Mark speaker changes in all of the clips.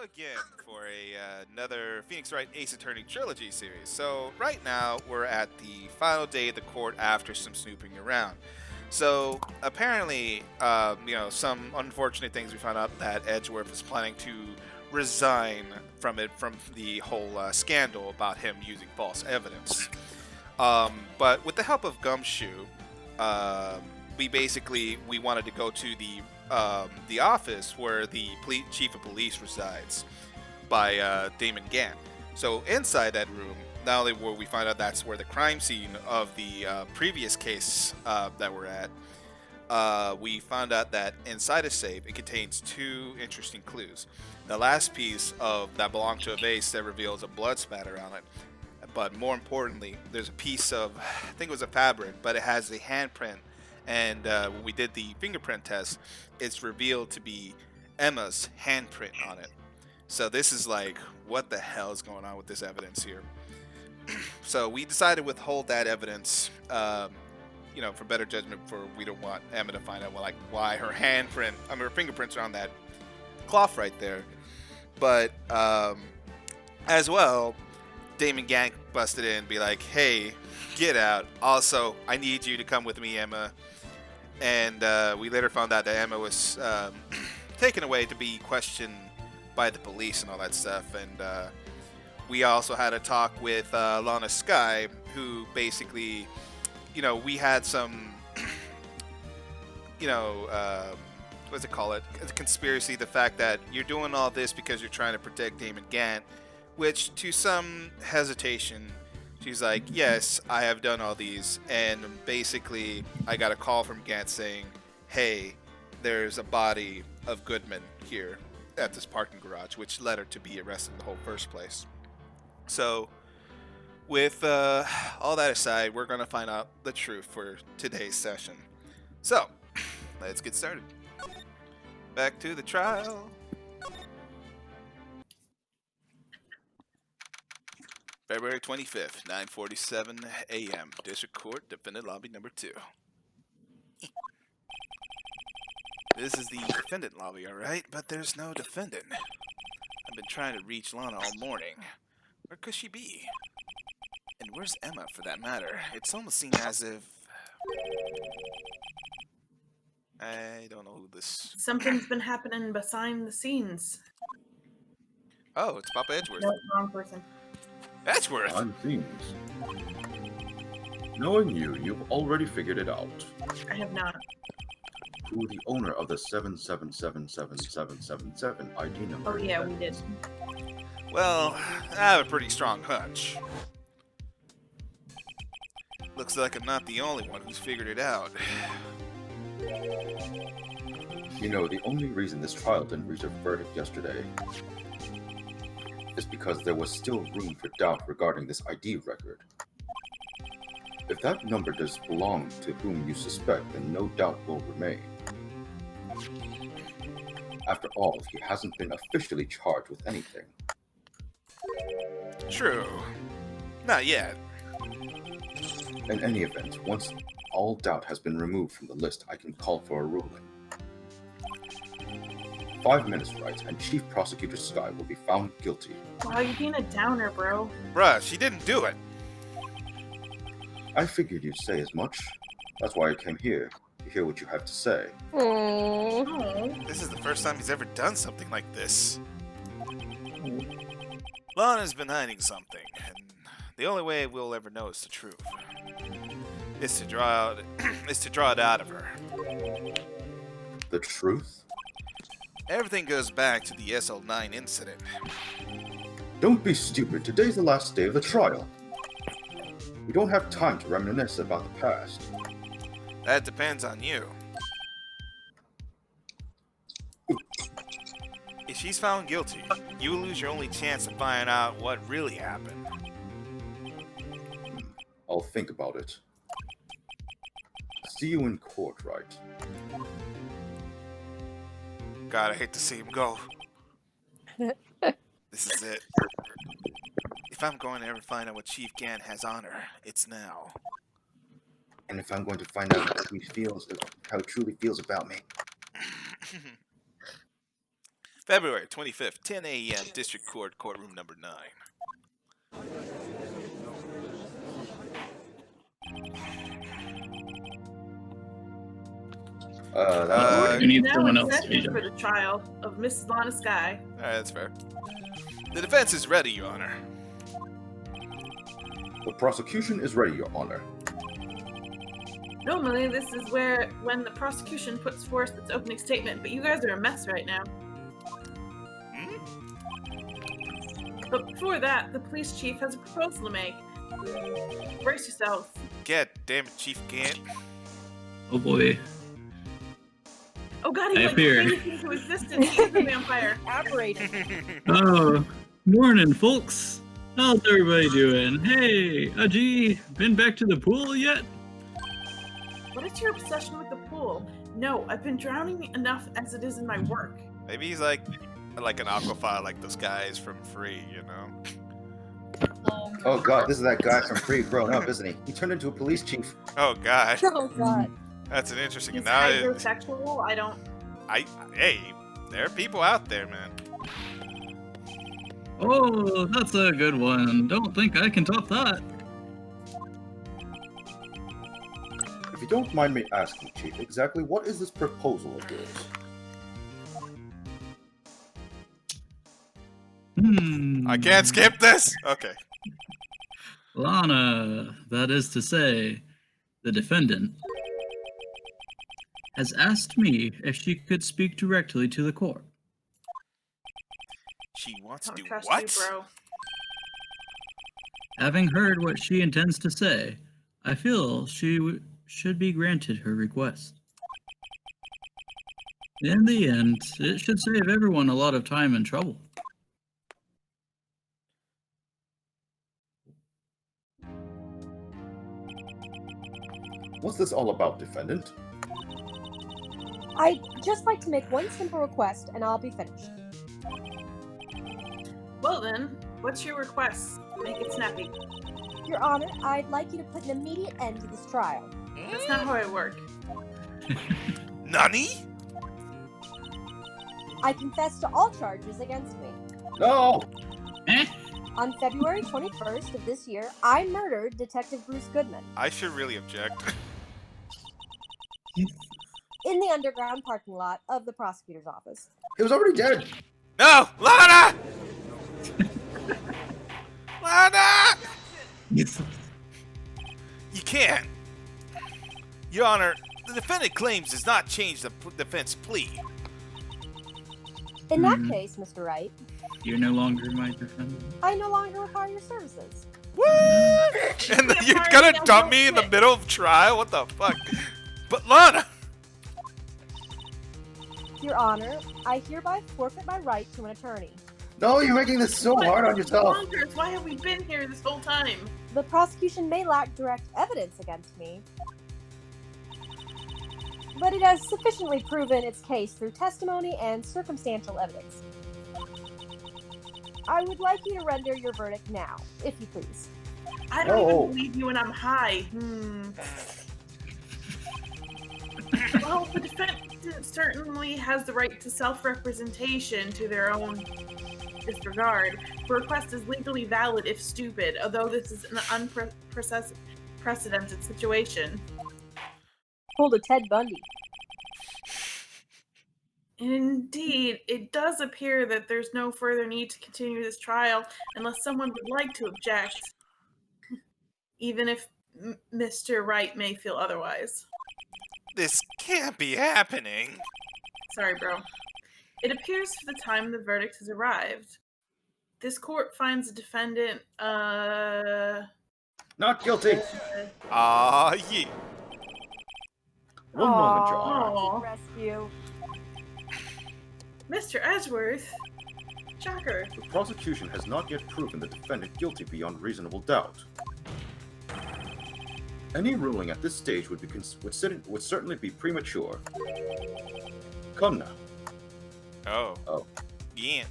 Speaker 1: again for another Phoenix Wright Ace Attorney trilogy series. So right now we're at the final day of the court after some snooping around. So apparently, some unfortunate things we found out that Edgeworth is planning to resign from the whole scandal about him using false evidence. But with the help of Gumshoe, um, we wanted to go to the office where the chief of police resides by Damon Gant. So inside that room, not only where we find out that's where the crime scene of the previous case that we're at, we found out that inside a safe it contains two interesting clues. The last piece of that belonged to a vase that reveals a blood spatter on it, but more importantly, there's a piece of, I think it was a fabric, but it has a handprint. And when we did the fingerprint test, it's revealed to be Emma's handprint on it. So this is like, what the hell is going on with this evidence here? So we decided to withhold that evidence, for better judgment. For we don't want Emma to find out, well, like why her her fingerprints are on that cloth right there. But as well, Damon Gank busted in and be like, hey, get out. Also, I need you to come with me, Emma. And we later found out that Emma was taken away to be questioned by the police and all that stuff. And we also had a talk with Lana Sky, who basically, we had some, what's it call it? A conspiracy, the fact that you're doing all this because you're trying to protect Damon Gant, which to some hesitation, she's like, yes, I have done all these. And basically, I got a call from Gant saying, hey, there's a body of Goodman here at this parking garage, which led her to be arrested in the whole first place. So, with all that aside, we're going to find out the truth for today's session. So, let's get started. Back to the trial. February 25th, 9:47 a.m. District Court, Defendant Lobby number 2. This is the defendant lobby, alright? But there's no defendant. I've been trying to reach Lana all morning. Where could she be? And where's Emma, for that matter? It's almost seen as if... I don't know who this...
Speaker 2: Something's been happening behind the scenes.
Speaker 1: Oh, it's Papa Edgeworth.
Speaker 2: No, wrong person.
Speaker 1: Edgeworth!
Speaker 3: Behind the scenes. Knowing you, you've already figured it out.
Speaker 2: I have not.
Speaker 3: Who the owner of the 7777777 ID number
Speaker 2: Oh yeah,
Speaker 3: is.
Speaker 2: we did.
Speaker 1: Well, I have a pretty strong hunch. Looks like I'm not the only one who's figured it out.
Speaker 3: You know, the only reason this trial didn't reach a verdict yesterday is because there was still room for doubt regarding this ID record. If that number does belong to whom you suspect, then no doubt will remain. After all, he hasn't been officially charged with anything.
Speaker 1: True. Not yet.
Speaker 3: In any event, once all doubt has been removed from the list, I can call for a ruling. 5 minutes, Wright, and Chief Prosecutor Sky will be found guilty.
Speaker 2: Wow, you're being a downer, bro.
Speaker 1: Bruh, she didn't do it.
Speaker 3: I figured you'd say as much. That's why I came here, to hear what you have to say.
Speaker 2: Oh.
Speaker 1: This is the first time he's ever done something like this. Lana's been hiding something, and the only way we'll ever know is the truth. Is to draw it out of her.
Speaker 3: The truth?
Speaker 1: Everything goes back to the SL9 incident.
Speaker 3: Don't be stupid. Today's the last day of the trial. We don't have time to reminisce about the past.
Speaker 1: That depends on you. If she's found guilty, you will lose your only chance to find out what really happened.
Speaker 3: I'll think about it. See you in court, Wright.
Speaker 1: God, I hate to see him go. This is it. If I'm going to ever find out what Chief Gant has on her, it's now.
Speaker 3: And if I'm going to find out how he truly feels about me.
Speaker 1: February 25th, 10 a.m., District Court, courtroom number 9.
Speaker 3: That
Speaker 4: We need
Speaker 2: Now
Speaker 4: someone
Speaker 2: in
Speaker 4: else to be
Speaker 2: session for the trial of Mrs. Lana Sky.
Speaker 1: All right, that's fair. The defense is ready, Your Honor.
Speaker 3: the prosecution is ready, Your Honor.
Speaker 2: Normally, this is when the prosecution puts forth its opening statement, but you guys are a mess right now. But before that, the police chief has a proposal to make. Brace yourself.
Speaker 1: God damn it, Chief Gant.
Speaker 4: Oh boy.
Speaker 2: Oh god, he
Speaker 4: I
Speaker 2: like
Speaker 4: appear.
Speaker 2: came into existence. He's a vampire.
Speaker 5: Operating.
Speaker 4: Oh, morning, folks. How's everybody doing? Hey, Aji, been back to the pool yet?
Speaker 2: What is your obsession with the pool? No, I've been drowning enough as it is in my work.
Speaker 1: Maybe he's like an aquaphile like those guys from Free, you know?
Speaker 3: Oh god, this is that guy from Free grown up, isn't he? He turned into a police chief.
Speaker 1: Oh, God.
Speaker 5: Oh god.
Speaker 1: That's an interesting...
Speaker 2: He's
Speaker 1: Now,
Speaker 2: hydrosexual. I don't.
Speaker 1: hey, there are people out there, man.
Speaker 4: Oh, that's a good one. Don't think I can top that.
Speaker 3: If you don't mind me asking, Chief, exactly what is this proposal of yours?
Speaker 1: I can't skip this? Okay.
Speaker 4: Lana, that is to say, the defendant, has asked me if she could speak directly to the court.
Speaker 1: She wants to
Speaker 2: Don't
Speaker 1: do
Speaker 2: trust
Speaker 1: what?
Speaker 2: you, bro.
Speaker 4: Having heard what she intends to say, I feel she should be granted her request. In the end, it should save everyone a lot of time and trouble.
Speaker 3: What's this all about, defendant?
Speaker 5: I'd just like to make one simple request and I'll be finished.
Speaker 2: Well then, what's your request? Make it snappy.
Speaker 5: Your Honor, I'd like you to put an immediate end to this trial.
Speaker 2: That's not how I work.
Speaker 1: Nani?
Speaker 5: I confess to all charges against me.
Speaker 3: No!
Speaker 4: Eh?
Speaker 5: On February 21st of this year, I murdered Detective Bruce Goodman
Speaker 1: I should really object.
Speaker 5: in the underground parking lot of the prosecutor's office.
Speaker 3: He was already dead!
Speaker 1: No! Lana! Lana! You can't. Your Honor, the defendant claims does not change the defense plea.
Speaker 5: In that case, Mr. Wright,
Speaker 4: You're no longer my defendant.
Speaker 5: I no longer require your services.
Speaker 1: What? And then you're gonna dump me in the middle of trial? What the fuck? But Lana!
Speaker 5: Your Honor, I hereby forfeit my right to an attorney.
Speaker 3: No, you're making this so hard on yourself!
Speaker 2: Bonkers, why have we been here this whole time?
Speaker 5: The prosecution may lack direct evidence against me, but it has sufficiently proven its case through testimony and circumstantial evidence. I would like you to render your verdict now, if you please.
Speaker 2: I don't
Speaker 3: Oh.
Speaker 2: even believe you when I'm high. Well, the defendant certainly has the right to self-representation to their own disregard. The request is legally valid if stupid, although this is an unprecedented situation.
Speaker 5: Pulled a Ted Bundy.
Speaker 2: Indeed, it does appear that there's no further need to continue this trial unless someone would like to object, even if Mr. Wright may feel otherwise.
Speaker 1: This can't be happening.
Speaker 2: Sorry, bro. It appears for the time the verdict has arrived. This court finds the defendant,
Speaker 3: Not guilty!
Speaker 1: Ah, yeah.
Speaker 3: One moment, Your Honor.
Speaker 2: Aw.
Speaker 5: Rescue.
Speaker 2: Mr. Edgeworth. Shocker.
Speaker 3: The prosecution has not yet proven the defendant guilty beyond reasonable doubt. Any ruling at this stage would would certainly be premature. Come now.
Speaker 1: Oh.
Speaker 3: Oh.
Speaker 1: Yeah.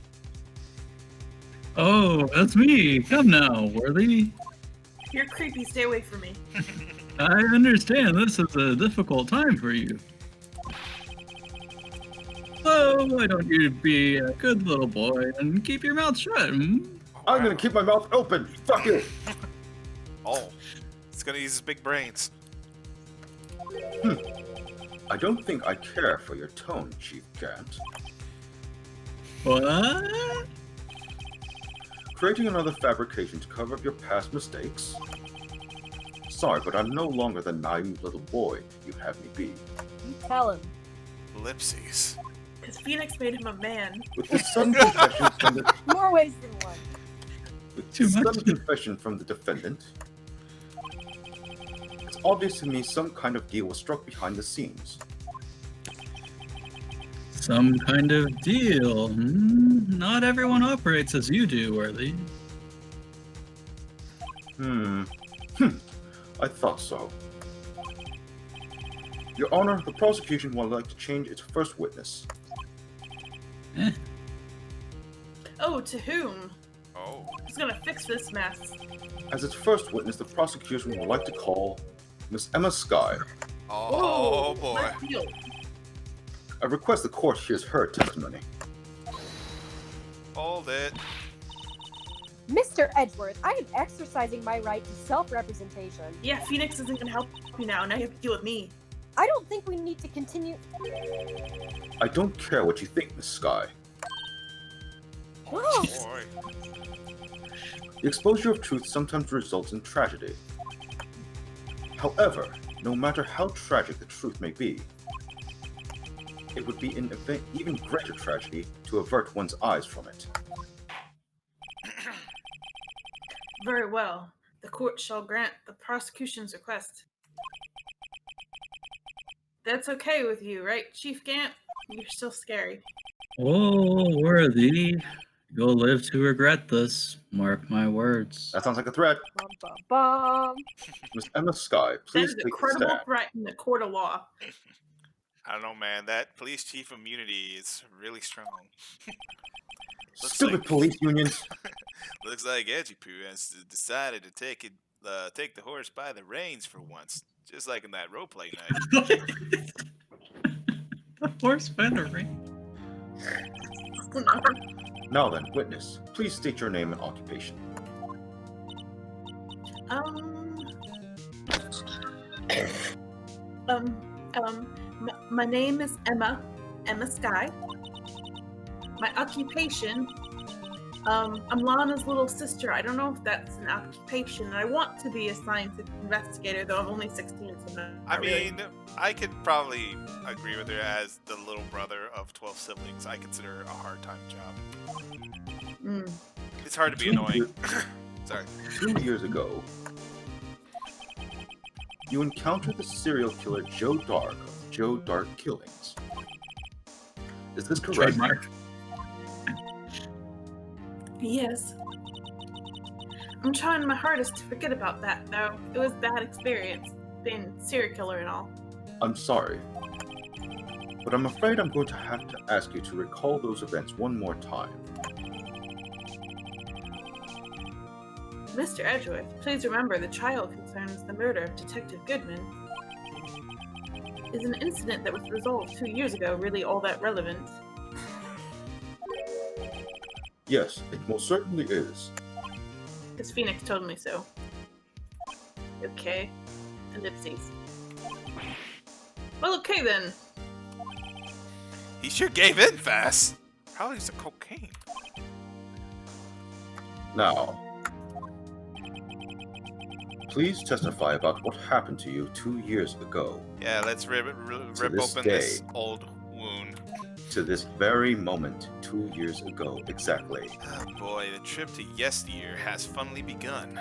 Speaker 4: Oh, that's me. Come now, Worthy.
Speaker 2: You're creepy, stay away from me.
Speaker 4: I understand this is a difficult time for you. So, So why don't you be a good little boy and keep your mouth shut? Hmm?
Speaker 1: Oh,
Speaker 3: I'm gonna keep my mouth open. Fuck you.
Speaker 1: Oh, it's gonna use his big brains.
Speaker 3: I don't think I care for your tone, Chief Gant.
Speaker 4: What?
Speaker 3: Creating another fabrication to cover up your past mistakes? Sorry, but I'm no longer the naive little boy you have me be.
Speaker 5: You tell him.
Speaker 1: Ellipses.
Speaker 2: Because Phoenix made him a man.
Speaker 3: With this sudden confession from the
Speaker 5: More ways than one.
Speaker 4: Too much.
Speaker 3: sudden confession from the defendant, it's obvious to me some kind of deal was struck behind the scenes.
Speaker 4: Some kind of deal. Hmm? Not everyone operates as you do, Worthy.
Speaker 3: I thought so. Your Honor, the prosecution would like to change its first witness.
Speaker 2: Oh, to whom?
Speaker 1: Oh.
Speaker 2: Who's gonna fix this mess?
Speaker 3: As its first witness, the prosecution would like to call Miss Emma Skye.
Speaker 1: Oh, boy.
Speaker 2: Left field.
Speaker 3: I request the court hears her testimony.
Speaker 1: Hold it.
Speaker 5: Mr. Edgeworth, I am exercising my right to self-representation.
Speaker 2: Yeah, Phoenix isn't gonna help you now. Now you have to deal with me.
Speaker 5: I don't think we need to continue.
Speaker 3: I don't care what you think, Miss Skye.
Speaker 5: Oh,
Speaker 1: Boy.
Speaker 3: The exposure of truth sometimes results in tragedy. However, no matter how tragic the truth may be, it would be an even greater tragedy to avert one's eyes from it.
Speaker 2: Very well. The court shall grant the prosecution's request. That's okay with you, right, Chief Gant? You're still scary.
Speaker 4: Oh, Worthy. You'll live to regret this. Mark my words.
Speaker 3: That sounds like a threat.
Speaker 5: bum, bum, bum.
Speaker 3: Miss Emma Skye,
Speaker 2: That
Speaker 3: please
Speaker 2: is a
Speaker 3: take the
Speaker 2: credible
Speaker 3: stand.
Speaker 2: threat in the court of law.
Speaker 1: I don't know, man. That police chief immunity is really strong. Looks
Speaker 3: Stupid
Speaker 1: like-
Speaker 3: police unions.
Speaker 1: Looks like Edgipoo has decided to take the horse by the reins for once, just like in that roleplay night.
Speaker 4: The horse by the ring.
Speaker 3: Now then, witness, please state your name and occupation.
Speaker 2: My name is Emma Skye. My occupation, I'm Lana's little sister. I don't know if that's an occupation, and I want to be a scientific investigator, though I'm only 16, so not
Speaker 1: I
Speaker 2: really.
Speaker 1: mean, I could probably agree with her as the little brother of 12 siblings. I consider it a hard time job.
Speaker 2: Mm.
Speaker 1: It's hard to be annoying. Sorry.
Speaker 3: 2 years ago, you encountered the serial killer Joe Dark of Joe Dark Killings. Is this correct?
Speaker 4: Trademark.
Speaker 2: Yes. I'm trying my hardest to forget about that, though. It was a bad experience, being a serial killer and all.
Speaker 3: I'm sorry, but I'm afraid I'm going to have to ask you to recall those events one more time.
Speaker 2: Mr. Edgeworth, please remember the trial concerns the murder of Detective Goodman. Is an incident that was resolved 2 years ago really all that relevant?
Speaker 3: Yes, it most certainly is.
Speaker 2: Because Phoenix told me so. Okay. Ellipses. Well, okay then.
Speaker 1: He sure gave in fast. Probably some cocaine.
Speaker 3: Now, please testify about what happened to you 2 years ago,
Speaker 1: Yeah, let's rip
Speaker 3: this
Speaker 1: open this
Speaker 3: day.
Speaker 1: old wound.
Speaker 3: to this very moment 2 years ago exactly.
Speaker 1: Oh boy, the trip to yesteryear has finally begun.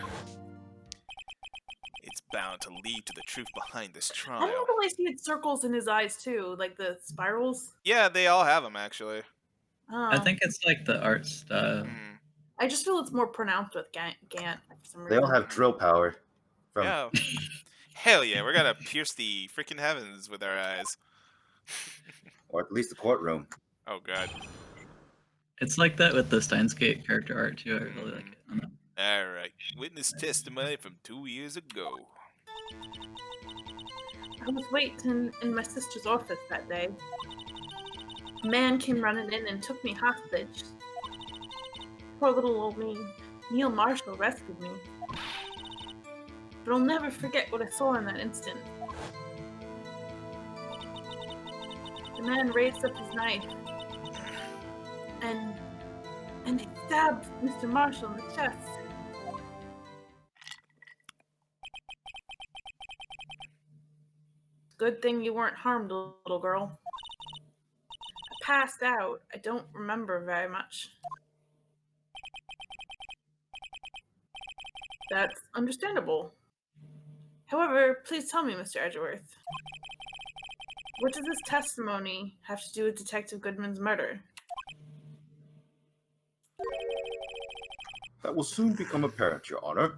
Speaker 1: It's bound to lead to the truth behind this
Speaker 2: I
Speaker 1: trial.
Speaker 2: don't realize he had circles in his eyes too, like the spirals.
Speaker 1: Yeah, they all have them actually.
Speaker 2: Oh.
Speaker 4: I think it's like the art style.
Speaker 1: Hmm.
Speaker 2: I just feel it's more pronounced with Gant for some
Speaker 3: They
Speaker 2: reason.
Speaker 3: all have drill power. From
Speaker 1: Yeah. Hell yeah, we're gonna pierce the freaking heavens with our eyes.
Speaker 3: or at least the courtroom.
Speaker 1: Oh god.
Speaker 4: It's like that with the Steins Gate character art too. I really like it. On that.
Speaker 1: Alright. Witness testimony from 2 years ago.
Speaker 2: I was waiting in my sister's office that day. A man came running in and took me hostage. Poor little old me. Neil Marshall rescued me. But I'll never forget what I saw in that instant. The man raised up his knife and he stabbed Mr. Marshall in the chest. Good thing you weren't harmed, little girl. I passed out. I don't remember very much. That's understandable. However, please tell me, Mr. Edgeworth, what does this testimony have to do with Detective Goodman's murder?
Speaker 3: That will soon become apparent, Your Honor.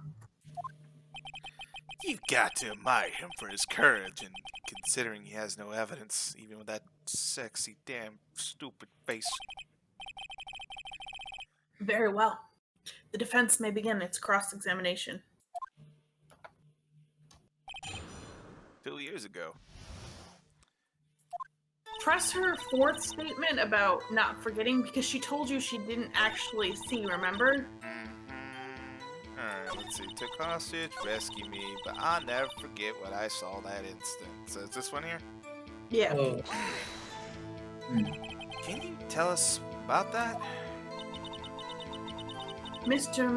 Speaker 1: You've got to admire him for his courage, and considering he has no evidence, even with that sexy, damn, stupid face.
Speaker 2: Very well. The defense may begin its cross-examination.
Speaker 1: 2 years ago.
Speaker 2: Press her fourth statement about not forgetting because she told you she didn't actually see, remember?
Speaker 1: Alright, let's see. Took hostage, rescue me, but I'll never forget what I saw that instant. So is this one here?
Speaker 2: Yeah.
Speaker 4: Oh.
Speaker 1: Can you tell us about that?
Speaker 2: Mr.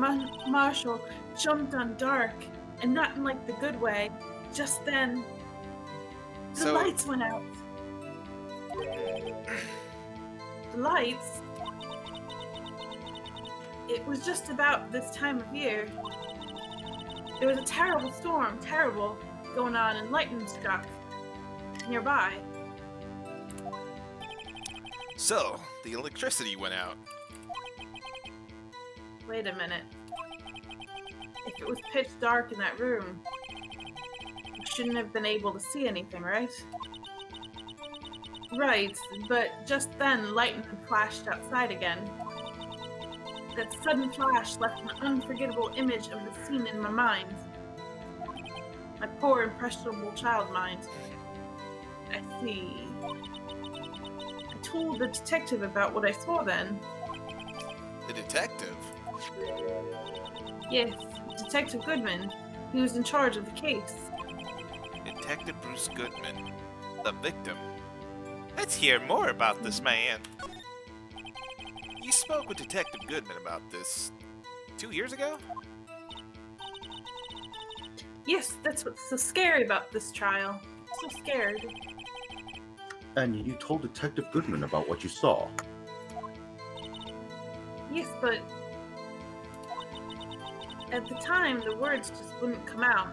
Speaker 2: Marshall jumped on Dark, and not in like the good way. Just then, the lights went out. The lights? It was just about this time of year. There was a terrible storm, going on, and lightning struck nearby.
Speaker 1: So, the electricity went out.
Speaker 2: Wait a minute. If it was pitch dark in that room, you shouldn't have been able to see anything, right? Right, but just then lightning flashed outside again. That sudden flash left an unforgettable image of the scene in my mind. My poor, impressionable child mind. I see. I told the detective about what I saw then.
Speaker 1: The detective?
Speaker 2: Yes, Detective Goodman. He was in charge of the case.
Speaker 1: Detective Bruce Goodman, the victim. Let's hear more about this man. You spoke with Detective Goodman about this 2 years ago?
Speaker 2: Yes, that's what's so scary about this trial. So scared.
Speaker 3: And you told Detective Goodman about what you saw.
Speaker 2: Yes, but at the time, the words just wouldn't come out.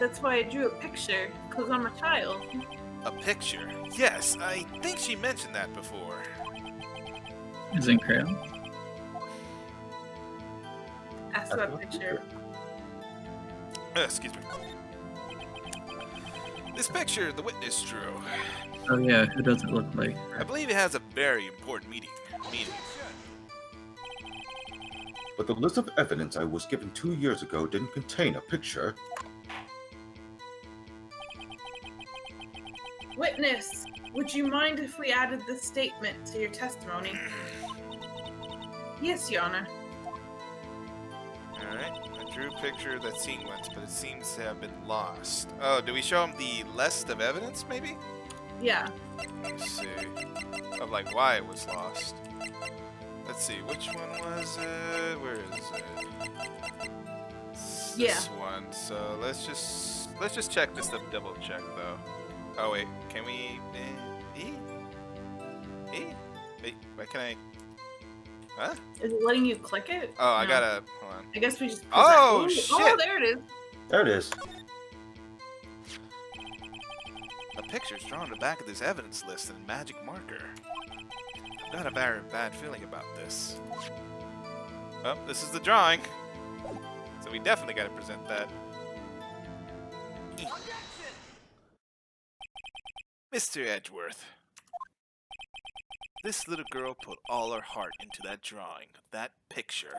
Speaker 2: That's why I drew a picture, because I'm a child.
Speaker 1: A picture? Yes, I think she mentioned that before.
Speaker 4: Is it crayon?
Speaker 2: Ask about the picture.
Speaker 1: Excuse me. This picture the witness drew.
Speaker 4: Oh yeah, who does it look like?
Speaker 1: I believe it has a very important meaning.
Speaker 3: But the list of evidence I was given 2 years ago didn't contain a picture.
Speaker 2: Witness, would you mind if we added this statement to your testimony? Yes, Your Honor.
Speaker 1: Alright, I drew a picture of that sequence, but it seems to have been lost. Oh, do we show him the list of evidence, maybe?
Speaker 2: Yeah.
Speaker 1: Let's see. Of like why it was lost. Let's see, which one was it? Where is it? It's this one. So let's just check this to double check though. Oh wait, can we? Wait, why can I? Huh?
Speaker 2: Is it letting you click it?
Speaker 1: Oh, I gotta. Hold on.
Speaker 2: I guess we just.
Speaker 1: Oh,
Speaker 2: shit!
Speaker 1: shit.
Speaker 2: Oh, there it is.
Speaker 3: There it is.
Speaker 1: A picture's drawn on the back of this evidence list in a magic marker. I've got a very bad feeling about this. Well, this is the drawing. So we definitely gotta present that. Mr. Edgeworth. This little girl put all her heart into that drawing, that picture.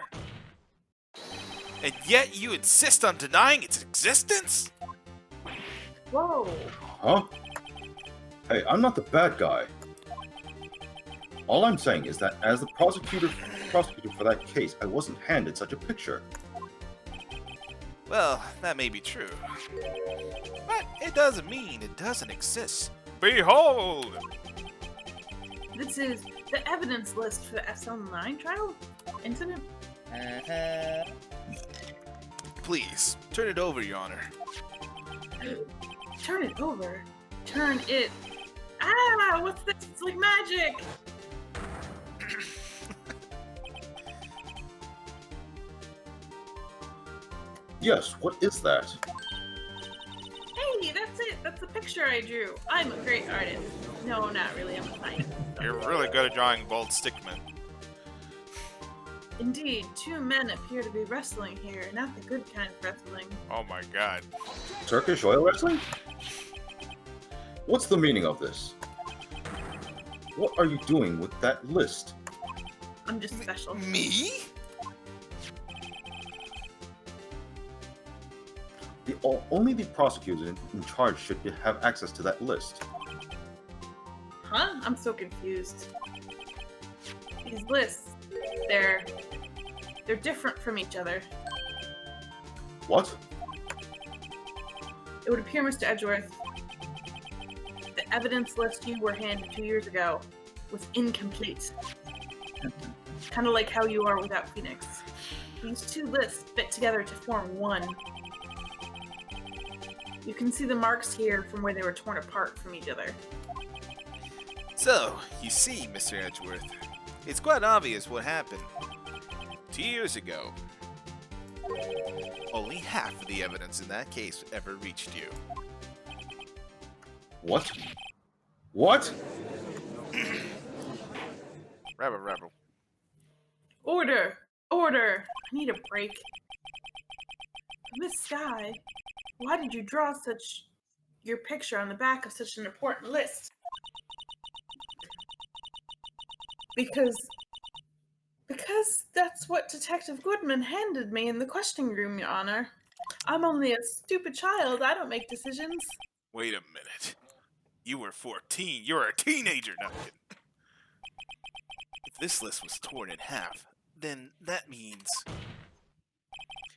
Speaker 1: And yet you insist on denying its existence?
Speaker 2: Whoa.
Speaker 3: Huh? Hey, I'm not the bad guy. All I'm saying is that as the prosecutor for that case, I wasn't handed such a picture.
Speaker 1: Well, that may be true. But it doesn't mean it doesn't exist. Behold!
Speaker 2: This is the evidence list for the SL9 trial incident.
Speaker 1: Please, turn it over, Your Honor.
Speaker 2: Turn it over. Turn it. Ah, what's this? It's like magic.
Speaker 3: Yes, what is that?
Speaker 2: Hey, that's it. That's the picture I drew. I'm a great artist. No, not really. I'm a scientist.
Speaker 1: You're really good at drawing bold stickmen.
Speaker 2: Indeed, two men appear to be wrestling here. Not the good kind of wrestling.
Speaker 1: Oh my god.
Speaker 3: Turkish oil wrestling? What's the meaning of this? What are you doing with that list?
Speaker 2: I'm just special.
Speaker 1: Me?
Speaker 3: Only the prosecutor in charge should have access to that list.
Speaker 2: Huh? I'm so confused. These lists, they're different from each other.
Speaker 3: What?
Speaker 2: It would appear, Mr. Edgeworth, the evidence list you were handed 2 years ago was incomplete. Kind of like how you are without Phoenix. These two lists fit together to form one. You can see the marks here from where they were torn apart from each other.
Speaker 1: So, you see, Mr. Edgeworth, it's quite obvious what happened. 2 years ago, only half of the evidence in that case ever reached you.
Speaker 3: What? What?
Speaker 1: Rebel.
Speaker 2: Order! Order! I need a break. Miss Sky, why did you draw your picture on the back of such an important list? Because that's what Detective Goodman handed me in the questioning room, Your Honor. I'm only a stupid child. I don't make decisions.
Speaker 1: Wait a minute. You were 14. You're a teenager now. If this list was torn in half, then that means...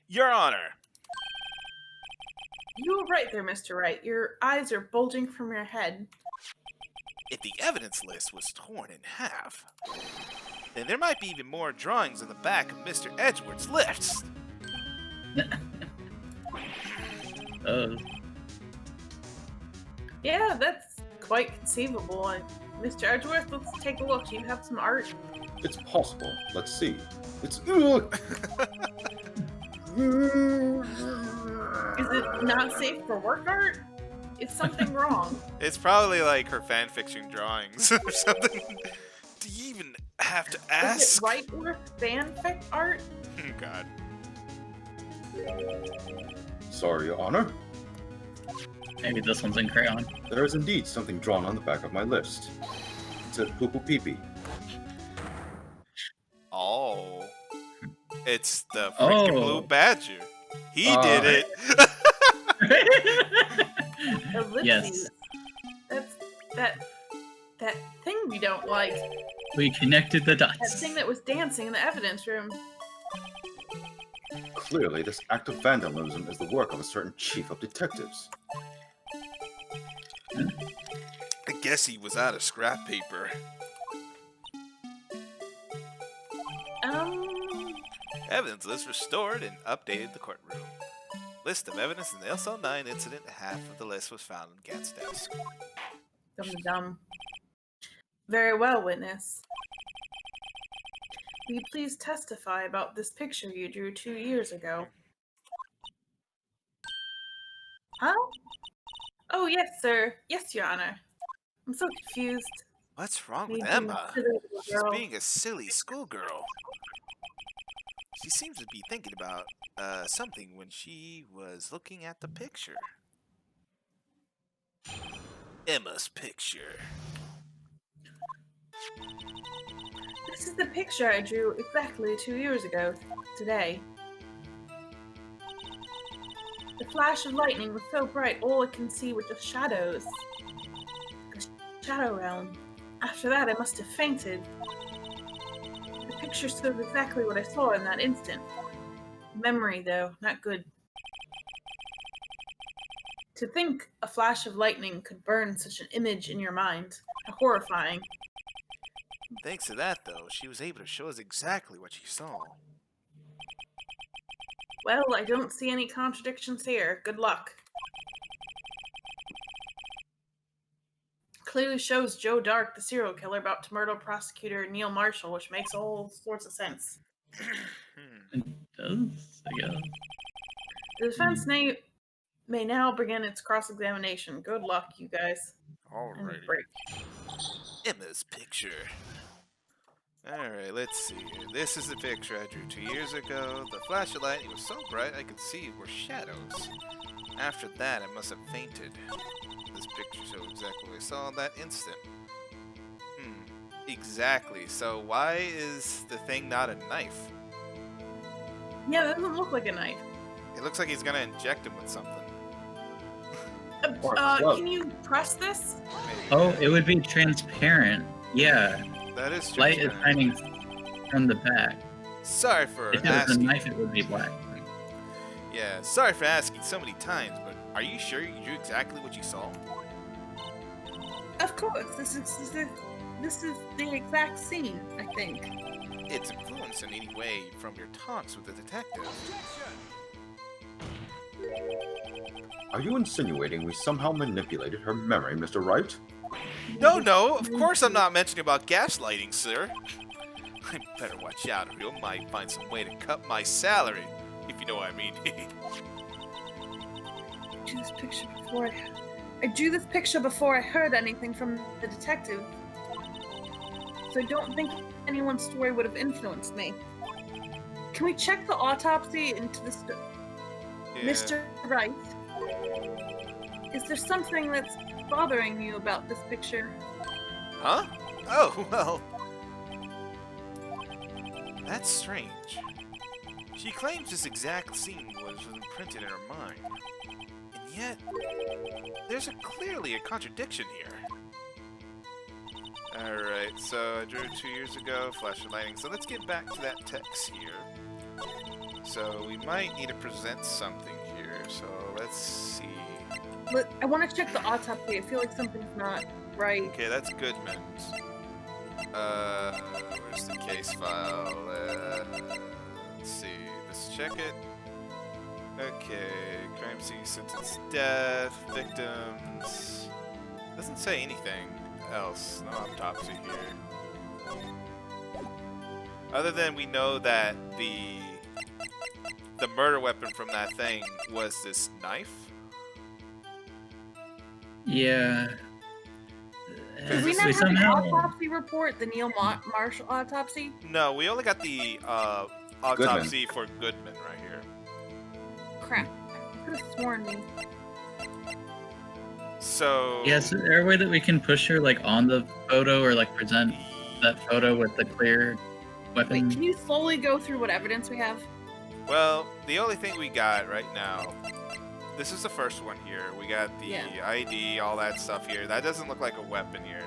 Speaker 1: Your Honor!
Speaker 2: You were right there, Mr. Wright. Your eyes are bulging from your head.
Speaker 1: If the evidence list was torn in half, then there might be even more drawings on the back of Mr. Edgeworth's list.
Speaker 2: Yeah, that's quite conceivable. Mr. Edgeworth, let's take a look. Do you have some art?
Speaker 3: It's possible. Let's see. It's...
Speaker 2: Is it not safe for work art? Is something wrong?
Speaker 1: It's probably like her fanfiction drawings or something. Do you even have to ask?
Speaker 2: Is it Wrightworth fanfic art?
Speaker 1: Oh, God.
Speaker 3: Sorry, Your Honor.
Speaker 4: Maybe this one's in crayon.
Speaker 3: There is indeed something drawn on the back of my list. It says poo-poo pee-pee.
Speaker 1: Oh. It's the freaking blue badger. He did it.
Speaker 2: Ellipses.
Speaker 4: Yes.
Speaker 2: That's that thing we don't like.
Speaker 4: We connected the
Speaker 2: That
Speaker 4: dots.
Speaker 2: thing that was dancing in the evidence room.
Speaker 3: Clearly, this act of vandalism is the work of a certain chief of detectives.
Speaker 1: I guess he was out of scrap paper. Evidence list restored and updated the courtroom. List of evidence in the SL9 incident. Half of the list was found on Gat's desk.
Speaker 2: Dum. Very well, witness. Will you please testify about this picture you drew 2 years ago? Huh? Oh, yes, sir. Yes, Your Honor. I'm so confused.
Speaker 1: What's wrong
Speaker 2: Me
Speaker 1: with
Speaker 2: being a
Speaker 1: Emma?
Speaker 2: silly little
Speaker 1: She's
Speaker 2: girl.
Speaker 1: being a silly schoolgirl. She seems to be thinking about something when she was looking at the picture. Emma's picture.
Speaker 2: This is the picture I drew exactly 2 years ago today. The flash of lightning was so bright, all I can see were just shadows. The shadow realm. After that, I must have fainted. The picture shows exactly what I saw in that instant. Memory, though, not good. To think a flash of lightning could burn such an image in your mind. Horrifying.
Speaker 1: Thanks to that, though, she was able to show us exactly what she saw.
Speaker 2: Well, I don't see any contradictions here. Good luck. Clearly shows Joe Dark, the serial killer, about to murder prosecutor Neil Marshall, which makes all sorts of sense.
Speaker 4: It does, I guess.
Speaker 2: The defense may now begin its cross-examination. Good luck, you guys. And
Speaker 1: Alrighty.
Speaker 2: break.
Speaker 1: Emma's picture. Alright, let's see here. This is the picture I drew 2 years ago. The flash of lightning was so bright I could see were shadows. After that, I must have fainted. This picture shows exactly what I saw in that instant. Exactly. So why is the thing not a knife?
Speaker 2: Yeah, that doesn't look like a knife.
Speaker 1: It looks like he's gonna inject him with something.
Speaker 3: Or a club.
Speaker 2: Can you press this?
Speaker 1: Maybe.
Speaker 4: Oh, it would be transparent. Yeah,
Speaker 1: That is
Speaker 4: light is
Speaker 1: transparent.
Speaker 4: shining from the back.
Speaker 1: Sorry for
Speaker 4: If it was a
Speaker 1: asking.
Speaker 4: knife, it would be black.
Speaker 1: Yeah, sorry for asking so many times, but are you sure you drew exactly what you saw?
Speaker 2: Of course, this is the exact scene, I think.
Speaker 1: It's influenced in any way from your talks with the detective.
Speaker 3: Are you insinuating we somehow manipulated her memory, Mr. Wright?
Speaker 1: No, of course I'm not mentioning about gaslighting, sir. I better watch out or you might find some way to cut my salary, if you know what I mean.
Speaker 2: I drew this picture before I heard anything from the detective. So I don't think anyone's story would have influenced me. Can we check the autopsy into this?
Speaker 1: Yeah.
Speaker 2: Mr. Wright, is there something that's bothering you about this picture?
Speaker 1: Huh? Oh, well. That's strange. She claims this exact scene was imprinted in her mind. And yet, there's clearly a contradiction here. Alright, so I drew it 2 years ago, flash of lightning. So let's get back to that text here. So we might need to present something here. So let's see.
Speaker 2: Look, I want to check the autopsy. I feel like something's not right.
Speaker 1: Okay, that's Goodman's. Where's the case file? Let's see. Let's check it. Okay, crime scene, sentence, death, victims. Doesn't say anything else. No autopsy here. Other than we know that the murder weapon from that thing was this knife.
Speaker 4: Yeah.
Speaker 2: Did we not have the
Speaker 4: somehow.
Speaker 2: autopsy report, the Neil Marshall autopsy?
Speaker 1: No, we only got the autopsy for Goodman right here.
Speaker 2: Crap. I could have sworn me.
Speaker 1: So
Speaker 4: Yeah, is there a way that we can push her like on the photo or like present that photo with the clear weapon?
Speaker 2: Wait, can you slowly go through what evidence we have?
Speaker 1: Well, the only thing we got right now, this is the first one here. We got the ID, all that stuff here. That doesn't look like a weapon here.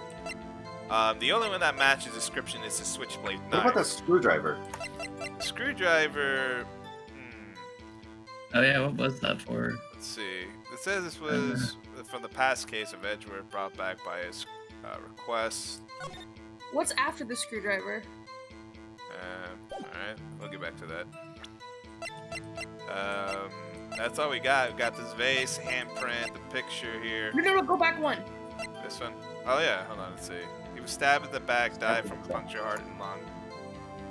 Speaker 1: The only one that matches description is the switchblade
Speaker 3: What
Speaker 1: knife.
Speaker 3: about that screwdriver?
Speaker 1: Screwdriver.
Speaker 4: Oh yeah, what was that for?
Speaker 1: Let's see. It says this was from the past case of Edgeworth brought back by his request.
Speaker 2: What's after the screwdriver?
Speaker 1: Alright, we'll get back to that. That's all we got. We got this vase, handprint, the picture here.
Speaker 2: No, go back one.
Speaker 1: This one? Oh yeah, hold on, let's see. He was stabbed in the back, died from puncture heart and lung.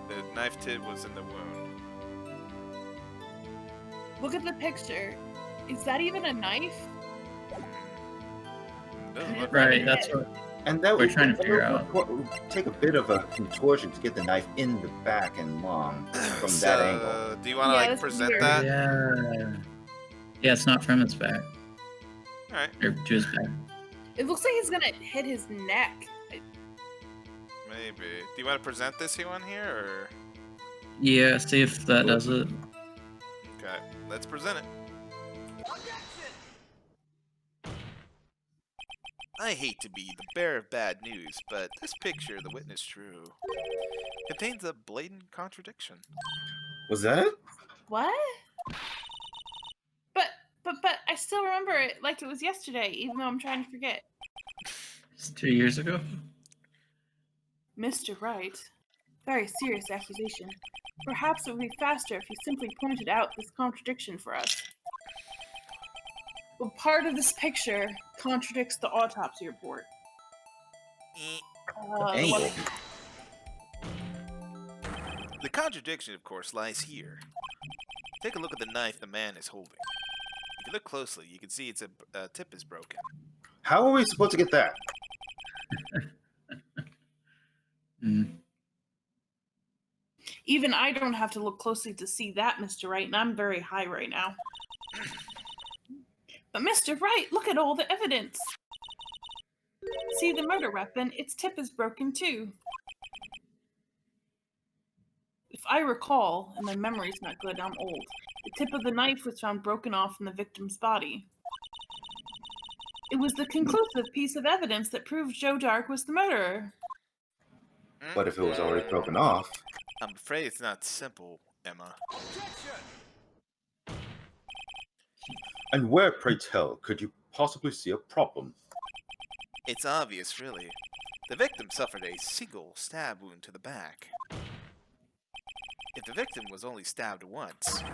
Speaker 1: The knife tip was in the wound.
Speaker 2: Look at the picture. Is that even a knife?
Speaker 1: Doesn't look
Speaker 4: Right,
Speaker 1: like
Speaker 4: that's what.
Speaker 3: And that
Speaker 4: We're
Speaker 3: would
Speaker 4: trying to figure out.
Speaker 3: would take a bit of a contortion to get the knife in the back and long from
Speaker 1: so,
Speaker 3: that angle.
Speaker 1: do you want to
Speaker 2: Yeah,
Speaker 1: like
Speaker 2: that's
Speaker 1: present
Speaker 2: weird.
Speaker 1: that?
Speaker 4: Yeah. Yeah, it's not from his back
Speaker 1: Alright,
Speaker 4: or to his back.
Speaker 2: It looks like he's gonna hit his neck.
Speaker 1: maybe. Do you want to present this one here, or?
Speaker 4: Yeah, see if that does it.
Speaker 1: Okay, let's present it. I hate to be the bearer of bad news, but this picture the witness drew contains a blatant contradiction.
Speaker 3: Was that it?
Speaker 2: What? But I still remember it like it was yesterday, even though I'm trying to forget.
Speaker 4: It's 2 years ago.
Speaker 2: Mr. Wright, very serious accusation. Perhaps it would be faster if you simply pointed out this contradiction for us. Well, part of this picture contradicts the autopsy report.
Speaker 3: Angle.
Speaker 1: The contradiction, of course, lies here. Take a look at the knife the man is holding. If you look closely, you can see its tip is broken.
Speaker 3: How are we supposed to get that?
Speaker 2: Even I don't have to look closely to see that, Mr. Wright, and I'm very high right now. But Mr. Wright, look at all the evidence. See the murder weapon, its tip is broken too. If I recall, and my memory's not good, I'm old, the tip of the knife was found broken off in the victim's body. It was the conclusive piece of evidence that proved Joe Dark was the murderer.
Speaker 3: But if it was already broken off...
Speaker 1: I'm afraid it's not simple, Emma.
Speaker 3: And where, pray tell, could you possibly see a problem?
Speaker 1: It's obvious, really. The victim suffered a single stab wound to the back. If the victim was only stabbed once,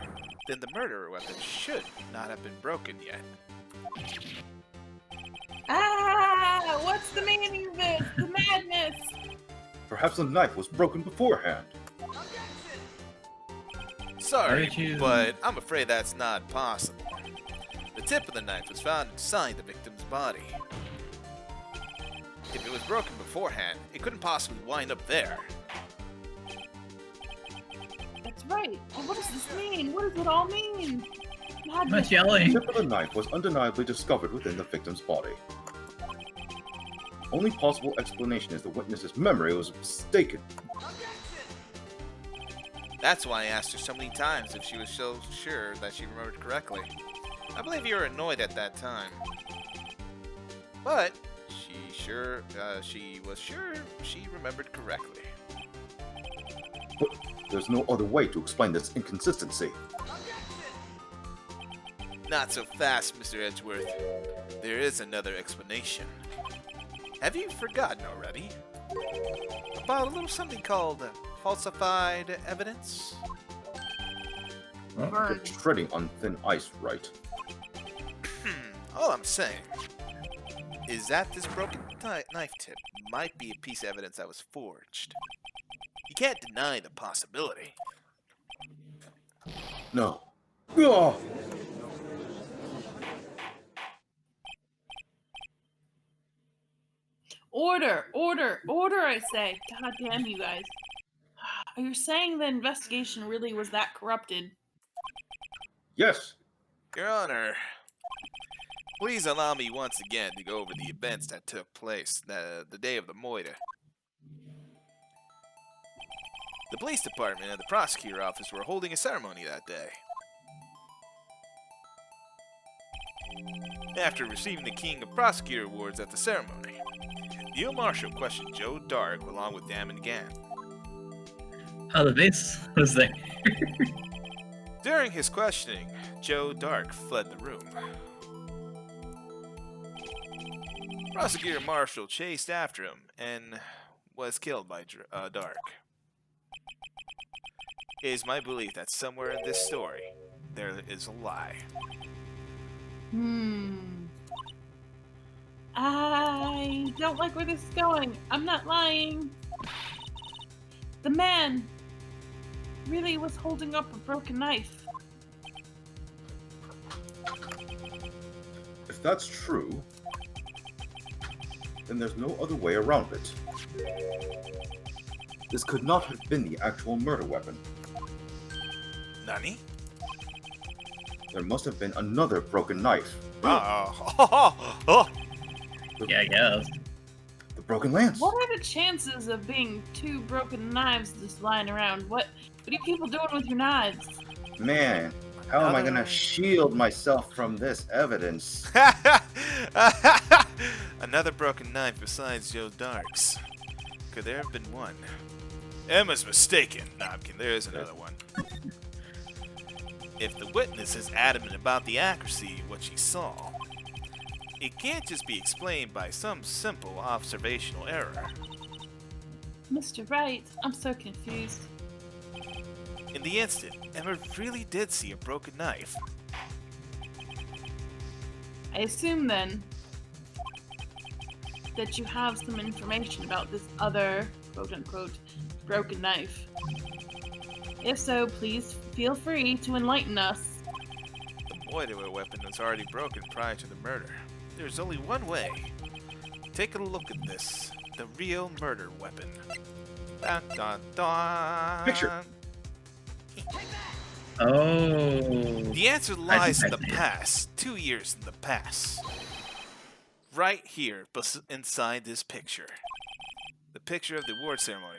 Speaker 1: then the murder weapon should not have been broken yet.
Speaker 2: Ah! What's the meaning of this? The madness!
Speaker 3: Perhaps the knife was broken beforehand.
Speaker 1: Sorry,
Speaker 4: Very true.
Speaker 1: but I'm afraid that's not possible. The tip of the knife was found inside the victim's body. If it was broken beforehand, it couldn't possibly wind up there.
Speaker 2: That's right. But what does this mean? What does it all mean?
Speaker 4: Much
Speaker 2: Madness.
Speaker 3: The
Speaker 4: yelling.
Speaker 3: tip of the knife was undeniably discovered within the victim's body. Only possible explanation is the witness's memory was mistaken.
Speaker 1: That's why I asked her so many times if she was so sure that she remembered correctly. I believe you were annoyed at that time. But she was sure she remembered correctly.
Speaker 3: But there's no other way to explain this inconsistency.
Speaker 1: Not so fast, Mr. Edgeworth. There is another explanation. Have you forgotten already? About a little something called falsified evidence?
Speaker 3: You're treading on thin ice, right?
Speaker 1: All I'm saying is that this broken knife tip might be a piece of evidence that was forged. You can't deny the possibility.
Speaker 3: No. Ugh.
Speaker 2: Order, order, order, I say. God damn you guys. Are you saying the investigation really was that corrupted?
Speaker 3: Yes.
Speaker 1: Your Honor, please allow me once again to go over the events that took place the day of the moida. The police department and the prosecutor office were holding a ceremony that day. After receiving the King of Prosecutor Awards at the ceremony, Neil Marshall questioned Joe Dark along with Damon Gann.
Speaker 4: Oh, the base was there.
Speaker 1: During his questioning, Joe Dark fled the room. Prosecutor Marshall chased after him and was killed by Dark. It is my belief that somewhere in this story, there is a lie.
Speaker 2: I don't like where this is going. I'm not lying. The man really was holding up a broken knife.
Speaker 3: If that's true, then there's no other way around it. This could not have been the actual murder weapon.
Speaker 1: Nani?
Speaker 3: There must have been another broken knife.
Speaker 1: Oh.
Speaker 4: Yeah, I guess.
Speaker 3: The broken lance.
Speaker 2: What are the chances of being two broken knives just lying around? What are you people doing with your knives?
Speaker 3: Man, how am I gonna shield myself from this evidence?
Speaker 1: Another broken knife besides Joe Dark's. Could there have been one? Emma's mistaken. Nah, I'm kidding. There is another one. If the witness is adamant about the accuracy of what she saw, it can't just be explained by some simple observational error.
Speaker 2: Mr. Wright, I'm so confused.
Speaker 1: In the instant, Emma really did see a broken knife.
Speaker 2: I assume then that you have some information about this other quote-unquote broken knife. If so, please feel free to enlighten us.
Speaker 1: The moider weapon was already broken prior to the murder. There's only one way. Take a look at this. The real murder weapon. Dun, dun, dun.
Speaker 3: Picture.
Speaker 4: Oh.
Speaker 1: The answer lies in the
Speaker 4: I see it.
Speaker 1: past. 2 years in the past. Right here, inside this picture. The picture of the award ceremony.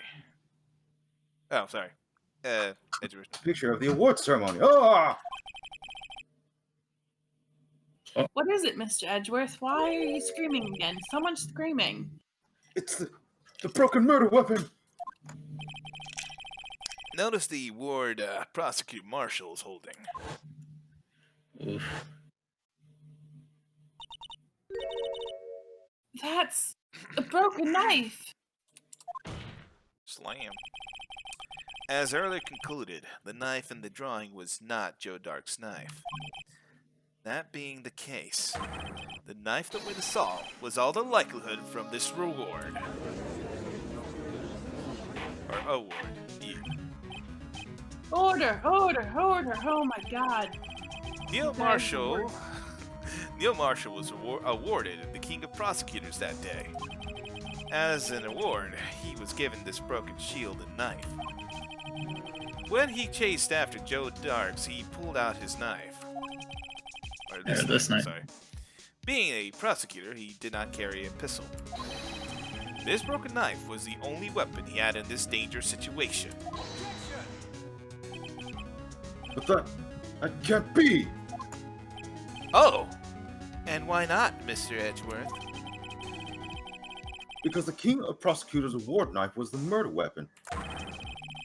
Speaker 1: Oh, sorry. Edgeworth.
Speaker 3: Picture of the award ceremony. Ah!
Speaker 2: What is it, Mr. Edgeworth? Why are you screaming again? So much screaming.
Speaker 3: It's the broken murder weapon.
Speaker 1: Notice the award prosecutor marshal is holding.
Speaker 4: Oof.
Speaker 2: That's a broken knife.
Speaker 1: Slam. As earlier concluded, the knife in the drawing was not Joe Dark's knife. That being the case, the knife that witness saw was all the likelihood from this reward. Or award. Yeah.
Speaker 2: Order, order, order. Oh my god.
Speaker 1: Neil
Speaker 2: That
Speaker 1: Marshall.
Speaker 2: award.
Speaker 1: Neil Marshall was awarded the King of Prosecutors that day. As an award, he was given this broken shield and knife. When he chased after Joe Darks, he pulled out his knife. Or
Speaker 4: This knife.
Speaker 1: Sorry. Being a prosecutor, he did not carry a pistol. This broken knife was the only weapon he had in this dangerous situation.
Speaker 3: But that can't be.
Speaker 1: Oh! And why not, Mr. Edgeworth?
Speaker 3: Because the King of Prosecutors award knife was the murder weapon.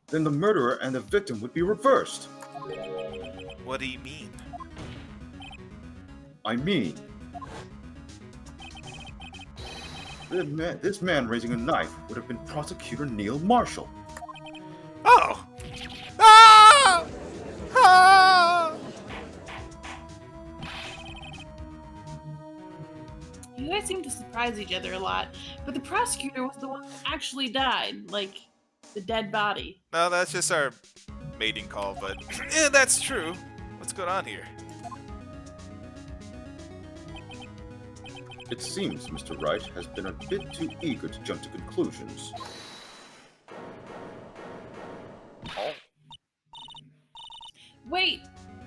Speaker 3: Then the murderer and the victim would be reversed.
Speaker 1: What do you mean?
Speaker 3: I mean, this man raising a knife would have been Prosecutor Neil Marshall.
Speaker 1: Oh! Ah! Ah!
Speaker 2: You guys seem to surprise each other a lot, but the prosecutor was the one that actually died, like the dead body.
Speaker 1: No, that's just our mating call, but yeah, that's true. What's going on here?
Speaker 3: It seems Mr. Wright has been a bit too eager to jump to conclusions.
Speaker 2: Wait.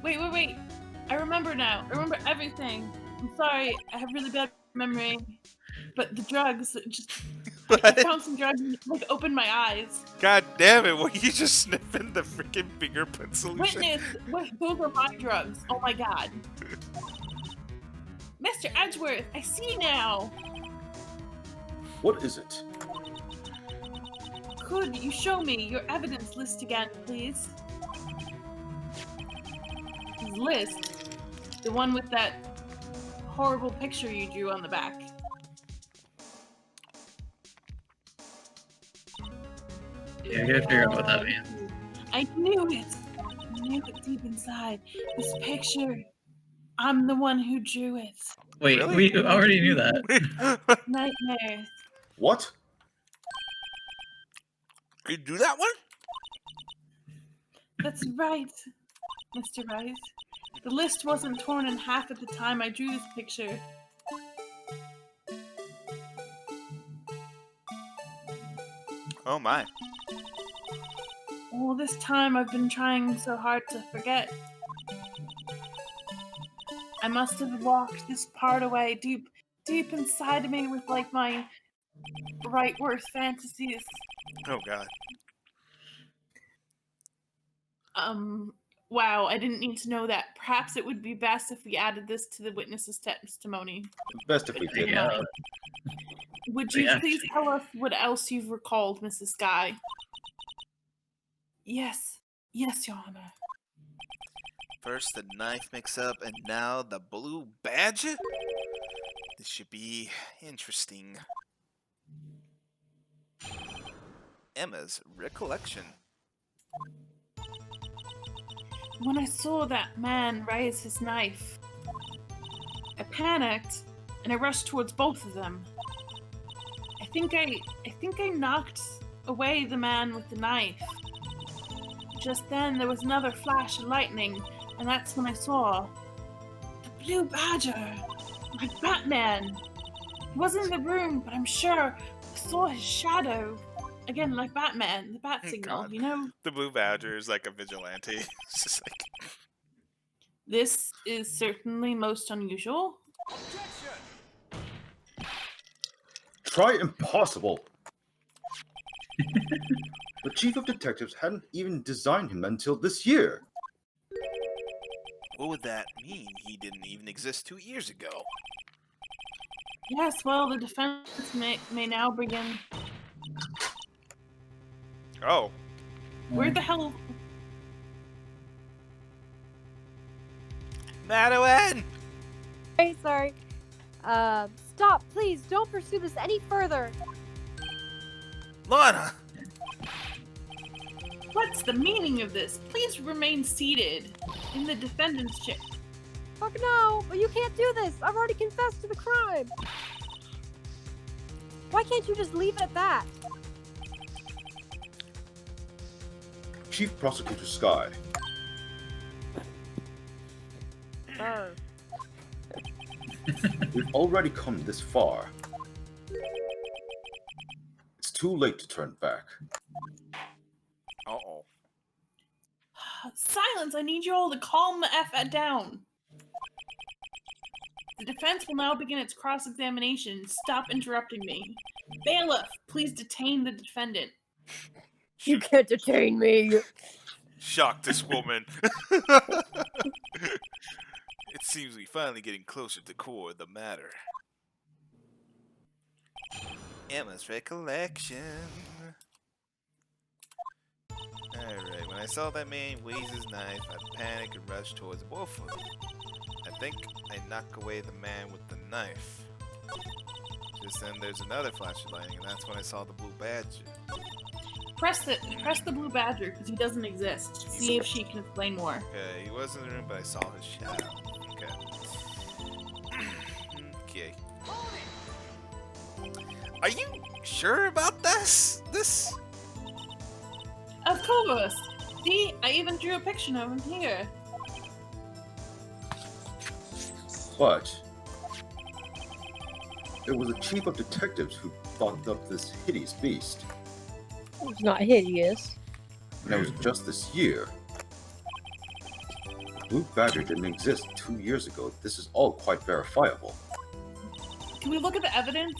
Speaker 2: I remember now. I remember everything. I'm sorry. I have really bad memory. But the drugs, just I
Speaker 1: What?
Speaker 2: found some drugs and like opened my eyes.
Speaker 1: God damn it, were you just sniffing the freaking fingerprint solution?
Speaker 2: Witness, wait, those are my drugs. Oh my god. Mr. Edgeworth, I see now.
Speaker 3: What is it?
Speaker 2: Could you show me your evidence list again, please? His list, the one with that horrible picture you drew on the back.
Speaker 4: Yeah, I gotta figure out what that means.
Speaker 2: I knew it. I knew it deep inside. This picture, I'm the one who drew it.
Speaker 4: Wait,
Speaker 1: Really?
Speaker 4: we already knew that.
Speaker 2: Nightmares.
Speaker 3: What?
Speaker 1: You do that one?
Speaker 2: That's right, Mr. Wright. The list wasn't torn in half at the time I drew this picture.
Speaker 1: Oh my.
Speaker 2: All this time I've been trying so hard to forget. I must have locked this part away deep inside of me with like my right worth fantasies.
Speaker 1: Oh god.
Speaker 2: Wow, I didn't need to know that. Perhaps it would be best if we added this to the witness's testimony.
Speaker 3: Best if we did.
Speaker 4: Yeah.
Speaker 2: Would you
Speaker 4: Yeah.
Speaker 2: please tell us what else you've recalled, Mrs. Guy? Yes. Yes, Your Honor.
Speaker 1: First the knife mix-up, and now the blue badge? This should be interesting. Emma's recollection.
Speaker 2: When I saw that man raise his knife, I panicked and I rushed towards both of them. I think I knocked away the man with the knife. Just then there was another flash of lightning, and that's when I saw the blue badger, like Batman. He wasn't in the room, but I'm sure I saw his shadow. Again, like Batman, the bat signal,
Speaker 1: God.
Speaker 2: you know?
Speaker 1: The blue badger is like a vigilante. It's just like...
Speaker 2: This is certainly most unusual.
Speaker 3: Try impossible. The chief of detectives hadn't even designed him until this year.
Speaker 1: What would that mean? He didn't even exist 2 years ago.
Speaker 2: Yes, well, the defense may now begin.
Speaker 1: Oh.
Speaker 2: Where the hell?
Speaker 1: Madeline!
Speaker 5: Hey, sorry. Stop, please. Don't pursue this any further.
Speaker 1: Lana!
Speaker 2: What's the meaning of this? Please remain seated in the defendant's chair.
Speaker 5: Fuck no, but you can't do this. I've already confessed to the crime. Why can't you just leave it at that?
Speaker 3: Chief Prosecutor Sky,
Speaker 5: Sir.
Speaker 3: we've already come this far. It's too late to turn back.
Speaker 1: Uh-oh.
Speaker 2: Silence! I need you all to calm the F down. The defense will now begin its cross-examination. Stop interrupting me. Bailiff, please detain the defendant.
Speaker 5: You can't detain me.
Speaker 1: Shock this woman. It seems we finally getting closer to the core of the matter. Emma's recollection. Alright, when I saw that man raise his knife, I panicked and rushed towards both of them. I think I knocked away the man with the knife. Just then there's another flash of lightning, and that's when I saw the blue badge.
Speaker 2: Press the blue badger, because he doesn't exist. See if she can explain more.
Speaker 1: Okay, he was in the room, but I saw his shadow. Okay. Okay. Are you sure about this?
Speaker 2: Of course! See, I even drew a picture of him here.
Speaker 3: But it was the chief of detectives who thought up this hideous beast.
Speaker 5: It's not hideous.
Speaker 3: And it was just this year. The Blue Badger didn't exist 2 years ago. This is all quite verifiable.
Speaker 2: Can we look at the evidence?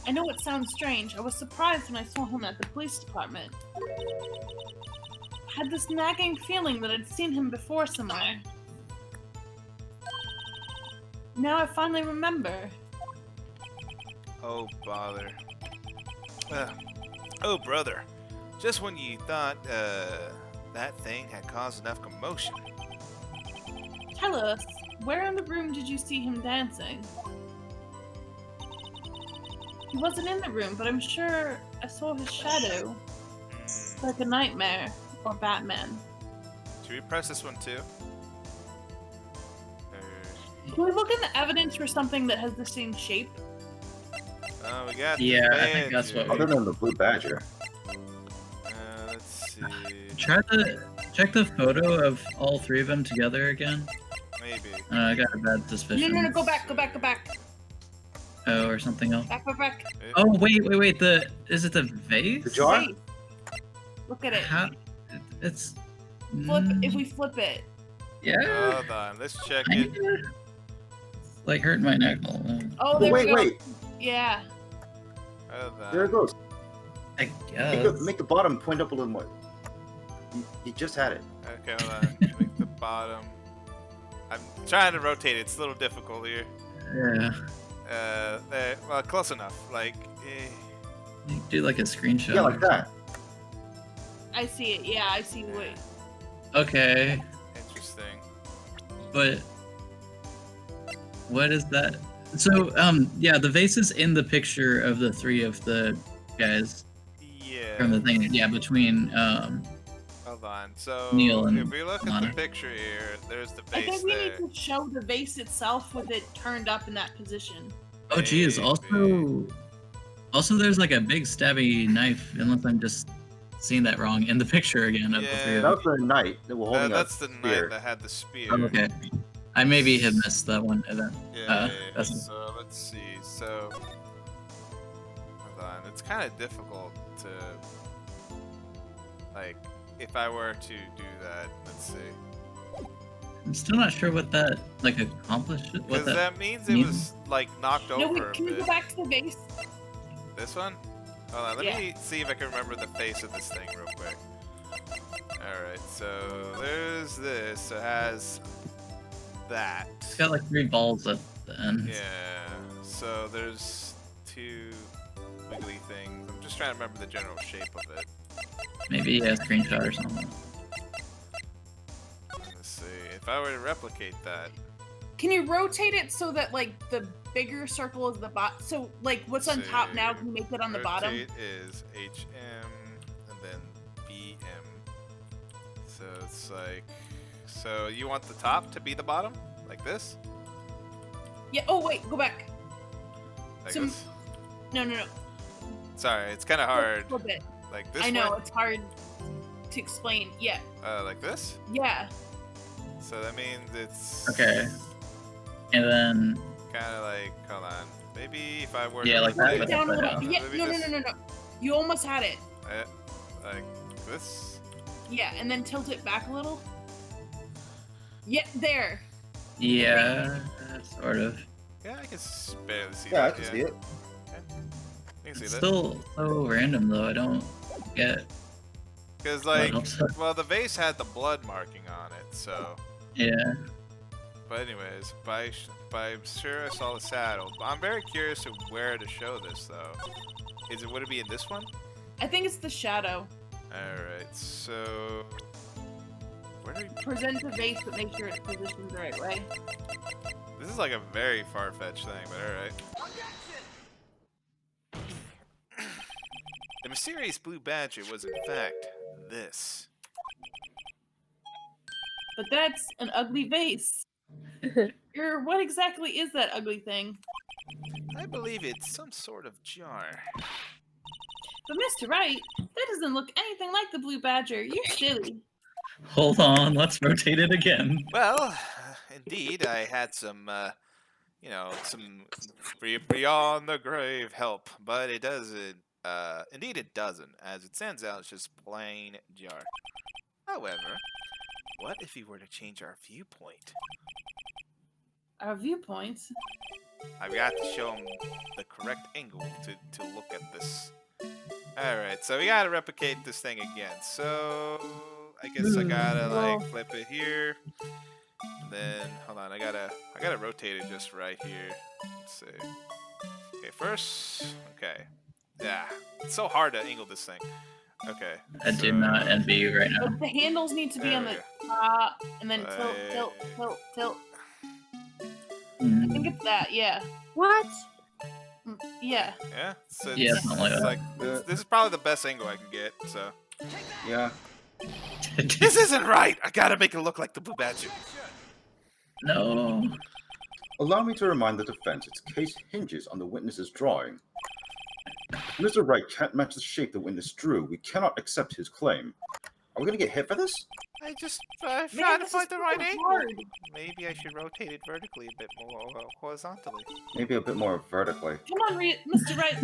Speaker 2: I know it sounds strange. I was surprised when I saw him at the police department. I had this nagging feeling that I'd seen him before somewhere. Now I finally remember.
Speaker 1: Oh, bother. Oh, brother. Just when you thought, that thing had caused enough commotion.
Speaker 2: Tell us, where in the room did you see him dancing? He wasn't in the room, but I'm sure I saw his shadow. Like a nightmare or Batman.
Speaker 1: Should we press this one too?
Speaker 2: Can we look in the evidence for something that has the same shape?
Speaker 1: Oh, we got
Speaker 4: Yeah,
Speaker 1: the
Speaker 4: I think that's what
Speaker 1: badger.
Speaker 3: Other than the Blue Badger.
Speaker 1: Let's see.
Speaker 4: Check the photo of all three of them together again.
Speaker 1: Maybe.
Speaker 4: I got a bad suspicion.
Speaker 2: No, go back.
Speaker 4: Oh, or something else.
Speaker 2: Back.
Speaker 4: Oh, wait. Is it the vase?
Speaker 3: The jar?
Speaker 2: Wait. Look at it.
Speaker 4: How? It's.
Speaker 2: If we flip it.
Speaker 4: Yeah.
Speaker 1: Hold on, let's check
Speaker 4: I
Speaker 1: it.
Speaker 4: it's like hurting my neck.
Speaker 2: Oh, there we go.
Speaker 3: Wait.
Speaker 2: Yeah.
Speaker 1: Hold on.
Speaker 3: There it goes.
Speaker 4: I guess.
Speaker 3: Make the bottom point up a little more. You just had it.
Speaker 1: Okay, hold on. Make the bottom. I'm trying to rotate it. It's a little difficult here.
Speaker 4: Yeah.
Speaker 1: There. Well, close enough. Like,
Speaker 4: Do like a screenshot.
Speaker 3: Yeah, like that.
Speaker 2: I see it. Yeah, I see what.
Speaker 4: Okay,
Speaker 1: interesting.
Speaker 4: but what is that? So, yeah, the vase is in the picture of the three of the guys
Speaker 1: Yeah.
Speaker 4: from the thing. Yeah, between
Speaker 1: Hold on. So
Speaker 4: Neil and
Speaker 1: if we look at
Speaker 4: Connor.
Speaker 1: the picture here, there's the
Speaker 2: I
Speaker 1: base
Speaker 2: think we
Speaker 1: there.
Speaker 2: need to show the vase itself with it turned up in that position.
Speaker 4: Oh, geez. Also, there's like a big stabby knife. Unless I'm just seeing that wrong in the picture again of the three of
Speaker 3: That
Speaker 4: them.
Speaker 3: was the knight that we're holding
Speaker 1: That's
Speaker 3: a
Speaker 1: the
Speaker 3: spear.
Speaker 1: knight that had the spear.
Speaker 4: Oh, okay. I maybe had missed that one. Then.
Speaker 1: Yeah.
Speaker 4: That's
Speaker 1: So let's see. So hold on. It's kind of difficult to like if I were to do that. Let's see.
Speaker 4: I'm still not sure what that like accomplished. What
Speaker 1: Because that means it
Speaker 4: means?
Speaker 1: was like knocked
Speaker 2: No,
Speaker 1: over
Speaker 2: wait,
Speaker 1: a
Speaker 2: can we
Speaker 1: bit.
Speaker 2: go back to the vase?
Speaker 1: This one? Hold on, let
Speaker 2: Yeah.
Speaker 1: me see if I can remember the face of this thing real quick. Alright, so there's this. So it has that.
Speaker 4: It's got like 3 balls at the end.
Speaker 1: Yeah. So there's 2 wiggly things. I'm just trying to remember the general shape of it.
Speaker 4: Maybe a screenshot or something.
Speaker 1: Let's see. If I were to replicate that.
Speaker 2: Can you rotate it so that like the bigger circle is the bottom? So like what's on top now? Can you make it on the bottom?
Speaker 1: Rotate is HM and then BM. So it's like, so you want the top to be the bottom, like this?
Speaker 2: Yeah. Oh wait, go back.
Speaker 1: Like
Speaker 2: Some-
Speaker 1: this?
Speaker 2: No.
Speaker 1: Sorry, it's kind of hard.
Speaker 2: A little bit.
Speaker 1: Like this.
Speaker 2: I know
Speaker 1: way?
Speaker 2: it's hard to explain. Yeah.
Speaker 1: Like this.
Speaker 2: Yeah.
Speaker 1: So that means it's
Speaker 4: Okay. And then
Speaker 1: kind of like, hold on. Maybe if I were
Speaker 4: Yeah,
Speaker 1: to
Speaker 4: like
Speaker 2: Put
Speaker 4: that,
Speaker 2: it
Speaker 4: but
Speaker 2: down a
Speaker 4: upside
Speaker 2: little.
Speaker 4: down.
Speaker 2: Yeah.
Speaker 1: Maybe
Speaker 2: No.
Speaker 1: this.
Speaker 2: You almost had it.
Speaker 1: Like this.
Speaker 2: Yeah, and then tilt it back a little. Yeah, there.
Speaker 4: yeah, sort of.
Speaker 1: Yeah, I can barely see
Speaker 3: Yeah, I
Speaker 1: that.
Speaker 3: can see it.
Speaker 1: You can see
Speaker 4: It's
Speaker 1: that.
Speaker 4: still so random though. I don't get.
Speaker 1: Because
Speaker 4: what
Speaker 1: like,
Speaker 4: else.
Speaker 1: well, the vase had the blood marking on it, so.
Speaker 4: Yeah.
Speaker 1: But anyways, I'm sure I saw the saddle. I'm very curious of where to show this though. Would it be in this one?
Speaker 2: I think it's the shadow.
Speaker 1: Alright, so where do we
Speaker 2: Present the vase, but make sure it's positioned the right way.
Speaker 1: this is like a very far-fetched thing, but alright. The mysterious blue badger was in fact this.
Speaker 2: But that's an ugly vase. What exactly is that ugly thing?
Speaker 1: I believe it's some sort of jar.
Speaker 2: But Mr. Wright, that doesn't look anything like the blue badger. You're silly.
Speaker 4: Hold on. Let's rotate it again.
Speaker 1: Well, indeed, I had some, some beyond the grave help, but it doesn't. Indeed, it doesn't. As it stands out, it's just plain jar. However, what if we were to change our viewpoint?
Speaker 2: Our viewpoints.
Speaker 1: I've got to show him the correct angle to look at this. Alright, so we gotta replicate this thing again. So, I guess I gotta, like, flip it here. And then, hold on, I gotta rotate it just right here. Let's see. Okay, first, okay. Yeah, it's so hard to angle this thing. Okay.
Speaker 4: I do not envy you right now.
Speaker 2: But the handles need to be
Speaker 1: There
Speaker 2: on
Speaker 1: we
Speaker 2: the top, and then tilt. I think it's that, yeah.
Speaker 5: What?
Speaker 2: Yeah.
Speaker 1: Yeah, so
Speaker 4: Yeah,
Speaker 1: it's,
Speaker 4: something like
Speaker 1: it's
Speaker 4: that.
Speaker 1: like this is probably the best angle I can get. So
Speaker 3: Yeah.
Speaker 1: this isn't right. I gotta make it look like the blue badger.
Speaker 4: No.
Speaker 3: Allow me to remind the defense its case hinges on the witness's drawing. If Mr. Wright can't match the shape the witness drew, we cannot accept his claim. Are we gonna get hit for this?
Speaker 1: I'm
Speaker 2: Man,
Speaker 1: trying to
Speaker 2: this
Speaker 1: find
Speaker 2: is
Speaker 1: the right
Speaker 2: so
Speaker 1: angle.
Speaker 2: hard.
Speaker 1: Maybe I should rotate it vertically a bit more horizontally.
Speaker 3: Maybe a bit more vertically.
Speaker 2: Come on, Mr. Wright.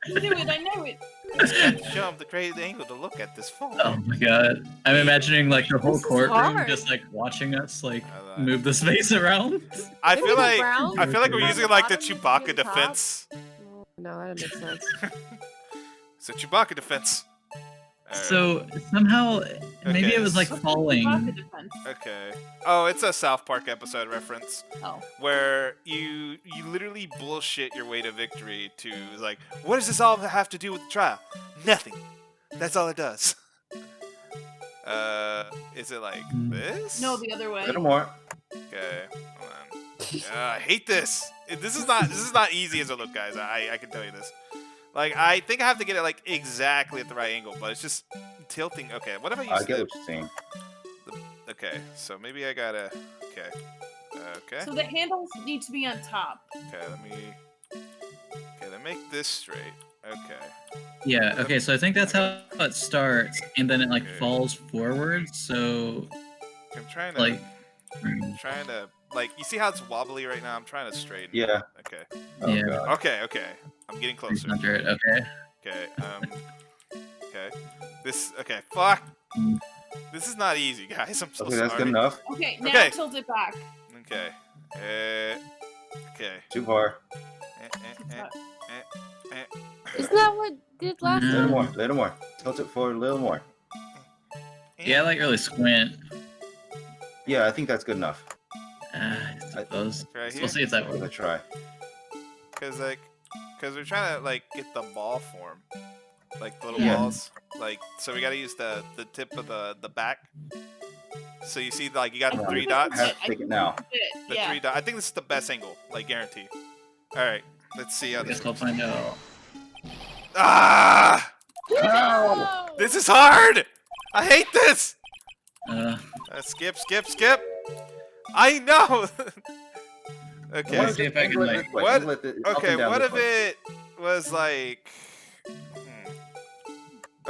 Speaker 2: You do it, I know it.
Speaker 1: I just got to show him the great angle to look at this phone.
Speaker 4: Oh my god. I'm imagining like the whole
Speaker 5: This is
Speaker 4: courtroom
Speaker 5: hard.
Speaker 4: just like watching us like
Speaker 1: Hold on.
Speaker 4: move this vase around.
Speaker 1: I
Speaker 5: Maybe
Speaker 1: feel
Speaker 5: the
Speaker 1: like
Speaker 5: brown
Speaker 1: I feel like we're
Speaker 5: on
Speaker 1: using
Speaker 5: the
Speaker 1: like the
Speaker 5: bottom needs to be
Speaker 1: Chewbacca
Speaker 5: on top.
Speaker 1: defense.
Speaker 5: No, that doesn't make sense.
Speaker 1: It's a Chewbacca defense.
Speaker 4: So somehow, maybe it was like
Speaker 2: What's
Speaker 4: falling.
Speaker 2: the defense?
Speaker 1: Okay. Oh, it's a South Park episode reference
Speaker 2: Oh.
Speaker 1: where you literally bullshit your way to victory to like, what does this all have to do with the trial? Nothing. That's all it does. Is it like this?
Speaker 2: No, the other way.
Speaker 3: A little more.
Speaker 1: Okay. Hold on. I hate this. This is not easy as it look, guys. I can tell you this. Like, I think I have to get it like exactly at the right angle, but it's just tilting. Okay, what if I use
Speaker 3: I get what you're saying.
Speaker 1: Okay, so maybe I gotta. Okay. Okay.
Speaker 2: So the handles need to be on top.
Speaker 1: Okay, let me make this straight. Okay.
Speaker 4: Yeah. Okay. So I think that's how it starts, and then it like
Speaker 1: Okay.
Speaker 4: falls forward. So
Speaker 1: I'm trying to
Speaker 4: like.
Speaker 1: like, you see how it's wobbly right now? I'm trying to straighten.
Speaker 3: Yeah.
Speaker 1: Okay.
Speaker 3: Oh,
Speaker 4: Yeah.
Speaker 3: God.
Speaker 1: Okay. I'm getting closer.
Speaker 4: 300. Okay.
Speaker 1: Okay. Okay. Okay. Fuck.
Speaker 4: Mm.
Speaker 1: This is not easy, guys. I'm so
Speaker 3: Okay,
Speaker 1: sorry.
Speaker 3: that's good enough.
Speaker 2: Okay, now
Speaker 1: Okay.
Speaker 2: tilt it back.
Speaker 1: Okay. Okay.
Speaker 3: Too far.
Speaker 5: Isn't that what did last
Speaker 3: A
Speaker 4: No.
Speaker 3: little
Speaker 5: time?
Speaker 3: more. A little more. Tilt it forward a little more.
Speaker 4: Yeah, like really squint.
Speaker 3: Yeah, I think that's good enough.
Speaker 4: I suppose.
Speaker 1: Right here?
Speaker 4: We'll see if that
Speaker 3: Give it a
Speaker 4: works.
Speaker 3: try.
Speaker 1: Because we're trying to like get the ball form, like the little
Speaker 3: Yeah.
Speaker 1: balls. Like, so we gotta use the tip of the back. So you see, like, you got the
Speaker 3: Yeah.
Speaker 1: 3 dots.
Speaker 3: Have to take it now.
Speaker 1: The
Speaker 2: Yeah.
Speaker 1: 3 dots. I think this is the best angle, like guarantee. All right, let's see how
Speaker 4: I
Speaker 1: this
Speaker 4: guess we'll
Speaker 1: goes.
Speaker 4: find out.
Speaker 1: Ah!
Speaker 5: No!
Speaker 1: This is hard. I hate this. Skip. I know. Okay.
Speaker 4: Let's see if I can, like-
Speaker 1: What? Okay, what if it was like?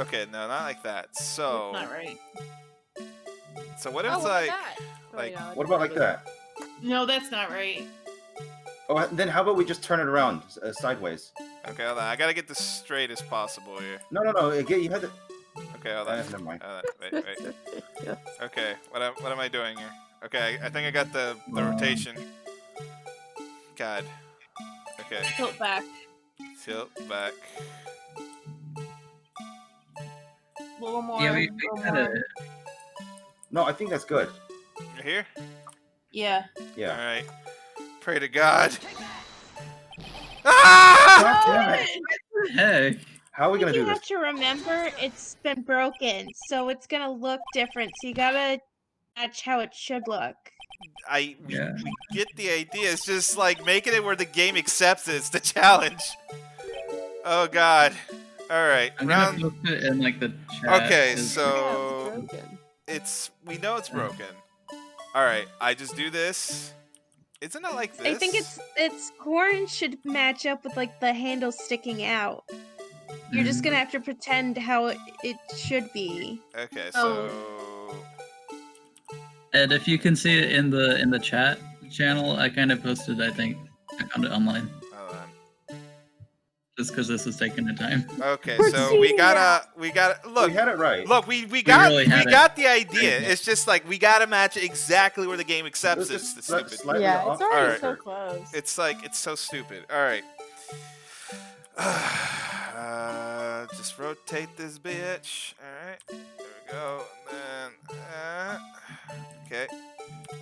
Speaker 1: Okay, no, not like that. So,
Speaker 2: That's not right.
Speaker 1: so what if
Speaker 5: Oh,
Speaker 1: it's
Speaker 5: what about
Speaker 1: like?
Speaker 5: that? Oh,
Speaker 1: like-
Speaker 5: no,
Speaker 3: What about like that?
Speaker 2: No, that's not right.
Speaker 3: Oh, then how about we just turn it around sideways?
Speaker 1: Okay, hold on. I gotta get this straight as possible here.
Speaker 3: No. Again, you had to.
Speaker 1: Okay, hold on.
Speaker 3: Never mind.
Speaker 1: Wait. Okay, what am I doing here? Okay, I think I got the rotation. God. Okay,
Speaker 2: Tilt back.
Speaker 1: tilt back.
Speaker 2: A little more.
Speaker 4: Yeah, we
Speaker 2: a little
Speaker 4: gotta.
Speaker 2: more.
Speaker 3: No, I think that's good.
Speaker 1: You're here.
Speaker 2: Yeah.
Speaker 3: Yeah.
Speaker 1: All right. Pray to God. Ah!
Speaker 3: God damn it.
Speaker 4: Hey.
Speaker 3: How are we gonna
Speaker 6: You
Speaker 3: do
Speaker 6: have
Speaker 3: this?
Speaker 6: to remember it's been broken, so it's gonna look different. So you gotta match how it should look.
Speaker 1: We
Speaker 4: Yeah.
Speaker 1: get the idea. It's just like making it where the game accepts it's the challenge. Oh God. All right.
Speaker 4: I'm gonna
Speaker 1: Round.
Speaker 4: post it in like the chat.
Speaker 1: Okay,
Speaker 4: 'cause-
Speaker 1: so
Speaker 5: broken.
Speaker 1: we know it's broken. All right. I just do this. Isn't it like this?
Speaker 6: I think its horn should match up with like the handle sticking out. You're just
Speaker 4: Mhm.
Speaker 6: gonna have to pretend how it should be.
Speaker 1: Okay.
Speaker 2: Oh.
Speaker 1: So.
Speaker 4: And if you can see it in the chat channel, I kind of posted. I think I found it online.
Speaker 1: Hold on.
Speaker 4: Just because this is taking the time.
Speaker 1: Okay.
Speaker 6: We're
Speaker 1: So we
Speaker 6: seeing
Speaker 1: gotta look.
Speaker 3: We had it right.
Speaker 1: Look, we got
Speaker 4: really
Speaker 1: we
Speaker 4: had it.
Speaker 1: got the idea.
Speaker 4: Right.
Speaker 1: It's just like we gotta match it exactly where the game accepts
Speaker 3: Let's
Speaker 1: it's
Speaker 3: just
Speaker 1: stupid.
Speaker 3: slightly
Speaker 5: Yeah,
Speaker 3: off.
Speaker 5: it's already
Speaker 1: Alright.
Speaker 5: so close.
Speaker 1: It's like it's so stupid. All right. Just rotate this bitch. All right. There we go. And then okay.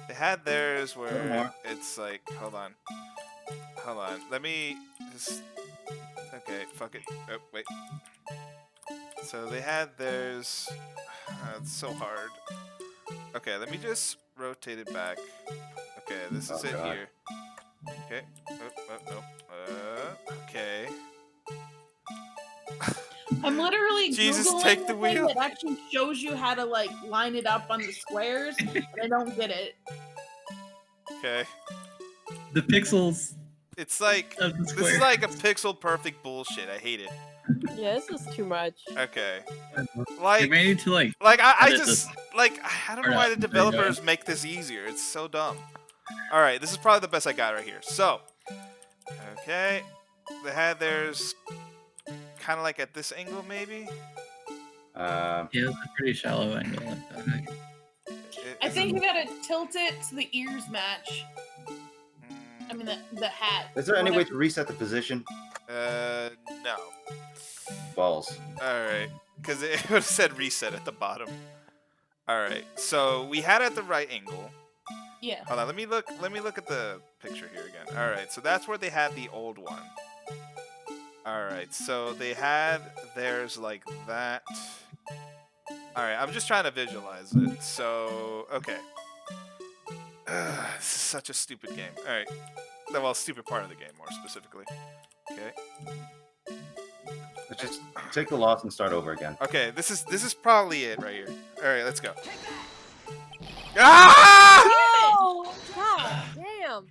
Speaker 1: They had theirs
Speaker 3: Little
Speaker 1: where
Speaker 3: more.
Speaker 1: it's like hold on. Let me just okay. Fuck it. Oh wait. So they had theirs. It's so hard. Okay, let me just rotate it back. Okay, this is
Speaker 3: Oh,
Speaker 1: it
Speaker 3: God.
Speaker 1: here. Okay. Okay.
Speaker 2: I'm literally
Speaker 1: Jesus,
Speaker 2: Googling
Speaker 1: take the
Speaker 2: thing
Speaker 1: wheel.
Speaker 2: that actually shows you how to like line it up on the squares, and I don't get it.
Speaker 1: Okay.
Speaker 4: The pixels
Speaker 1: It's like
Speaker 4: of the
Speaker 1: this
Speaker 4: square.
Speaker 1: is like a pixel perfect bullshit. I hate it.
Speaker 5: Yeah, this is too much.
Speaker 1: Okay.
Speaker 4: You
Speaker 1: Like
Speaker 4: may need to like.
Speaker 1: I
Speaker 4: edit
Speaker 1: just like I don't
Speaker 4: Or
Speaker 1: know why
Speaker 4: not,
Speaker 1: the
Speaker 4: there you go.
Speaker 1: developers make this easier. It's so dumb. All right, this is probably the best I got right here. So, okay, they had theirs kind of like at this angle, maybe.
Speaker 4: Yeah, it's a pretty shallow angle like that.
Speaker 2: I think you gotta tilt it so the ears match. I mean the hat.
Speaker 3: Is there any way
Speaker 2: Whatever.
Speaker 3: to reset the position?
Speaker 1: No.
Speaker 3: Balls.
Speaker 1: All right, because it would have said reset at the bottom. All right, so we had it at the right angle.
Speaker 2: Yeah.
Speaker 1: Hold on, let me look at the picture here again. All right, so that's where they had the old one. All right, so they had theirs like that. All right, I'm just trying to visualize it. So, okay. This is such a stupid game. All right. Well, stupid part of the game, more specifically. Okay.
Speaker 3: Let's just take the loss and start over again.
Speaker 1: Okay, this is probably it right here. All right, let's go. Ah!
Speaker 5: Oh, god damn.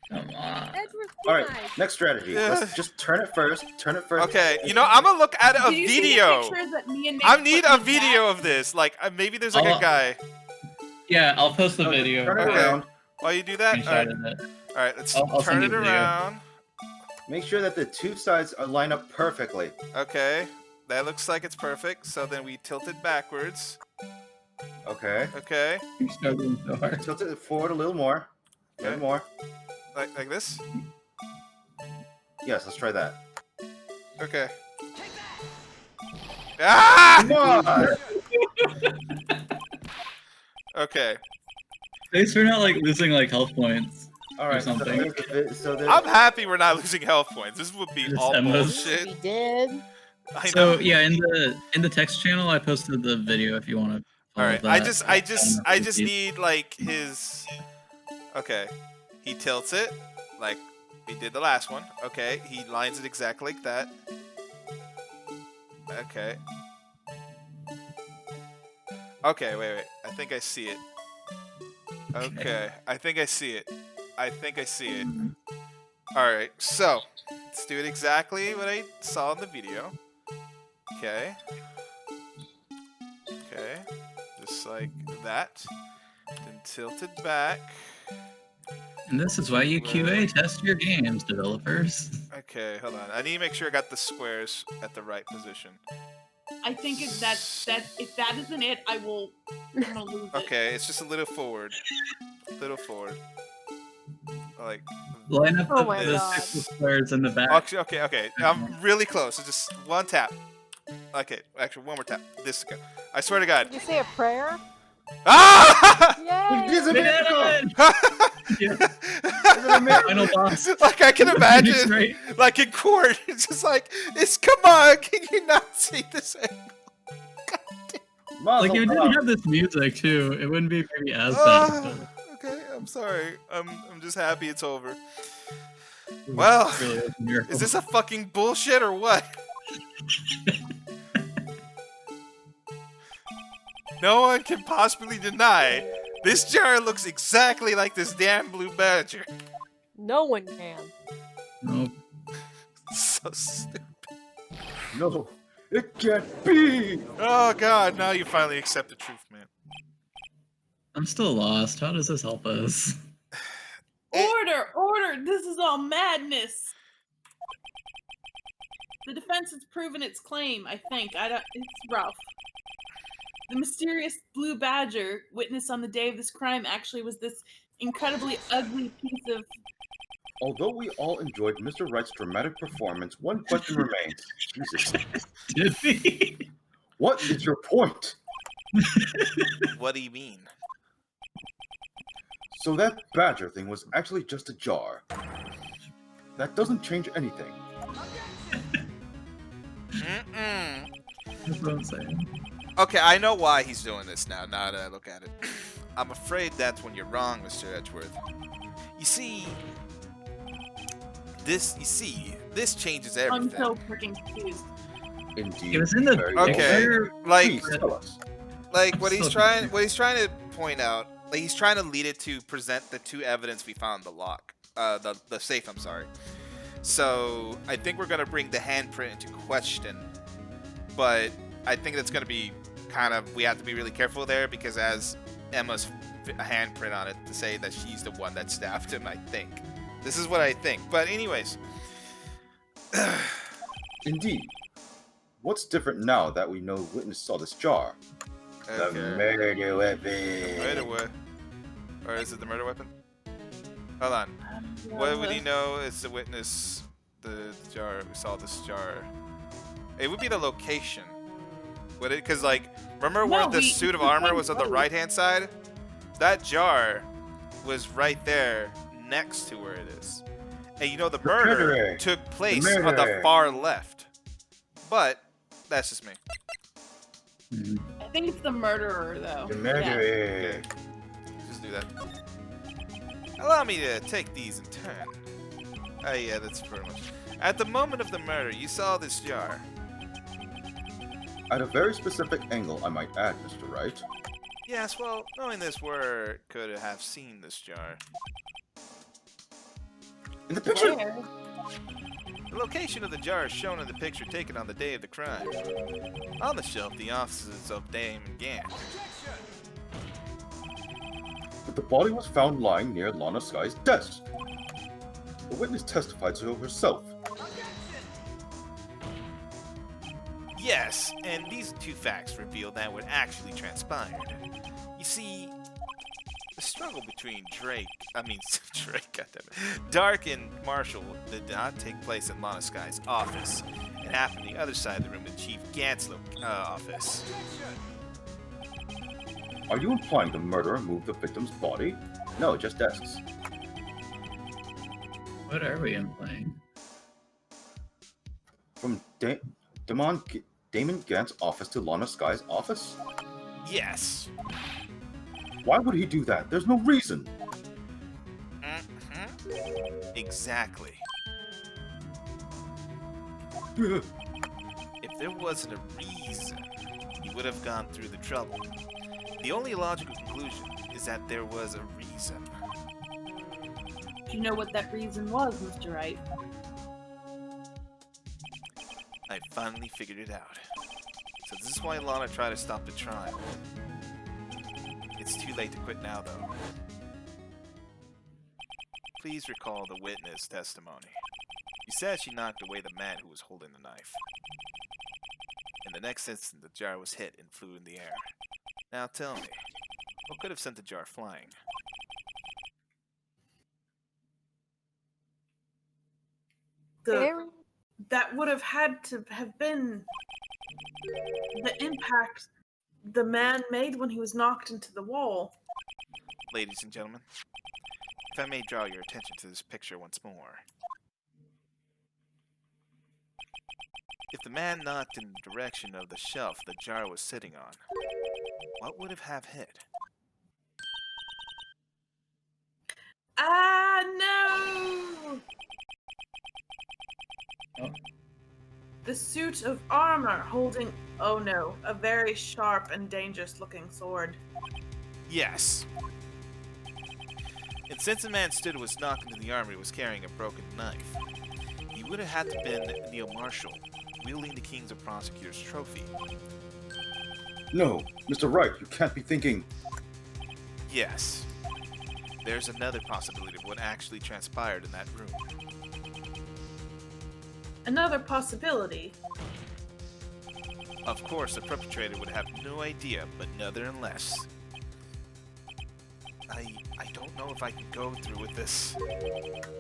Speaker 4: Come on.
Speaker 5: Edward,
Speaker 3: All right,
Speaker 5: nice.
Speaker 3: next strategy.
Speaker 1: Yeah.
Speaker 3: Let's just turn it first. Turn it first.
Speaker 1: Okay, you know, I'm gonna look at a
Speaker 2: Did you see the
Speaker 1: video.
Speaker 2: pictures that me and Nick
Speaker 1: I need
Speaker 2: put
Speaker 1: a
Speaker 2: in the chat?
Speaker 1: video of this. Like, maybe there's like a
Speaker 4: Oh.
Speaker 1: guy.
Speaker 4: Yeah, I'll post the
Speaker 3: No, just
Speaker 4: video.
Speaker 3: turn it
Speaker 1: Okay.
Speaker 3: around.
Speaker 1: While you do that, all right,
Speaker 4: Screenshotted it.
Speaker 1: all right, let's
Speaker 4: I'll
Speaker 1: turn
Speaker 4: send
Speaker 1: it
Speaker 4: you the video.
Speaker 1: around.
Speaker 3: Make sure that the two sides are lined up perfectly.
Speaker 1: Okay, that looks like it's perfect. So then we tilt it backwards.
Speaker 3: Okay.
Speaker 1: Okay,
Speaker 4: You're struggling so hard.
Speaker 3: Tilt it forward a little more. A
Speaker 1: Okay.
Speaker 3: little more.
Speaker 1: like this.
Speaker 3: Yes, let's try that.
Speaker 1: Okay. Ah!
Speaker 3: Come on!
Speaker 1: Okay.
Speaker 4: Thanks for not like losing like health points.
Speaker 3: All right. So
Speaker 4: something.
Speaker 3: there's
Speaker 1: I'm happy we're not losing health points. This would be
Speaker 4: Just
Speaker 1: all
Speaker 4: Emma's.
Speaker 1: bullshit.
Speaker 5: We did.
Speaker 1: I know.
Speaker 4: So yeah, in the text channel, I posted the video if you want to.
Speaker 1: All right. I just
Speaker 4: need.
Speaker 1: need like his. Okay. He tilts it, like we did the last one. Okay. He lines it exactly like that. Okay. Okay. Wait. I think I see it. Okay. I think I see it. All right. So let's do it exactly what I saw in the video. Okay. Okay. Just like that. Then tilt it back.
Speaker 4: And this is why you QA test your games, developers.
Speaker 1: Okay, hold on. I need to make sure I got the squares at the right position.
Speaker 2: I think if that isn't it, I'm gonna lose it.
Speaker 1: Okay, it's just a little forward. Like.
Speaker 4: Line up
Speaker 5: Oh my
Speaker 4: the
Speaker 5: God.
Speaker 4: pixel squares in the back.
Speaker 1: Okay. I'm really close. It's just one tap. Okay, actually, one more tap. This go. I swear to God.
Speaker 5: Did you say a prayer?
Speaker 1: Ah!
Speaker 5: Yay!
Speaker 3: It's a
Speaker 4: They did
Speaker 3: miracle!
Speaker 4: it! Yeah. Final boss.
Speaker 1: Like I can
Speaker 4: It's
Speaker 1: imagine,
Speaker 4: great.
Speaker 1: like in court, it's just like, come on, can you not see this angle?
Speaker 4: Like if it
Speaker 3: Mazel
Speaker 4: didn't
Speaker 3: tov.
Speaker 4: have this music too, it wouldn't be maybe as bad.
Speaker 1: Ah,
Speaker 4: but
Speaker 1: okay, I'm sorry. I'm just happy it's over.
Speaker 4: it
Speaker 1: Well,
Speaker 4: really was a miracle.
Speaker 1: Is this a fucking bullshit or what? No one can possibly deny this jar looks exactly like this damn blue badger.
Speaker 5: No one can.
Speaker 4: Nope.
Speaker 1: So stupid.
Speaker 3: No, it can't be!
Speaker 1: Oh god, now you finally accept the truth, man.
Speaker 4: I'm still lost. How does this help us?
Speaker 2: Order! This is all madness. The defense has proven its claim. I think. It's rough. The mysterious blue badger, witnessed on the day of this crime, actually was this incredibly ugly piece of.
Speaker 3: Although we all enjoyed Mr. Wright's dramatic performance, one question remains. Jesus.
Speaker 4: Did we?
Speaker 3: What is your point?
Speaker 1: What do you mean?
Speaker 3: So that badger thing was actually just a jar. That doesn't change anything.
Speaker 1: Mm-mm.
Speaker 4: That's what I'm saying.
Speaker 1: Okay, I know why he's doing this now that I look at it. I'm afraid that's when you're wrong, Mr. Edgeworth. You see, this changes
Speaker 2: I'm
Speaker 1: everything.
Speaker 2: so freaking confused.
Speaker 3: Indeed.
Speaker 4: It was in the
Speaker 3: very
Speaker 1: Okay.
Speaker 4: picture.
Speaker 1: Like,
Speaker 3: Please tell us.
Speaker 1: what he's trying to point out, like he's trying to lead it to present the two evidence we found in the lock, the safe. I'm sorry. So I think we're gonna bring the handprint into question, but I think that's gonna be we have to be really careful there because as Emma's a handprint on it to say that she's the one that stabbed him. I think this is what I think. But anyways,
Speaker 3: Indeed. What's different now that we know witness saw this jar? The
Speaker 1: okay.
Speaker 3: murder weapon.
Speaker 1: Murder weapon, or is it the murder weapon? Hold on. What would he know is the witness the jar? We saw this jar. It would be the location. Would it? Because, like, remember where
Speaker 2: No,
Speaker 1: the
Speaker 2: we
Speaker 1: suit of
Speaker 2: we
Speaker 1: armor
Speaker 2: found
Speaker 1: was on the
Speaker 2: both.
Speaker 1: right-hand side? That jar was right there next to where it is. And you know, the murder
Speaker 3: murderer.
Speaker 1: took place
Speaker 3: The
Speaker 1: on the
Speaker 3: murderer.
Speaker 1: far left. But that's just me.
Speaker 4: Mhm.
Speaker 2: I think it's the murderer, though.
Speaker 3: The
Speaker 2: Yeah.
Speaker 3: murderer.
Speaker 1: Just do that. Allow me to take these in turn. Oh, yeah, that's pretty much. At the moment of the murder, you saw this jar.
Speaker 3: At a very specific angle, I might add, Mr. Wright.
Speaker 1: Yes, well, knowing this, where could have seen this jar?
Speaker 3: In the picture.
Speaker 2: Where?
Speaker 1: The location of the jar is shown in the picture taken on the day of the crime. On the shelf, the offices of Damon Gant.
Speaker 3: But the body was found lying near Lana Sky's desk. The witness testified so herself.
Speaker 1: Yes, and these two facts reveal that what actually transpired. You see, the struggle between Drake, Dark and Marshall did not take place in Lana Sky's office. It happened the other side of the room in Chief Gant's office.
Speaker 3: Are you implying the murderer moved the victim's body? No, just desks.
Speaker 4: What are we implying?
Speaker 3: From Damon Gant's office to Lana Sky's office?
Speaker 1: Yes.
Speaker 3: Why would he do that? There's no reason.
Speaker 1: Exactly.
Speaker 3: Ugh.
Speaker 1: If there wasn't a reason, he would have gone through the trouble. The only logical conclusion is that there was a reason.
Speaker 2: Do you know what that reason was, Mr. Wright?
Speaker 1: I finally figured it out. So this is why Lana tried to stop the trial. It's too late to quit now, though. Please recall the witness testimony. She said she knocked away the man who was holding the knife. In the next instant, the jar was hit and flew in the air. Now tell me, what could have sent the jar flying?
Speaker 2: That would have had to have been the impact the man made when he was knocked into the wall.
Speaker 1: Ladies and gentlemen, if I may draw your attention to this picture once more. If the man knocked in the direction of the shelf the jar was sitting on, what would have hit?
Speaker 2: Ah, no!
Speaker 4: Oh.
Speaker 2: The suit of armor holding, oh no, a very sharp and dangerous looking sword.
Speaker 1: Yes. And since the man stood and was knocked into the armor, he was carrying a broken knife. He would have had to been Neil Marshall, wielding the King's of Prosecutors trophy.
Speaker 3: No, Mr. Wright, you can't be thinking.
Speaker 1: Yes. There's another possibility of what actually transpired in that room.
Speaker 2: Another possibility.
Speaker 1: Of course, the perpetrator would have no idea, but nonetheless. I don't know if I can go through with this.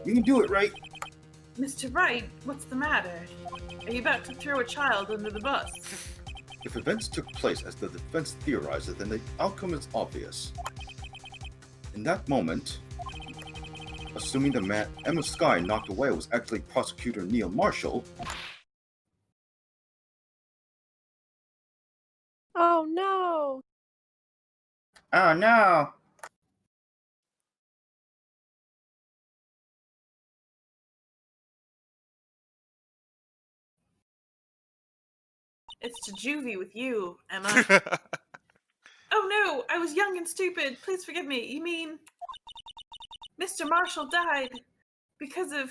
Speaker 3: You can do it, right?
Speaker 2: Mr. Wright, what's the matter? Are you about to throw a child under the bus?
Speaker 3: If events took place as the defense theorizes, then the outcome is obvious. In that moment, assuming the man Emma Sky knocked away was actually prosecutor Neil Marshall,
Speaker 5: Oh no!
Speaker 3: oh no!
Speaker 2: It's to juvie with you, Emma. Oh no, I was young and stupid. Please forgive me. You mean Mr. Marshall died because of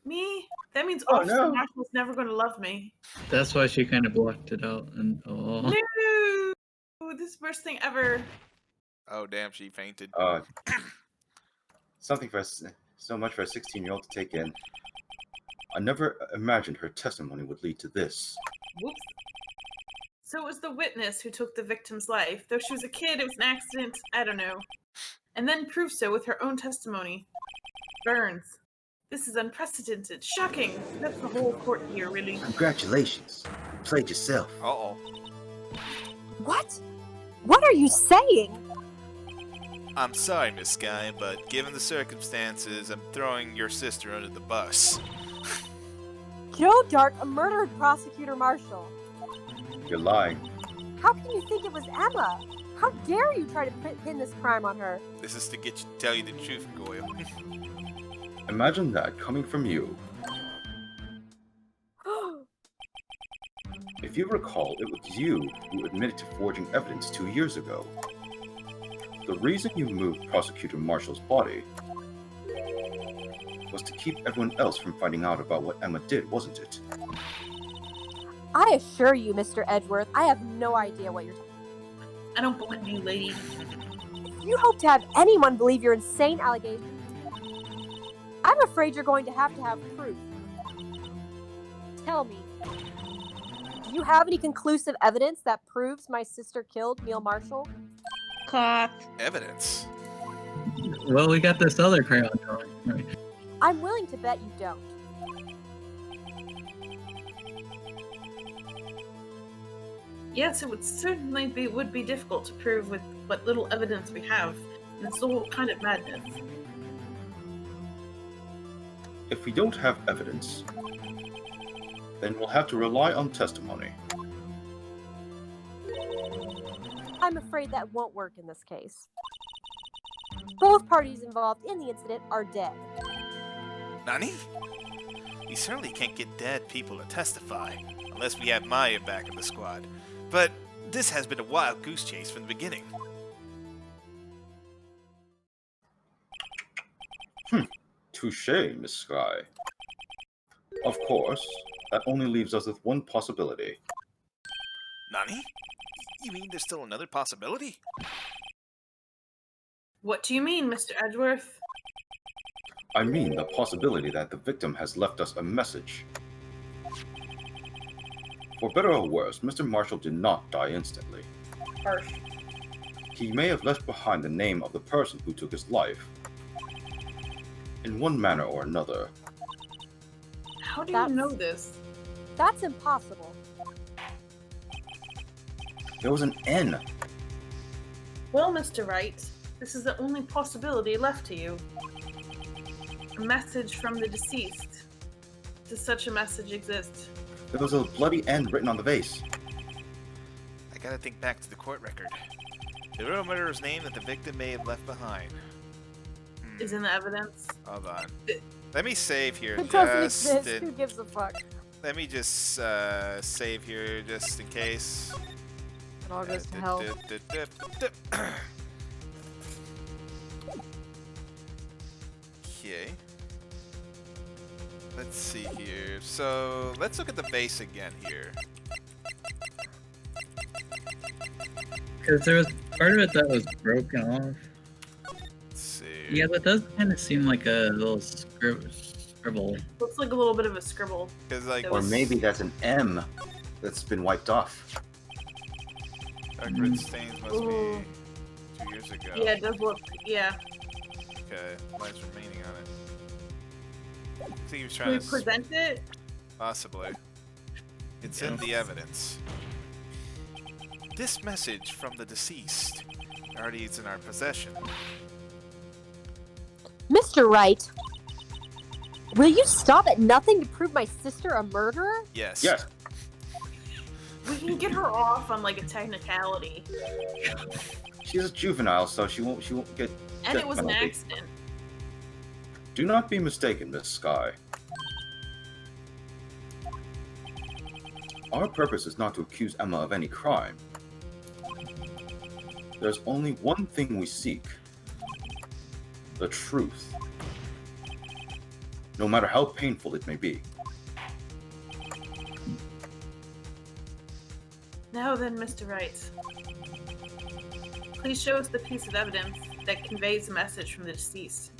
Speaker 2: me? That means
Speaker 3: Oh,
Speaker 2: Officer
Speaker 3: no.
Speaker 2: Marshall's never going to love me.
Speaker 4: That's why she kind of blocked it out. And
Speaker 2: No! This is the worst thing ever.
Speaker 1: Oh, damn, she fainted.
Speaker 3: Something for so much for a 16-year-old to take in. I never imagined her testimony would lead to this.
Speaker 2: Whoops. So it was the witness who took the victim's life. Though she was a kid, it was an accident. I don't know. And then proved so with her own testimony. Burns. This is unprecedented, shocking. That's the whole court here, really.
Speaker 3: Congratulations. You played yourself.
Speaker 1: Uh-oh.
Speaker 5: What? What are you saying?
Speaker 1: I'm sorry, Miss Sky, but given the circumstances, I'm throwing your sister under the bus.
Speaker 5: Joe Dark murdered Prosecutor Marshall.
Speaker 3: You're lying.
Speaker 5: How can you think it was Emma? How dare you try to pin this crime on her?
Speaker 1: This is to get you to tell you the truth, Goyle.
Speaker 3: Imagine that coming from you. If you recall, it was you who admitted to forging evidence 2 years ago. The reason you moved Prosecutor Marshall's body was to keep everyone else from finding out about what Emma did, wasn't it?
Speaker 5: I assure you, Mr. Edgeworth, I have no idea what you're talking
Speaker 2: I don't believe you, lady.
Speaker 5: about. If you hope to have anyone believe your insane allegations, I'm afraid you're going to have proof. Tell me, do you have any conclusive evidence that proves my sister killed Neil Marshall?
Speaker 6: Cough.
Speaker 1: Evidence?
Speaker 4: Well, we got this other crayon drawing. Right.
Speaker 5: I'm willing to bet you don't.
Speaker 2: Yes, it would certainly would be difficult to prove with what little evidence we have. And it's all kind of madness.
Speaker 3: If we don't have evidence, then we'll have to rely on testimony.
Speaker 5: I'm afraid that won't work in this case. Both parties involved in the incident are dead.
Speaker 1: Nani? You certainly can't get dead people to testify, unless we have Maya back in the squad. But this has been a wild goose chase from the beginning.
Speaker 3: Touché, Miss Sky. Of course, that only leaves us with one possibility.
Speaker 1: Nani? You mean there's still another possibility?
Speaker 2: What do you mean, Mr. Edgeworth?
Speaker 3: I mean the possibility that the victim has left us a message. For better or worse, Mr. Marshall did not die instantly.
Speaker 2: Harsh.
Speaker 3: He may have left behind the name of the person who took his life. In one manner or another.
Speaker 2: How do
Speaker 5: That's-
Speaker 2: you know this?
Speaker 5: That's impossible.
Speaker 3: There was an N.
Speaker 2: Well, Mr. Wright, this is the only possibility left to you. A message from the deceased. Does such a message exist?
Speaker 3: There was a bloody N written on the vase.
Speaker 1: I gotta think back to the court record. The real murderer's name that the victim may have left behind.
Speaker 2: Is in the evidence?
Speaker 1: Hold on. Let me save here
Speaker 5: It doesn't
Speaker 1: just
Speaker 5: exist.
Speaker 1: in,
Speaker 5: Who gives a fuck?
Speaker 1: let me just save here just in case.
Speaker 5: It all goes to hell.
Speaker 1: Okay. Let's see here. So let's look at the base again here.
Speaker 4: Because there was part of it that was broken off.
Speaker 1: Let's see.
Speaker 4: Yeah, that does kind of seem like a little scribble.
Speaker 2: Looks like a little bit of a scribble.
Speaker 1: 'Cause, like,
Speaker 3: Or maybe that's an M that's been wiped off.
Speaker 1: record stains must
Speaker 2: Ooh.
Speaker 1: be 2 years ago.
Speaker 2: Yeah, it does look. Yeah.
Speaker 1: Okay. What's remaining on it? I think he was
Speaker 2: Can
Speaker 1: trying
Speaker 2: we
Speaker 1: to
Speaker 2: present it?
Speaker 1: possibly. It's in the evidence. This message from the deceased already is in our possession.
Speaker 5: Mr. Wright, will you stop at nothing to prove my sister a murderer?
Speaker 1: Yes.
Speaker 3: Yes.
Speaker 2: We can get her off on like a technicality.
Speaker 3: She's a juvenile, so she won't get
Speaker 2: And
Speaker 3: death
Speaker 2: it was an
Speaker 3: penalty.
Speaker 2: accident.
Speaker 3: Do not be mistaken, Miss Sky. Our purpose is not to accuse Emma of any crime. There's only one thing we seek. The truth. No matter how painful it may be.
Speaker 2: Now then, Mr. Wright. Please show us the piece of evidence that conveys the message from the deceased.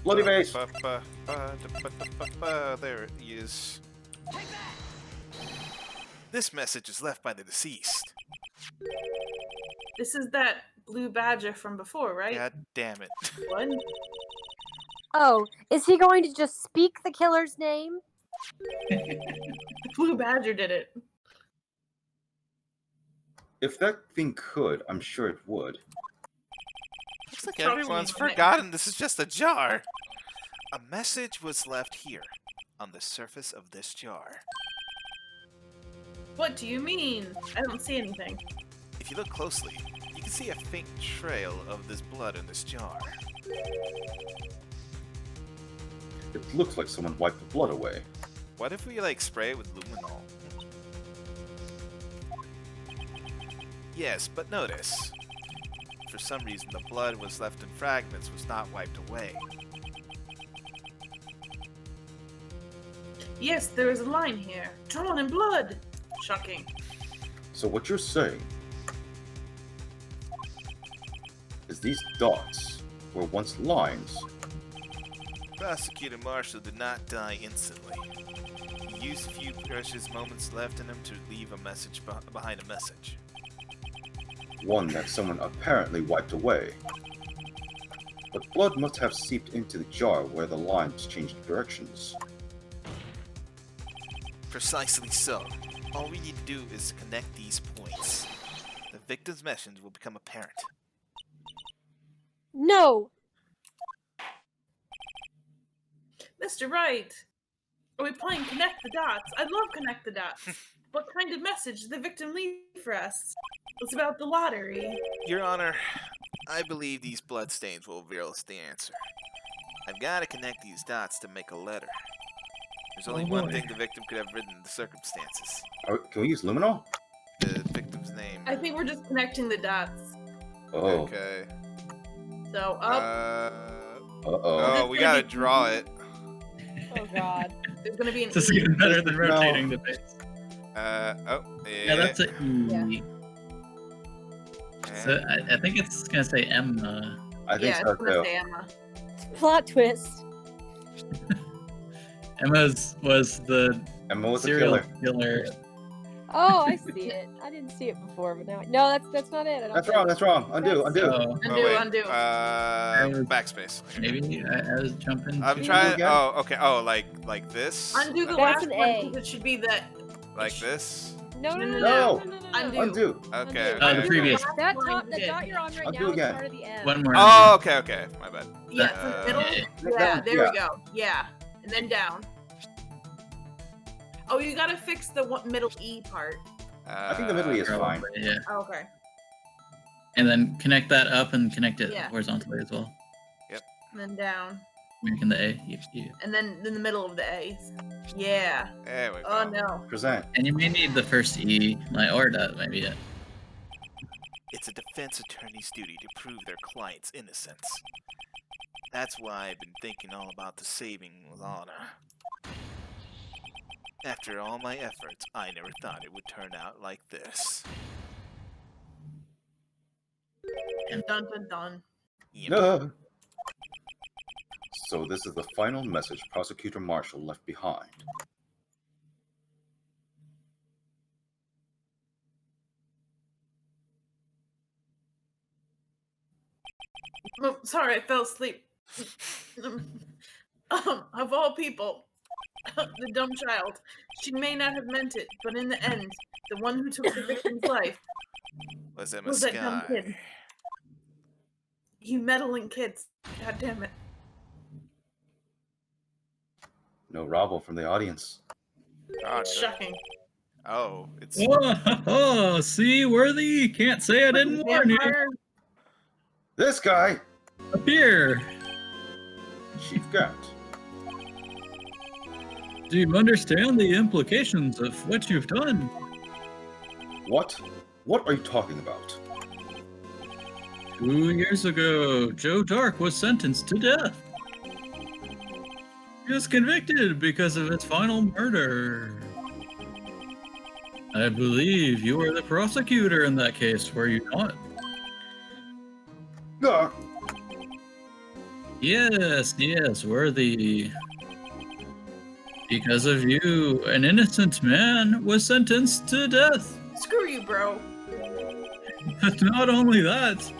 Speaker 3: Bloody vase.
Speaker 1: There it is. This message is left by the deceased.
Speaker 2: This is that blue badger from before, right?
Speaker 1: God damn it.
Speaker 2: What?
Speaker 5: Oh, is he going to just speak the killer's name?
Speaker 2: The Blue Badger did it.
Speaker 3: If that thing could, I'm sure it would.
Speaker 1: Looks like
Speaker 2: Trust me,
Speaker 1: everyone's
Speaker 2: man.
Speaker 1: forgotten this is just a jar. A message was left here, on the surface of this jar.
Speaker 2: What do you mean? I don't see anything.
Speaker 1: If you look closely, you can see a faint trail of this blood in this jar.
Speaker 3: It looks like someone wiped the blood away.
Speaker 1: What if we, like, spray it with luminol? Yes, but notice. For some reason, the blood was left in fragments, was not wiped away.
Speaker 2: Yes, there is a line here. Drawn in blood. Shocking.
Speaker 3: So what you're saying is these dots were once lines.
Speaker 1: Prosecutor Marshall did not die instantly. He used a few precious moments left in him to leave a message behind a message.
Speaker 3: One that someone apparently wiped away. But blood must have seeped into the jar where the lines changed directions.
Speaker 1: Precisely so. All we need to do is connect these points. The victim's message will become apparent.
Speaker 5: No.
Speaker 2: Mr. Wright, are we playing Connect the Dots? I love Connect the Dots. What kind of message did the victim leave for us? It's about the lottery.
Speaker 1: Your Honor, I believe these bloodstains will reveal us the answer. I've got to connect these dots to make a letter. There's only one thing the victim could have written in the circumstances.
Speaker 3: Can we use luminol?
Speaker 1: The victim's name.
Speaker 2: I think we're just connecting the dots.
Speaker 3: Oh.
Speaker 1: Okay.
Speaker 2: So up,
Speaker 3: Uh-oh.
Speaker 1: Oh, we gotta draw it.
Speaker 5: Oh God.
Speaker 2: there's gonna be an
Speaker 4: This is
Speaker 2: E.
Speaker 4: even better than
Speaker 3: No.
Speaker 4: rotating the face.
Speaker 1: Oh,
Speaker 4: Yeah, that's a E.
Speaker 5: Yeah.
Speaker 4: So I think it's gonna say Emma.
Speaker 3: I think
Speaker 2: Yeah,
Speaker 3: so
Speaker 2: it's gonna
Speaker 3: too.
Speaker 2: say Emma.
Speaker 5: Plot twist.
Speaker 4: Emma's was the
Speaker 3: Emma was a
Speaker 4: serial
Speaker 3: killer.
Speaker 4: killer.
Speaker 5: Oh, I see it. I didn't see it before, but now no, that's not it. I don't
Speaker 3: That's
Speaker 5: think.
Speaker 3: wrong, that's wrong. Undo, undo.
Speaker 4: Oh,
Speaker 2: Undo.
Speaker 1: Backspace.
Speaker 4: maybe I was jumping.
Speaker 1: I'm
Speaker 4: too.
Speaker 1: trying.
Speaker 3: again?
Speaker 1: Oh, okay. Oh, like this.
Speaker 2: Undo the
Speaker 5: That's
Speaker 2: last
Speaker 5: an
Speaker 2: one
Speaker 5: A.
Speaker 2: because it should be the
Speaker 1: Like this.
Speaker 5: No.
Speaker 3: No.
Speaker 2: Undo.
Speaker 3: Undo.
Speaker 1: Okay.
Speaker 5: Undo.
Speaker 4: The
Speaker 1: okay.
Speaker 4: previous.
Speaker 5: That
Speaker 2: Line
Speaker 5: top,
Speaker 2: you
Speaker 5: that
Speaker 2: did.
Speaker 5: dot you're on right
Speaker 3: Undo
Speaker 5: now
Speaker 3: again.
Speaker 5: is part of the M.
Speaker 4: One more.
Speaker 1: Oh, okay. My bad.
Speaker 2: Yeah, it's in the middle. Yeah, there we go. Yeah, and then down. Oh, you gotta fix the middle E part.
Speaker 3: I think the middle E is fine.
Speaker 4: Yeah,
Speaker 2: Oh, okay.
Speaker 4: and then connect that up and connect it
Speaker 2: Yeah.
Speaker 4: horizontally as well,
Speaker 2: And then down.
Speaker 4: making the A. Yeah.
Speaker 2: And then in the middle of the A. Yeah.
Speaker 1: There we go.
Speaker 2: Oh no.
Speaker 3: Present.
Speaker 4: And you may need the first E, like, or that maybe it.
Speaker 1: It's a defense attorney's duty to prove their client's innocence. That's why I've been thinking all about the saving Lana. After all my efforts, I never thought it would turn out like this.
Speaker 2: Dun dun dun.
Speaker 1: Yep.
Speaker 3: No. So this is the final message Prosecutor Marshall left behind.
Speaker 2: Oh, sorry, I fell asleep. Of all people, the dumb child. She may not have meant it, but in the end, the one who took the victim's life,
Speaker 1: Was it
Speaker 2: was that dumb
Speaker 1: Sky?
Speaker 2: kid. You meddling kids. God damn it.
Speaker 3: No Robbo from the audience.
Speaker 1: Gotcha.
Speaker 2: Shocking.
Speaker 1: Oh, it's
Speaker 4: Oh, see, Worthy, can't say I didn't warn you.
Speaker 2: Vampire.
Speaker 3: This guy,
Speaker 4: Up here.
Speaker 3: Chief Gat.
Speaker 4: Do you understand the implications of what you've done?
Speaker 3: What? What are you talking about?
Speaker 4: 2 years ago, Joe Dark was sentenced to death. He was convicted because of his final murder. I believe you were the prosecutor in that case, were you not?
Speaker 3: Ah,
Speaker 4: Yes, Worthy. Because of you, an innocent man was sentenced to death.
Speaker 2: Screw you, bro.
Speaker 4: But not only that,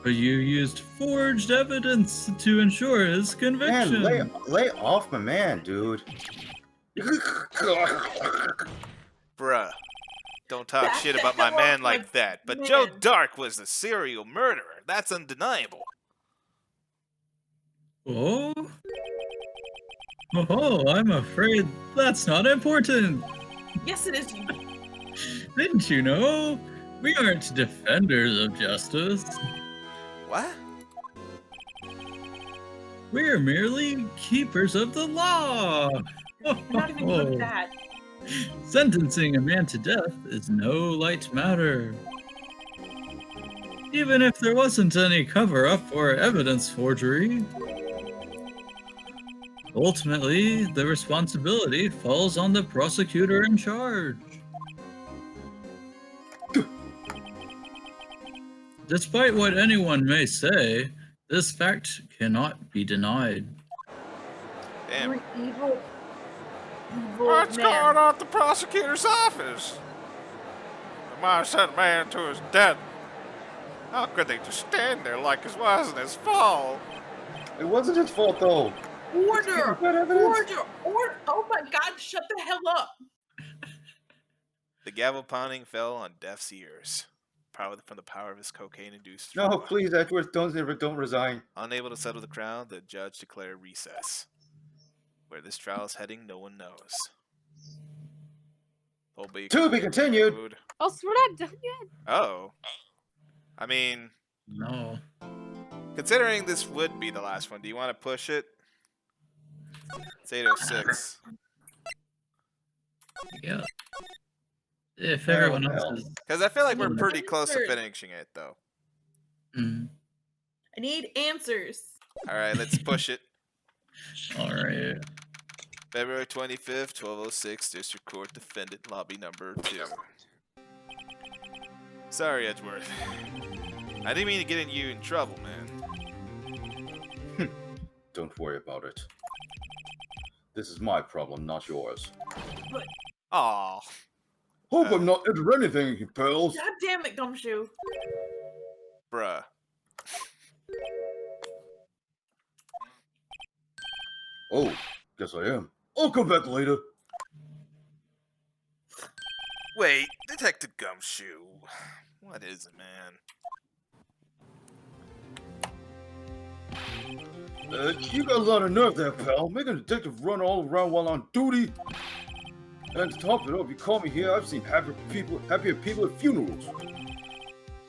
Speaker 4: But you used forged evidence to ensure his conviction.
Speaker 3: Man, lay off my man, dude.
Speaker 1: Bruh. Don't talk
Speaker 2: Back
Speaker 1: shit
Speaker 2: the
Speaker 1: about my
Speaker 2: hell
Speaker 1: man
Speaker 2: up,
Speaker 1: like
Speaker 2: my
Speaker 1: that. But Joe
Speaker 2: man.
Speaker 1: Dark was the serial murderer. That's undeniable.
Speaker 4: Oh? Oh, I'm afraid that's not important.
Speaker 2: Yes, it is.
Speaker 4: Didn't you know? We aren't defenders of justice.
Speaker 1: What?
Speaker 4: We are merely keepers of the law.
Speaker 2: You're not even good at that.
Speaker 4: Sentencing a man to death is no light matter. Even if there wasn't any cover-up or evidence forgery. Ultimately, the responsibility falls on the prosecutor in charge. Despite what anyone may say, this fact cannot be denied.
Speaker 1: Damn.
Speaker 2: You're an evil
Speaker 1: What's
Speaker 2: man.
Speaker 1: going on at the prosecutor's office? The man sent a man to his death. How could they just stand there like it wasn't his fault?
Speaker 3: It wasn't his fault, though.
Speaker 2: Order!
Speaker 3: Good evidence.
Speaker 2: Order! Oh my God! Shut the hell up!
Speaker 1: The gavel pounding fell on Deaf's ears, probably from the power of his cocaine-induced
Speaker 3: No,
Speaker 1: trauma.
Speaker 3: please, Edgeworth, don't resign.
Speaker 1: Unable to settle the crowd, the judge declared recess. Where this trial is heading, no one knows.
Speaker 3: To be continued.
Speaker 5: Oh, so we're not done yet?
Speaker 1: Oh. I mean,
Speaker 4: No.
Speaker 1: considering this would be the last one, do you want to push it? It's 8:06.
Speaker 4: Yeah. If
Speaker 3: Well,
Speaker 4: everyone
Speaker 3: well.
Speaker 4: else is...
Speaker 1: Because I feel like we're
Speaker 4: Mm.
Speaker 1: pretty close to
Speaker 2: Answers.
Speaker 1: finishing it, though.
Speaker 4: Mm.
Speaker 2: I need answers.
Speaker 1: All right, let's push it.
Speaker 4: All right.
Speaker 1: February 25th, 12:06, District Court Defendant Lobby Number 2. Sorry, Edgeworth. I didn't mean to get you in trouble, man.
Speaker 3: Don't worry about it. This is my problem, not yours.
Speaker 1: Aw.
Speaker 3: Hope I'm not into anything, pals.
Speaker 2: God damn it, Gumshoe.
Speaker 1: Bruh.
Speaker 3: Oh, guess I am. I'll come back later.
Speaker 1: Wait, Detective Gumshoe. What is it, man?
Speaker 3: You got a lot of nerve there, pal. Making a detective run all around while on duty. And to top it up, you call me here. I've seen happier people at funerals.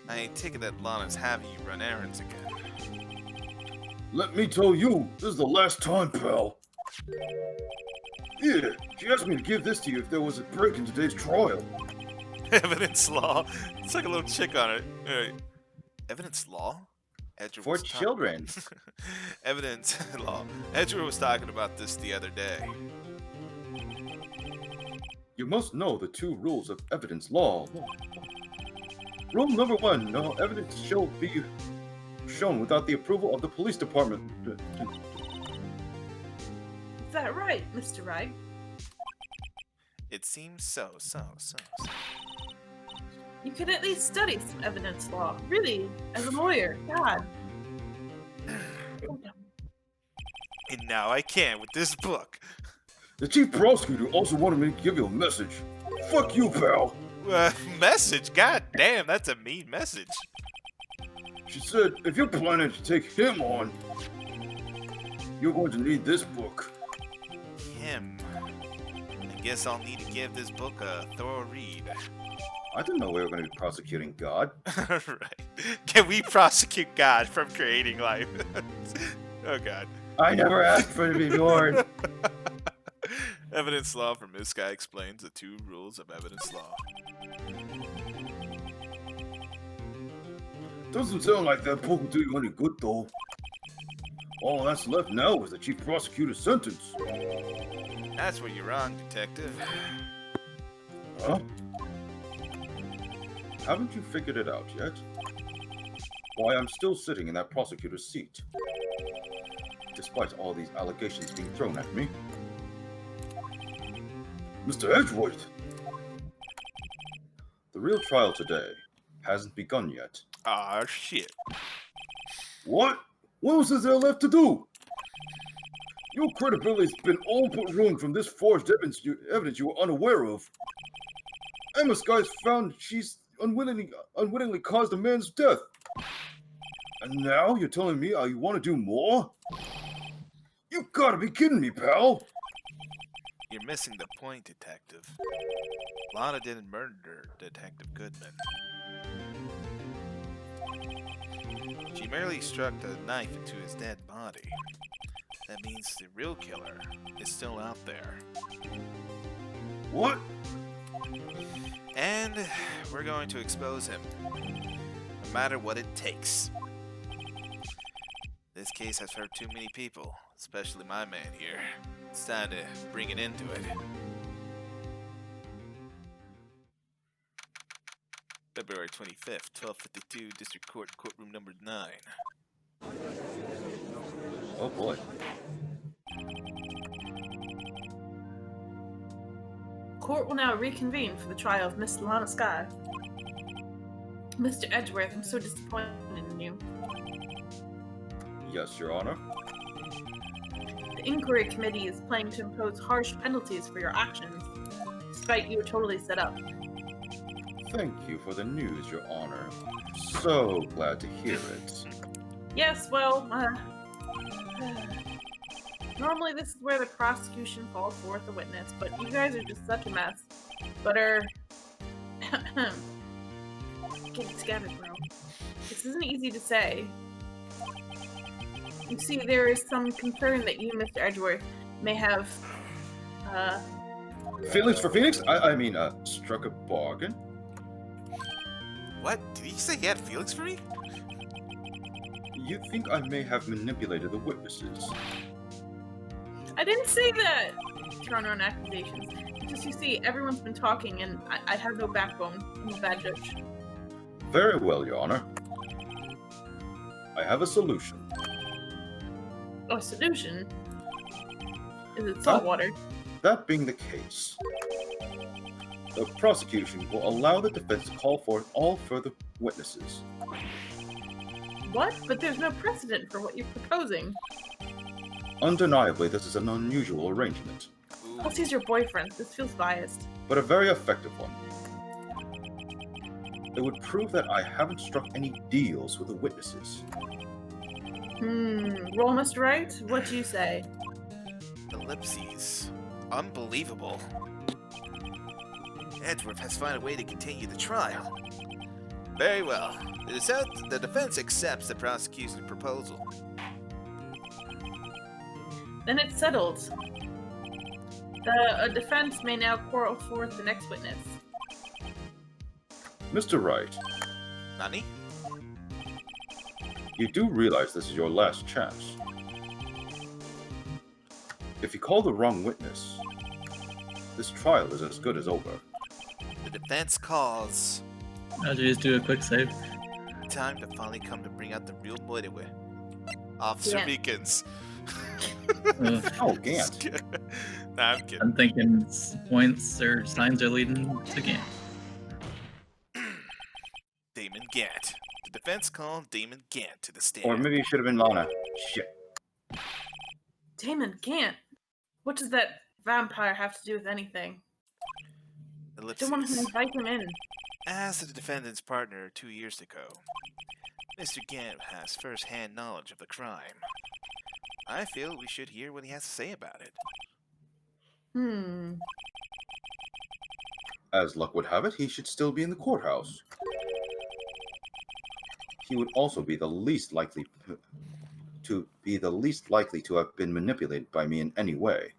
Speaker 1: I ain't taking that Lana's having you run errands again.
Speaker 3: Let me tell you, this is the last time, pal. Yeah, she asked me to give this to you if there was a break in today's trial.
Speaker 1: Evidence law? It's like a little chick on it. Evidence law? Edgeworth
Speaker 3: For
Speaker 1: was
Speaker 3: children.
Speaker 1: Evidence law. Edgeworth was talking about this the other day.
Speaker 3: You must know the 2 rules of evidence law. Rule number 1, no evidence shall be shown without the approval of the police department.
Speaker 2: Is that right, Mr. Wright?
Speaker 1: It seems so.
Speaker 2: You can at least study some evidence law. Really, as a lawyer. God.
Speaker 1: And now I can with this book.
Speaker 3: The chief prosecutor also wanted me to give you a message. Fuck you, pal.
Speaker 1: Message? God damn, that's a mean message.
Speaker 3: She said, if you're planning to take him on, you're going to need this book.
Speaker 1: Him. I guess I'll need to give this book a thorough read.
Speaker 3: I didn't know we were going to be prosecuting God.
Speaker 1: Right. Can we prosecute God from creating life? Oh, God.
Speaker 3: I never asked for it to be born.
Speaker 1: Evidence law from this guy explains the 2 rules of evidence law.
Speaker 3: Doesn't sound like that book will do you any good, though. All that's left now is the chief prosecutor's sentence.
Speaker 1: That's where you're wrong, detective.
Speaker 3: Huh? Haven't you figured it out yet? Why I'm still sitting in that prosecutor's seat, despite all these allegations being thrown at me. Mr. Edgeworth! The real trial today hasn't begun yet.
Speaker 1: Aw, shit.
Speaker 3: What? What else is there left to do? Your credibility's been all but ruined from this forged evidence you were unaware of. Emma Sky's found she's unwittingly caused a man's death. And now you're telling me you want to do more? You gotta be kidding me, pal!
Speaker 1: You're missing the point, Detective. Lana didn't murder Detective Goodman. She merely struck a knife into his dead body. That means the real killer is still out there.
Speaker 3: What?
Speaker 1: And we're going to expose him, no matter what it takes. This case has hurt too many people, especially my man here. It's time to bring an end to it. February 25th, 1252, District Court, courtroom number 9.
Speaker 3: Oh boy.
Speaker 2: Court will now reconvene for the trial of Miss Lana Sky. Mr. Edgeworth, I'm so disappointed in you.
Speaker 3: Yes, Your Honor.
Speaker 2: The inquiry committee is planning to impose harsh penalties for your actions, despite you were totally set up.
Speaker 3: Thank you for the news, Your Honor. So glad to hear it.
Speaker 2: Yes, well, normally this is where the prosecution calls forth a witness, but you guys are just such a mess. But get it together, bro. This isn't easy to say. You see, there is some concern that you, Mr. Edgeworth, may have,
Speaker 3: Feelings for Phoenix? I mean, struck a bargain?
Speaker 1: What? Did he say he had feelings for me?
Speaker 3: You think I may have manipulated the witnesses?
Speaker 2: I didn't say that! Throwing around accusations. It's just, you see, everyone's been talking, and I have no backbone. I'm a bad judge.
Speaker 3: Very well, Your Honor. I have a solution.
Speaker 2: Oh, solution? Is it salt water?
Speaker 3: That being the case, the prosecution will allow the defense to call forth all further witnesses.
Speaker 2: What? But there's no precedent for what you're proposing.
Speaker 3: Undeniably, this is an unusual arrangement,
Speaker 2: Plus, he's your boyfriend. This feels biased.
Speaker 3: but a very effective one. It would prove that I haven't struck any deals with the witnesses.
Speaker 2: Roll, Mr. Wright? What do you say?
Speaker 1: Ellipses. Unbelievable. Edgeworth has found a way to continue the trial. Very well. The defense accepts the prosecution's proposal.
Speaker 2: Then it's settled. The defense may now call forth the next witness.
Speaker 3: Mr. Wright,
Speaker 1: Nani?
Speaker 3: you do realize this is your last chance. If you call the wrong witness, this trial is as good as over.
Speaker 1: The defense calls.
Speaker 4: I'll just do a quick save.
Speaker 1: Time to finally come to bring out the real Moedewe. Officer
Speaker 2: Yeah.
Speaker 1: Meekins.
Speaker 3: Oh, Gant.
Speaker 1: Nah, I'm kidding.
Speaker 4: I'm thinking points or signs are leading to game.
Speaker 1: Damon Gant. The defense called Damon Gant to the stand.
Speaker 3: Or maybe it should have been Lana. Shit.
Speaker 2: Damon can't. What does that vampire have to do with anything?
Speaker 1: Ellipses.
Speaker 2: Don't want to invite him in.
Speaker 1: As the defendant's partner 2 years ago, Mr. Gant has first-hand knowledge of the crime. I feel we should hear what he has to say about it.
Speaker 3: As luck would have it, he should still be in the courthouse. He would also be the least likely to have been manipulated by me in any way.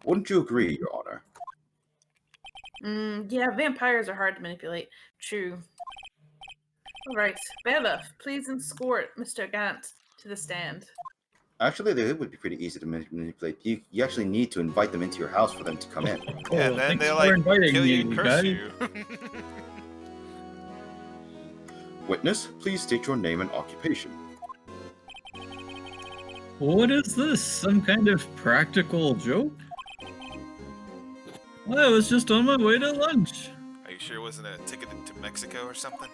Speaker 3: Wouldn't you agree, Your Honor?
Speaker 2: Yeah, vampires are hard to manipulate. True. Alright, bailiff, please escort Mr. Gant to the stand.
Speaker 3: Actually, it would be pretty easy to manipulate. You actually need to invite them into your house for them to come in.
Speaker 1: Yeah, and then
Speaker 4: thanks
Speaker 1: they
Speaker 4: for
Speaker 1: like
Speaker 4: inviting
Speaker 1: kill you
Speaker 4: me,
Speaker 1: and curse
Speaker 4: guys.
Speaker 1: you.
Speaker 3: Witness, please state your name and occupation.
Speaker 4: What is this? Some kind of practical joke? Well, I was just on my way to lunch.
Speaker 1: Are you sure it wasn't a ticket to Mexico or something?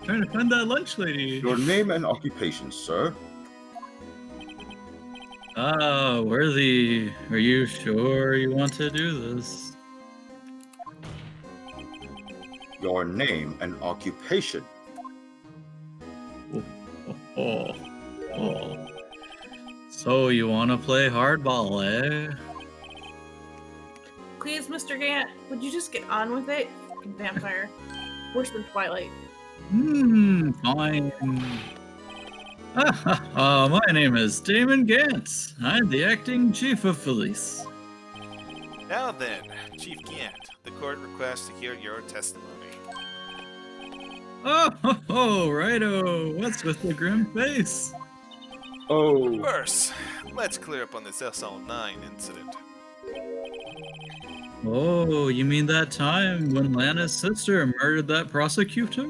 Speaker 4: Trying to find that lunch lady.
Speaker 3: Your name and occupation, sir?
Speaker 4: Ah, Worthy. Are you sure you want to do this?
Speaker 3: Your name and occupation.
Speaker 4: Oh. So you want to play hardball, eh?
Speaker 2: Please, Mr. Gant, would you just get on with it? Fucking vampire. Worse than Twilight.
Speaker 4: Fine. My name is Damon Gantz. I'm the acting chief of police.
Speaker 1: Now then, Chief Gant, the court requests to hear your testimony.
Speaker 4: Righto. What's with the grim face?
Speaker 3: Oh,
Speaker 1: First, let's clear up on this SL9 incident.
Speaker 4: Oh, you mean that time when Lana's sister murdered that prosecutor?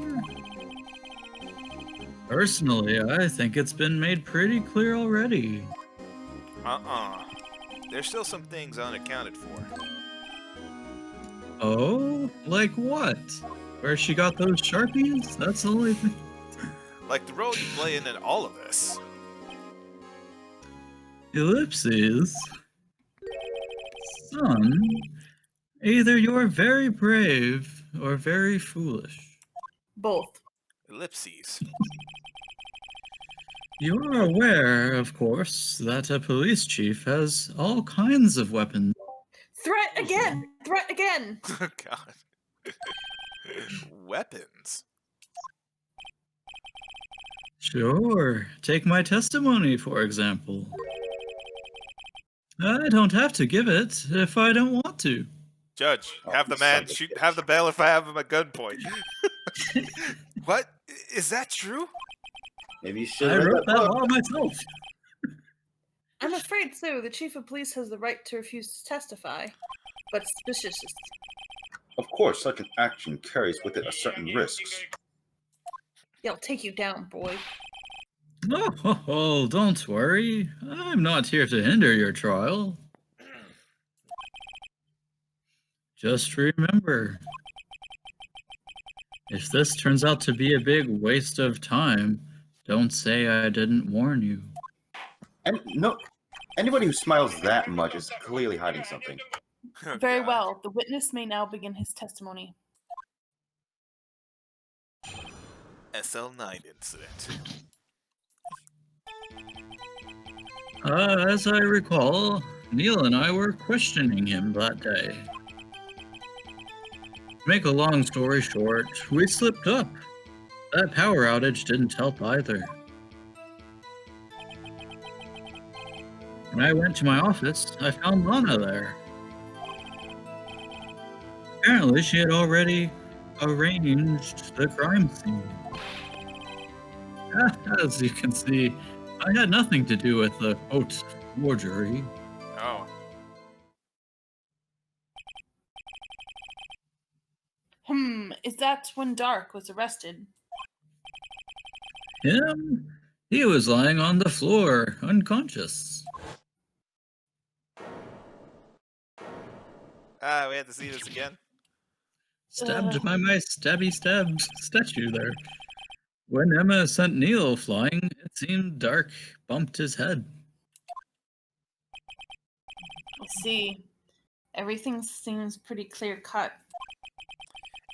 Speaker 4: Personally, I think it's been made pretty clear already.
Speaker 1: There's still some things unaccounted for.
Speaker 4: Oh? Like what? Where she got those Sharpies? That's the only thing.
Speaker 1: Like the role you play in all of this.
Speaker 4: Ellipses? Son, either you're very brave or very foolish.
Speaker 2: Both.
Speaker 1: Ellipses.
Speaker 4: You're aware, of course, that a police chief has all kinds of weapons.
Speaker 2: Threat again! Threat again!
Speaker 1: Oh, God. Weapons.
Speaker 4: Sure. Take my testimony, for example. I don't have to give it if I don't want to.
Speaker 1: Judge,
Speaker 3: Oh,
Speaker 1: have the
Speaker 3: you
Speaker 1: man
Speaker 3: son of a
Speaker 1: shoot.
Speaker 3: bitch.
Speaker 1: Have the bailiff have him at gunpoint. What? Is that true?
Speaker 3: maybe you should
Speaker 4: I
Speaker 3: have read
Speaker 4: wrote
Speaker 3: that
Speaker 4: that
Speaker 3: book.
Speaker 4: law myself.
Speaker 2: I'm afraid so. The chief of police has the right to refuse to testify. But suspicious.
Speaker 3: Of course, such an action carries with it a certain risks.
Speaker 2: They'll take you down, boy.
Speaker 4: Oh, don't worry. I'm not here to hinder your trial. Just remember, if this turns out to be a big waste of time, don't say I didn't warn you.
Speaker 3: And no, anybody who smiles that much is clearly hiding something.
Speaker 1: Oh,
Speaker 2: Very
Speaker 1: God.
Speaker 2: well. The witness may now begin his testimony.
Speaker 1: SL9 incident.
Speaker 4: As I recall, Neil and I were questioning him that day. To make a long story short, we slipped up. That power outage didn't help either. When I went to my office, I found Lana there. Apparently, she had already arranged the crime scene. As you can see, I had nothing to do with the quote forgery.
Speaker 1: Oh.
Speaker 2: Is that when Dark was arrested?
Speaker 4: Him? He was lying on the floor, unconscious.
Speaker 1: We had to see this again.
Speaker 4: Stabbed by my stabby stab statue there. When Emma sent Neil flying, it seemed Dark bumped his head.
Speaker 2: Let's see. Everything seems pretty clear cut.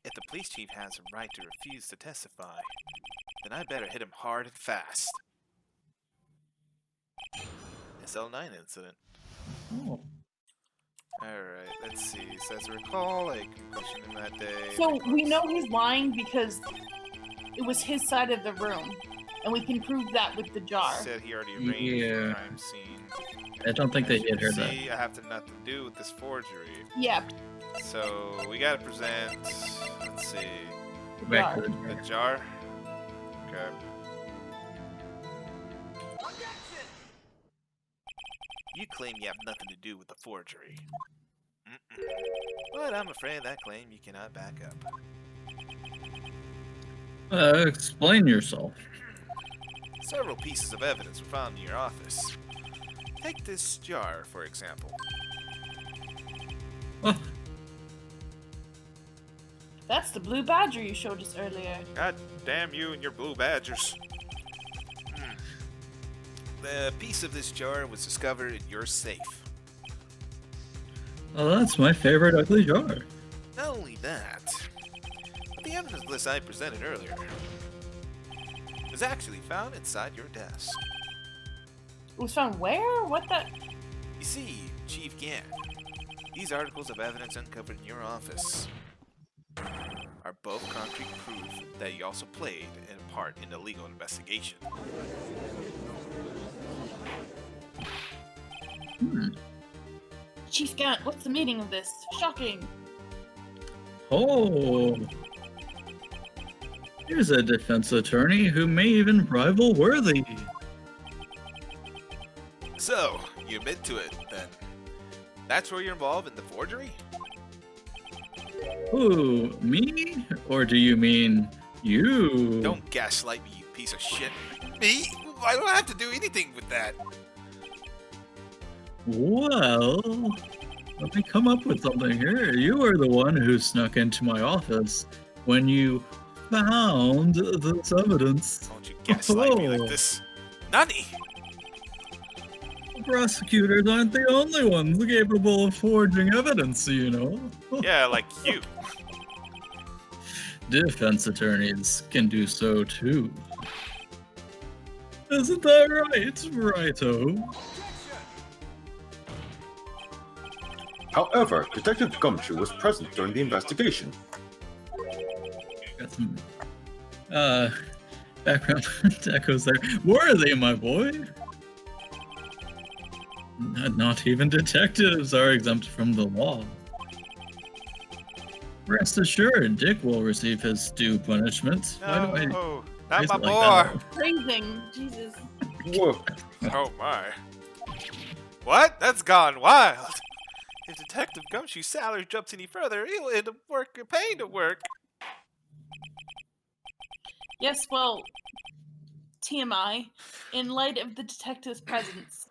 Speaker 1: If the police chief has a right to refuse to testify, then I better hit him hard and fast. SL9 incident.
Speaker 4: Oh.
Speaker 1: Alright, let's see. Says recall, I questioned him that day.
Speaker 2: So we know he's lying because it was his side of the room. And we can prove that with the jar.
Speaker 1: Said he already arranged the
Speaker 4: Yeah.
Speaker 1: crime scene.
Speaker 4: I don't think
Speaker 1: As
Speaker 4: they
Speaker 1: you
Speaker 4: had
Speaker 1: can
Speaker 4: heard that.
Speaker 1: see, I have nothing to do with this forgery.
Speaker 2: Yeah.
Speaker 1: So we gotta present. Let's see.
Speaker 4: Back to the
Speaker 1: The
Speaker 4: jar.
Speaker 1: jar. Okay. You claim you have nothing to do with the forgery. But I'm afraid that claim you cannot back up.
Speaker 4: Explain yourself.
Speaker 1: Several pieces of evidence were found in your office. Take this jar, for example.
Speaker 4: Oh,
Speaker 2: That's the blue badger you showed us earlier.
Speaker 1: God damn you and your blue badgers. The piece of this jar was discovered in your safe.
Speaker 4: Oh, that's my favorite ugly jar.
Speaker 1: Not only that, but the evidence list I presented earlier was actually found inside your desk.
Speaker 2: It was found where? What the?
Speaker 1: You see, Chief Gann, these articles of evidence uncovered in your office are both concrete proof that you also played a part in the legal investigation.
Speaker 2: Chief Gant, what's the meaning of this? Shocking.
Speaker 4: Oh. Here's a defense attorney who may even rival Worthy.
Speaker 1: So, you admit to it, then. That's where you're involved in the forgery?
Speaker 4: Who, me? Or do you mean you?
Speaker 1: Don't gaslight me, you piece of shit. Me? I don't have to do anything with that.
Speaker 4: Well, let me come up with something here. You were the one who snuck into my office when you found this evidence.
Speaker 1: Don't you gaslight me like this. Nani?
Speaker 4: Prosecutors aren't the only ones capable of forging evidence, you know.
Speaker 1: Yeah, like you.
Speaker 4: Defense attorneys can do so too. Isn't that right, Righto?
Speaker 3: However, Detective Gumshoe was present during the investigation.
Speaker 4: Got some background echoes there. Worthy, my boy. Not even detectives are exempt from the law. Rest assured, Dick will receive his due punishment.
Speaker 1: No,
Speaker 4: Why do I
Speaker 1: not my
Speaker 4: phrase it like
Speaker 1: boy.
Speaker 4: that?
Speaker 2: Praising. Jesus.
Speaker 3: Whoa.
Speaker 1: Oh my. What? That's gone wild. If Detective Gumshoe's salary jumps any further, he'll end up paying to work.
Speaker 2: Yes, well, TMI, in light of the detective's presence,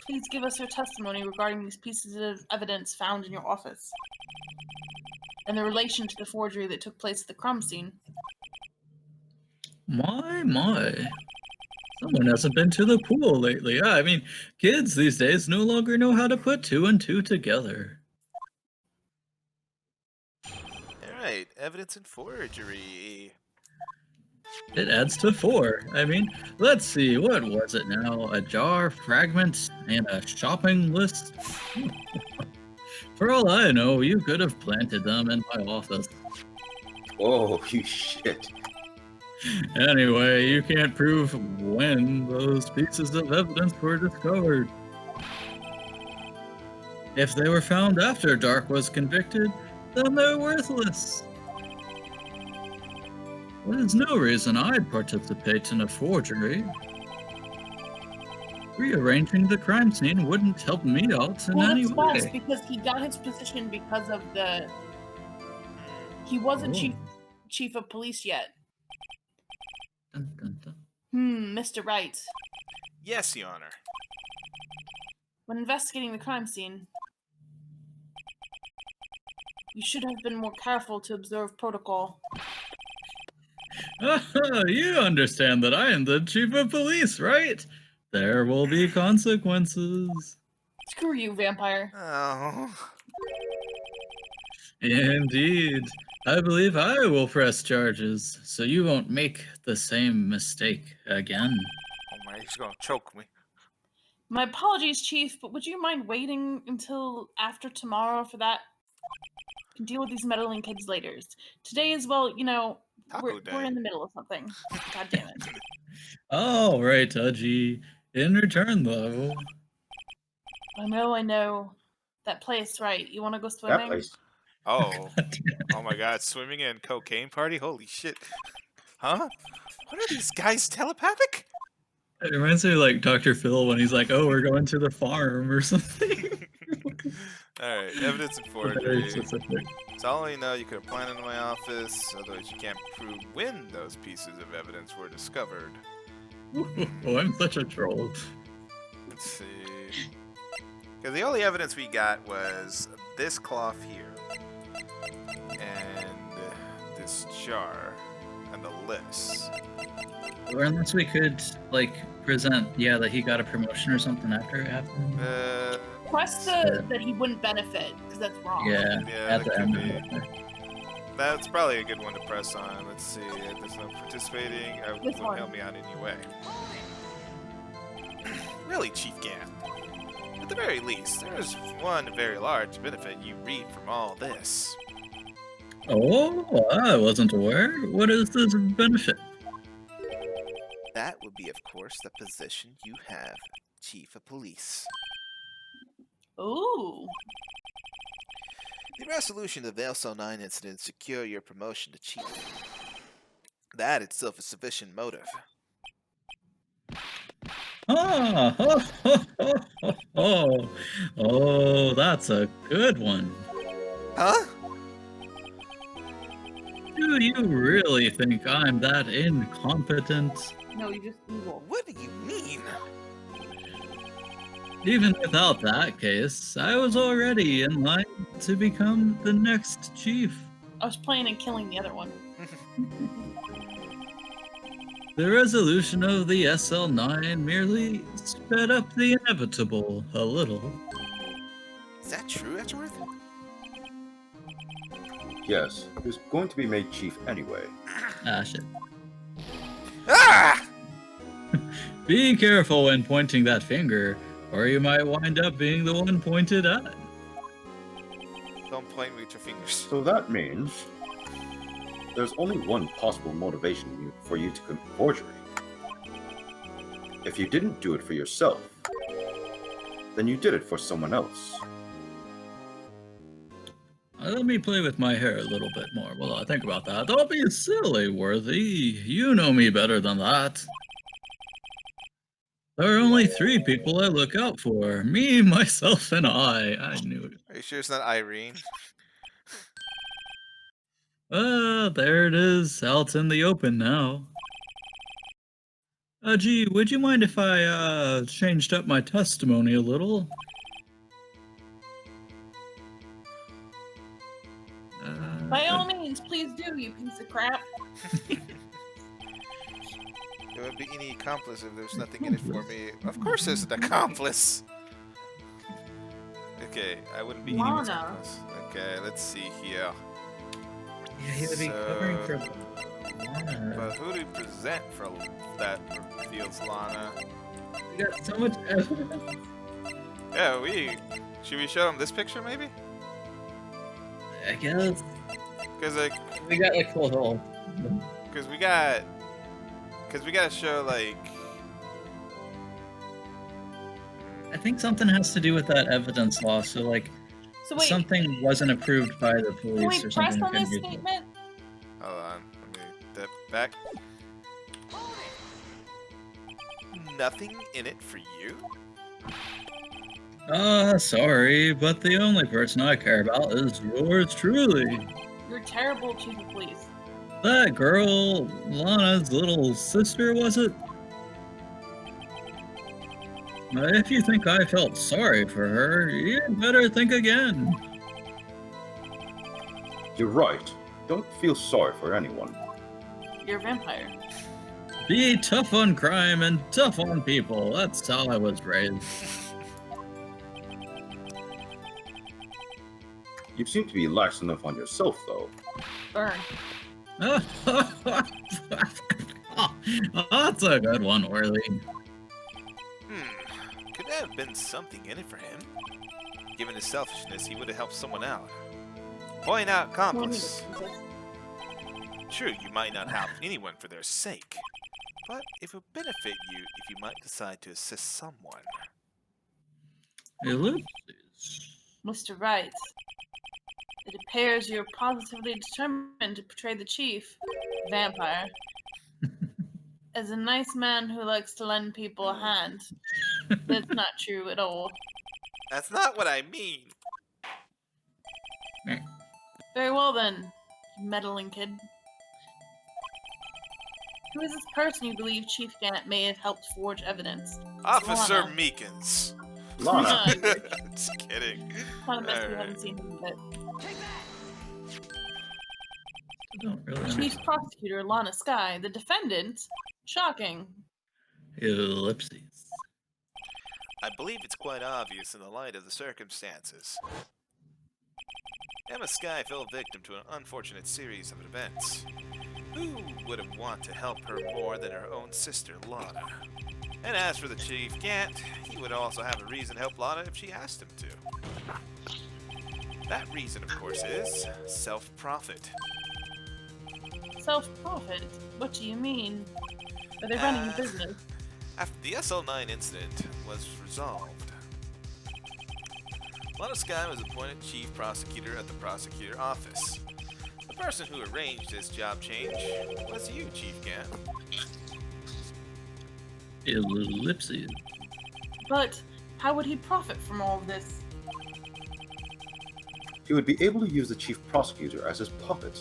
Speaker 2: please give us your testimony regarding these pieces of evidence found in your office and the relation to the forgery that took place at the crime scene.
Speaker 4: My. Someone hasn't been to the pool lately. I mean, kids these days no longer know how to put two and two together.
Speaker 1: Alright, evidence in forgery.
Speaker 4: It adds to 4. I mean, let's see, what was it now? A jar, fragment, and a shopping list? For all I know, you could have planted them in my office.
Speaker 3: Oh, you shit.
Speaker 4: Anyway, you can't prove when those pieces of evidence were discovered. If they were found after Dark was convicted, then they're worthless. There's no reason I'd participate in a forgery. Rearranging the crime scene wouldn't help me out in
Speaker 2: Well,
Speaker 4: any
Speaker 2: that's false
Speaker 4: way.
Speaker 2: because he got his position because of the. He wasn't
Speaker 4: Oh.
Speaker 2: chief of police yet.
Speaker 4: Dun, dun, dun.
Speaker 2: Mr. Wright.
Speaker 1: Yes, Your Honor.
Speaker 2: When investigating the crime scene, you should have been more careful to observe protocol.
Speaker 4: You understand that I am the chief of police, right? There will be consequences.
Speaker 2: Screw you, vampire.
Speaker 1: Oh.
Speaker 4: Indeed. I believe I will press charges, so you won't make the same mistake again.
Speaker 1: Oh my, he's gonna choke me.
Speaker 2: My apologies, Chief, but would you mind waiting until after tomorrow for that? You can deal with these meddling kids later. Today is, well, you know,
Speaker 1: Taco
Speaker 2: we're
Speaker 1: day.
Speaker 2: in the middle of something. God damn it.
Speaker 4: All right, Tudgy. In return, though.
Speaker 2: I know. That place, right? You want to go
Speaker 3: That
Speaker 2: swimming?
Speaker 3: place.
Speaker 1: Oh. Oh my god, swimming and cocaine party? Holy shit. Huh? What are these guys, telepathic?
Speaker 4: It reminds me of like Dr. Phil when he's like, "Oh, we're going to the farm" or something.
Speaker 1: Alright, evidence in
Speaker 4: Very
Speaker 1: forgery.
Speaker 4: specific.
Speaker 1: So all you know, you could have planted in my office, otherwise you can't prove when those pieces of evidence were discovered.
Speaker 4: Oh, I'm such a troll.
Speaker 1: Let's see. Because the only evidence we got was this cloth here. jar and the list.
Speaker 4: Or unless we could, like, present, that he got a promotion or something after it happened.
Speaker 2: Press that he wouldn't benefit, because that's wrong.
Speaker 4: Yeah,
Speaker 1: that
Speaker 4: at the
Speaker 1: could
Speaker 4: end.
Speaker 1: be. That's probably a good one to press on. Let's see. There's no participating. Wouldn't help me out anyway. Really, Chief Gant. At the very least, there is one very large benefit you reap from all this.
Speaker 4: Oh, I wasn't aware. What is this benefit?
Speaker 1: That would be, of course, the position you have, Chief of Police.
Speaker 2: Ooh.
Speaker 1: The resolution of the LSO-9 incident secure your promotion to Chief. That itself is sufficient motive.
Speaker 4: Oh, that's a good one.
Speaker 1: Huh?
Speaker 4: Do you really think I'm that incompetent?
Speaker 2: No, you're just evil.
Speaker 1: What do you mean?
Speaker 4: Even without that case, I was already in line to become the next chief.
Speaker 2: I was planning on killing the other one.
Speaker 4: The resolution of the SL9 merely sped up the inevitable a little.
Speaker 1: Is that true, Edgeworth?
Speaker 3: Yes, he was going to be made chief anyway.
Speaker 4: Ah, shit.
Speaker 1: Ah!
Speaker 4: Be careful when pointing that finger, or you might wind up being the one pointed at.
Speaker 1: Don't point with your fingers.
Speaker 3: So that means there's only one possible motivation for you to commit forgery. If you didn't do it for yourself, then you did it for someone else.
Speaker 4: Let me play with my hair a little bit more while I think about that. Don't be silly, Worthy. You know me better than that. There are only 3 people I look out for. Me, myself, and I. I knew it.
Speaker 1: Are you sure it's not Irene?
Speaker 4: There it is, out in the open now. Gee, would you mind if I, changed up my testimony a little?
Speaker 2: By all means, please do, you piece of crap.
Speaker 1: There would be any accomplice if there's nothing in it for me. Of course there's an accomplice! Okay, I wouldn't be any
Speaker 2: Lana.
Speaker 1: accomplice. Okay, let's see here.
Speaker 4: Yeah, he would be covering for Lana.
Speaker 1: But who do you present for that reveals Lana?
Speaker 4: We got so much evidence.
Speaker 1: Yeah, should we show him this picture maybe?
Speaker 4: I guess.
Speaker 1: Because like,
Speaker 4: We got like full hole.
Speaker 1: because we gotta show like.
Speaker 4: I think something has to do with that evidence law. So like,
Speaker 2: So wait,
Speaker 4: something wasn't approved by the
Speaker 2: can
Speaker 4: police
Speaker 2: we
Speaker 4: or
Speaker 2: press
Speaker 4: something.
Speaker 2: on this
Speaker 4: couldn't be-
Speaker 2: statement?
Speaker 1: Hold on, let me step back. Nothing in it for you?
Speaker 4: Sorry, but the only person I care about is yours truly.
Speaker 2: You're terrible, Chief of Police.
Speaker 4: That girl, Lana's little sister, was it? If you think I felt sorry for her, you better think again.
Speaker 3: You're right. Don't feel sorry for anyone.
Speaker 2: You're a vampire.
Speaker 4: Be tough on crime and tough on people. That's how I was raised.
Speaker 3: You seem to be lax enough on yourself, though.
Speaker 2: Burn.
Speaker 4: That's a good one, Worley.
Speaker 1: Could there have been something in it for him? Given his selfishness, he would have helped someone out. Point out accomplice. True, you might not help anyone for their sake, but it would benefit you if you might decide to assist someone.
Speaker 4: Ellipses.
Speaker 2: Mr. Wright, it appears you're positively determined to portray the chief, vampire, as a nice man who likes to lend people a hand. That's not true at all.
Speaker 1: That's not what I mean.
Speaker 2: Very well then, you meddling kid. Who is this person you believe Chief Gant may have helped forge evidence?
Speaker 1: Officer
Speaker 2: Lana.
Speaker 1: Meekins.
Speaker 3: Lana,
Speaker 1: Just kidding.
Speaker 2: Kind of mess we
Speaker 1: Alright.
Speaker 2: haven't seen him, but
Speaker 4: I don't really
Speaker 2: Chief
Speaker 4: understand.
Speaker 2: Prosecutor Lana Sky, the defendant. Shocking.
Speaker 4: Ellipses.
Speaker 1: I believe it's quite obvious in the light of the circumstances. Emma Sky fell victim to an unfortunate series of events. Who would have wanted to help her more than her own sister, Lana? And as for the Chief Gant, he would also have a reason to help Lana if she asked him to. That reason, of course, is self-profit.
Speaker 2: Self-profit? What do you mean? Are they running a business?
Speaker 1: After the SL9 incident was resolved, Lana Sky was appointed Chief Prosecutor at the Prosecutor Office. The person who arranged this job change was you, Chief Gant.
Speaker 4: Ellipses.
Speaker 2: But how would he profit from all of this?
Speaker 3: He would be able to use the chief prosecutor as his puppet.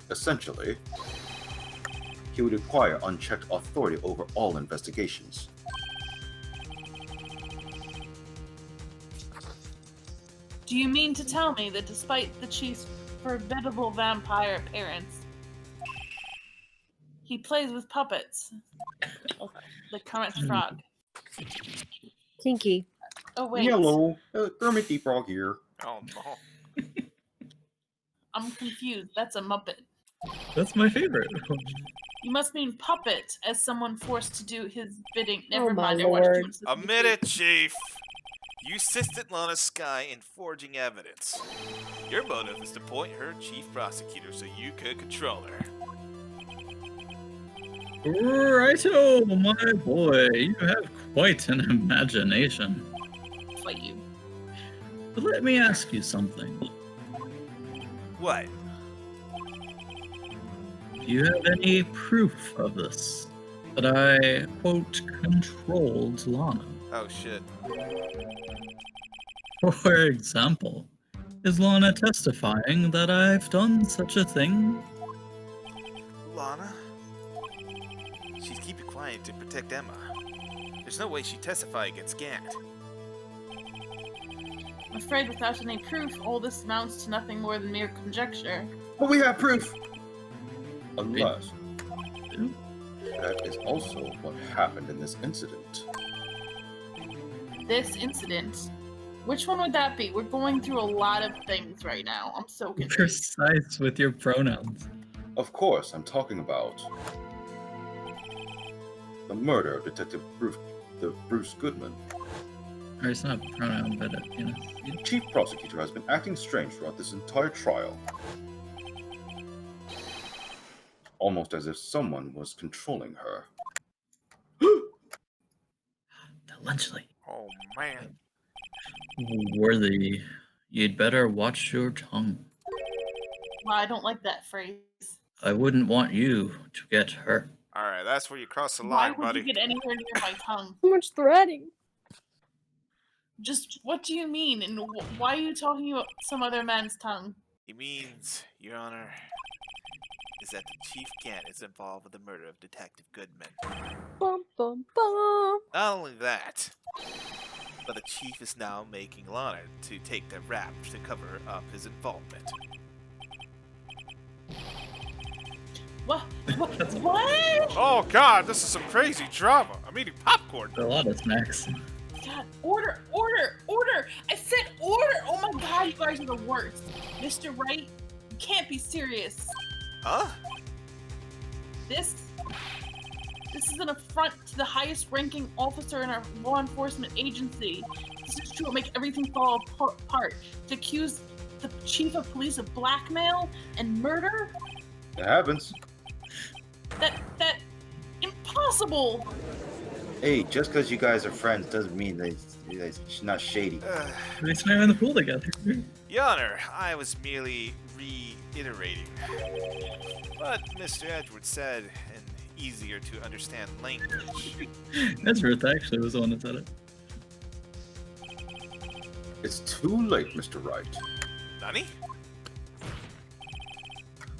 Speaker 3: Essentially, he would acquire unchecked authority over all investigations.
Speaker 2: Do you mean to tell me that despite the chief's formidable vampire appearance, he plays with puppets? The Kermit the Frog.
Speaker 5: Kinky.
Speaker 2: Oh wait,
Speaker 3: Hello, Kermit the Frog here.
Speaker 1: Oh no.
Speaker 2: I'm confused. That's a Muppet.
Speaker 4: That's my favorite.
Speaker 2: You must mean puppet as someone forced to do his bidding. Never
Speaker 5: Oh, my
Speaker 2: mind. I watched too
Speaker 5: lord.
Speaker 2: much Sesame
Speaker 1: Admit it,
Speaker 2: Street.
Speaker 1: Chief! You assisted Lana Sky in forging evidence. Your motive was to appoint her chief prosecutor so you could control her.
Speaker 4: Righto, my boy. You have quite an imagination.
Speaker 2: Fight you.
Speaker 4: But let me ask you something.
Speaker 1: What?
Speaker 4: Do you have any proof of this? That I, quote, controlled Lana?
Speaker 1: Oh shit.
Speaker 4: For example, is Lana testifying that I've done such a thing?
Speaker 1: Lana? She's keeping quiet to protect Emma. There's no way she'd testify against Gant.
Speaker 2: I'm afraid without any proof, all this amounts to nothing more than mere conjecture.
Speaker 3: But we have proof! Unless that is also what happened in this incident.
Speaker 2: This incident. Which one would that be? We're going through a lot of things right now. I'm so confused.
Speaker 4: Precise with your pronouns.
Speaker 3: Of course, I'm talking about the murder of Detective Bruce Goodman.
Speaker 4: Or it's not a pronoun, but you know.
Speaker 3: The chief prosecutor has been acting strange throughout this entire trial. Almost as if someone was controlling her.
Speaker 4: Allegedly.
Speaker 1: Oh man.
Speaker 4: Worthy, you'd better watch your tongue.
Speaker 2: Well, I don't like that phrase.
Speaker 4: I wouldn't want you to get hurt.
Speaker 1: Alright, that's where you cross the
Speaker 2: Why
Speaker 1: line,
Speaker 2: would
Speaker 1: buddy.
Speaker 2: you get anywhere near my tongue?
Speaker 5: So much threading.
Speaker 2: Just what do you mean? And why are you talking about some other man's tongue?
Speaker 1: He means, Your Honor, is that the Chief Gant is involved with the murder of Detective Goodman.
Speaker 5: Bum bum bum.
Speaker 1: Not only that, but the Chief is now making Lana to take the rap to cover up his involvement.
Speaker 2: What? What?
Speaker 1: Oh god, this is some crazy drama. I'm eating popcorn.
Speaker 4: A lot of snacks.
Speaker 2: God, order! I said order! Oh my god, you guys are the worst. Mr. Wright, you can't be serious.
Speaker 1: Huh?
Speaker 2: This is an affront to the highest ranking officer in our law enforcement agency. This is to make everything fall apart. To accuse the chief of police of blackmail and murder?
Speaker 3: It happens.
Speaker 2: That impossible!
Speaker 3: Hey, just because you guys are friends doesn't mean that she's not shady.
Speaker 4: They swam in the pool together.
Speaker 1: Your Honor, I was merely reiterating what Mr. Edwards said in easier to understand language.
Speaker 4: Ezra actually was the one that said it.
Speaker 3: It's too late, Mr. Wright.
Speaker 1: Nani?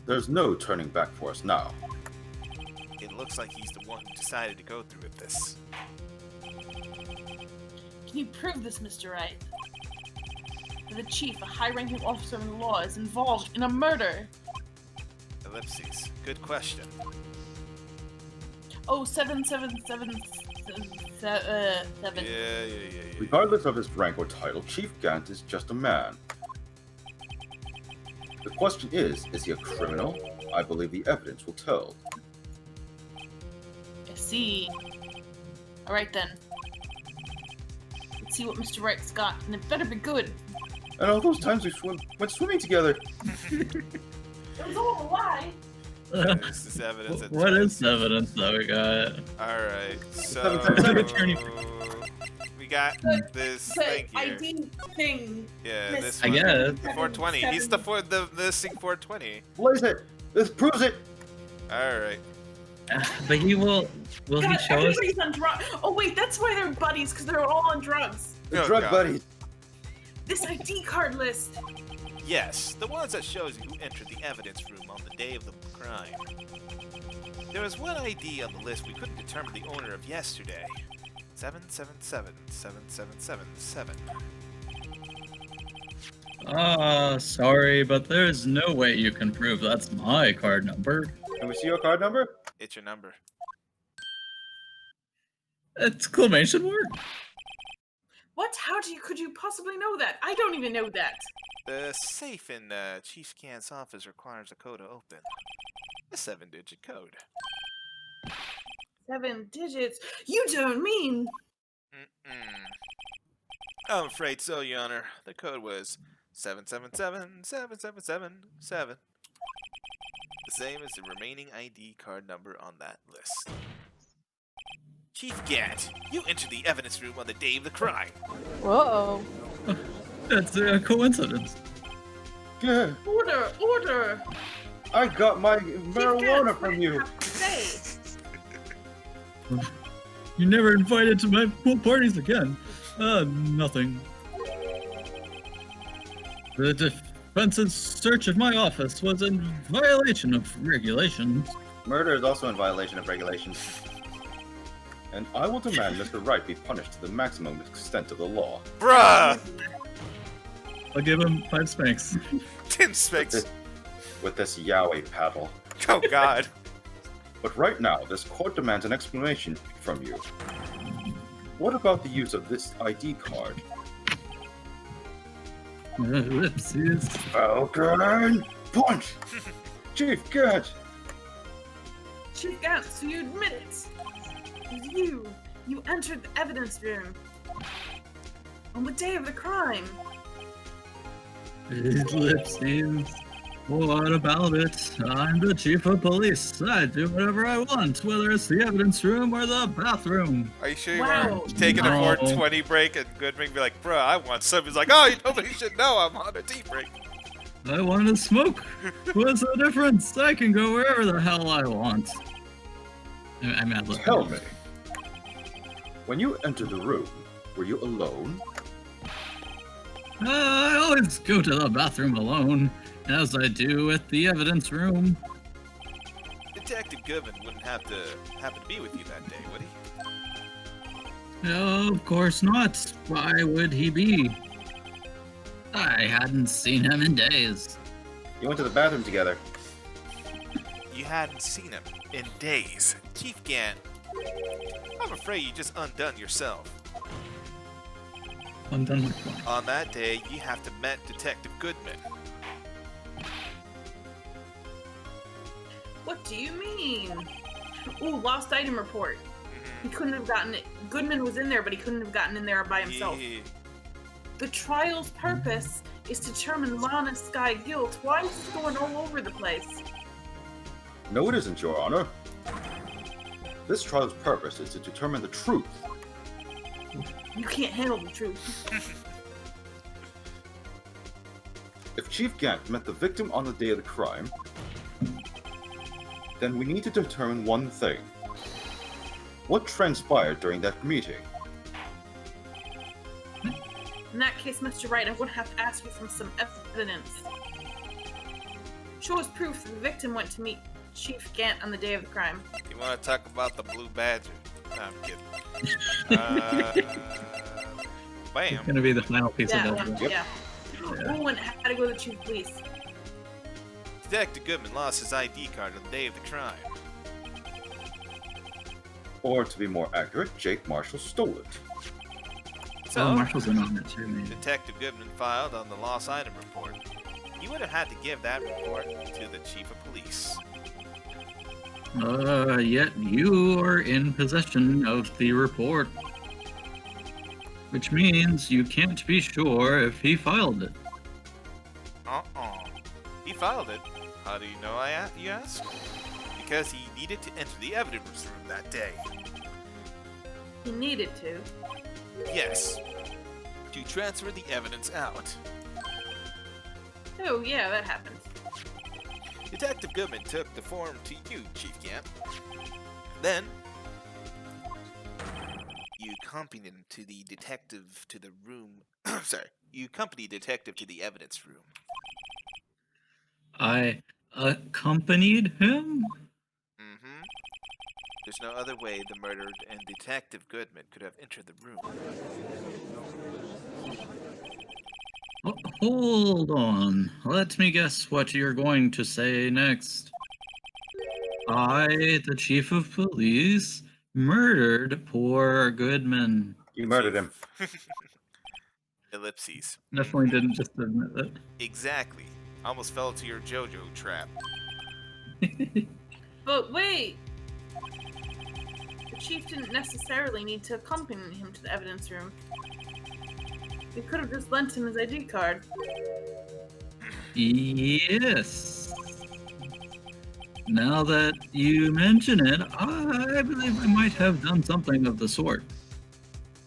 Speaker 3: There's no turning back for us now.
Speaker 1: It looks like he's the one who decided to go through with this.
Speaker 2: Can you prove this, Mr. Wright? that the chief, a high-ranking officer in the law, is involved in a murder?
Speaker 1: Ellipses. Good question.
Speaker 2: Oh, 777 7.
Speaker 1: Yeah.
Speaker 3: Regardless of his rank or title, Chief Gant is just a man. The question is he a criminal? I believe the evidence will tell.
Speaker 2: I see. Alright then. Let's see what Mr. Wright's got, and it better be good.
Speaker 3: And all those times we went swimming together.
Speaker 2: It was all a lie.
Speaker 1: This is evidence.
Speaker 4: What is evidence that we got?
Speaker 1: Alright, so...
Speaker 4: Attorney.
Speaker 1: we got this thing here.
Speaker 2: ID thing.
Speaker 1: Yeah,
Speaker 2: Miss-
Speaker 1: this
Speaker 4: I
Speaker 1: one.
Speaker 4: guess.
Speaker 1: The 420. He's the missing 420.
Speaker 3: What is it? This proves it.
Speaker 1: Alright.
Speaker 4: But he will he
Speaker 2: God,
Speaker 4: show us?
Speaker 2: everybody's on drugs. Oh wait, that's why they're buddies, because they're all on drugs.
Speaker 3: The
Speaker 1: Oh,
Speaker 3: drug
Speaker 1: God.
Speaker 3: buddies.
Speaker 2: This ID card list.
Speaker 1: Yes, the ones that shows you who entered the evidence room on the day of the crime. There was one ID on the list we couldn't determine the owner of yesterday. 7777777.
Speaker 4: Sorry, but there's no way you can prove that's my card number.
Speaker 3: Can we see your card number?
Speaker 1: It's your number.
Speaker 4: Exclamation mark?
Speaker 2: What? How could you possibly know that? I don't even know that.
Speaker 1: The safe in Chief Gant's office requires a code to open. A 7-digit code.
Speaker 2: 7 digits? You don't mean...
Speaker 1: I'm afraid so, Your Honor. The code was 7777777. The same as the remaining ID card number on that list. Chief Gant, you entered the evidence room on the day of the crime.
Speaker 5: Whoa.
Speaker 4: That's a coincidence.
Speaker 3: Yeah,
Speaker 2: Order!
Speaker 3: I got my
Speaker 2: Chief
Speaker 3: marijuana
Speaker 2: Gant, what
Speaker 3: from
Speaker 2: do
Speaker 3: you.
Speaker 2: have to say?
Speaker 4: You never invited to my pool parties again. Nothing. The defense's search of my office was in violation of regulations.
Speaker 3: Murder is also in violation of regulations. And I will demand Mr. Wright be punished to the maximum extent of the law.
Speaker 1: Bruh!
Speaker 4: I'll give him 5 spanks.
Speaker 1: 10 spanks.
Speaker 3: With this yaoi paddle.
Speaker 1: Oh, God.
Speaker 3: But right now, this court demands an explanation from you. What about the use of this ID card?
Speaker 4: Ellipses.
Speaker 3: Falcon! Punch! Chief Gant!
Speaker 2: Chief Gant, so you admit it. You entered the evidence room on the day of the crime.
Speaker 4: Ellipses. What about it? I'm the chief of police. I do whatever I want, whether it's the evidence room or the bathroom.
Speaker 1: Are you sure you
Speaker 2: Wow.
Speaker 1: weren't taking a
Speaker 4: No.
Speaker 1: 420 break and Goodman be like, bruh, I want some? He's like, oh, nobody should know I'm on a tea break.
Speaker 4: I want to smoke. What's the difference? I can go wherever the hell I want. I'm at
Speaker 3: Tell me. When you entered the room, were you alone?
Speaker 4: I always go to the bathroom alone, as I do at the evidence room.
Speaker 1: Detective Goodman wouldn't happen to be with you that day, would he?
Speaker 4: No, of course not. Why would he be? I hadn't seen him in days.
Speaker 3: You went to the bathroom together.
Speaker 1: You hadn't seen him in days. Chief Gant, I'm afraid you just undone yourself.
Speaker 4: I'm done with one.
Speaker 1: On that day, you have to met Detective Goodman.
Speaker 2: What do you mean? Ooh, lost item report. He couldn't have gotten it. Goodman was in there, but he couldn't have gotten in there by himself.
Speaker 1: Yeah.
Speaker 2: The trial's purpose is to determine Lana Sky guilt. Why is this going all over the place?
Speaker 3: No, it isn't, Your Honor. This trial's purpose is to determine the truth.
Speaker 2: You can't handle the truth.
Speaker 3: If Chief Gant met the victim on the day of the crime, then we need to determine one thing. What transpired during that meeting?
Speaker 2: In that case, Mr. Wright, I'm going to have to ask you for some evidence. Show us proof that the victim went to meet Chief Gant on the day of the crime.
Speaker 1: You want to talk about the Blue Badger? No, I'm kidding. Bam.
Speaker 4: It's gonna be the final piece
Speaker 2: Yeah,
Speaker 4: of
Speaker 2: one,
Speaker 4: evidence.
Speaker 3: Yep.
Speaker 2: yeah. Who went had to go to the chief of police?
Speaker 1: Detective Goodman lost his ID card on the day of the crime.
Speaker 3: Or to be more accurate, Jake Marshall stole it.
Speaker 1: So,
Speaker 4: Marshall's in on it too, man.
Speaker 1: Detective Goodman filed on the lost item report. You would have had to give that report to the chief of police.
Speaker 4: Yet you are in possession of the report. Which means you can't be sure if he filed it.
Speaker 1: He filed it. How do you know, you ask? Because he needed to enter the evidence room that day.
Speaker 2: He needed to.
Speaker 1: Yes. To transfer the evidence out.
Speaker 2: Oh, yeah, that happened.
Speaker 1: Detective Goodman took the form to you, Chief Gant. Then, you accompanied him to the detective to the room. You accompanied detective to the evidence room.
Speaker 4: I accompanied him?
Speaker 1: Mm-hmm. There's no other way the murdered and Detective Goodman could have entered the room.
Speaker 4: Hold on. Let me guess what you're going to say next. I, the chief of police, murdered poor Goodman.
Speaker 3: You murdered him.
Speaker 1: Ellipses.
Speaker 4: Definitely didn't just admit it.
Speaker 1: Exactly. Almost fell into your JoJo trap.
Speaker 2: But wait! The chief didn't necessarily need to accompany him to the evidence room. They could have just lent him his ID card.
Speaker 4: Yes. Now that you mention it, I believe I might have done something of the sort.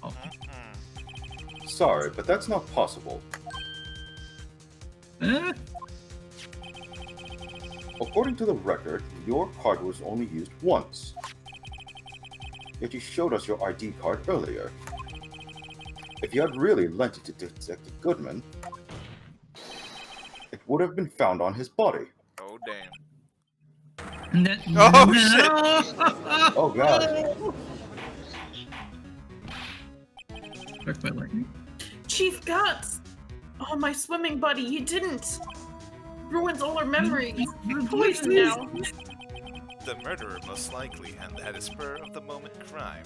Speaker 4: Oh.
Speaker 3: Sorry, but that's not possible.
Speaker 4: Eh?
Speaker 3: According to the record, your card was only used once. Yet you showed us your ID card earlier. If you had really lent it to Detective Goodman, it would have been found on his body.
Speaker 1: Oh, damn.
Speaker 4: Oh,
Speaker 1: shit!
Speaker 3: Oh god.
Speaker 4: Struck by lightning.
Speaker 2: Chief Guts! Oh, my swimming buddy, you didn't! Ruins all our memories. You're poisoned now.
Speaker 1: The murderer most likely had a spur of the moment crime.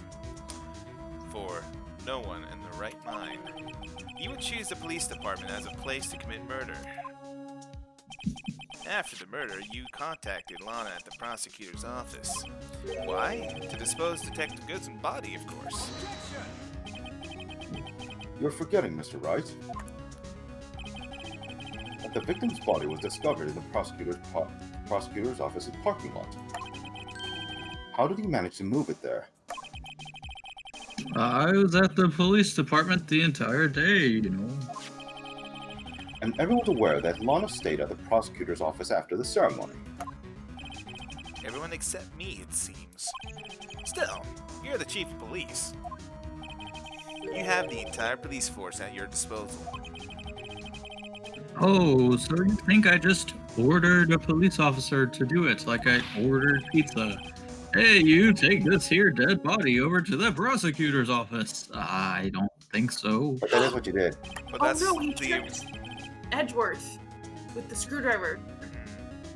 Speaker 1: For no one in the right mind, you would choose the police department as a place to commit murder. After the murder, you contacted Lana at the prosecutor's office. Why? To dispose Detective Goodson's body, of course.
Speaker 3: You're forgetting, Mr. Wright, that the victim's body was discovered in the prosecutor's office's parking lot. How did you manage to move it there?
Speaker 4: I was at the police department the entire day, you know.
Speaker 3: And everyone's aware that Lana stayed at the prosecutor's office after the ceremony.
Speaker 1: Everyone except me, it seems. Still, you're the chief of police. You have the entire police force at your disposal.
Speaker 4: Oh, so you think I just ordered a police officer to do it like I ordered pizza? Hey, you take this here dead body over to the prosecutor's office. I don't think so.
Speaker 3: But that is what you did.
Speaker 1: But
Speaker 2: Oh
Speaker 1: that's
Speaker 2: no, he
Speaker 1: the...
Speaker 2: tricked Edgeworth with the screwdriver.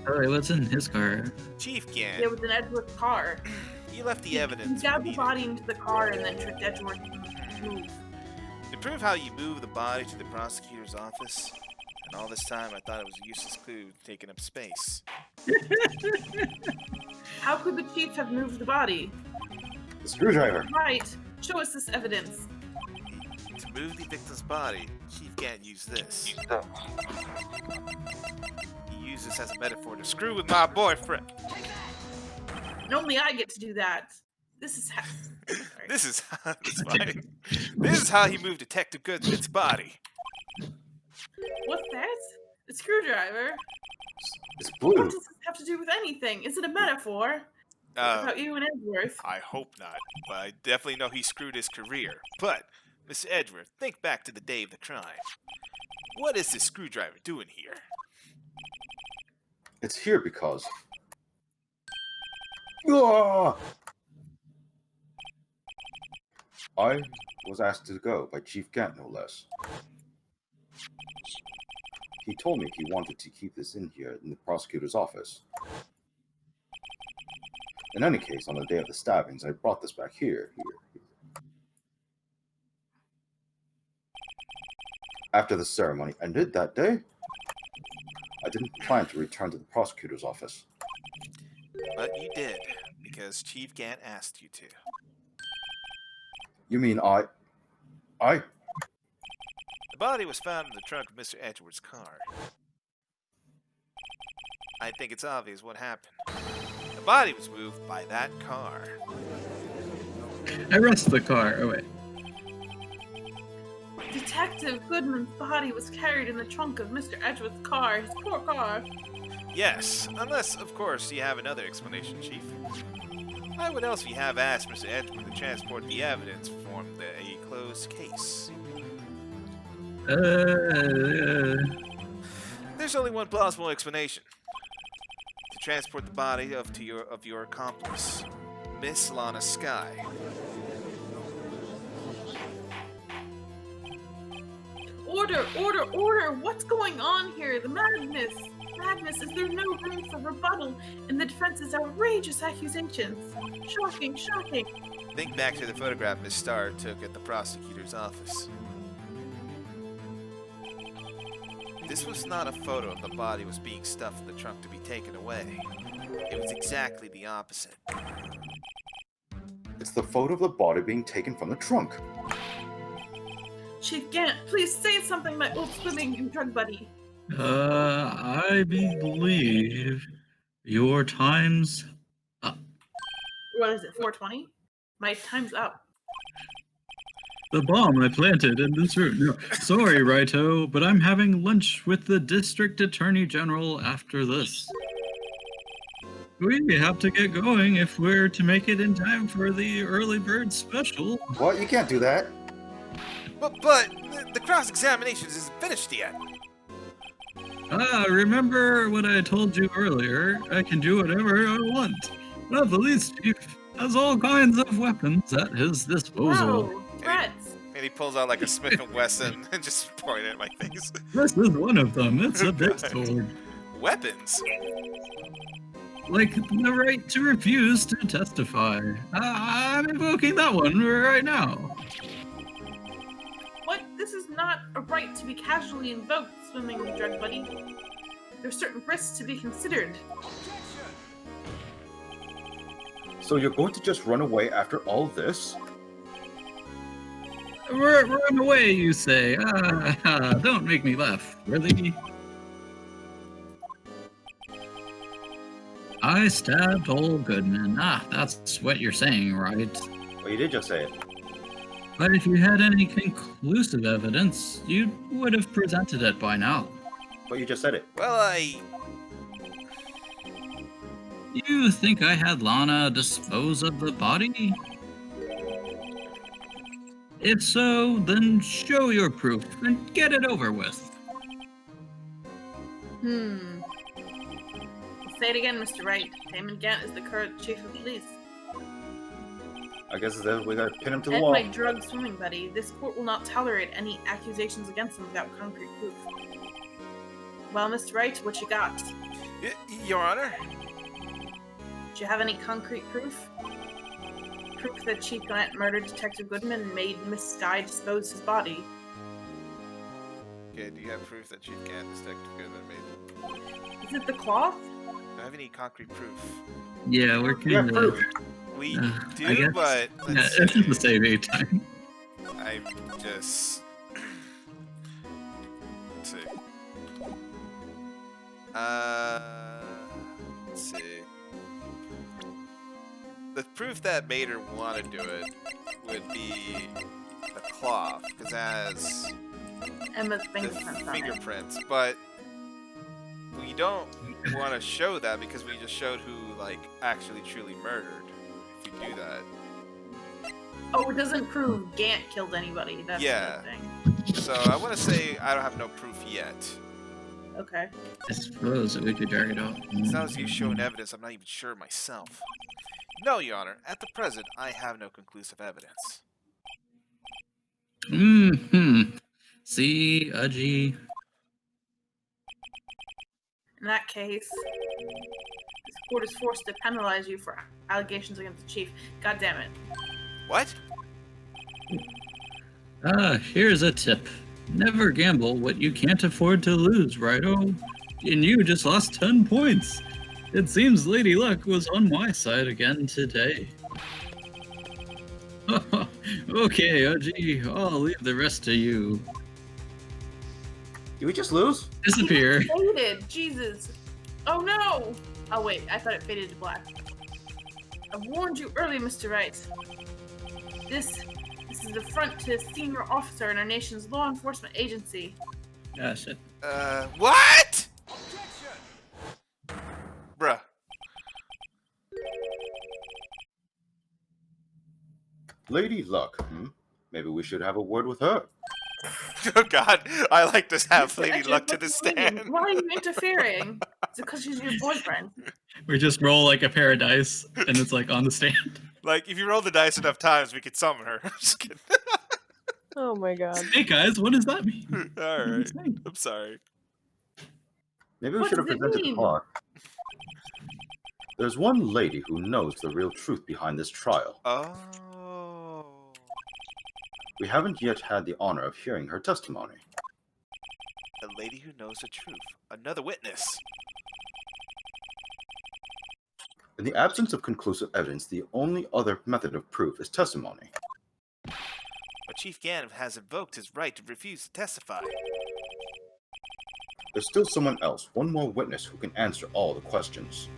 Speaker 4: Alright, what's in his car?
Speaker 1: Chief Gant,
Speaker 2: Yeah, with an Edgeworth car.
Speaker 1: you left the evidence
Speaker 2: He got the
Speaker 1: needed.
Speaker 2: body into the car and then tricked Edgeworth to move.
Speaker 1: To prove how you moved the body to the prosecutor's office, and all this time I thought it was a useless clue taking up space.
Speaker 2: How could the chief have moved the body?
Speaker 3: The screwdriver.
Speaker 2: Right. Show us this evidence.
Speaker 1: To move the victim's body, Chief Gant used this. He used this as a metaphor to screw with my boyfriend.
Speaker 2: And only I get to do that. This is how. Sorry.
Speaker 1: This is how, it's fine. This is how he moved Detective Goodman's body.
Speaker 2: What's that? A screwdriver?
Speaker 3: It's
Speaker 2: What
Speaker 3: blue.
Speaker 2: does this have to do with anything? Is it a metaphor? About you and Edgeworth?
Speaker 1: I hope not, but I definitely know he screwed his career. But, Mr. Edgeworth, think back to the day of the crime. What is this screwdriver doing here?
Speaker 3: It's here because... Ah! I was asked to go by Chief Gant, no less. He told me he wanted to keep this in here in the prosecutor's office. In any case, on the day of the stabbings, I brought this back here. After the ceremony ended that day, I didn't plan to return to the prosecutor's office.
Speaker 1: But you did, because Chief Gant asked you to.
Speaker 3: You mean I...
Speaker 1: The body was found in the trunk of Mr. Edgeworth's car. I think it's obvious what happened. The body was moved by that car.
Speaker 4: Arrest the car. Oh, wait.
Speaker 2: Detective Goodman's body was carried in the trunk of Mr. Edgeworth's car, his poor car.
Speaker 1: Yes, unless, of course, you have another explanation, Chief. Why would else we have asked Mr. Edgeworth to transport the evidence from a closed case? There's only one plausible explanation. To transport the body of your accomplice, Miss Lana Skye.
Speaker 2: Order, order, order! What's going on here? The madness! Madness! Is there no room for rebuttal in the defense's outrageous accusations? Shocking, shocking!
Speaker 1: Think back to the photograph Miss Starr took at the prosecutor's office. This was not a photo of the body was being stuffed in the trunk to be taken away. It was exactly the opposite.
Speaker 3: It's the photo of the body being taken from the trunk.
Speaker 2: Chief Gant, please say something, my old swimming and drug buddy.
Speaker 4: I believe your time's up.
Speaker 2: What is it, 4:20? My time's up.
Speaker 4: The bomb I planted in this room. No, sorry, Righto, but I'm having lunch with the District Attorney General after this. We have to get going if we're to make it in time for the early bird special.
Speaker 3: What? You can't do that.
Speaker 1: But the cross-examination isn't finished yet.
Speaker 4: Remember what I told you earlier? I can do whatever I want. The police chief has all kinds of weapons at his disposal.
Speaker 2: Whoa, threats!
Speaker 1: And he pulls out like a Smith & Wesson and just pointed at my face.
Speaker 4: This is one of them. It's a big sword.
Speaker 1: Weapons?
Speaker 4: Like the right to refuse to testify. I'm invoking that one right now.
Speaker 2: What? This is not a right to be casually invoked, swimming and drug buddy. There's certain risks to be considered.
Speaker 3: So you're going to just run away after all this?
Speaker 4: Run away, you say? Don't make me laugh, really. I stabbed old Goodman. That's what you're saying, right?
Speaker 3: Well, you did just say it.
Speaker 4: But if you had any conclusive evidence, you would have presented it by now.
Speaker 3: But you just said it.
Speaker 1: Well,
Speaker 4: You think I had Lana dispose of the body? If so, then show your proof and get it over with.
Speaker 2: Say it again, Mr. Wright. Damon Gant is the current chief of police.
Speaker 3: I guess that we gotta pin him to the
Speaker 2: And
Speaker 3: wall.
Speaker 2: my drug swimming buddy, this court will not tolerate any accusations against him without concrete proof. Well, Mr. Wright, what you got?
Speaker 1: Your Honor?
Speaker 2: Do you have any concrete proof? Proof that Chief Gant murdered Detective Goodman and made Miss Skye dispose his body.
Speaker 1: Okay, do you have proof that Chief Gant and Detective Goodman made?
Speaker 2: Is it the cloth?
Speaker 1: Do I have any concrete proof?
Speaker 4: Yeah, we're
Speaker 3: Yeah,
Speaker 4: kind
Speaker 3: proof.
Speaker 1: We
Speaker 4: I
Speaker 1: do,
Speaker 4: guess-
Speaker 1: but
Speaker 4: Yeah,
Speaker 1: let's
Speaker 4: it's
Speaker 1: see.
Speaker 4: just a save time.
Speaker 1: I'm just... Let's see. Let's see. The proof that made her want to do it would be the cloth, because it has
Speaker 2: Emma's
Speaker 1: the
Speaker 2: fingerprints on it.
Speaker 1: fingerprints, but we don't want to show that because we just showed who, like, actually truly murdered. If you do that.
Speaker 2: Oh, it doesn't prove Gant killed anybody. That's
Speaker 1: Yeah.
Speaker 2: the thing.
Speaker 1: So I want to say I don't have no proof yet.
Speaker 2: Okay.
Speaker 4: I suppose that we could drag it out.
Speaker 1: As long as you've shown evidence, I'm not even sure myself. No, Your Honor. At the present, I have no conclusive evidence.
Speaker 4: See, Udgy.
Speaker 2: In that case, this court is forced to penalize you for allegations against the chief. God damn it.
Speaker 1: What?
Speaker 4: Here's a tip. Never gamble what you can't afford to lose, righto? And you just lost 10 points. It seems Lady Luck was on my side again today. Okay, OG, I'll leave the rest to you.
Speaker 3: Did we just lose?
Speaker 4: Disappear.
Speaker 2: It faded. Jesus. Oh no. Oh wait, I thought it faded to black. I warned you early, Mr. Wright. This is an affront to a senior officer in our nation's law enforcement agency.
Speaker 4: Ah, shit.
Speaker 1: What? Bruh.
Speaker 3: Lady Luck, Maybe we should have a word with her.
Speaker 1: Oh God, I like to have
Speaker 2: Mr.
Speaker 1: Lady
Speaker 2: Edgeworth,
Speaker 1: Luck to
Speaker 2: what
Speaker 1: the
Speaker 2: do you mean?
Speaker 1: stand.
Speaker 2: Why are you interfering? Is it because she's your boyfriend?
Speaker 4: We just roll like a pair of dice, and it's like on the stand.
Speaker 1: Like, if you roll the dice enough times, we could summon her. I'm just kidding.
Speaker 5: Oh my god.
Speaker 4: Hey guys, what does that mean?
Speaker 1: All right, I'm sorry.
Speaker 3: Maybe we
Speaker 2: What
Speaker 3: should have
Speaker 2: does it
Speaker 3: presented
Speaker 2: mean?
Speaker 3: Clark. There's one lady who knows the real truth behind this trial.
Speaker 1: Oh.
Speaker 3: We haven't yet had the honor of hearing her testimony.
Speaker 1: A lady who knows the truth. Another witness.
Speaker 3: In the absence of conclusive evidence, the only other method of proof is testimony.
Speaker 1: But Chief Gannon has invoked his right to refuse to testify.
Speaker 3: There's still someone else, one more witness who can answer all the questions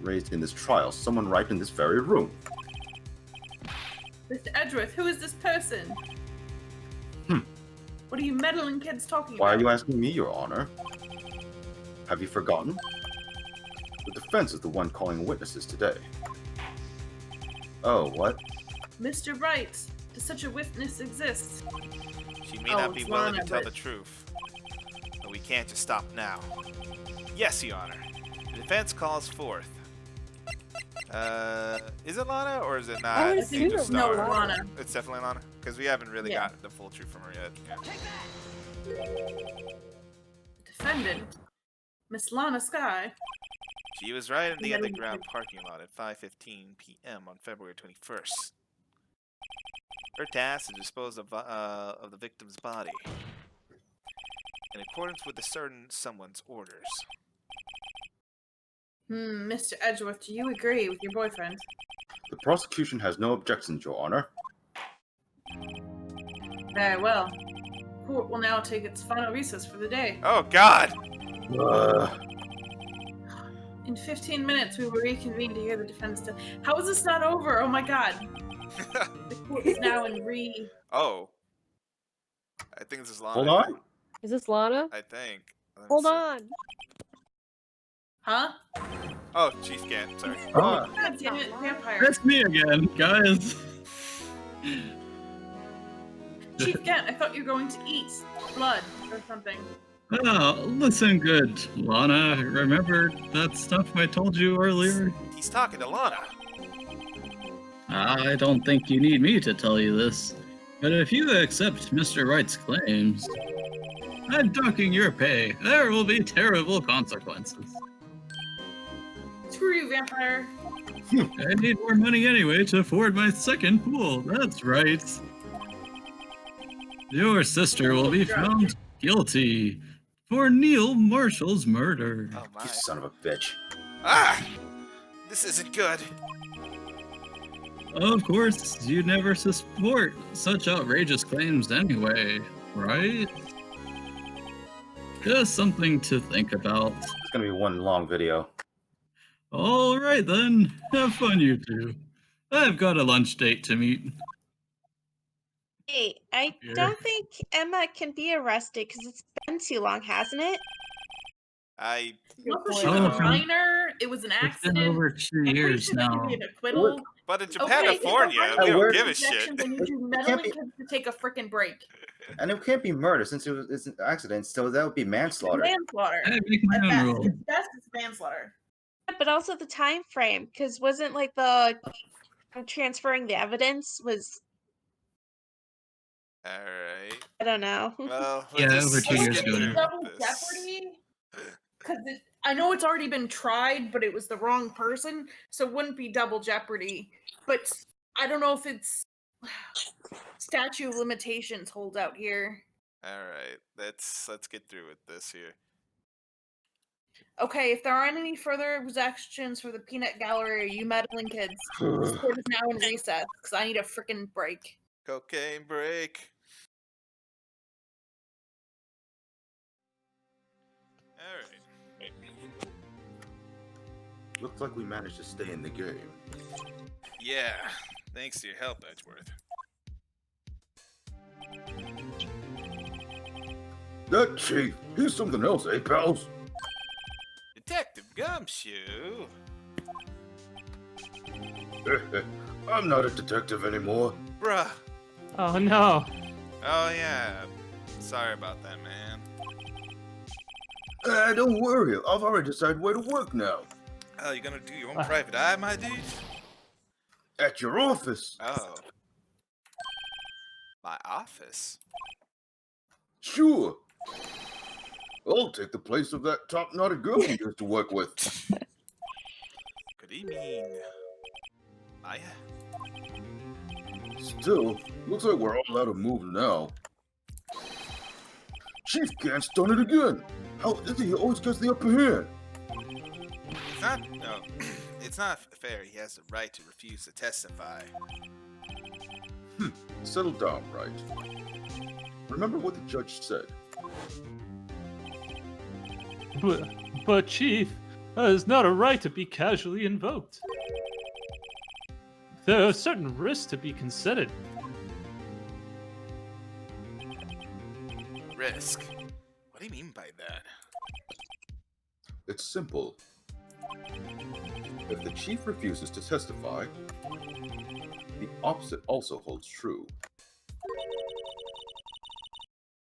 Speaker 3: raised in this trial, someone right in this very room.
Speaker 2: Mr. Edgeworth, who is this person? What are you meddling kids talking
Speaker 3: Why are
Speaker 2: about?
Speaker 3: you asking me, Your Honor? Have you forgotten? The defense is the one calling witnesses today. Oh, what?
Speaker 2: Mr. Wright, does such a witness exist?
Speaker 1: She may
Speaker 2: Oh,
Speaker 1: not be
Speaker 2: it's
Speaker 1: willing to
Speaker 2: Lana,
Speaker 1: tell
Speaker 2: but-
Speaker 1: the truth. But we can't just stop now. Yes, Your Honor. The defense calls forth. Is it Lana or is it not?
Speaker 5: I would
Speaker 1: Angel
Speaker 5: assume it was
Speaker 1: Star?
Speaker 2: No, Lana.
Speaker 1: It's definitely Lana because we haven't really
Speaker 2: Yeah.
Speaker 1: got the full truth from her yet. Yeah.
Speaker 2: Defendant, Miss Lana Sky.
Speaker 1: She was right in the
Speaker 2: Yeah, we-
Speaker 1: underground parking lot at 5:15 p.m. on February 21st. Her task is to dispose of the victim's body in accordance with a certain someone's orders.
Speaker 2: Mr. Edgeworth, do you agree with your boyfriend?
Speaker 3: The prosecution has no objections, Your Honor.
Speaker 2: Very well. Court will now take its final recess for the day.
Speaker 1: Oh God!
Speaker 2: In 15 minutes, we will reconvene to hear the defense. How is this not over? Oh my god. The court is now in
Speaker 1: Oh. I think this is Lana.
Speaker 3: Hold on.
Speaker 5: Is this Lana?
Speaker 1: I think. Let me
Speaker 5: Hold
Speaker 1: see.
Speaker 5: on.
Speaker 2: Huh?
Speaker 1: Oh, Chief Gant, sorry.
Speaker 3: Ah,
Speaker 2: God damn it, vampire.
Speaker 4: That's me again, guys.
Speaker 2: Chief Gent, I thought you were going to eat blood or something.
Speaker 4: Oh, listen good, Lana. Remember that stuff I told you earlier?
Speaker 1: He's talking to Lana.
Speaker 4: I don't think you need me to tell you this, but if you accept Mr. Wright's claims, I'm docking your pay. There will be terrible consequences.
Speaker 2: Screw you, vampire.
Speaker 4: I need more money anyway to afford my second pool. That's right. Your sister will be found guilty for Neil Marshall's murder.
Speaker 1: Oh my.
Speaker 3: you son of a bitch.
Speaker 1: Ah! This isn't good.
Speaker 4: Of course, you never support such outrageous claims anyway, right? Just something to think about.
Speaker 3: It's gonna be one long video.
Speaker 4: All right then, have fun you two. I've got a lunch date to meet.
Speaker 6: Hey, I
Speaker 4: Yeah.
Speaker 6: don't think Emma can be arrested because it's been too long, hasn't it?
Speaker 1: I
Speaker 2: Also,
Speaker 5: point.
Speaker 2: she was a
Speaker 4: Oh,
Speaker 2: minor. It was an
Speaker 4: It's been
Speaker 2: accident.
Speaker 4: over 2
Speaker 2: I'm pretty
Speaker 4: years
Speaker 2: sure that
Speaker 4: now.
Speaker 2: could be an acquittal.
Speaker 1: but in
Speaker 2: Okay,
Speaker 1: Japan-California,
Speaker 2: if
Speaker 1: we
Speaker 2: the
Speaker 1: don't
Speaker 2: right
Speaker 1: give a shit.
Speaker 2: objections, I need you
Speaker 3: It
Speaker 2: meddling
Speaker 3: can't be-
Speaker 2: kids to take a freaking break.
Speaker 3: And it can't be murder since it's an accident, so that would be manslaughter.
Speaker 2: Manslaughter.
Speaker 4: I make my
Speaker 2: At
Speaker 4: own
Speaker 2: best,
Speaker 4: rule.
Speaker 2: it's best it's manslaughter.
Speaker 6: But also the time frame, because wasn't like the transferring the evidence was
Speaker 1: All right.
Speaker 6: I don't know.
Speaker 1: Well,
Speaker 4: Yeah, over
Speaker 1: let's
Speaker 4: 2 years
Speaker 1: get
Speaker 4: ago
Speaker 1: through
Speaker 4: now.
Speaker 2: Double
Speaker 1: with this.
Speaker 2: Jeopardy? Because I know it's already been tried, but it was the wrong person, so it wouldn't be double jeopardy. But I don't know if it's statute of limitations hold out here.
Speaker 1: All right, let's get through with this here.
Speaker 2: Okay, if there aren't any further objections for the peanut gallery or you meddling kids, this court is now in recess because I need a freaking break.
Speaker 1: Cocaine break. All right.
Speaker 3: Looks like we managed to stay in the game.
Speaker 1: Yeah, thanks to your help, Edgeworth.
Speaker 3: That chief, he's something else, eh, pals?
Speaker 1: Detective Gumshoe.
Speaker 3: I'm not a detective anymore.
Speaker 1: Bruh.
Speaker 7: Oh no.
Speaker 1: Oh yeah. Sorry about that, man.
Speaker 3: Don't worry, I've already decided where to work now.
Speaker 1: Oh, you gonna do your own private eye, my dude?
Speaker 3: At your office.
Speaker 1: Oh. My office?
Speaker 3: Sure. I'll take the place of that top-knotted girl you used to work with.
Speaker 1: Good evening. Maya?
Speaker 3: Still, looks like we're all out of moves now. Chief Gant's done it again. How is he? He always gets the upper hand.
Speaker 1: It's not, no. It's not fair. He has the right to refuse to testify.
Speaker 3: Settle down, Wright. Remember what the judge said.
Speaker 7: But Chief, that is not a right to be casually invoked. There are certain risks to be considered.
Speaker 1: Risk. What do you mean by that?
Speaker 3: It's simple. If the chief refuses to testify, the opposite also holds true.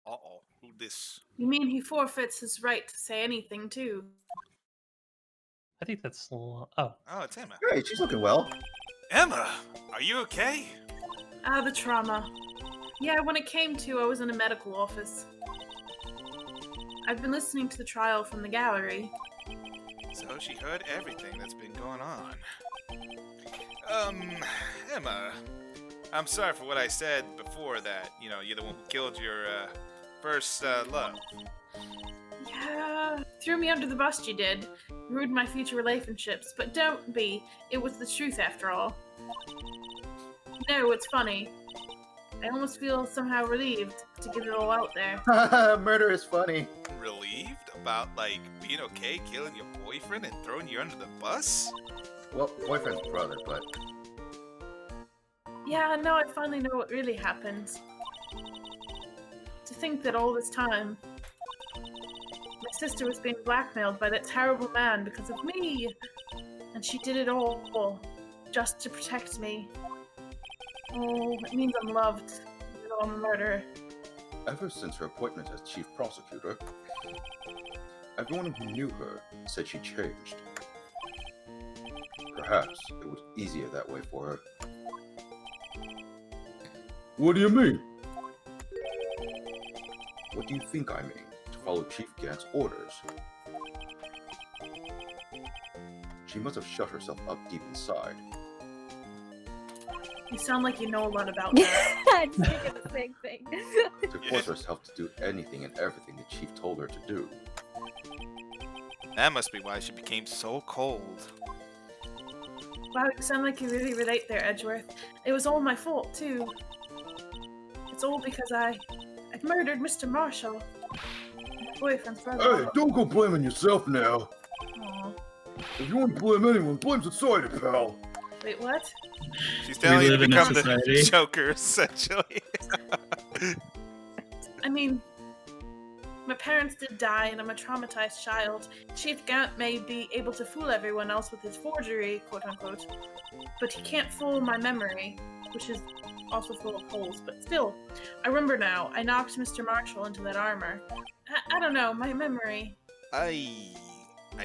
Speaker 1: Uh-oh. Who this?
Speaker 2: You mean he forfeits his right to say anything, too?
Speaker 7: I think that's oh.
Speaker 1: Oh, it's Emma.
Speaker 3: Hey, she's looking well.
Speaker 1: Emma! Are you okay?
Speaker 2: The trauma. Yeah, when it came to, I was in a medical office. I've been listening to the trial from the gallery.
Speaker 1: So she heard everything that's been going on. Emma, I'm sorry for what I said before that, you're the one who killed your, first, love.
Speaker 2: Yeah, threw me under the bus, you did. Ruined my future relationships, but don't be. It was the truth after all. No, it's funny. I almost feel somehow relieved to get it all out there.
Speaker 3: Murder is funny.
Speaker 1: Relieved about, being okay killing your boyfriend and throwing you under the bus?
Speaker 3: Well, boyfriend's brother, but
Speaker 2: Yeah, now I finally know what really happened. To think that all this time, my sister was being blackmailed by that terrible man because of me, and she did it all just to protect me. Oh, it means I'm loved, even though I'm a murderer.
Speaker 3: ever since her appointment as chief prosecutor, everyone who knew her said she changed. Perhaps it was easier that way for her. What do you mean? What do you think I mean? To follow Chief Gant's orders. She must have shut herself up deep inside.
Speaker 2: You sound like you know a lot about that.
Speaker 5: I'm thinking the same thing.
Speaker 3: To force herself to do anything and everything the chief told her to do.
Speaker 1: That must be why she became so cold.
Speaker 2: Wow, you sound like you really relate there, Edgeworth. It was all my fault, too. It's all because I murdered Mr. Marshall, my boyfriend's brother.
Speaker 3: Hey, don't go blaming yourself now.
Speaker 2: Aw.
Speaker 3: If you want to blame anyone, blame society, pal.
Speaker 2: Wait, what?
Speaker 1: She's telling you to
Speaker 4: live in a
Speaker 1: become the
Speaker 4: society.
Speaker 1: Joker, essentially.
Speaker 2: I mean, my parents did die, and I'm a traumatized child. Chief Gant may be able to fool everyone else with his forgery, quote-unquote, but he can't fool my memory, which is also full of holes. But still, I remember now. I knocked Mr. Marshall into that armor. I don't know, my memory.
Speaker 1: I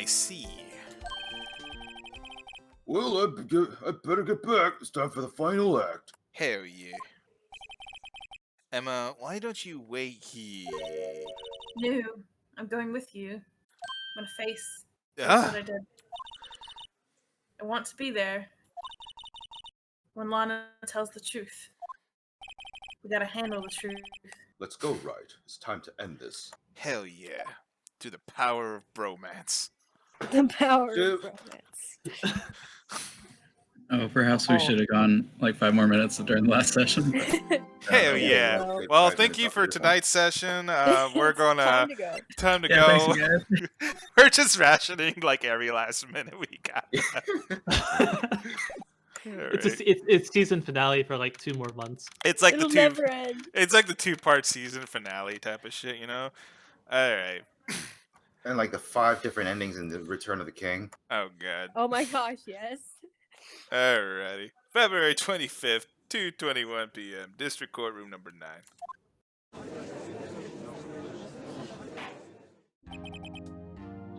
Speaker 1: see.
Speaker 3: Well, I better get back. It's time for the final act.
Speaker 1: Hell yeah. Emma, why don't you wait here?
Speaker 2: No, I'm going with you. I'm gonna face
Speaker 1: Ah,
Speaker 2: what I did. I want to be there when Lana tells the truth. We gotta handle the truth.
Speaker 3: Let's go, Wright. It's time to end this.
Speaker 1: hell yeah. To the power of bromance.
Speaker 5: The power
Speaker 3: Dude.
Speaker 5: of romance.
Speaker 4: Oh, perhaps we should have gone like 5 more minutes during the last session.
Speaker 1: Hell
Speaker 3: Yeah,
Speaker 1: yeah.
Speaker 5: well,
Speaker 3: take
Speaker 1: Well,
Speaker 3: 5
Speaker 1: thank
Speaker 3: minutes
Speaker 1: you
Speaker 3: off
Speaker 1: for
Speaker 3: your time.
Speaker 1: tonight's session. We're
Speaker 5: It's
Speaker 1: gonna
Speaker 5: time to go.
Speaker 1: time to
Speaker 4: Yeah, thanks,
Speaker 1: go.
Speaker 4: you guys.
Speaker 1: We're just rationing like every last minute we got.
Speaker 7: It's
Speaker 1: Alright.
Speaker 7: it's season finale for like 2 more months.
Speaker 1: It's like
Speaker 5: It'll
Speaker 1: the two.
Speaker 5: never end.
Speaker 1: It's like the 2-part season finale type of shit, you know. All right.
Speaker 3: And like the 5 different endings in the Return of the King.
Speaker 1: Oh god.
Speaker 5: Oh my gosh, yes.
Speaker 1: Alrighty. February 25th, 2:21 p.m. District Court Room number 9.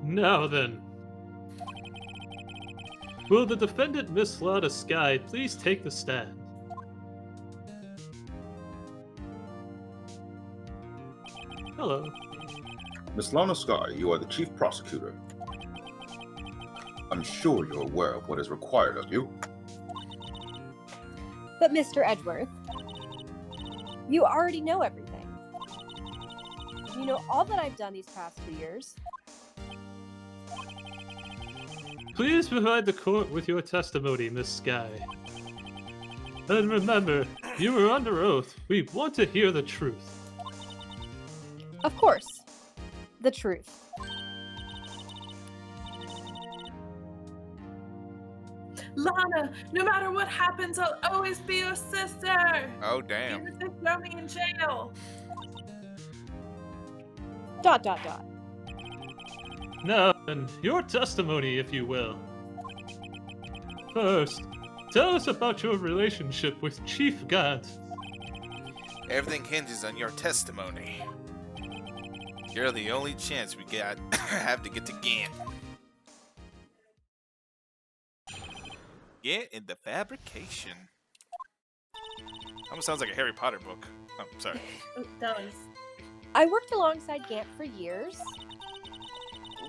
Speaker 7: Now then. Will the defendant, Miss Lana Sky, please take the stand? Hello.
Speaker 3: Miss Lana Sky, you are the chief prosecutor. I'm sure you're aware of what is required of you.
Speaker 5: But Mr. Edgeworth, you already know everything. You know all that I've done these past 2 years.
Speaker 7: Please provide the court with your testimony, Miss Sky. And remember, you are under oath. We want to hear the truth.
Speaker 5: Of course, the truth.
Speaker 2: Lana, no matter what happens, I'll always be your sister.
Speaker 1: Oh damn.
Speaker 2: Even if they throw me in jail. ...
Speaker 7: Now, then, your testimony, if you will. First, tell us about your relationship with Chief Gant.
Speaker 1: Everything hinges on your testimony. You're the only chance we got have to get to Gant. Gant in the fabrication. Almost sounds like a Harry Potter book. Oh, sorry.
Speaker 2: It does.
Speaker 5: I worked alongside Gant for years.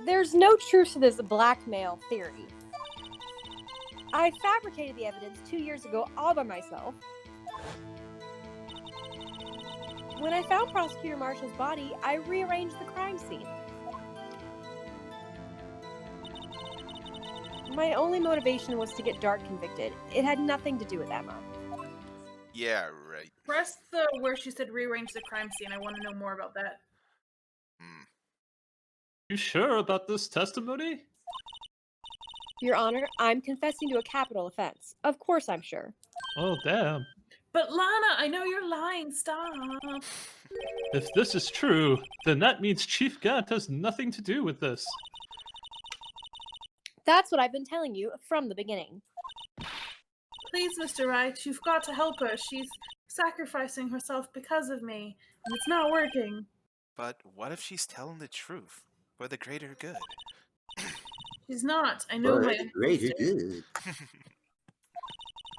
Speaker 5: There's no truth to this blackmail theory. I fabricated the evidence 2 years ago all by myself. When I found Prosecutor Marshall's body, I rearranged the crime scene. My only motivation was to get Dart convicted. It had nothing to do with Emma.
Speaker 1: Yeah, right.
Speaker 2: Press the where she said rearrange the crime scene. I want to know more about that.
Speaker 7: You sure about this testimony?
Speaker 5: Your Honor, I'm confessing to a capital offense. Of course I'm sure.
Speaker 7: Oh, damn.
Speaker 2: But Lana, I know you're lying. Stop.
Speaker 7: If this is true, then that means Chief Gant has nothing to do with this.
Speaker 5: That's what I've been telling you from the beginning.
Speaker 2: Please, Mr. Wright, you've got to help her. She's sacrificing herself because of me, and it's not working.
Speaker 1: But what if she's telling the truth for the greater good?
Speaker 2: She's not. I know my
Speaker 3: Greater good.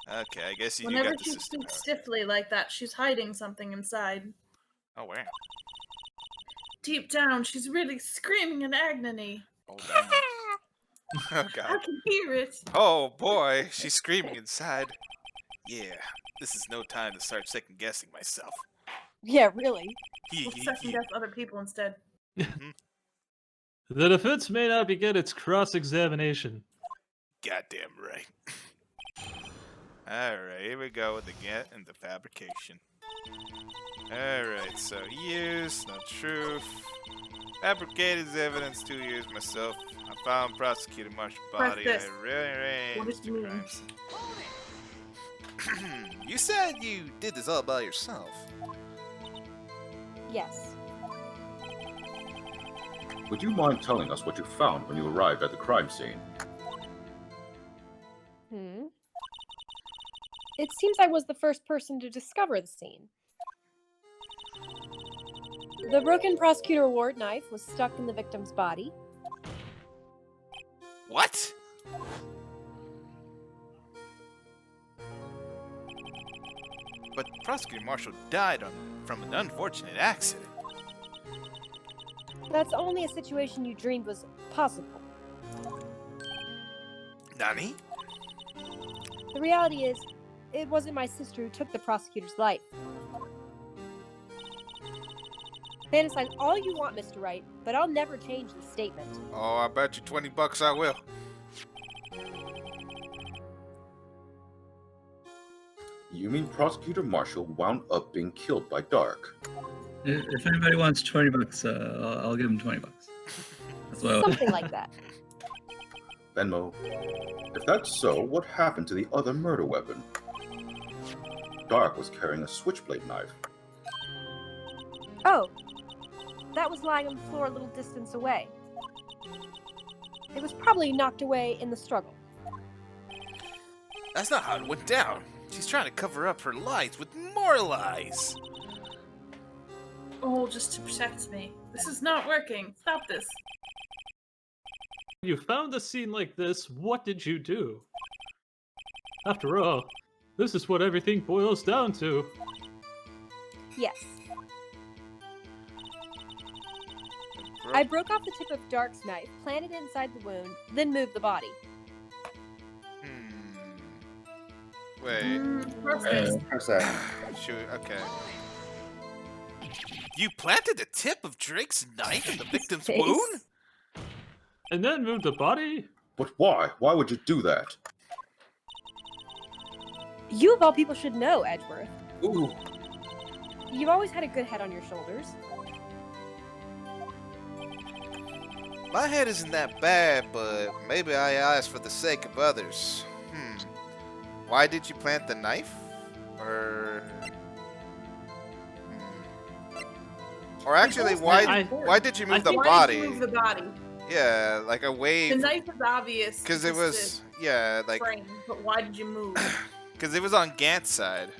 Speaker 1: Okay, I guess you
Speaker 2: Whenever
Speaker 1: got the
Speaker 2: she
Speaker 1: system.
Speaker 2: speaks stiffly like that, she's hiding something inside.
Speaker 1: Oh, where?
Speaker 2: Deep down, she's really screaming in agony.
Speaker 1: Oh, damn. Oh,
Speaker 2: I
Speaker 1: God.
Speaker 2: can hear it.
Speaker 1: Oh, boy. She's screaming inside. Yeah, this is no time to start second-guessing myself.
Speaker 5: Yeah, really.
Speaker 2: We'll second guess other people instead.
Speaker 7: The defense may now begin its cross-examination.
Speaker 1: Goddamn right. Alright, here we go with the Gant and the fabrication. Alright, so years, no truth. Fabricated as evidence 2 years myself. I found Prosecutor Marshall's body. I
Speaker 2: this.
Speaker 1: rearranged
Speaker 2: What does it
Speaker 1: the
Speaker 2: mean?
Speaker 1: crime scene. You said you did this all by yourself.
Speaker 5: Yes.
Speaker 3: Would you mind telling us what you found when you arrived at the crime scene?
Speaker 5: It seems I was the first person to discover the scene. The broken prosecutor award knife was stuck in the victim's body.
Speaker 1: What? But Prosecutor Marshall died from an unfortunate accident.
Speaker 5: That's only a situation you dreamed was possible.
Speaker 1: Nani?
Speaker 5: The reality is, it wasn't my sister who took the prosecutor's life. Fantasize all you want, Mr. Wright, but I'll never change this statement.
Speaker 1: Oh, I bet you $20 I will.
Speaker 3: You mean Prosecutor Marshall wound up being killed by Dark?
Speaker 4: If anybody wants $20, I'll give him $20. That's what I would.
Speaker 5: Something like that.
Speaker 3: Venmo. If that's so, what happened to the other murder weapon? Dark was carrying a switchblade knife.
Speaker 5: Oh, that was lying on the floor a little distance away. It was probably knocked away in the struggle.
Speaker 1: That's not how it went down. She's trying to cover up her lies with more lies.
Speaker 2: Oh, just to protect me. This is not working. Stop this.
Speaker 7: You found a scene like this, what did you do? After all, this is what everything boils down to.
Speaker 5: Yes. I broke off the tip of Dark's knife, planted it inside the wound, then moved the body.
Speaker 1: Wait.
Speaker 2: Perfect.
Speaker 3: Press that.
Speaker 1: Shoot, okay. You planted the tip of Drake's knife in the victim's
Speaker 5: Face.
Speaker 1: wound?
Speaker 7: And then moved the body?
Speaker 3: But why? Why would you do that?
Speaker 5: You of all people should know, Edgeworth.
Speaker 3: Ooh.
Speaker 5: You've always had a good head on your shoulders.
Speaker 1: My head isn't that bad, but maybe I asked for the sake of others. Why did you plant the knife? Or actually, why did you move the
Speaker 2: Why
Speaker 1: body?
Speaker 2: did you move the body?
Speaker 1: Yeah, like a
Speaker 2: The
Speaker 1: wave.
Speaker 2: knife is obvious.
Speaker 1: Because it was, yeah, like,
Speaker 2: frame, but why did you move?
Speaker 1: because it was on Gant's side.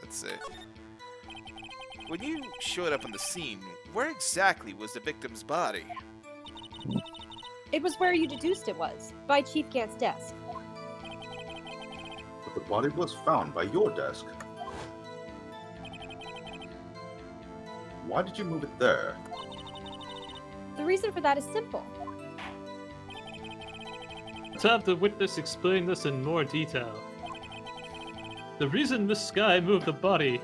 Speaker 1: Let's see. When you showed up on the scene, where exactly was the victim's body?
Speaker 5: It was where you deduced it was, by Chief Gant's desk.
Speaker 3: But the body was found by your desk. Why did you move it there?
Speaker 5: The reason for that is simple.
Speaker 7: Let's have the witness explain this in more detail. The reason Miss Sky moved the body.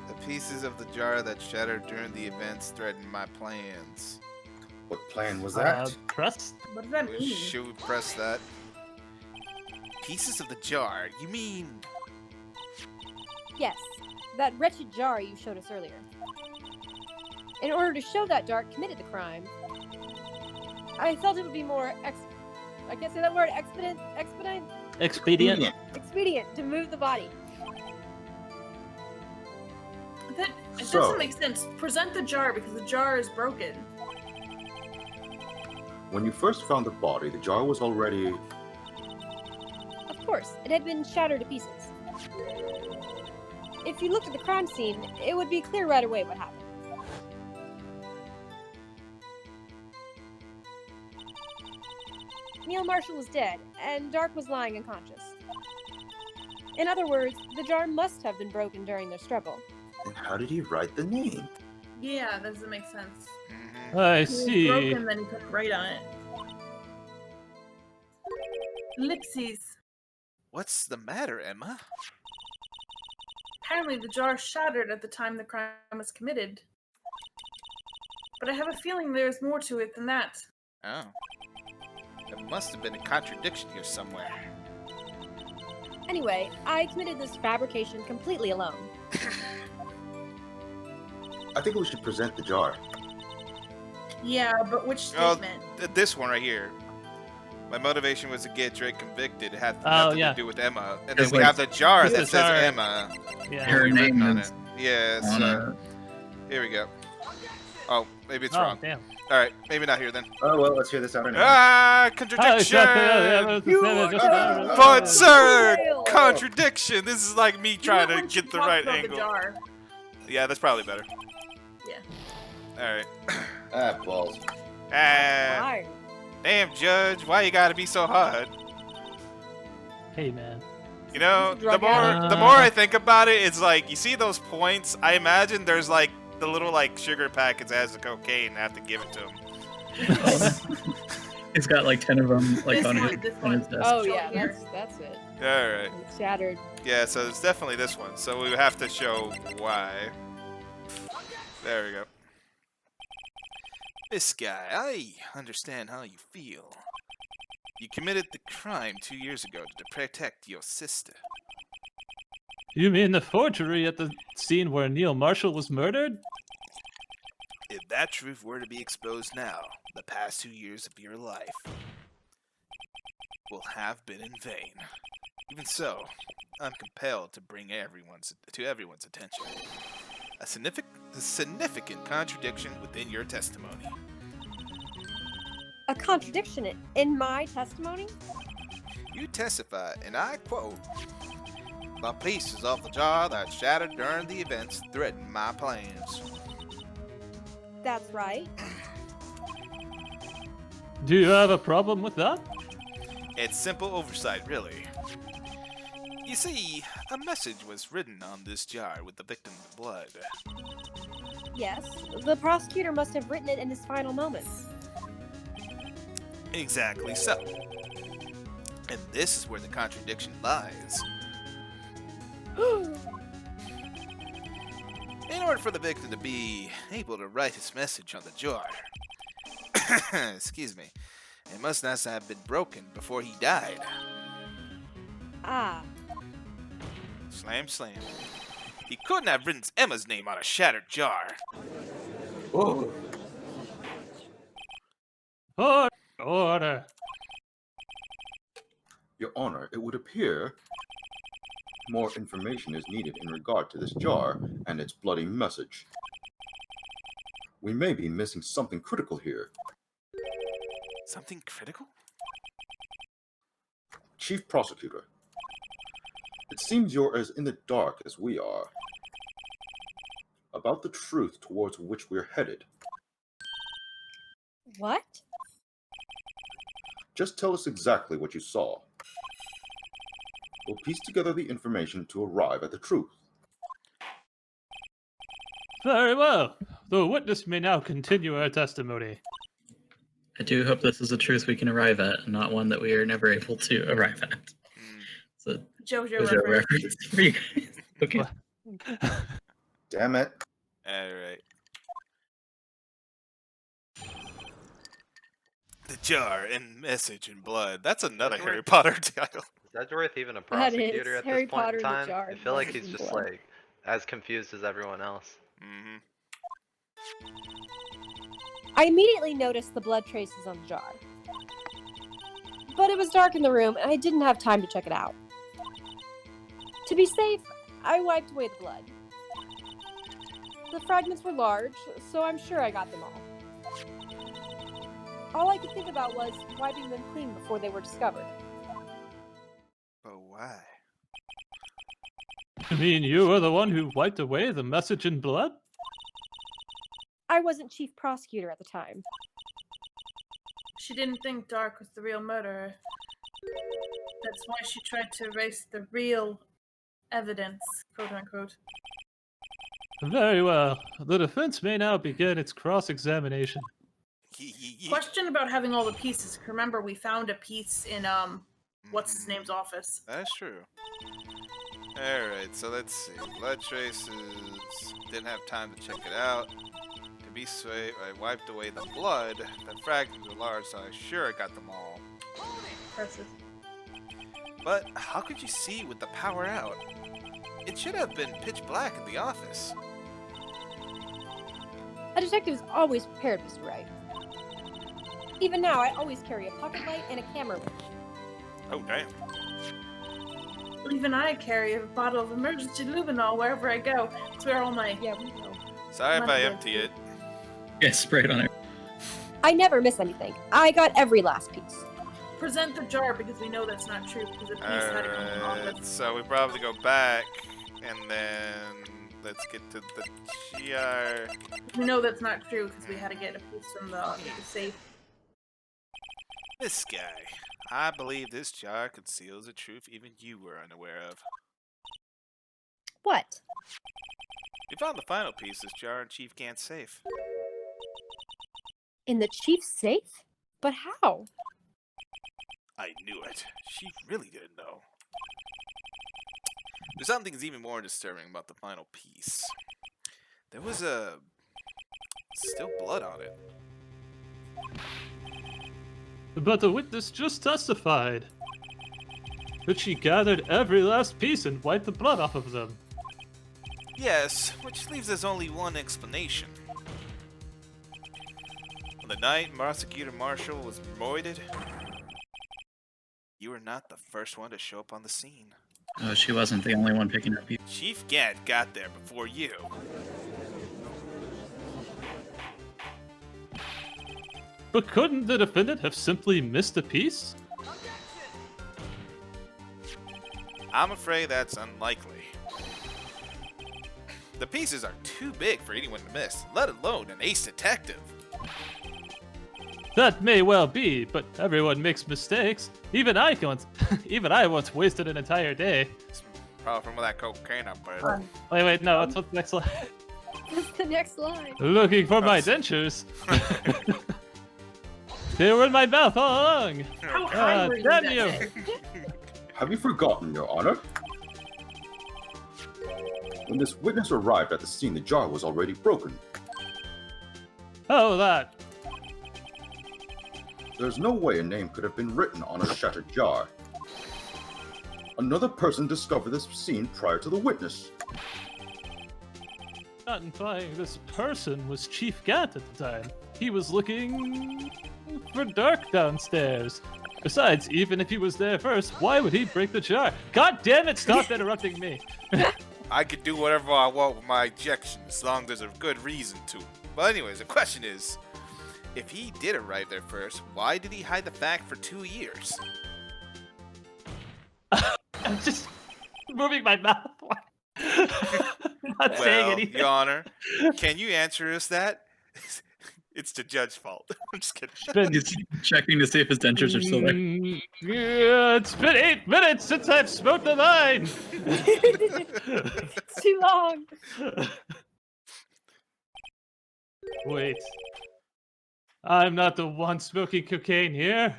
Speaker 1: The pieces of the jar that shattered during the events threatened my plans.
Speaker 3: What plan was that?
Speaker 7: Pressed?
Speaker 2: What does that mean?
Speaker 1: Should we press that? Pieces of the jar? You mean...
Speaker 5: Yes, that wretched jar you showed us earlier. In order to show that Dark committed the crime, I felt it would be more I can't say that word,
Speaker 7: Expedient?
Speaker 5: expedient to move the body.
Speaker 2: It
Speaker 3: So-
Speaker 2: doesn't make sense. Present the jar because the jar is broken.
Speaker 3: When you first found the body, the jar was already...
Speaker 5: Of course, it had been shattered to pieces. If you looked at the crime scene, it would be clear right away what happened. Neil Marshall was dead, and Dark was lying unconscious. In other words, the jar must have been broken during their struggle.
Speaker 3: And how did he write the name?
Speaker 2: Yeah, that doesn't make sense.
Speaker 7: I
Speaker 2: It was
Speaker 7: see.
Speaker 2: broken, then he couldn't write on it. Ellipses.
Speaker 1: What's the matter, Emma?
Speaker 2: Apparently the jar shattered at the time the crime was committed. But I have a feeling there's more to it than that.
Speaker 1: Oh. There must have been a contradiction here somewhere.
Speaker 5: Anyway, I committed this fabrication completely alone.
Speaker 3: I think we should present the jar.
Speaker 2: Yeah, but which
Speaker 1: Oh,
Speaker 2: statement?
Speaker 1: This one right here. My motivation was to get Drake convicted. It had
Speaker 7: Oh,
Speaker 1: nothing
Speaker 7: yeah.
Speaker 1: to do with Emma. And then
Speaker 4: It's
Speaker 1: we
Speaker 4: like-
Speaker 1: have the jar
Speaker 7: It's
Speaker 1: that
Speaker 7: the
Speaker 1: says
Speaker 7: jar.
Speaker 1: Emma.
Speaker 7: Yeah.
Speaker 4: Her
Speaker 1: Written
Speaker 4: name
Speaker 1: on
Speaker 4: is
Speaker 1: it. Yeah,
Speaker 4: on
Speaker 1: so here we go. Oh, maybe it's
Speaker 7: Oh,
Speaker 1: wrong.
Speaker 7: damn.
Speaker 1: All right, maybe not here then.
Speaker 3: Oh, well, let's hear this out anyway.
Speaker 1: Ah,
Speaker 7: Oh,
Speaker 1: contradiction!
Speaker 7: But
Speaker 1: But sir,
Speaker 5: Fail.
Speaker 1: contradiction. This is like me
Speaker 2: You
Speaker 1: trying
Speaker 2: know
Speaker 1: to
Speaker 2: when she
Speaker 1: get the
Speaker 2: talks
Speaker 1: right
Speaker 2: about
Speaker 1: angle.
Speaker 2: The jar.
Speaker 1: Yeah, that's probably better.
Speaker 2: Yeah.
Speaker 1: All right.
Speaker 3: Ah, balls.
Speaker 1: Ah,
Speaker 5: Fine.
Speaker 1: damn, Judge, why you gotta be so hard?
Speaker 7: Hey, man.
Speaker 1: You know,
Speaker 5: He's a drug
Speaker 1: the
Speaker 5: addict.
Speaker 1: more I think about it, it's like you see those points. I imagine there's like the little like sugar packets that has the cocaine. And I have to give it to him.
Speaker 4: He's got like 10 of them like
Speaker 2: This
Speaker 4: on
Speaker 2: one,
Speaker 4: his,
Speaker 2: this
Speaker 4: on his
Speaker 2: one.
Speaker 4: desk.
Speaker 5: Oh
Speaker 2: Show
Speaker 5: yeah,
Speaker 2: here.
Speaker 5: that's it.
Speaker 1: All right.
Speaker 5: It's shattered.
Speaker 1: Yeah, so it's definitely this one. So we have to show why. There we go. This guy, I understand how you feel. You committed the crime 2 years ago to protect your sister.
Speaker 7: You mean the forgery at the scene where Neil Marshall was murdered?
Speaker 1: If that truth were to be exposed now, the past 2 years of your life will have been in vain. Even so, I'm compelled to bring everyone's attention. A significant contradiction within your testimony.
Speaker 5: A contradiction in my testimony?
Speaker 1: You testify, and I quote, "The pieces of the jar that shattered during the events threatened my plans."
Speaker 5: That's right.
Speaker 7: Do you have a problem with that?
Speaker 1: It's simple oversight, really. You see, a message was written on this jar with the victim's blood.
Speaker 5: Yes, the prosecutor must have written it in his final moments.
Speaker 1: Exactly so. And this is where the contradiction lies. In order for the victim to be able to write his message on the jar, excuse me, it must not have been broken before he died.
Speaker 5: Ah,
Speaker 1: Slam, slam. He couldn't have written Emma's name on a shattered jar.
Speaker 3: Oh,
Speaker 7: Order.
Speaker 3: Your Honor, it would appear more information is needed in regard to this jar and its bloody message. We may be missing something critical here.
Speaker 1: Something critical?
Speaker 3: Chief Prosecutor, it seems you're as in the dark as we are about the truth towards which we're headed.
Speaker 5: what?
Speaker 3: Just tell us exactly what you saw. We'll piece together the information to arrive at the truth.
Speaker 7: Very well. The witness may now continue her testimony.
Speaker 4: I do hope this is a truth we can arrive at, and not one that we are never able to arrive at. So,
Speaker 2: JoJo
Speaker 4: was there a
Speaker 2: reference.
Speaker 4: reference for you guys? Okay.
Speaker 3: Damn it.
Speaker 1: Alright. The jar and message in blood. That's another Harry Potter title.
Speaker 8: Is Edgeworth even a
Speaker 5: That is
Speaker 8: prosecutor at
Speaker 5: Harry
Speaker 8: this point
Speaker 5: Potter
Speaker 8: in
Speaker 5: and the
Speaker 8: time?
Speaker 5: Jar
Speaker 8: I
Speaker 5: of
Speaker 8: feel like
Speaker 5: Message
Speaker 8: he's
Speaker 5: in
Speaker 8: just
Speaker 5: Blood.
Speaker 8: like as confused as everyone else.
Speaker 1: Mm-hmm.
Speaker 5: I immediately noticed the blood traces on the jar. But it was dark in the room, and I didn't have time to check it out. To be safe, I wiped away the blood. The fragments were large, so I'm sure I got them all. All I could think about was wiping them clean before they were discovered.
Speaker 1: But why?
Speaker 7: You mean you were the one who wiped away the message in blood?
Speaker 5: I wasn't chief prosecutor at the time.
Speaker 2: She didn't think Dark was the real murderer. That's why she tried to erase the real evidence, quote unquote.
Speaker 7: Very well. The defense may now begin its cross-examination.
Speaker 2: Question about having all the pieces. Remember, we found a piece in what's his name's office.
Speaker 1: That's true. Alright, so let's see. Blood traces. Didn't have time to check it out. To be safe, I wiped away the blood. The fragments were large, so I'm sure I got them all.
Speaker 2: Impressive.
Speaker 1: But how could you see with the power out? It should have been pitch black in the office.
Speaker 5: A detective is always prepared, Mr. Wright. Even now, I always carry a pocket light and a camera winch.
Speaker 1: Oh, damn.
Speaker 2: Even I carry a bottle of emergency luminol wherever I go. It's where all my
Speaker 5: Yeah, we know.
Speaker 1: Sorry if I
Speaker 2: Monday.
Speaker 1: empty it.
Speaker 4: Yeah, spray it on it.
Speaker 5: I never miss anything. I got every last piece.
Speaker 2: present the jar because we know that's not true because the piece had to come from the
Speaker 1: Alright,
Speaker 2: office.
Speaker 1: so we probably go back and then let's get to the jar.
Speaker 2: We know that's not true because we had to get a piece from the safe.
Speaker 1: This guy. I believe this jar conceals a truth even you were unaware of.
Speaker 5: What?
Speaker 1: We found the final piece of this jar in Chief Gant's safe.
Speaker 5: In the chief's safe? But how?
Speaker 1: I knew it. She really didn't know. There's something that's even more disturbing about the final piece. There was still blood on it.
Speaker 7: But the witness just testified that she gathered every last piece and wiped the blood off of them.
Speaker 1: Yes, which leaves us only one explanation. On the night Prosecutor Marshall was murdered, you were not the first one to show up on the scene.
Speaker 4: Oh, she wasn't the only one picking up people.
Speaker 1: Chief Gant got there before you.
Speaker 7: But couldn't the defendant have simply missed a piece?
Speaker 1: I'm afraid that's unlikely. The pieces are too big for anyone to miss, let alone an ace detective.
Speaker 7: That may well be, but everyone makes mistakes. Even I once wasted an entire day.
Speaker 1: It's probably from all that cocaine I put.
Speaker 7: Wait, no, what's the next line?
Speaker 5: What's the next line?
Speaker 7: Looking for my dentures. They were in my mouth all along.
Speaker 2: How high were you
Speaker 7: Damn
Speaker 2: that
Speaker 7: you.
Speaker 2: day?
Speaker 3: Have you forgotten, Your Honor? When this witness arrived at the scene, the jar was already broken.
Speaker 7: Oh, that.
Speaker 3: There's no way a name could have been written on a shattered jar. Another person discovered this scene prior to the witness.
Speaker 7: Not implying this person was Chief Gant at the time. He was looking for Dark downstairs. Besides, even if he was there first, why would he break the jar? God damn it, stop interrupting me.
Speaker 1: I could do whatever I want with my ejection as long as there's a good reason to. But anyways, the question is, if he did arrive there first, why did he hide the fact for 2 years?
Speaker 7: I'm just moving my mouth. I'm not saying
Speaker 1: Well,
Speaker 7: anything.
Speaker 1: Your Honor, can you answer us that? It's the judge's fault. I'm just kidding.
Speaker 4: He's checking to see if his dentures are still there.
Speaker 7: Yeah, it's been 8 minutes since I've smoked the line.
Speaker 5: It's too long.
Speaker 7: Wait. I'm not the one smoking cocaine here.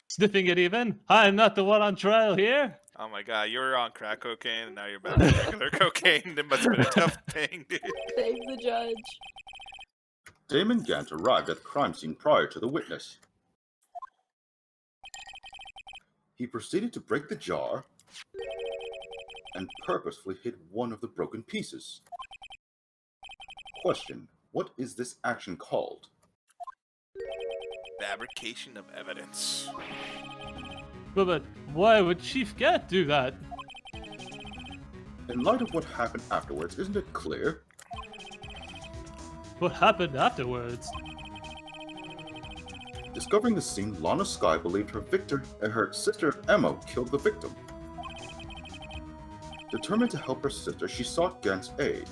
Speaker 7: Sniffing it even. I'm not the one on trial here.
Speaker 1: Oh my god, you were on crack cocaine and now you're back on regular cocaine. That must have been a tough thing, dude.
Speaker 5: Save the judge.
Speaker 3: Damon Gant arrived at the crime scene prior to the witness. He proceeded to break the jar and purposefully hid one of the broken pieces. Question: what is this action called?
Speaker 1: Fabrication of evidence.
Speaker 7: But why would Chief Gant do that?
Speaker 3: In light of what happened afterwards, isn't it clear?
Speaker 7: What happened afterwards?
Speaker 3: Discovering the scene, Lana Skye believed her sister Emma killed the victim. Determined to help her sister, she sought Gant's aid.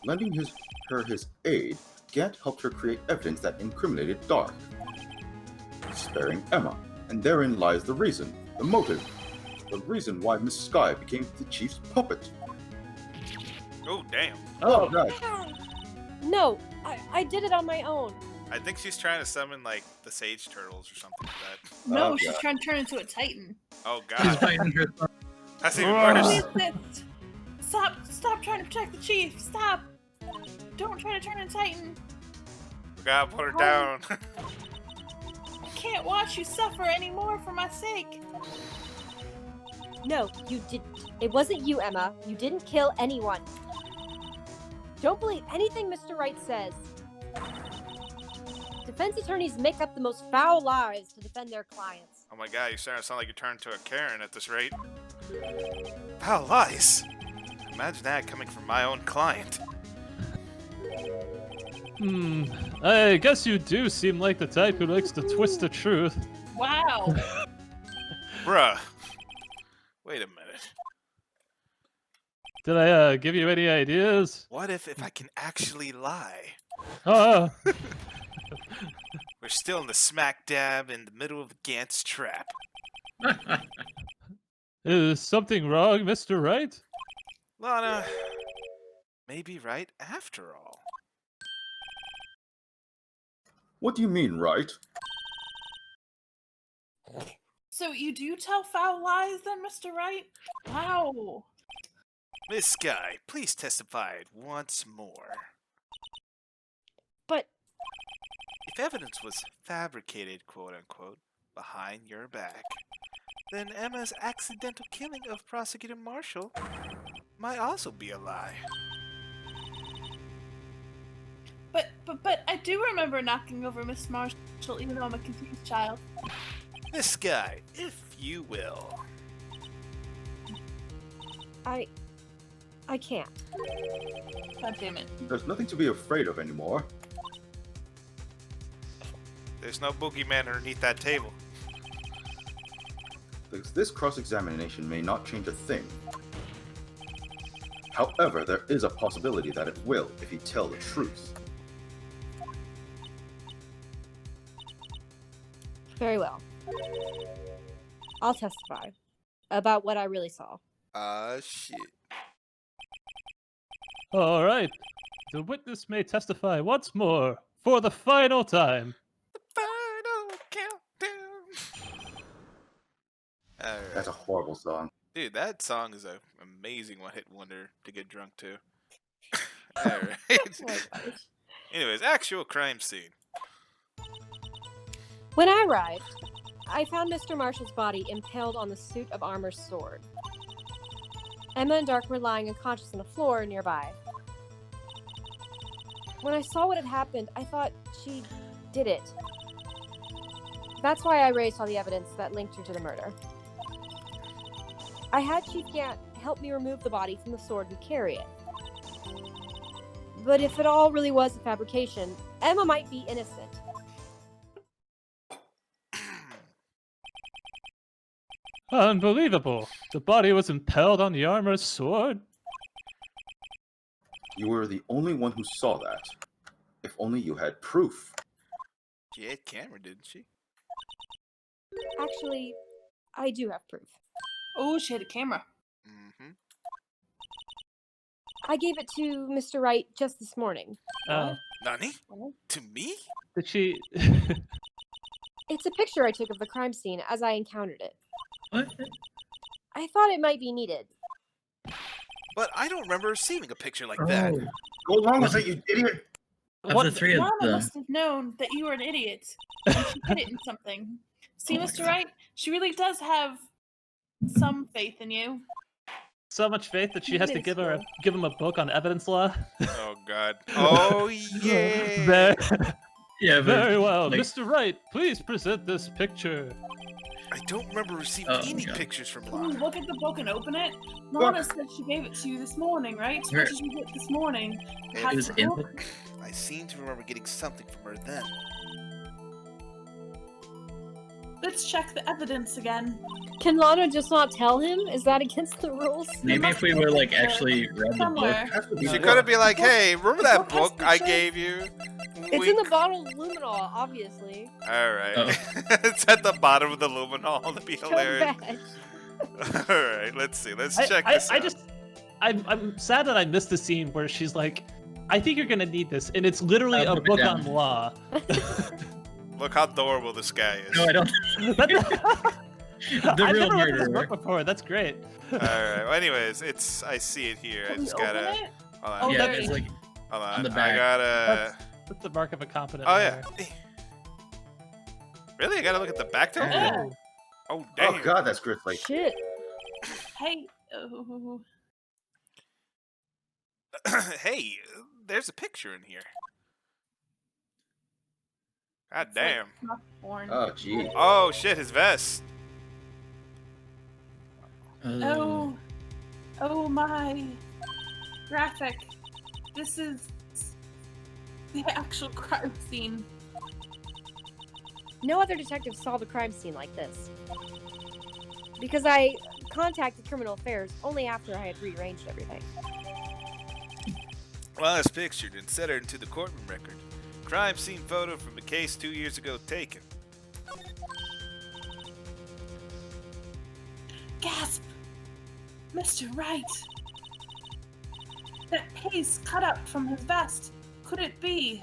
Speaker 3: Lending her his aid, Gant helped her create evidence that incriminated Dark, sparing Emma. And therein lies the reason, the motive, the reason why Miss Skye became the chief's puppet.
Speaker 1: Oh, damn.
Speaker 7: Oh,
Speaker 3: God.
Speaker 5: No, I did it on my own.
Speaker 1: I think she's trying to summon, like, the Sage Turtles or something like that.
Speaker 2: No,
Speaker 3: Oh,
Speaker 2: she's
Speaker 3: God.
Speaker 2: trying to turn into a titan.
Speaker 1: Oh,
Speaker 4: She's
Speaker 1: god.
Speaker 4: fighting her thumb.
Speaker 1: That's even
Speaker 2: What
Speaker 1: worse.
Speaker 2: is this? Stop trying to protect the chief. Stop. Don't try to turn into a titan.
Speaker 1: We gotta put her down.
Speaker 2: I can't watch you suffer anymore for my sake.
Speaker 5: No, you didn't. It wasn't you, Emma. You didn't kill anyone. Don't believe anything Mr. Wright says. Defense attorneys make up the most foul lies to defend their clients.
Speaker 1: Oh my god, you're starting to sound like you're turning to a Karen at this rate. Foul lies. Imagine that coming from my own client.
Speaker 7: I guess you do seem like the type who likes to twist the truth.
Speaker 2: Wow.
Speaker 1: Bruh. Wait a minute.
Speaker 7: Did I give you any ideas?
Speaker 1: What if I can actually lie?
Speaker 7: Oh,
Speaker 1: We're still in the smack dab in the middle of Gant's trap.
Speaker 7: Is something wrong, Mr. Wright?
Speaker 1: Lana may be right after all.
Speaker 3: What do you mean, right?
Speaker 2: So you do tell foul lies then, Mr. Wright? Wow.
Speaker 1: Miss Sky, please testify once more.
Speaker 5: But
Speaker 1: If evidence was fabricated, quote-unquote, behind your back, then Emma's accidental killing of Prosecutor Marshall might also be a lie.
Speaker 2: But I do remember knocking over Miss Marshall, even though I'm a confused child.
Speaker 1: Miss Sky, if you will.
Speaker 5: I can't.
Speaker 2: God damn it.
Speaker 3: There's nothing to be afraid of anymore.
Speaker 1: There's no boogeyman underneath that table.
Speaker 3: This cross-examination may not change a thing. However, there is a possibility that it will if you tell the truth.
Speaker 5: Very well. I'll testify about what I really saw.
Speaker 1: Shit.
Speaker 7: All right. The witness may testify once more for the final time.
Speaker 1: Final countdown. Alright.
Speaker 3: That's a horrible song.
Speaker 1: Dude, that song is an amazing one-hit wonder to get drunk to. Alright.
Speaker 5: Oh my gosh.
Speaker 1: Anyways, actual crime scene.
Speaker 5: When I arrived, I found Mr. Marshall's body impaled on the suit of armor's sword. Emma and Dark were lying unconscious on the floor nearby. When I saw what had happened, I thought she did it. That's why I raised all the evidence that linked her to the murder. I had Chief Gant help me remove the body from the sword and carry it. But if it all really was a fabrication, Emma might be innocent.
Speaker 7: Unbelievable. The body was impaled on the armor's sword?
Speaker 3: You were the only one who saw that. If only you had proof.
Speaker 1: She had camera, didn't she?
Speaker 5: Actually, I do have proof.
Speaker 2: Oh, she had a camera.
Speaker 1: Mm-hmm.
Speaker 5: I gave it to Mr. Wright just this morning.
Speaker 1: Nani?
Speaker 2: What?
Speaker 1: To me?
Speaker 7: Did she...
Speaker 5: It's a picture I took of the crime scene as I encountered it.
Speaker 4: What?
Speaker 5: I thought it might be needed.
Speaker 1: But I don't remember receiving a picture like that.
Speaker 4: Oh,
Speaker 3: Go along with it, you idiot!
Speaker 4: of the three of
Speaker 2: Lana
Speaker 4: them.
Speaker 2: must have known that you were an idiot. And she hid it in something. See,
Speaker 4: Oh my
Speaker 2: Mr.
Speaker 4: God.
Speaker 2: Wright? She really does have some faith in you.
Speaker 7: so much faith that she has to give him a book on evidence law?
Speaker 1: Oh, God. Oh, yeah.
Speaker 7: Very,
Speaker 4: Yeah, but
Speaker 7: very well.
Speaker 4: like-
Speaker 7: Mr. Wright, please present this picture.
Speaker 1: I don't remember receiving
Speaker 4: Oh,
Speaker 1: any
Speaker 4: God.
Speaker 1: pictures from
Speaker 2: Ooh,
Speaker 1: Lana.
Speaker 2: look at the book and open it. Lana said she gave it to you this morning, right? So
Speaker 4: Where-
Speaker 2: what did you get this morning?
Speaker 1: It
Speaker 2: Had
Speaker 4: it was
Speaker 2: the
Speaker 4: in
Speaker 2: book?
Speaker 1: I seem to remember getting something from her then.
Speaker 2: Let's check the evidence again.
Speaker 5: Can Lana just not tell him? Is that against the rules?
Speaker 4: maybe if we were like actually read the book.
Speaker 2: Somewhere.
Speaker 3: Has to be
Speaker 1: She
Speaker 3: one.
Speaker 1: could have been like,
Speaker 2: The book-
Speaker 1: hey, remember
Speaker 2: the
Speaker 1: that
Speaker 2: book has
Speaker 1: book
Speaker 2: to
Speaker 1: I
Speaker 2: show-
Speaker 1: gave you?
Speaker 5: It's in the bottle of luminol, obviously.
Speaker 1: Alright.
Speaker 4: Oh.
Speaker 1: It's at the bottom of the luminol to be
Speaker 5: So
Speaker 1: hilarious.
Speaker 5: bad.
Speaker 1: Alright, let's see. Let's
Speaker 7: I,
Speaker 1: check
Speaker 7: I,
Speaker 1: this
Speaker 7: I
Speaker 1: out.
Speaker 7: just... I'm sad that I missed the scene where she's like, I think you're gonna need this, and it's literally
Speaker 4: I'll
Speaker 7: a
Speaker 4: put it
Speaker 7: book
Speaker 4: down.
Speaker 7: on law.
Speaker 1: Look how adorable this guy is.
Speaker 4: No, I don't.
Speaker 7: I've
Speaker 4: The real
Speaker 7: never read this
Speaker 4: murderer.
Speaker 7: book before. That's great.
Speaker 1: Alright, well, anyways, I see it here. I
Speaker 2: Can we
Speaker 1: just
Speaker 2: open
Speaker 1: gotta.
Speaker 2: it?
Speaker 1: Hold
Speaker 2: Oh,
Speaker 1: on.
Speaker 4: Yeah,
Speaker 2: there
Speaker 4: there's
Speaker 2: it
Speaker 4: like
Speaker 1: Hold on.
Speaker 4: on the
Speaker 1: I
Speaker 4: back.
Speaker 1: gotta.
Speaker 7: That's the mark of a competent
Speaker 1: Oh, yeah.
Speaker 7: lawyer.
Speaker 1: Really? I gotta look at the back though?
Speaker 2: Yeah.
Speaker 1: Oh, damn.
Speaker 3: Oh god, that's grisly.
Speaker 5: Shit.
Speaker 2: Hey. Oh.
Speaker 1: Hey, there's a picture in here. God
Speaker 2: It's like
Speaker 1: damn.
Speaker 2: not born.
Speaker 3: Oh gee.
Speaker 1: Oh, shit, his vest.
Speaker 2: Oh. Oh my. Graphic. This is the actual crime scene.
Speaker 5: No other detective saw the crime scene like this. Because I contacted Criminal Affairs only after I had rearranged everything.
Speaker 1: Well, as pictured and set her into the courtroom record. Crime scene photo from a case 2 years ago taken.
Speaker 2: Gasp! Mr. Wright! That paste cut up from his vest. Could it be?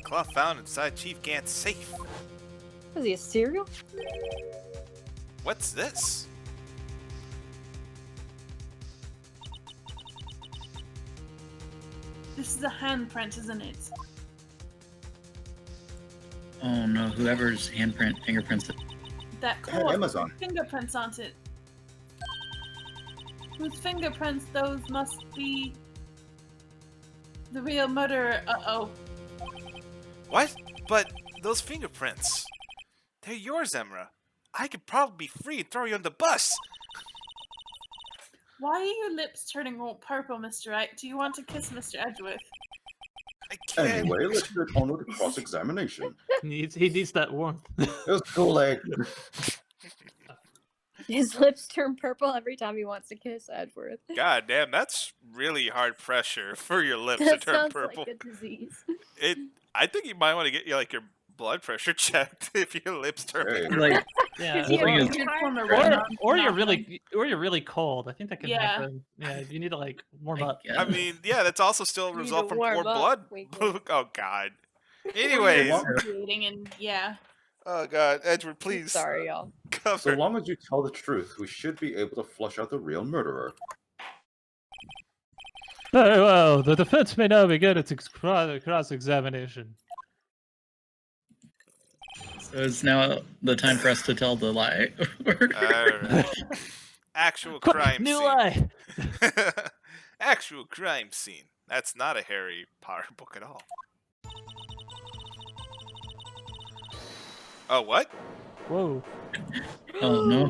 Speaker 1: Cloth found inside Chief Gant's safe.
Speaker 5: Was he a cereal?
Speaker 1: What's this?
Speaker 2: This is a handprint, isn't it?
Speaker 4: Oh no, whoever's fingerprints it.
Speaker 2: That
Speaker 3: Had
Speaker 2: cloth
Speaker 3: Amazon.
Speaker 2: with fingerprints on it. Whose fingerprints those must be the real murderer. Uh-oh.
Speaker 1: What? But those fingerprints. They're yours, Emra. I could probably be free and throw you on the bus.
Speaker 2: Why are your lips turning all purple, Mr. Wright? Do you want to kiss Mr. Edgeworth?
Speaker 1: I can't.
Speaker 3: Anyway, let's get on with the cross-examination.
Speaker 7: He needs that warmth.
Speaker 3: It was Kool-Aid.
Speaker 5: His lips turn purple every time he wants to kiss Edgeworth.
Speaker 1: God damn, that's really hard pressure for your lips to
Speaker 5: That
Speaker 1: turn
Speaker 5: sounds
Speaker 1: purple.
Speaker 5: like a disease.
Speaker 1: I think you might want to get your blood pressure checked if your lips turn
Speaker 3: Hey.
Speaker 1: purple.
Speaker 4: Like,
Speaker 7: Yeah.
Speaker 5: Is he a
Speaker 4: Well,
Speaker 5: weird
Speaker 2: You'd
Speaker 5: type?
Speaker 2: form a
Speaker 7: Or,
Speaker 2: red
Speaker 7: or you're
Speaker 2: knob.
Speaker 7: really cold. I think that can
Speaker 2: Yeah.
Speaker 7: happen. Yeah, you need to like warm
Speaker 4: I
Speaker 7: up.
Speaker 4: guess.
Speaker 1: I mean, yeah, that's also still a
Speaker 5: You need
Speaker 1: result
Speaker 5: to
Speaker 1: from
Speaker 5: warm
Speaker 1: poor
Speaker 5: up,
Speaker 1: blood.
Speaker 5: wink,
Speaker 1: Oh God.
Speaker 2: Or
Speaker 1: Anyways,
Speaker 2: you're
Speaker 3: Well-
Speaker 2: creating and yeah.
Speaker 1: oh God, Edward, please
Speaker 5: Sorry, y'all.
Speaker 1: cover.
Speaker 3: So long as you tell the truth, we should be able to flush out the real murderer.
Speaker 7: Very well. The defense may now begin its cross-examination.
Speaker 4: So it's now the time for us to tell the lie.
Speaker 1: Alright. Actual
Speaker 7: Quick,
Speaker 1: crime
Speaker 7: new
Speaker 1: scene.
Speaker 7: lie.
Speaker 1: Actual crime scene. That's not a Harry Potter book at all. Oh, what?
Speaker 7: Whoa.
Speaker 4: Oh no.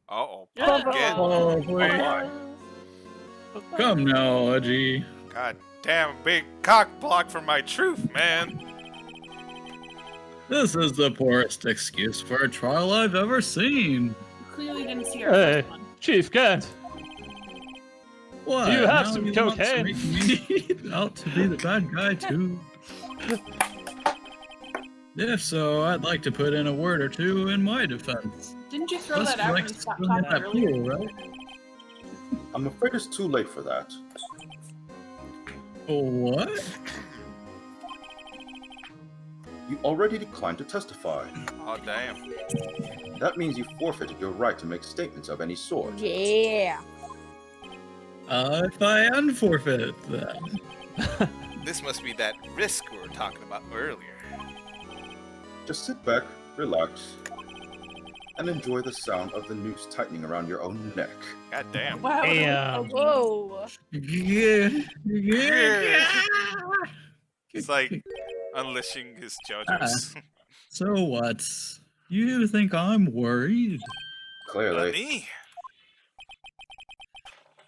Speaker 1: Uh-oh.
Speaker 2: Yeah.
Speaker 1: Again.
Speaker 4: Oh wait. Come now, Edgy.
Speaker 1: God damn, big cock block for my truth, man.
Speaker 4: This is the poorest excuse for a trial I've ever seen.
Speaker 2: You clearly didn't see our
Speaker 7: Hey.
Speaker 2: first one.
Speaker 7: Chief Gant.
Speaker 4: What?
Speaker 7: Do you have
Speaker 4: Now
Speaker 7: some
Speaker 4: you want to
Speaker 7: cocaine?
Speaker 4: make me out to be the bad guy too? If so, I'd like to put in a word or two in my defense.
Speaker 2: Didn't you throw
Speaker 4: Must
Speaker 2: that out when
Speaker 4: like
Speaker 2: you stopped
Speaker 4: swim in
Speaker 2: talking
Speaker 4: that
Speaker 2: earlier?
Speaker 4: pool, right?
Speaker 3: I'm afraid it's too late for that.
Speaker 4: Oh, what?
Speaker 3: You already declined to testify.
Speaker 1: Oh, damn.
Speaker 3: That means you forfeited your right to make statements of any sort.
Speaker 5: Yeah.
Speaker 4: If I unforfeit then.
Speaker 1: This must be that risk we were talking about earlier.
Speaker 3: Just sit back, relax, and enjoy the sound of the noose tightening around your own neck.
Speaker 1: God damn.
Speaker 2: Wow.
Speaker 7: Damn.
Speaker 5: Whoa.
Speaker 4: Yeah.
Speaker 1: It's like unleashing his JoJo's.
Speaker 4: So what? You think I'm worried?
Speaker 3: Clearly.
Speaker 1: Me?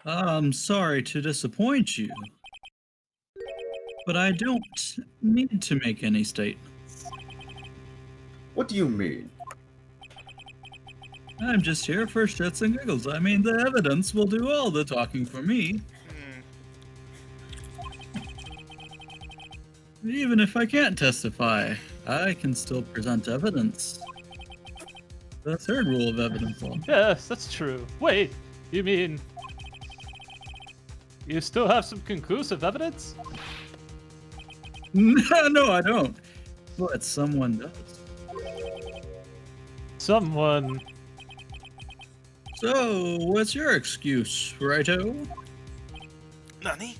Speaker 4: I'm sorry to disappoint you, but I don't need to make any statements.
Speaker 3: What do you mean?
Speaker 4: I'm just here for shits and giggles. I mean, the evidence will do all the talking for me. Even if I can't testify, I can still present evidence. The third rule of evidence law.
Speaker 7: Yes, that's true. Wait, you mean you still have some conclusive evidence?
Speaker 4: No, I don't. But someone does.
Speaker 7: Someone.
Speaker 4: So, what's your excuse, righto?
Speaker 1: Nani?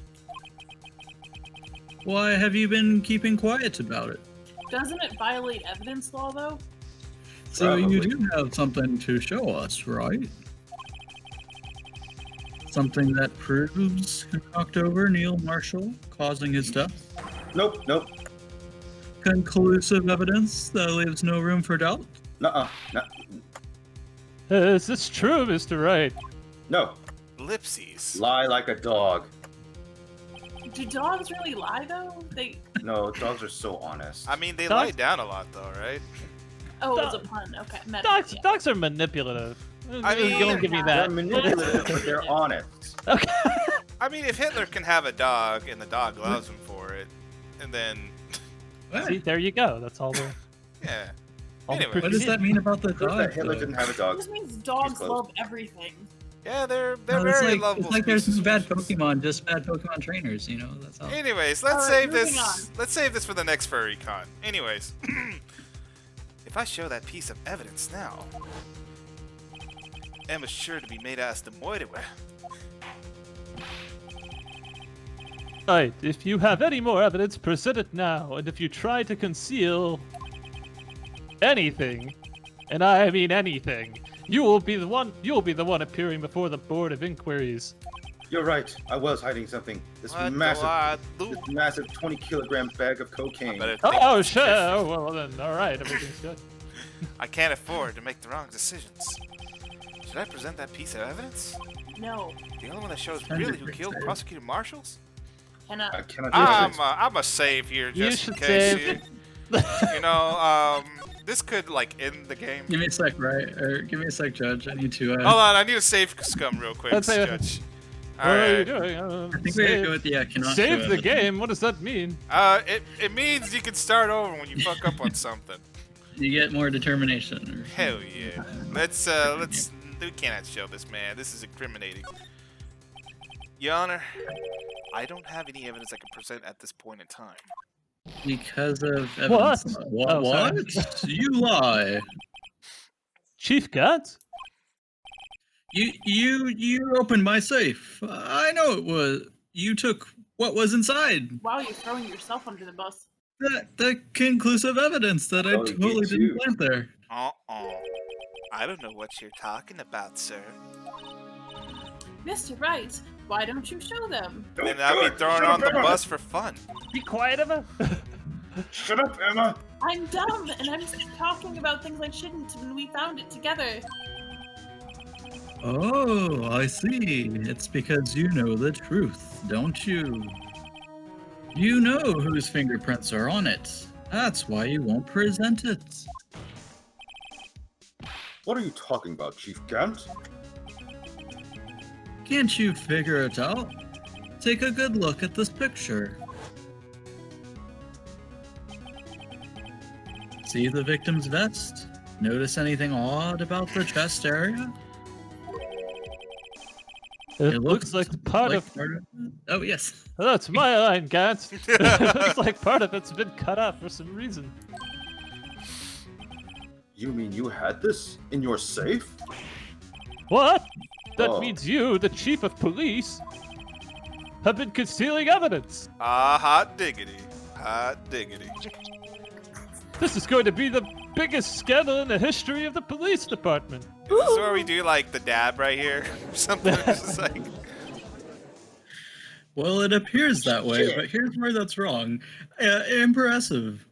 Speaker 4: Why have you been keeping quiet about it?
Speaker 2: Doesn't it violate evidence law, though?
Speaker 4: So you
Speaker 3: Probably.
Speaker 4: do have something to show us, right? Something that proves October Neil Marshall causing his death?
Speaker 3: Nope, nope.
Speaker 4: Conclusive evidence that leaves no room for doubt?
Speaker 3: Nuh-uh.
Speaker 7: Is this true, Mr. Wright?
Speaker 3: No.
Speaker 1: Lipsies.
Speaker 3: Lie like a dog.
Speaker 2: Do dogs really lie, though?
Speaker 3: No, dogs are so honest.
Speaker 1: I mean, they
Speaker 7: Dogs-
Speaker 1: lie down a lot, though, right?
Speaker 2: Oh, it was a
Speaker 7: Dog-
Speaker 2: pun. Okay. Meta,
Speaker 7: Dogs,
Speaker 2: yeah.
Speaker 7: dogs are manipulative.
Speaker 1: I mean,
Speaker 7: Don't give me
Speaker 3: They're
Speaker 7: that.
Speaker 3: manipulative, but they're honest.
Speaker 7: Okay.
Speaker 1: I mean, if Hitler can have a dog and the dog loves him for it, and then
Speaker 7: See, there you go. That's all the.
Speaker 1: Yeah.
Speaker 7: All the
Speaker 1: Anyway.
Speaker 7: proof
Speaker 4: What
Speaker 7: you
Speaker 4: does that
Speaker 7: need.
Speaker 4: mean about the
Speaker 3: Proof
Speaker 4: dog?
Speaker 3: that Hitler
Speaker 4: though?
Speaker 3: didn't have a dog.
Speaker 2: This means dogs
Speaker 3: close.
Speaker 2: love everything.
Speaker 1: Yeah, they're
Speaker 4: No,
Speaker 1: very lovable.
Speaker 4: it's like there's
Speaker 1: species
Speaker 4: no bad
Speaker 1: of fishes.
Speaker 4: Pokemon, just bad Pokemon trainers. That's all.
Speaker 1: Anyways, let's
Speaker 2: Alright,
Speaker 1: save
Speaker 2: moving
Speaker 1: this.
Speaker 2: on.
Speaker 1: Let's save this for the next furry con. Anyways, if I show that piece of evidence now, Emma's sure to be made ass to moide with.
Speaker 7: Alright, if you have any more evidence, present it now. And if you try to conceal anything, and I mean anything, you will be the one appearing before the Board of Inquiries.
Speaker 3: You're right. I was hiding something. This
Speaker 1: What do
Speaker 3: massive,
Speaker 1: I do?
Speaker 3: this massive 20-kilogram bag of
Speaker 1: I
Speaker 3: cocaine.
Speaker 1: better think
Speaker 7: Oh,
Speaker 1: this
Speaker 7: sure.
Speaker 1: carefully.
Speaker 7: Well, then, alright, everything's good.
Speaker 1: I can't afford to make the wrong decisions. Should I present that piece of evidence?
Speaker 2: No.
Speaker 1: The only one that shows
Speaker 4: Sounds
Speaker 1: really who
Speaker 4: pretty
Speaker 1: killed
Speaker 4: exciting.
Speaker 1: Prosecutor Marshals?
Speaker 3: I
Speaker 2: Cannot.
Speaker 3: cannot do this.
Speaker 1: I'm a save here
Speaker 7: You
Speaker 1: just in
Speaker 7: should
Speaker 1: case.
Speaker 7: save.
Speaker 1: This could like end the game.
Speaker 4: Give me a sec, right? Or give me a sec, Judge. I need to.
Speaker 1: Hold on, I need to save Scum real quick,
Speaker 7: Let's say-
Speaker 1: Judge.
Speaker 7: What are you
Speaker 1: Alright.
Speaker 7: doing?
Speaker 4: I think we gotta go with the cannot
Speaker 7: Save
Speaker 4: show
Speaker 7: the
Speaker 4: evidence.
Speaker 7: game? What does that mean?
Speaker 1: It means you can start over when you fuck up on something.
Speaker 4: You get more determination.
Speaker 1: Hell yeah. Let's we cannot show this, man. This is incriminating. Your Honor, I don't have any evidence I can present at this point in time.
Speaker 4: Because of
Speaker 7: What?
Speaker 4: evidence.
Speaker 7: Oh, sorry.
Speaker 4: What? You lie.
Speaker 7: Chief Guts?
Speaker 4: You opened my safe. I know it was. You took what was inside.
Speaker 2: Wow, you're throwing yourself under the bus.
Speaker 4: The conclusive evidence that I
Speaker 3: Oh, you
Speaker 4: totally
Speaker 3: too.
Speaker 4: didn't plant there.
Speaker 1: I don't know what you're talking about, sir.
Speaker 2: Mr. Wright, why don't you show them?
Speaker 1: And I'll be thrown on the bus for fun.
Speaker 7: Be quiet, Emma.
Speaker 3: Shut up, Emma.
Speaker 2: I'm dumb, and I'm just talking about things I shouldn't when we found it together.
Speaker 4: Oh, I see. It's because you know the truth, don't you? You know whose fingerprints are on it. That's why you won't present it.
Speaker 3: What are you talking about, Chief Gant?
Speaker 4: Can't you figure it out? Take a good look at this picture. See the victim's vest? Notice anything odd about the chest area?
Speaker 7: It looks like part of.
Speaker 4: Oh, yes.
Speaker 7: That's my line, Gantz. It looks like part of it's been cut off for some reason.
Speaker 3: You mean you had this in your safe?
Speaker 7: What? That
Speaker 3: Oh.
Speaker 7: means you, the chief of police, have been concealing evidence.
Speaker 1: Ah, hot diggity. Hot diggity.
Speaker 7: This is going to be the biggest scandal in the history of the police department.
Speaker 1: Is this where we do like the dab right here? Or something? It's just like,
Speaker 4: Well, it appears that way,
Speaker 3: Shit.
Speaker 4: but here's where that's wrong. Impressive.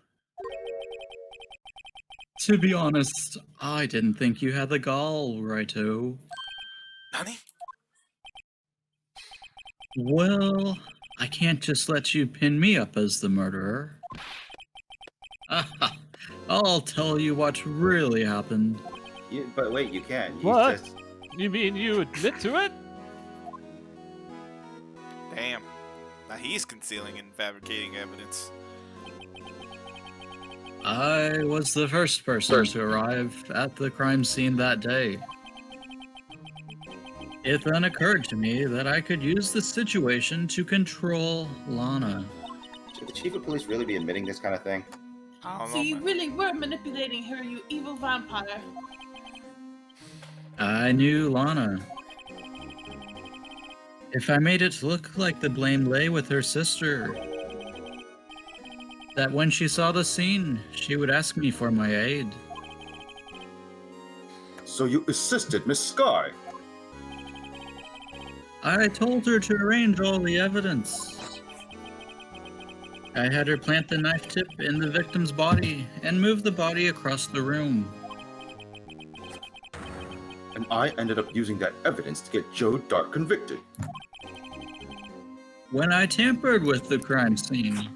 Speaker 4: To be honest, I didn't think you had the gall, Righto.
Speaker 1: Nani?
Speaker 4: Well, I can't just let you pin me up as the murderer. I'll tell you what really happened.
Speaker 3: But wait, you can't. You
Speaker 7: What?
Speaker 3: just-
Speaker 7: You mean you admit to it?
Speaker 1: Damn. Now he's concealing and fabricating evidence.
Speaker 4: I was the first person to arrive at the crime scene that day. It then occurred to me that I could use the situation to control Lana.
Speaker 3: Should the chief of police really be admitting this kind of thing?
Speaker 1: I don't
Speaker 2: So
Speaker 1: know,
Speaker 2: you
Speaker 1: man.
Speaker 2: really were manipulating her, you evil vampire.
Speaker 4: I knew Lana. If I made it look like the blame lay with her sister, that when she saw the scene, she would ask me for my aid.
Speaker 3: So you assisted Miss Sky?
Speaker 4: I told her to arrange all the evidence. I had her plant the knife tip in the victim's body and move the body across the room.
Speaker 3: And I ended up using that evidence to get Joe Dark convicted.
Speaker 4: When I tampered with the crime scene,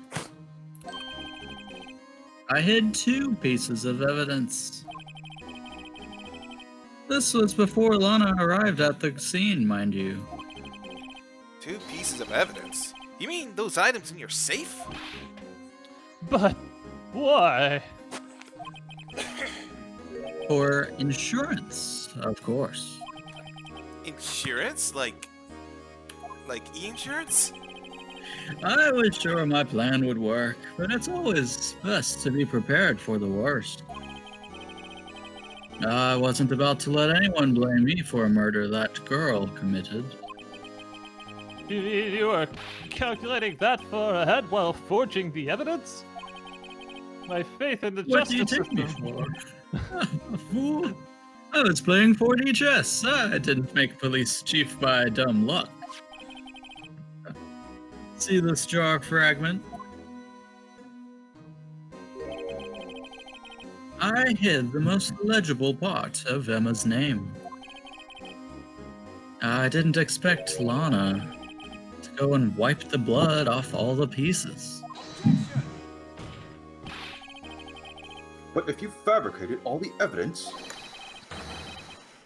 Speaker 4: I hid 2 pieces of evidence. This was before Lana arrived at the scene, mind you.
Speaker 1: 2 pieces of evidence? You mean those items in your safe?
Speaker 7: But Why?
Speaker 4: For insurance, of course.
Speaker 1: Insurance? Like e-insurance?
Speaker 4: I was sure my plan would work, but it's always best to be prepared for the worst. I wasn't about to let anyone blame me for a murder that girl committed.
Speaker 7: You were calculating that far ahead while forging the evidence? My faith in the
Speaker 4: What do you
Speaker 7: justice
Speaker 4: take me
Speaker 7: system.
Speaker 4: for? A fool? I was playing 4D chess. I didn't make police chief by dumb luck. See this jar fragment? I hid the most legible part of Emma's name. I didn't expect Lana to go and wipe the blood off all the pieces.
Speaker 3: But if you fabricated all the evidence,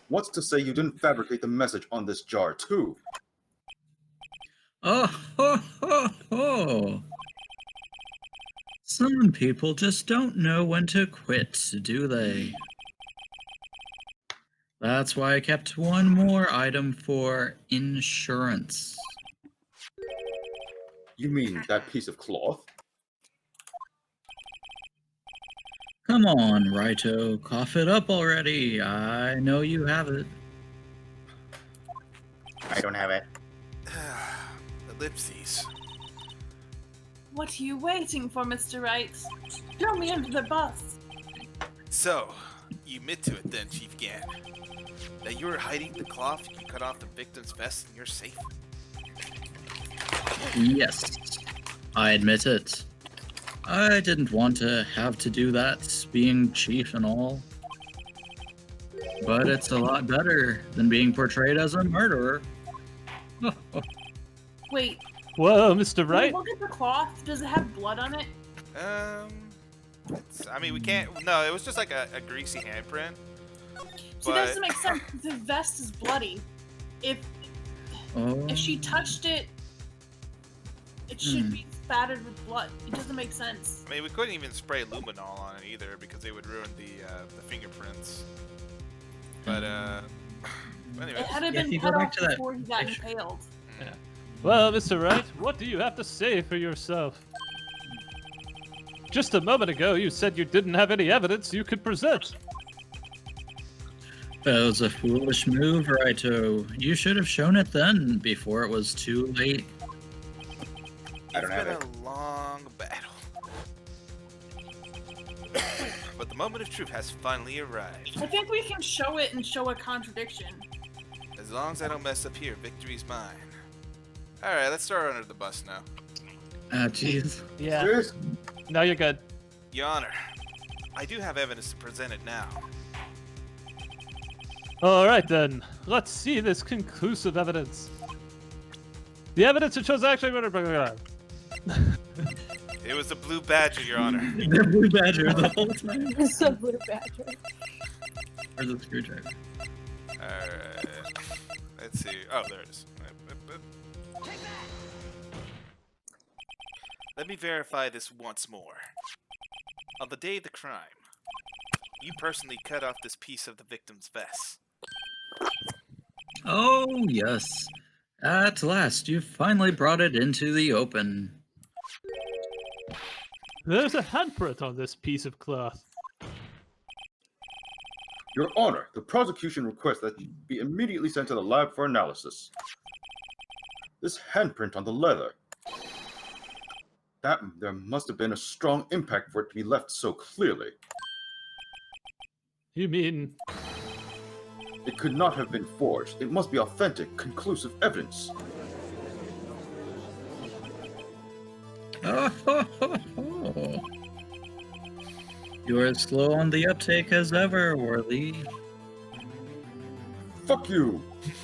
Speaker 3: what's to say you didn't fabricate the message on this jar too?
Speaker 4: Oh, ho, ho, ho. Some people just don't know when to quit, do they? That's why I kept one more item for insurance.
Speaker 3: You mean that piece of cloth?
Speaker 4: Come on, Raito, cough it up already. I know you have it.
Speaker 3: I don't have it.
Speaker 1: Ellipses.
Speaker 2: What are you waiting for, Mr. Wright? Throw me under the bus.
Speaker 1: So, you admit to it then, Chief Gann. That you were hiding the cloth you cut off the victim's vest in your safe?
Speaker 4: Yes, I admit it. I didn't want to have to do that, being chief and all. But it's a lot better than being portrayed as a murderer.
Speaker 2: Wait,
Speaker 7: Whoa, Mr. Wright.
Speaker 2: look at the cloth. Does it have blood on it?
Speaker 1: I mean, we can't. No, it was just like a greasy handprint.
Speaker 2: See, that doesn't make sense. The vest is bloody. If she touched it, it should be spattered with blood. It doesn't make sense.
Speaker 1: I mean, we couldn't even spray luminol on it either because it would ruin the fingerprints. But anyway.
Speaker 2: It had to have
Speaker 4: Yeah, if
Speaker 2: been
Speaker 4: you
Speaker 2: cut
Speaker 4: go back
Speaker 2: off
Speaker 4: to that
Speaker 2: before he got
Speaker 4: picture.
Speaker 2: impaled.
Speaker 7: Well, Mr. Wright, what do you have to say for yourself? Just a moment ago, you said you didn't have any evidence you could present.
Speaker 4: That was a foolish move, Raito. You should have shown it then, before it was too late.
Speaker 3: I don't have
Speaker 1: It's
Speaker 3: it.
Speaker 1: been a long battle. But the moment of truth has finally arrived.
Speaker 2: I think we can show it and show a contradiction.
Speaker 1: As long as I don't mess up here, victory's mine. Alright, let's throw her under the bus now.
Speaker 4: Ah, jeez.
Speaker 7: Yeah.
Speaker 3: Serious?
Speaker 7: No, you're good.
Speaker 1: Your Honor, I do have evidence to present it now.
Speaker 7: All right then, let's see this conclusive evidence. The evidence that shows actually.
Speaker 1: It was the Blue Badger, Your Honor.
Speaker 4: The blue badger the whole time.
Speaker 5: It's a blue badger.
Speaker 4: Where's the screwdriver?
Speaker 1: Alright. Let's see. Oh, there it is. Let me verify this once more. On the day of the crime, you personally cut off this piece of the victim's vest.
Speaker 4: Oh, yes. At last, you finally brought it into the open.
Speaker 7: There's a handprint on this piece of cloth.
Speaker 3: Your Honor, the prosecution requests that you be immediately sent to the lab for analysis. This handprint on the leather. There must have been a strong impact for it to be left so clearly.
Speaker 7: You mean
Speaker 3: It could not have been forged. It must be authentic, conclusive evidence.
Speaker 4: Oh, you're as slow on the uptake as ever, Worthy.
Speaker 3: Fuck you!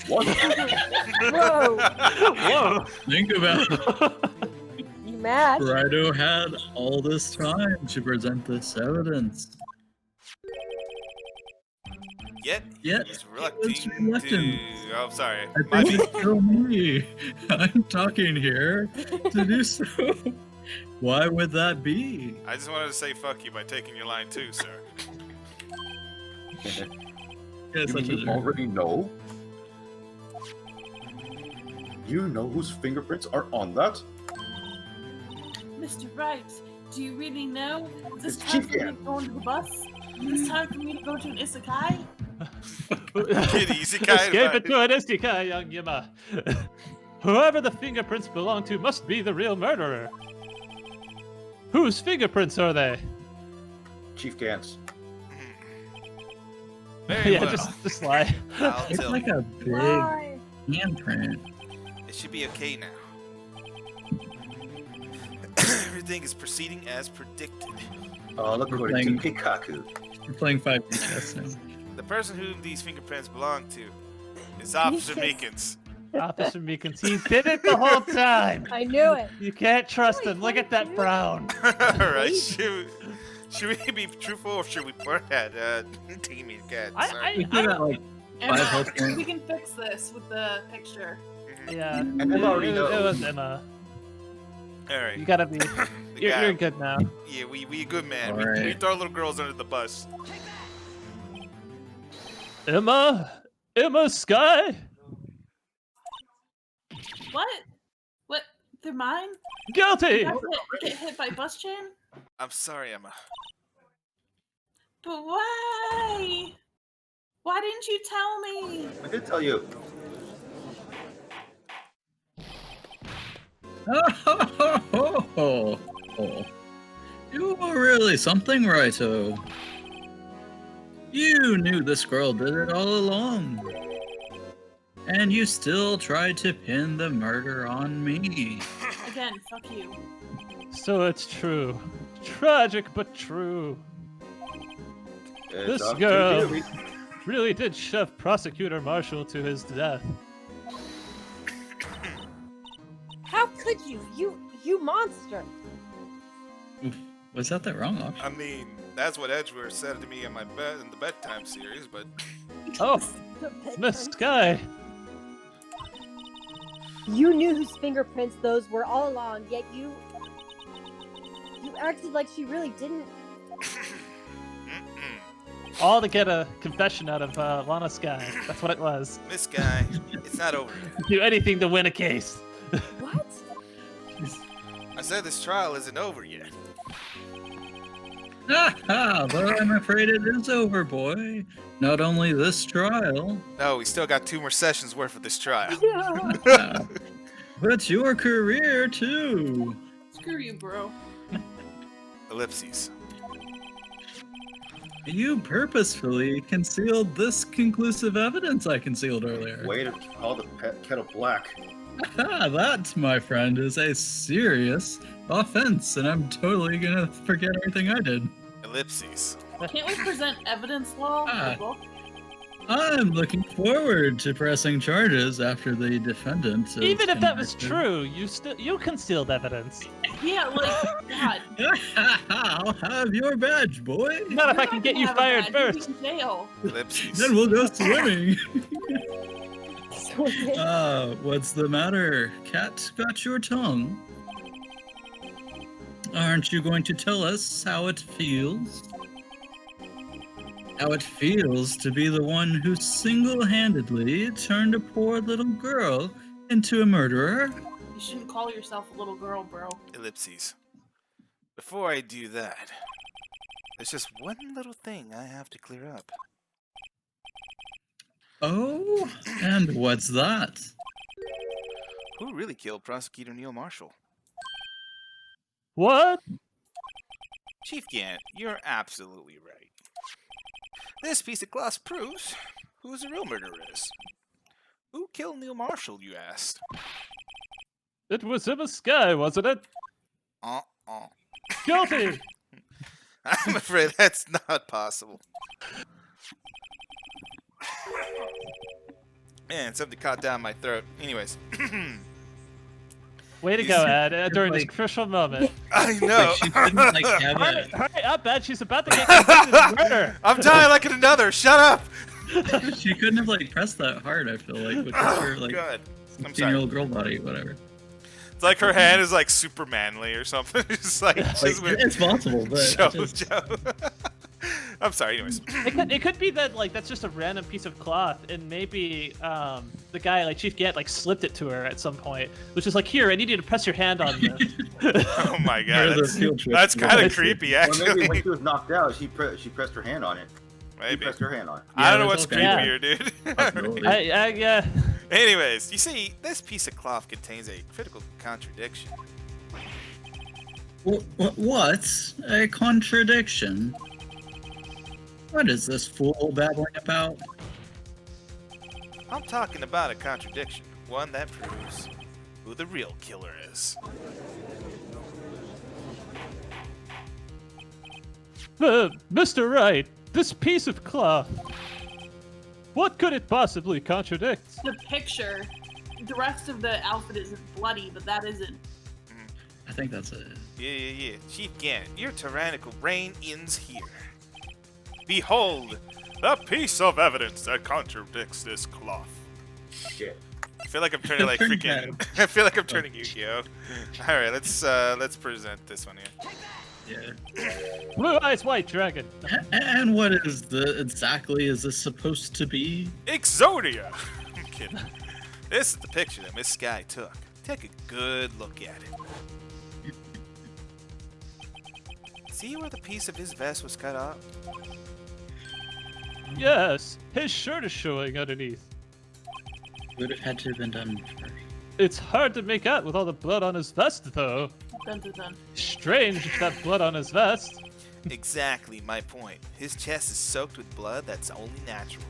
Speaker 3: What?
Speaker 5: Whoa!
Speaker 7: whoa?
Speaker 4: Think about it.
Speaker 5: You mad?
Speaker 4: Raito had all this time to present this evidence.
Speaker 1: Yet,
Speaker 4: Yet,
Speaker 1: he was
Speaker 4: he
Speaker 1: reluctant
Speaker 4: was reluctant.
Speaker 1: to... Oh, sorry.
Speaker 4: I
Speaker 1: My
Speaker 4: think
Speaker 1: bad.
Speaker 4: it's still me. I'm talking here to do so. Why would that be?
Speaker 1: I just wanted to say fuck you by taking your line too, sir.
Speaker 4: Yeah,
Speaker 3: You
Speaker 4: such
Speaker 3: mean
Speaker 4: a
Speaker 3: you
Speaker 4: jerk.
Speaker 3: already know? You know whose fingerprints are on that?
Speaker 2: Mr. Wright, do you really know? Is this
Speaker 3: It's
Speaker 2: time
Speaker 3: Chief
Speaker 2: for me to
Speaker 3: Gan.
Speaker 2: go into the bus? Is this time for me to go to an isekai?
Speaker 1: Get easy, kind
Speaker 7: Escape
Speaker 1: of-
Speaker 7: into an isekai, young Yima. Whoever the fingerprints belong to must be the real murderer. Whose fingerprints are they?
Speaker 3: Chief Gant's.
Speaker 1: Very
Speaker 7: Yeah,
Speaker 1: well.
Speaker 7: just lie.
Speaker 1: I'll
Speaker 4: It's
Speaker 1: tell
Speaker 4: like
Speaker 1: you.
Speaker 4: a big
Speaker 5: Why?
Speaker 4: handprint.
Speaker 1: It should be okay now. Everything is proceeding as predicted.
Speaker 3: All according to
Speaker 4: playing-
Speaker 3: Pikachu.
Speaker 4: We're playing 5D chess now.
Speaker 1: The person whom these fingerprints belong to is Officer Meekins.
Speaker 7: Officer Meekins, he did it the whole time.
Speaker 5: I knew it.
Speaker 7: You can't trust
Speaker 5: Wait,
Speaker 7: him. Look at that
Speaker 5: what?
Speaker 7: frown.
Speaker 1: Alright, should we be truthful or should we point at Teamy Cat?
Speaker 7: I-
Speaker 4: We give it like
Speaker 2: Emma,
Speaker 4: 5 health points.
Speaker 2: we can fix this with the picture.
Speaker 7: Yeah,
Speaker 3: And Emma already
Speaker 7: it
Speaker 3: knows.
Speaker 7: was Emma.
Speaker 1: Alright.
Speaker 7: You gotta be.
Speaker 1: The
Speaker 7: You're,
Speaker 1: guy-
Speaker 7: you're good now.
Speaker 1: Yeah, we a good man.
Speaker 4: All
Speaker 1: We
Speaker 4: right.
Speaker 1: throw little girls under the bus.
Speaker 7: Emma Sky.
Speaker 2: What? What? They're mine?
Speaker 7: Guilty.
Speaker 2: Did I get hit by bus chain?
Speaker 1: I'm sorry, Emma.
Speaker 2: But why? Why didn't you tell me?
Speaker 3: I did tell you.
Speaker 4: Oh, you are really something, Righto. You knew this girl did it all along. And you still tried to pin the murder on me.
Speaker 2: Again, fuck you.
Speaker 7: So it's true. Tragic but true.
Speaker 3: It's
Speaker 7: This
Speaker 3: up to
Speaker 7: girl
Speaker 3: you.
Speaker 7: really did shove Prosecutor Marshall to his death.
Speaker 5: How could you? You monster.
Speaker 4: Was that the wrong option?
Speaker 1: I mean, that's what Edgeworth said to me in my bed in the bedtime series, but
Speaker 7: Oh, Miss Sky.
Speaker 5: You knew whose fingerprints those were all along, yet you acted like she really didn't.
Speaker 1: mm-mm.
Speaker 7: All to get a confession out of Lana Sky. That's what it was.
Speaker 1: This guy, it's not over yet.
Speaker 7: Do anything to win a case.
Speaker 5: What?
Speaker 1: I said this trial isn't over yet.
Speaker 4: But I'm afraid it is over, boy. Not only this trial,
Speaker 1: No, we still got 2 more sessions worth of this trial.
Speaker 4: but your career too.
Speaker 2: Screw you, bro.
Speaker 1: Ellipses.
Speaker 4: You purposefully concealed this conclusive evidence I concealed earlier.
Speaker 3: Way to call the kettle black.
Speaker 4: That, my friend, is a serious offense, and I'm totally gonna forget everything I did.
Speaker 1: Ellipses.
Speaker 2: Can't we present evidence law in
Speaker 4: Ah.
Speaker 2: the book?
Speaker 4: I'm looking forward to pressing charges after the defendant. is
Speaker 7: Even if that was
Speaker 4: convicted.
Speaker 7: true, you concealed evidence.
Speaker 2: Yeah, like, God.
Speaker 4: I'll have your badge, boy.
Speaker 7: Not if I
Speaker 2: You're
Speaker 7: can
Speaker 2: not
Speaker 7: get
Speaker 2: gonna
Speaker 7: you
Speaker 2: have a
Speaker 7: fired
Speaker 2: badge,
Speaker 7: first.
Speaker 2: you'll be in jail.
Speaker 1: Ellipses.
Speaker 4: Then we'll go swimming.
Speaker 5: So
Speaker 4: What's the matter? Cat got your tongue. Aren't you going to tell us how it feels? How it feels to be the one who single-handedly turned a poor little girl into a murderer?
Speaker 2: You shouldn't call yourself a little girl, bro.
Speaker 1: Ellipses. Before I do that, there's just one little thing I have to clear up.
Speaker 4: Oh, and what's that?
Speaker 1: Who really killed Prosecutor Neil Marshall?
Speaker 7: What?
Speaker 1: Chief Gant, you're absolutely right. This piece of glass proves who the real murderer is. Who killed Neil Marshall, you asked?
Speaker 7: It was Emma Sky, wasn't it?
Speaker 1: Uh-uh.
Speaker 7: Guilty!
Speaker 1: I'm afraid that's not possible. Man, something caught down my throat. Anyways.
Speaker 7: Way to
Speaker 1: You
Speaker 7: go,
Speaker 1: see-
Speaker 7: Ed, during this
Speaker 4: like-
Speaker 7: crucial moment.
Speaker 1: I know.
Speaker 4: Like she couldn't like have
Speaker 7: Hurry,
Speaker 4: a.
Speaker 7: hurry up, Ed. She's about to get convicted of murder.
Speaker 1: I'm dying like another. Shut up.
Speaker 4: She couldn't have like pressed that hard. I feel like with
Speaker 1: Oh,
Speaker 4: her like
Speaker 1: God. I'm
Speaker 4: 16-year-old girl body, whatever.
Speaker 1: It's like her hand is like super manly or something. Just like
Speaker 4: It's possible, but
Speaker 1: JoJo. I'm sorry. Anyways,
Speaker 7: It could be that like that's just a random piece of cloth, and maybe the guy like Chief Gant like slipped it to her at some point, which is like, here, I need you to press your hand on this.
Speaker 1: oh my god,
Speaker 4: That's
Speaker 1: that's kind of creepy
Speaker 3: Or
Speaker 1: actually.
Speaker 3: maybe when she was knocked out, she pressed her hand on it. She
Speaker 1: Maybe.
Speaker 3: pressed her hand on it.
Speaker 1: I don't know
Speaker 4: there's
Speaker 1: what's
Speaker 4: all kinds
Speaker 1: creepier, dude.
Speaker 4: Possibility.
Speaker 7: Yeah.
Speaker 1: Anyways, you see, this piece of cloth contains a critical contradiction.
Speaker 4: What's a contradiction? What is this fool babbling about?
Speaker 1: I'm talking about a contradiction, one that proves who the real killer is.
Speaker 7: Mr. Wright, this piece of cloth. What could it possibly contradict?
Speaker 2: The picture. The rest of the outfit isn't bloody, but that isn't.
Speaker 4: I think that's it.
Speaker 1: Yeah. Chief Gant, your tyrannical reign ends here. Behold, the piece of evidence that contradicts this cloth.
Speaker 3: Shit.
Speaker 1: I feel like I'm turning like freaking. I feel like I'm turning Yu-Gi-Oh. All right, let's present this one here.
Speaker 4: Yeah.
Speaker 7: Blue Eyes White Dragon.
Speaker 4: And what exactly is this supposed to be?
Speaker 1: Exodia. I'm kidding. This is the picture that Miss Sky took. Take a good look at it. See where the piece of his vest was cut off?
Speaker 7: Yes, his shirt is showing underneath.
Speaker 4: Would have had to have been done first.
Speaker 7: It's hard to make out with all the blood on his vest, though.
Speaker 2: Dun, dun, dun.
Speaker 7: Strange, that blood on his vest.
Speaker 1: Exactly my point. His chest is soaked with blood that's only natural.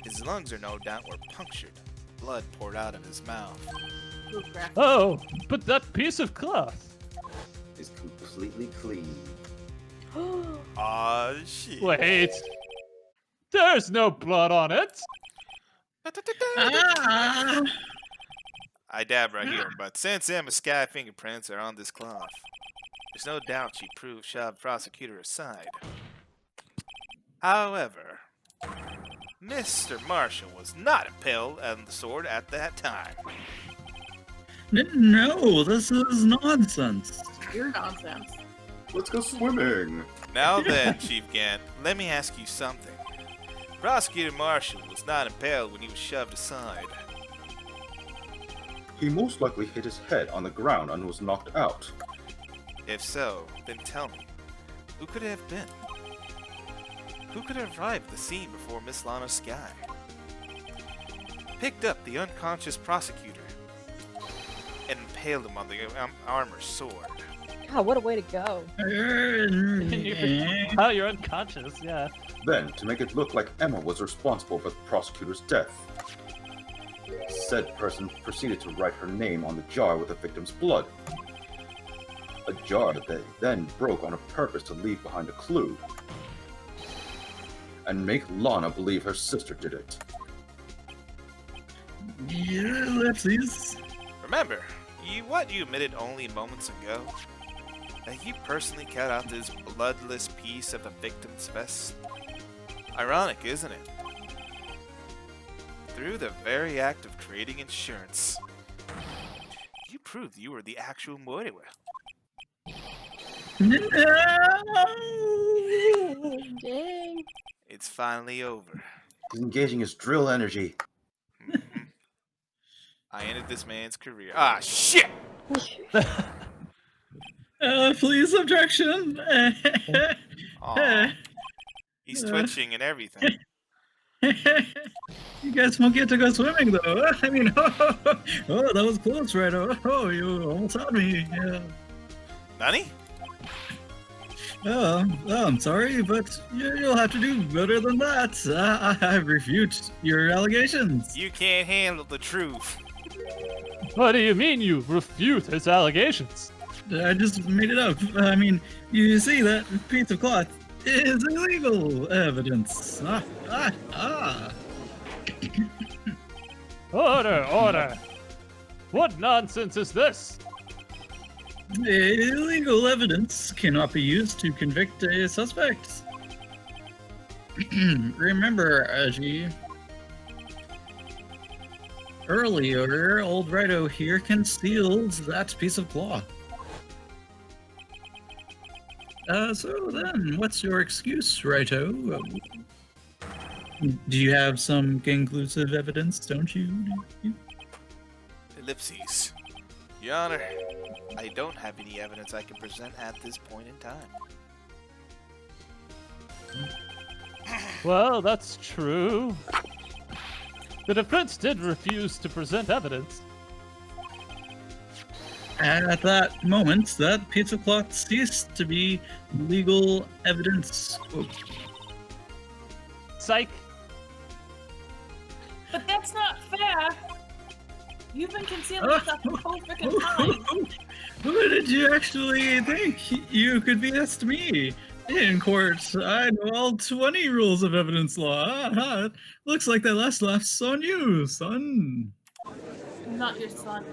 Speaker 1: His lungs are no doubt were punctured. Blood poured out of his mouth.
Speaker 2: Ooh, graphic.
Speaker 7: Oh, but that piece of cloth.
Speaker 3: It's completely clean.
Speaker 1: Aw, shit.
Speaker 7: Wait. There's no blood on it.
Speaker 4: Ah!
Speaker 1: I dab right here, but since Emma Sky fingerprints are on this cloth, there's no doubt she shoved prosecutor aside. However, Mr. Marshall was not impaled on the sword at that time.
Speaker 4: No, this is nonsense.
Speaker 2: Pure nonsense.
Speaker 3: Let's go swimming.
Speaker 1: Now then, Chief Gant, let me ask you something. Prosecutor Marshall was not impaled when he was shoved aside.
Speaker 3: He most likely hit his head on the ground and was knocked out.
Speaker 1: If so, then tell me, who could it have been? Who could have arrived at the scene before Miss Lana Sky? Picked up the unconscious prosecutor and impaled him on the armor sword.
Speaker 5: God, what a way to go.
Speaker 7: Oh, you're unconscious, yeah.
Speaker 3: Then, to make it look like Emma was responsible for the prosecutor's death, said person proceeded to write her name on the jar with the victim's blood. A jar that they then broke on purpose to leave behind a clue and make Lana believe her sister did it.
Speaker 4: Yeah, let's.
Speaker 1: Remember, what you admitted only moments ago? That you personally cut out this bloodless piece of the victim's vest? Ironic, isn't it? Through the very act of creating insurance, you proved you were the actual murderer.
Speaker 4: No!
Speaker 5: Dang.
Speaker 1: It's finally over.
Speaker 3: He's engaging his drill energy.
Speaker 1: Mhm. I ended this man's career. Ah, shit!
Speaker 4: Please, objection.
Speaker 1: Aw. He's twitching and everything.
Speaker 4: You guys won't get to go swimming, though. I mean, oh, that was close, right? Oh, you almost had me. Yeah.
Speaker 1: Nani?
Speaker 4: Oh, I'm sorry, but you'll have to do better than that. I refute your allegations.
Speaker 1: You can't handle the truth.
Speaker 7: What do you mean you refute his allegations?
Speaker 4: I just made it up. I mean, you see that piece of cloth is illegal evidence.
Speaker 7: Order! What nonsense is this?
Speaker 4: Illegal evidence cannot be used to convict a suspect. Remember, Aji, Earlier, old Righto here concealed that piece of cloth. So then, what's your excuse, Righto? Do you have some conclusive evidence, don't you?
Speaker 1: Ellipses. Your Honor, I don't have any evidence I can present at this point in time.
Speaker 7: Well, that's true. The defense did refuse to present evidence.
Speaker 4: At that moment, that piece of cloth ceased to be legal evidence. Oh,
Speaker 7: Psych.
Speaker 2: But that's not fair. You've been concealing stuff the whole freaking time.
Speaker 4: What did you actually think you could be asked me? In court, I know all 20 rules of evidence law. Ah, looks like that last laugh's on you, son.
Speaker 2: I'm not your son.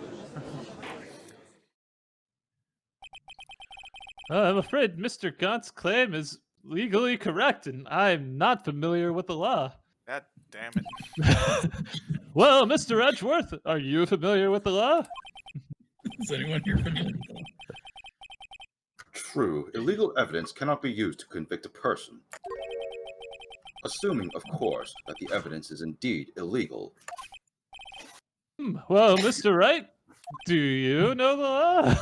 Speaker 7: I'm afraid Mr. Gaunt's claim is legally correct, and I'm not familiar with the law.
Speaker 1: God damn it.
Speaker 7: Well, Mr. Edgeworth, are you familiar with the law?
Speaker 4: Is anyone here familiar with that?
Speaker 3: True, illegal evidence cannot be used to convict a person. Assuming, of course, that the evidence is indeed illegal.
Speaker 7: Well, Mr. Wright, do you know the law?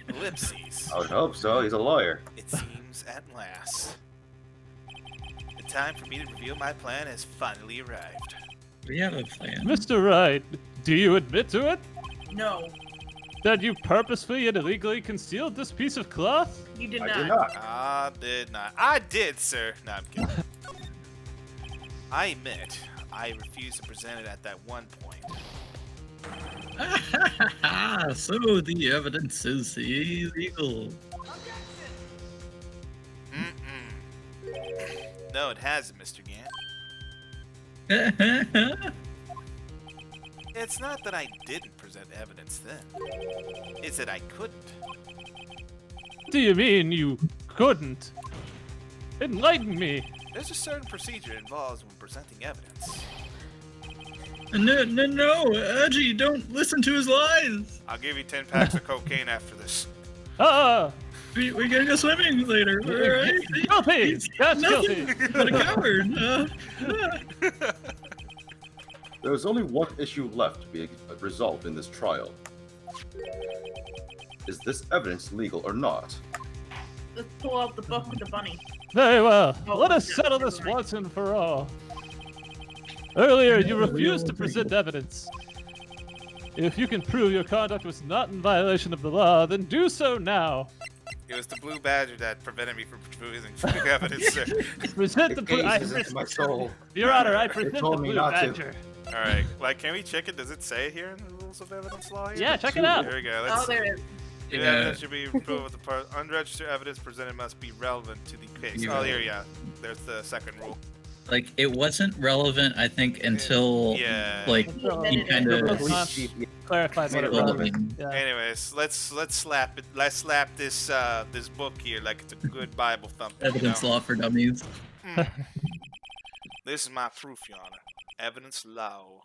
Speaker 1: Ellipses.
Speaker 3: I would hope so, he's a lawyer.
Speaker 1: It seems at last. The time for me to reveal my plan has finally arrived.
Speaker 4: We have a plan.
Speaker 7: Mr. Wright, do you admit to it?
Speaker 2: No,
Speaker 7: That you purposefully and illegally concealed this piece of cloth?
Speaker 2: you did
Speaker 3: I
Speaker 2: not.
Speaker 3: did not.
Speaker 1: I did not. I did, sir. No, I'm kidding. I admit, I refused to present it at that one point.
Speaker 4: So the evidence is illegal.
Speaker 1: No, it hasn't, Mr. Gant. It's not that I didn't present evidence then. It's that I couldn't.
Speaker 7: Do you mean you couldn't? Enlighten me.
Speaker 1: There's a certain procedure involved when presenting evidence.
Speaker 4: No, Edgy, don't listen to his lies.
Speaker 1: I'll give you 10 packs of cocaine after this.
Speaker 7: Ah!
Speaker 4: We're gonna go swimming later, alright?
Speaker 7: Guilty! That's
Speaker 4: Nothing
Speaker 7: guilty!
Speaker 4: but a coward.
Speaker 3: There is only one issue left to be resolved in this trial. Is this evidence legal or not?
Speaker 2: Let's pull out the book with the bunny.
Speaker 7: Very well.
Speaker 2: Oh,
Speaker 7: Let us
Speaker 2: yeah,
Speaker 7: settle
Speaker 2: never
Speaker 7: this
Speaker 2: mind.
Speaker 7: once and for all. Earlier, you
Speaker 4: Yeah, we
Speaker 7: refused
Speaker 4: all
Speaker 7: to
Speaker 4: agree.
Speaker 7: present evidence. If you can prove your conduct was not in violation of the law, then do so now.
Speaker 1: It was the blue badger that prevented me from producing evidence, sir.
Speaker 7: Present the blue.
Speaker 3: gazes into my soul.
Speaker 7: Your Honor, I present the
Speaker 3: told me
Speaker 7: blue
Speaker 3: not to.
Speaker 7: badger.
Speaker 1: Alright, like, can we check it? Does it say here in the rules of evidence law here?
Speaker 7: Yeah, check it out.
Speaker 1: Here we go.
Speaker 2: Oh,
Speaker 1: Let's
Speaker 2: there it is.
Speaker 1: The
Speaker 4: Yeah.
Speaker 1: evidence should be proved with the unregistered evidence presented must be relevant to the case.
Speaker 4: Yeah.
Speaker 1: Oh, here, yeah. There's the second rule.
Speaker 4: Like, it wasn't relevant, I think, until,
Speaker 1: Yeah.
Speaker 4: like,
Speaker 7: Until
Speaker 4: he kind
Speaker 7: the
Speaker 4: of...
Speaker 7: police chief clarified what it was.
Speaker 4: relevant.
Speaker 7: Yeah.
Speaker 1: Anyways, let's slap it. Let's slap this this book here like it's a good Bible thumping.
Speaker 4: Evidence law for dummies.
Speaker 1: This is my proof, Your Honor. Evidence law.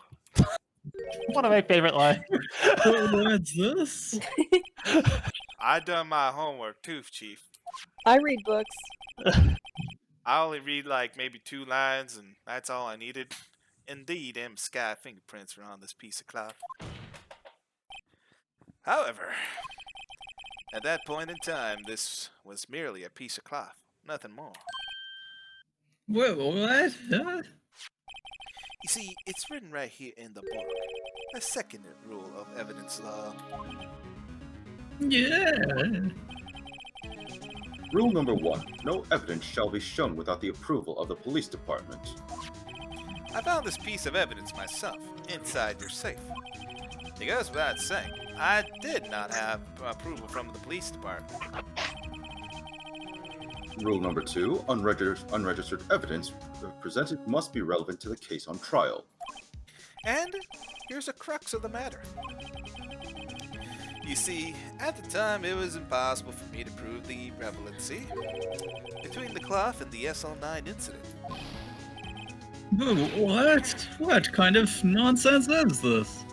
Speaker 7: One of my favorite lines.
Speaker 4: What's this?
Speaker 1: I done my homework too, Chief.
Speaker 5: I read books.
Speaker 1: I only read like maybe 2 lines, and that's all I needed. Indeed, M. Sky fingerprints are on this piece of cloth. However, at that point in time, this was merely a piece of cloth, nothing more.
Speaker 4: What? Huh?
Speaker 1: You see, it's written right here in the book. The second rule of evidence law.
Speaker 4: Yeah.
Speaker 3: Rule number 1. No evidence shall be shown without the approval of the police department.
Speaker 1: I found this piece of evidence myself, inside your safe. It goes without saying, I did not have approval from the police department.
Speaker 3: Rule number 2. Unregistered evidence presented must be relevant to the case on trial.
Speaker 1: And here's the crux of the matter. You see, at the time it was impossible for me to prove the relevancy between the cloth and the SL9 incident.
Speaker 4: What? What kind of nonsense is this?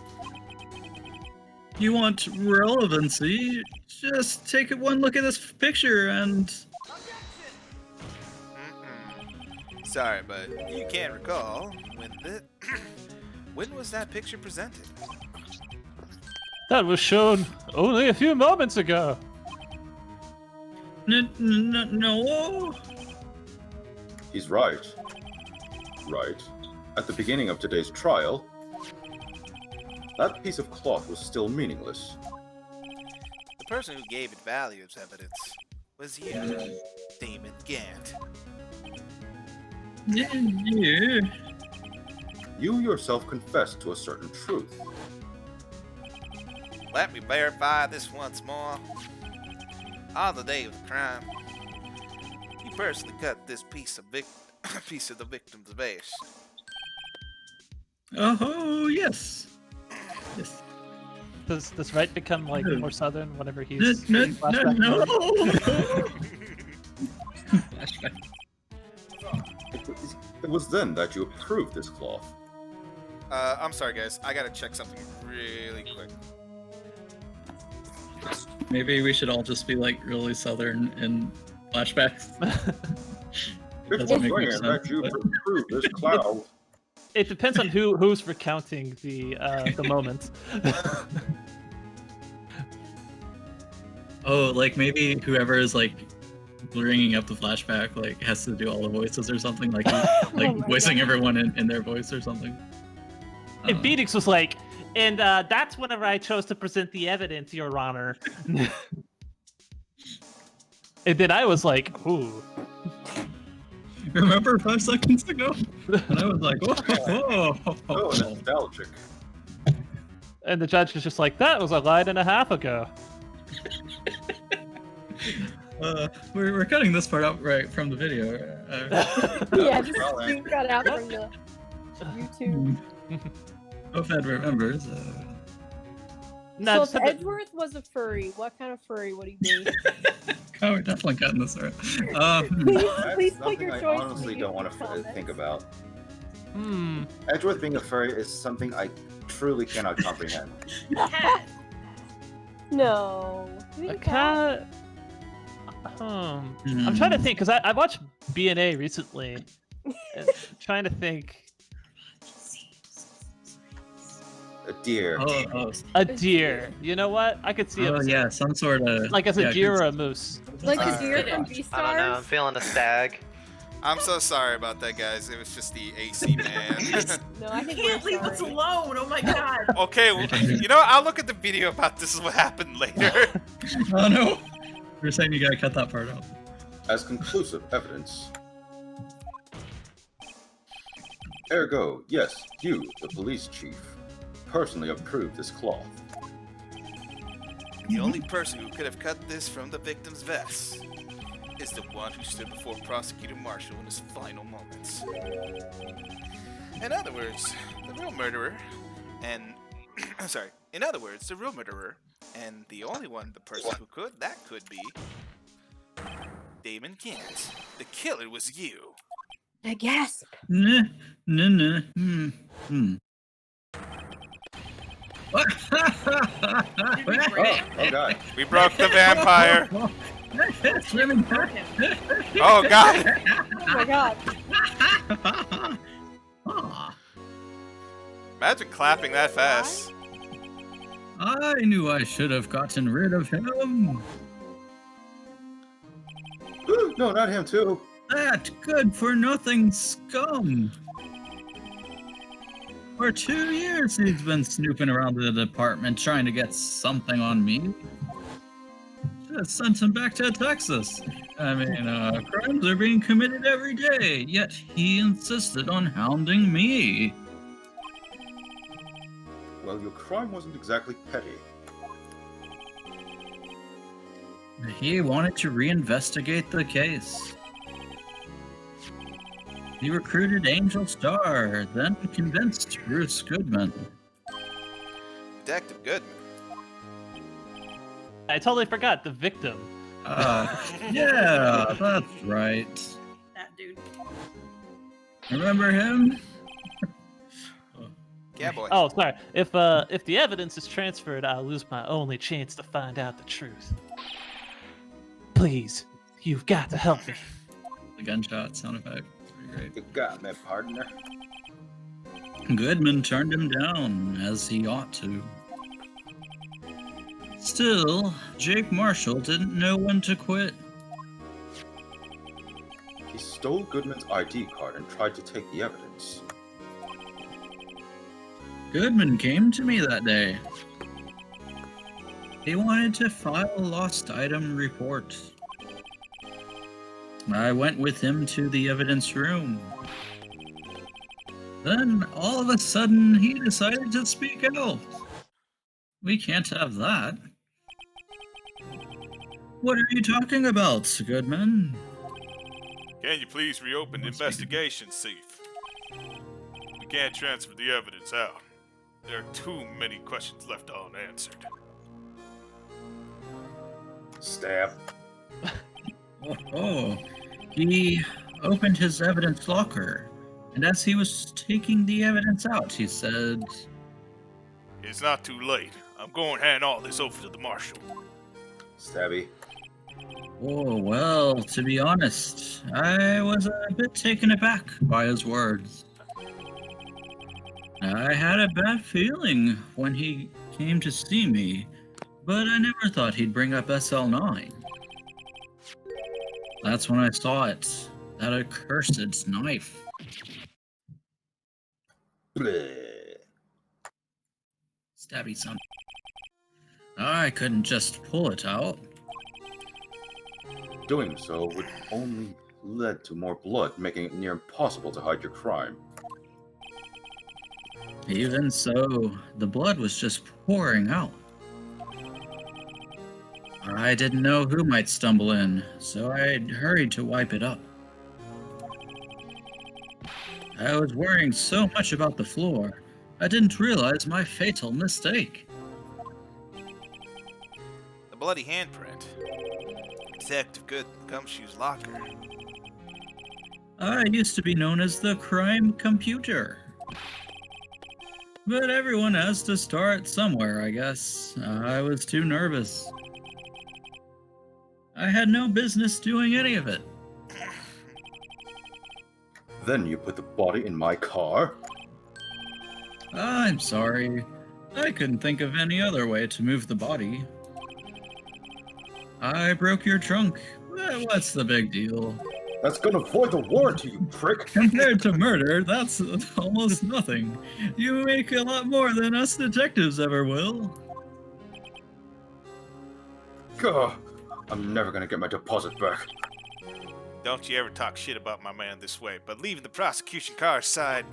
Speaker 4: You want relevancy? Just take one look at this picture and...
Speaker 1: Mm-mm. Sorry, but you can't recall when was that picture presented?
Speaker 7: That was shown only a few moments ago.
Speaker 4: No.
Speaker 3: He's right. Right. At the beginning of today's trial, that piece of cloth was still meaningless.
Speaker 1: The person who gave it value as evidence was you, Damon Gant.
Speaker 4: Yeah.
Speaker 3: You yourself confessed to a certain truth.
Speaker 1: Let me verify this once more. On the day of the crime, you personally cut this piece of the victim's vest.
Speaker 4: Oh, yes. Yes.
Speaker 7: Does Wright become like more southern whenever he's
Speaker 4: No.
Speaker 7: in flashback mode?
Speaker 4: Flashback.
Speaker 3: It was then that you approved this cloth.
Speaker 1: I'm sorry, guys. I gotta check something really quick.
Speaker 4: Maybe we should all just be like really southern in flashbacks.
Speaker 3: It was
Speaker 4: Doesn't make
Speaker 3: then
Speaker 4: much
Speaker 3: that
Speaker 4: sense,
Speaker 3: you
Speaker 4: but-
Speaker 3: approved this cloud.
Speaker 7: It depends on who's recounting the moment.
Speaker 4: Oh, like maybe whoever is like bringing up the flashback like has to do all the voices or something, like
Speaker 5: my
Speaker 4: voicing
Speaker 5: God.
Speaker 4: everyone in their voice or something.
Speaker 7: And Beatix was like, and that's whenever I chose to present the evidence, Your Honor. And then I was like, ooh.
Speaker 4: Remember 5 seconds ago? And I was like, whoa.
Speaker 3: Oh, nostalgic.
Speaker 7: And the judge was just like, that was a line and a half ago.
Speaker 4: We're cutting this part out right from the video.
Speaker 5: Yeah, just
Speaker 3: Well,
Speaker 5: you got out from the YouTube.
Speaker 4: Hope Ed remembers.
Speaker 7: No,
Speaker 5: So
Speaker 7: just
Speaker 5: if
Speaker 7: had the-
Speaker 5: Edgeworth was a furry, what kind of furry would he be?
Speaker 4: Oh, we're definitely cutting this out.
Speaker 5: Please
Speaker 3: That's
Speaker 5: put your
Speaker 3: something I
Speaker 5: choice in
Speaker 3: honestly
Speaker 5: the
Speaker 3: don't want to
Speaker 5: comments.
Speaker 3: think about.
Speaker 7: Hmm.
Speaker 3: Edgeworth being a furry is something I truly cannot comprehend.
Speaker 2: Cat.
Speaker 5: No. You
Speaker 7: A
Speaker 5: mean cat?
Speaker 7: cat. I'm trying to think because I watched BNA recently. And trying to think.
Speaker 3: A deer.
Speaker 4: Oh,
Speaker 7: A deer. You know what? I could see it. as-
Speaker 4: yeah, some sort of
Speaker 7: Like as a
Speaker 4: yeah,
Speaker 7: deer or a moose.
Speaker 5: Like
Speaker 3: Uh,
Speaker 5: the deer from
Speaker 8: I don't know. I'm
Speaker 5: Beastars?
Speaker 8: feeling a stag.
Speaker 1: I'm so sorry about that, guys. It was just the AC man.
Speaker 5: No, I
Speaker 2: You
Speaker 5: think
Speaker 2: can't
Speaker 5: we're
Speaker 2: leave us
Speaker 5: sorry.
Speaker 2: alone. Oh my god.
Speaker 1: Okay, well, you know what? I'll look at the video about this is what happened later.
Speaker 4: Oh no! You're saying you gotta cut that part out.
Speaker 3: As conclusive evidence. Ergo, yes, you, the police chief, personally approved this cloth.
Speaker 1: The only person who could have cut this from the victim's vest is the one who stood before Prosecutor Marshall in his final moments. In other words, the real murderer, and in other words, the real murderer, and the only one, the person who could be Damon Gant. The killer was you.
Speaker 5: A gasp.
Speaker 4: Nah.
Speaker 3: Oh god.
Speaker 1: We broke the vampire.
Speaker 4: Swimming.
Speaker 1: Oh god.
Speaker 5: Oh my god.
Speaker 4: Ah,
Speaker 1: Imagine clapping that fast.
Speaker 4: I knew I should have gotten rid of him.
Speaker 3: No, not him too.
Speaker 4: That good-for-nothing scum. For 2 years he's been snooping around the department trying to get something on me. Should have sent him back to Texas. I mean, crimes are being committed every day, yet he insisted on hounding me.
Speaker 3: Well, your crime wasn't exactly petty.
Speaker 4: He wanted to reinvestigate the case. He recruited Angel Star, then convinced Bruce Goodman.
Speaker 1: Detective Goodman.
Speaker 7: I totally forgot the victim.
Speaker 4: Yeah, that's right.
Speaker 2: That dude.
Speaker 4: Remember him?
Speaker 1: Yeah, boy.
Speaker 7: Oh, sorry. If the evidence is transferred, I'll lose my only chance to find out the truth. Please, you've got to help me.
Speaker 4: The gunshot sound effect. Pretty great.
Speaker 3: You got me, partner.
Speaker 4: Goodman turned him down, as he ought to. Still, Jake Marshall didn't know when to quit.
Speaker 3: He stole Goodman's ID card and tried to take the evidence.
Speaker 4: Goodman came to me that day. He wanted to file a lost item report. I went with him to the evidence room. Then, all of a sudden, he decided to speak out. We can't have that. What are you talking about, Goodman?
Speaker 9: Can you please reopen the investigation, Chief? We can't transfer the evidence out. There are too many questions left unanswered.
Speaker 3: Stab.
Speaker 4: Oh, he opened his evidence locker, and as he was taking the evidence out, he said,
Speaker 9: It's not too late. I'm going to hand all this over to the marshal.
Speaker 3: Stabby.
Speaker 4: "Oh, well, to be honest, I was a bit taken aback by his words. I had a bad feeling when he came to see me, but I never thought he'd bring up SL9. That's when I saw it, that accursed knife.
Speaker 3: Bleh.
Speaker 4: Stabby son. I couldn't just pull it out.
Speaker 3: Doing so would only lead to more blood, making it near impossible to hide your crime.
Speaker 4: Even so, the blood was just pouring out. I didn't know who might stumble in, so I hurried to wipe it up. I was worrying so much about the floor, I didn't realize my fatal mistake.
Speaker 1: The bloody handprint. Detective Good Gumshoe's locker.
Speaker 4: I used to be known as the crime computer. But everyone has to start somewhere, I guess. I was too nervous. I had no business doing any of it.
Speaker 3: Then you put the body in my car?
Speaker 4: I'm sorry. I couldn't think of any other way to move the body. I broke your trunk. What's the big deal?
Speaker 3: That's gonna void the warranty, you prick!
Speaker 4: Compared to murder, that's almost nothing. You make a lot more than us detectives ever will.
Speaker 3: Gah, I'm never gonna get my deposit back.
Speaker 1: Don't you ever talk shit about my man this way, but leaving the prosecution car aside,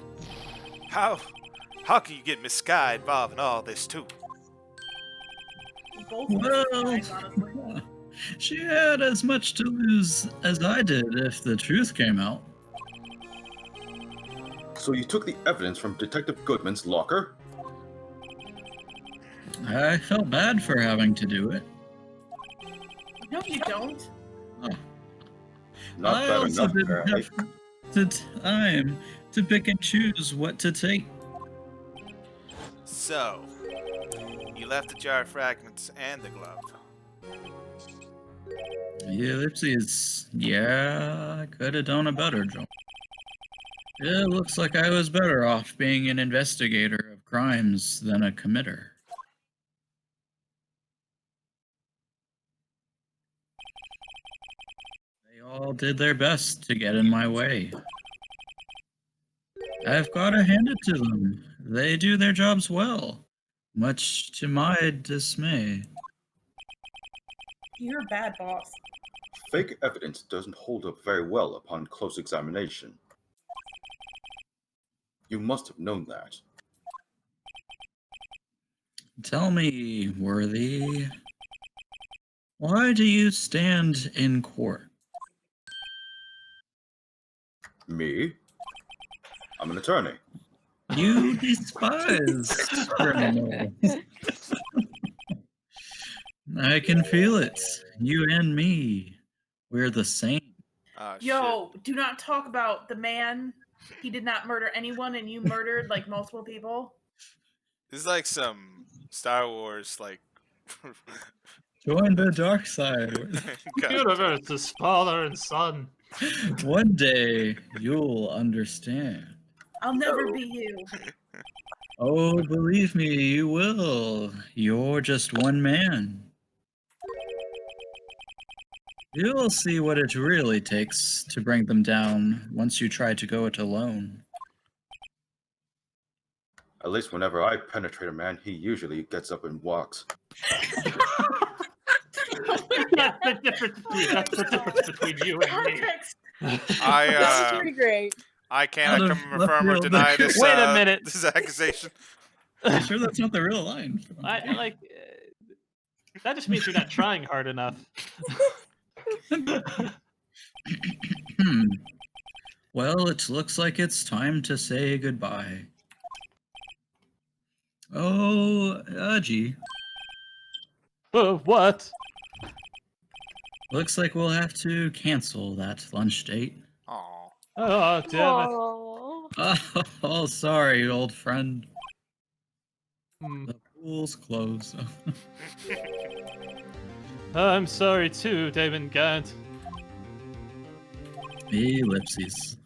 Speaker 1: how can you get Miss Sky involved in all this too?
Speaker 2: Both
Speaker 4: Well,
Speaker 2: guys, honestly.
Speaker 4: she had as much to lose as I did if the truth came out.
Speaker 3: So you took the evidence from Detective Goodman's locker?
Speaker 4: I felt bad for having to do it.
Speaker 2: No, you don't.
Speaker 3: Not
Speaker 4: I
Speaker 3: bad
Speaker 4: also
Speaker 3: enough,
Speaker 4: didn't
Speaker 3: apparently.
Speaker 4: have the time to pick and choose what to take.
Speaker 1: So, you left the jar of fragments and the glove.
Speaker 4: Ellipses. Yeah, I could have done a better job. It looks like I was better off being an investigator of crimes than a committer. They all did their best to get in my way. I've got to hand it to them. They do their jobs well, much to my dismay.
Speaker 2: You're a bad boss.
Speaker 3: Fake evidence doesn't hold up very well upon close examination. You must have known that.
Speaker 4: Tell me, Worthy, why do you stand in court?
Speaker 3: Me? I'm an attorney.
Speaker 4: You despise criminals. I can feel it. You and me, we're the same.
Speaker 2: Yo, do not talk about the man. He did not murder anyone, and you murdered like multiple people.
Speaker 1: This is like some Star Wars, like.
Speaker 4: Join the dark side.
Speaker 7: The universe is father and son.
Speaker 4: One day you'll understand.
Speaker 2: I'll never be you.
Speaker 4: Oh, believe me, you will. You're just one man. You'll see what it really takes to bring them down once you try to go it alone.
Speaker 3: At least whenever I penetrate a man, he usually gets up and walks.
Speaker 7: That's the difference between you and me.
Speaker 2: Context.
Speaker 5: That was pretty great.
Speaker 1: I cannot
Speaker 4: Out of
Speaker 1: confirm
Speaker 4: left
Speaker 1: or
Speaker 4: field.
Speaker 1: deny this.
Speaker 7: Wait a minute.
Speaker 1: This accusation.
Speaker 4: I'm sure that's not the real line.
Speaker 7: That just means you're not trying hard enough.
Speaker 4: Well, it looks like it's time to say goodbye. Oh, gee.
Speaker 7: What?
Speaker 4: Looks like we'll have to cancel that lunch date.
Speaker 1: Aw.
Speaker 7: Oh, damn it.
Speaker 5: Aw.
Speaker 4: Oh, sorry, old friend.
Speaker 7: Hmm.
Speaker 4: The pool's closed.
Speaker 7: I'm sorry too, Damon Gant.
Speaker 4: Ellipses.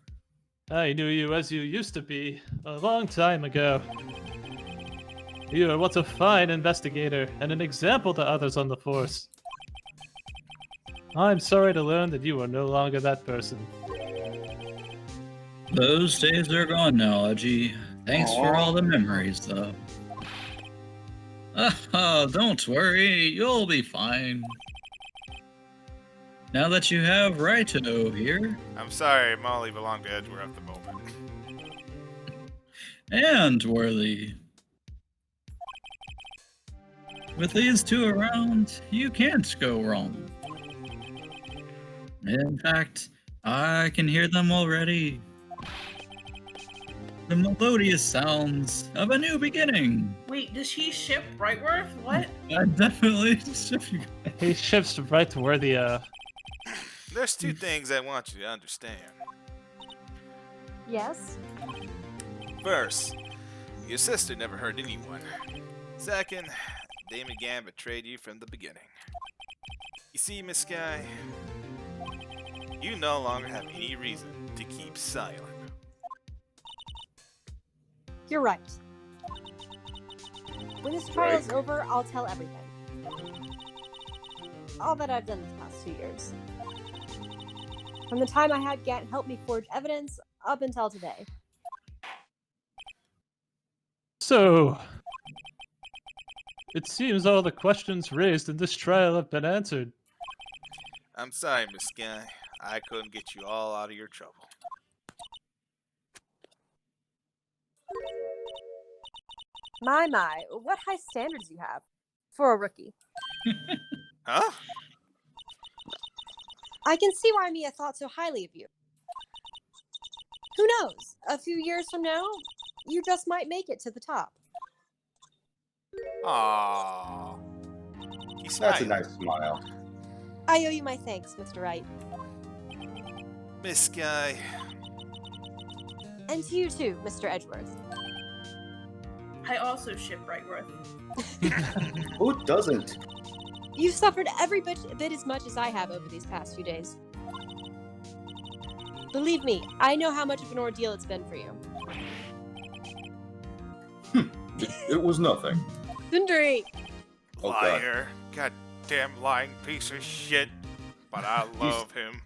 Speaker 7: I knew you as you used to be a long time ago. You are once a fine investigator and an example to others on the force. I'm sorry to learn that you are no longer that person.
Speaker 4: Those days are gone now, Edgy. Thanks for all the memories, though. Oh, don't worry, you'll be fine. Now that you have Righto here,
Speaker 1: I'm sorry, Molly belonged to Edgeworth at the moment.
Speaker 4: and Worley. With these two around, you can't go wrong. In fact, I can hear them already. The melodious sounds of a new beginning.
Speaker 2: Wait, does he ship Wrightworth? What?
Speaker 4: I definitely shift you.
Speaker 7: He shifts right to where the
Speaker 1: There's two things I want you to understand.
Speaker 5: Yes?
Speaker 1: First, your sister never hurt anyone. Second, Damon Gann betrayed you from the beginning. You see, Miss Sky, you no longer have any reason to keep silent.
Speaker 5: You're right. When this trial is over, I'll tell everything. All that I've done these past 2 years. From the time I had Gant help me forge evidence up until today.
Speaker 7: So, it seems all the questions raised in this trial have been answered.
Speaker 1: I'm sorry, Miss Sky. I couldn't get you all out of your trouble.
Speaker 5: My, what high standards you have for a rookie.
Speaker 1: Huh?
Speaker 5: I can see why Mia thought so highly of you. Who knows? A few years from now, you just might make it to the top.
Speaker 1: Aww. He's
Speaker 3: That's a
Speaker 1: smiling.
Speaker 3: nice smile.
Speaker 5: I owe you my thanks, Mr. Wright.
Speaker 1: Miss Sky,
Speaker 5: And to you too, Mr. Edgeworth.
Speaker 2: I also ship Wrightworth.
Speaker 3: Who doesn't?
Speaker 5: You've suffered every bit as much as I have over these past few days. Believe me, I know how much of an ordeal it's been for you.
Speaker 3: It was nothing.
Speaker 5: Sundari!
Speaker 3: Oh, God.
Speaker 1: liar. Goddamn lying piece of shit. But I love him.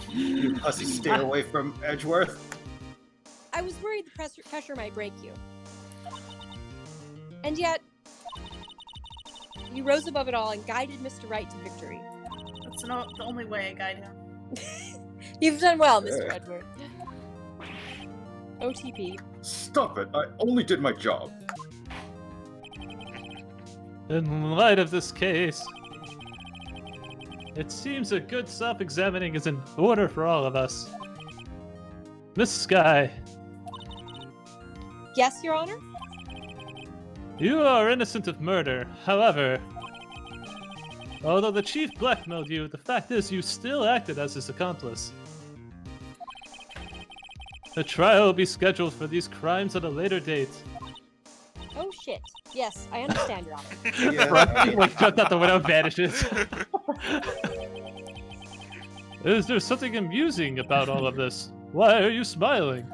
Speaker 3: You hussy, stay away from Edgeworth.
Speaker 5: I was worried the pressure might break you. And yet, you rose above it all and guided Mr. Wright to victory.
Speaker 2: That's not the only way I guide him.
Speaker 5: You've done well, Mr.
Speaker 3: Yeah.
Speaker 5: Edward. OTP.
Speaker 3: Stop it. I only did my job.
Speaker 7: In light of this case, it seems a good self-examining is in order for all of us. Miss Sky,
Speaker 5: Yes, Your Honor?
Speaker 7: you are innocent of murder. However, although the chief blackmailed you, the fact is you still acted as his accomplice. The trial will be scheduled for these crimes at a later date.
Speaker 5: Oh, shit. Yes, I understand, Your Honor.
Speaker 7: Like, jumped out the window, vanishes. Is there something amusing about all of this? Why are you smiling?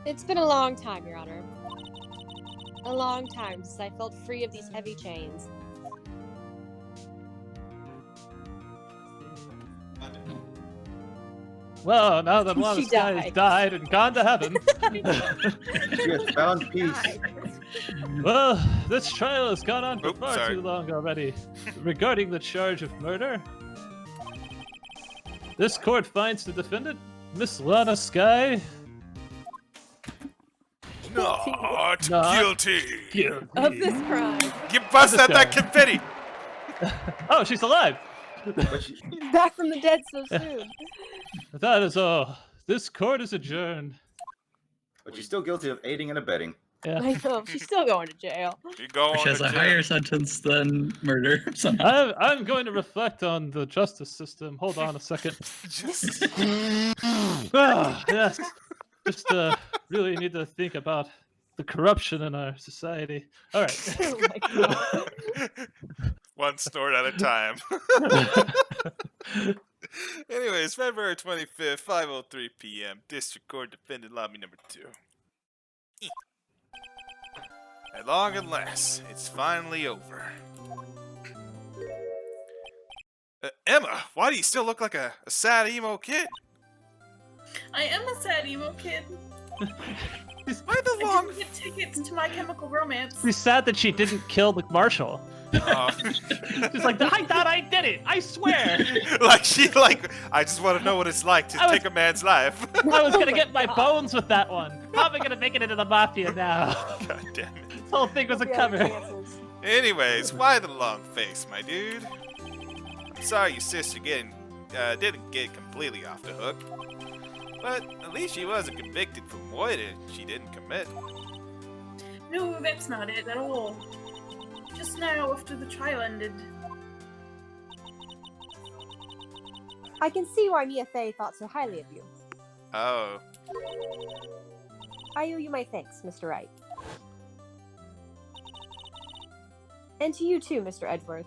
Speaker 5: It's been a long time, Your Honor. A long time since I felt free of these heavy chains.
Speaker 7: Well, now that Lana
Speaker 5: She
Speaker 7: Sky has
Speaker 5: died.
Speaker 7: died and gone to heaven.
Speaker 3: She has found peace.
Speaker 7: Well, this trial has gone on for
Speaker 1: Oop,
Speaker 7: far
Speaker 1: sorry.
Speaker 7: too long already. Regarding the charge of murder, this court finds the defendant, Miss Lana Sky,
Speaker 9: Not
Speaker 7: Not
Speaker 9: guilty.
Speaker 7: guilty.
Speaker 5: Of this crime.
Speaker 9: You bust out that
Speaker 7: Guy.
Speaker 9: confetti.
Speaker 7: Oh, she's alive!
Speaker 3: But she,
Speaker 5: Back from the dead so soon.
Speaker 7: That is all. This court is adjourned.
Speaker 3: but she's still guilty of aiding and abetting.
Speaker 7: Yeah.
Speaker 5: I know, she's still going to jail.
Speaker 9: You go
Speaker 4: Which
Speaker 9: on
Speaker 4: has
Speaker 9: to
Speaker 4: a
Speaker 9: jail.
Speaker 4: higher sentence than murder somehow.
Speaker 7: I'm going to reflect on the justice system. Hold on a second. Ah, yes. Just really need to think about the corruption in our society. All right.
Speaker 5: Oh my god.
Speaker 9: One snort at a time.
Speaker 1: Anyways, February 25th, 5:03 p.m. District Court Defendant Lobby Number 2. At long and last, it's finally over. Emma, why do you still look like a sad emo kid?
Speaker 2: I am a sad emo kid.
Speaker 1: Why the
Speaker 2: I
Speaker 1: long?
Speaker 2: didn't get tickets to My Chemical Romance.
Speaker 7: She's sad that she didn't kill the marshal.
Speaker 1: Oh.
Speaker 7: She's like, I thought I did it. I swear.
Speaker 1: I just want to know what it's like to
Speaker 7: I was-
Speaker 1: take a man's life.
Speaker 7: I was gonna get my bones with that one. How am I gonna make it into the mafia now?
Speaker 1: God damn it.
Speaker 7: This whole thing was a
Speaker 5: Hope you have
Speaker 7: cover.
Speaker 5: chances.
Speaker 1: Anyways, why the long face, my dude? I'm sorry your sister didn't get completely off the hook. But at least she wasn't convicted for murder she didn't commit.
Speaker 2: No, that's not it at all. Just now, after the trial ended.
Speaker 5: I can see why Mia Fey thought so highly of you.
Speaker 1: Oh.
Speaker 5: I owe you my thanks, Mr. Wright. And to you too, Mr. Edgeworth.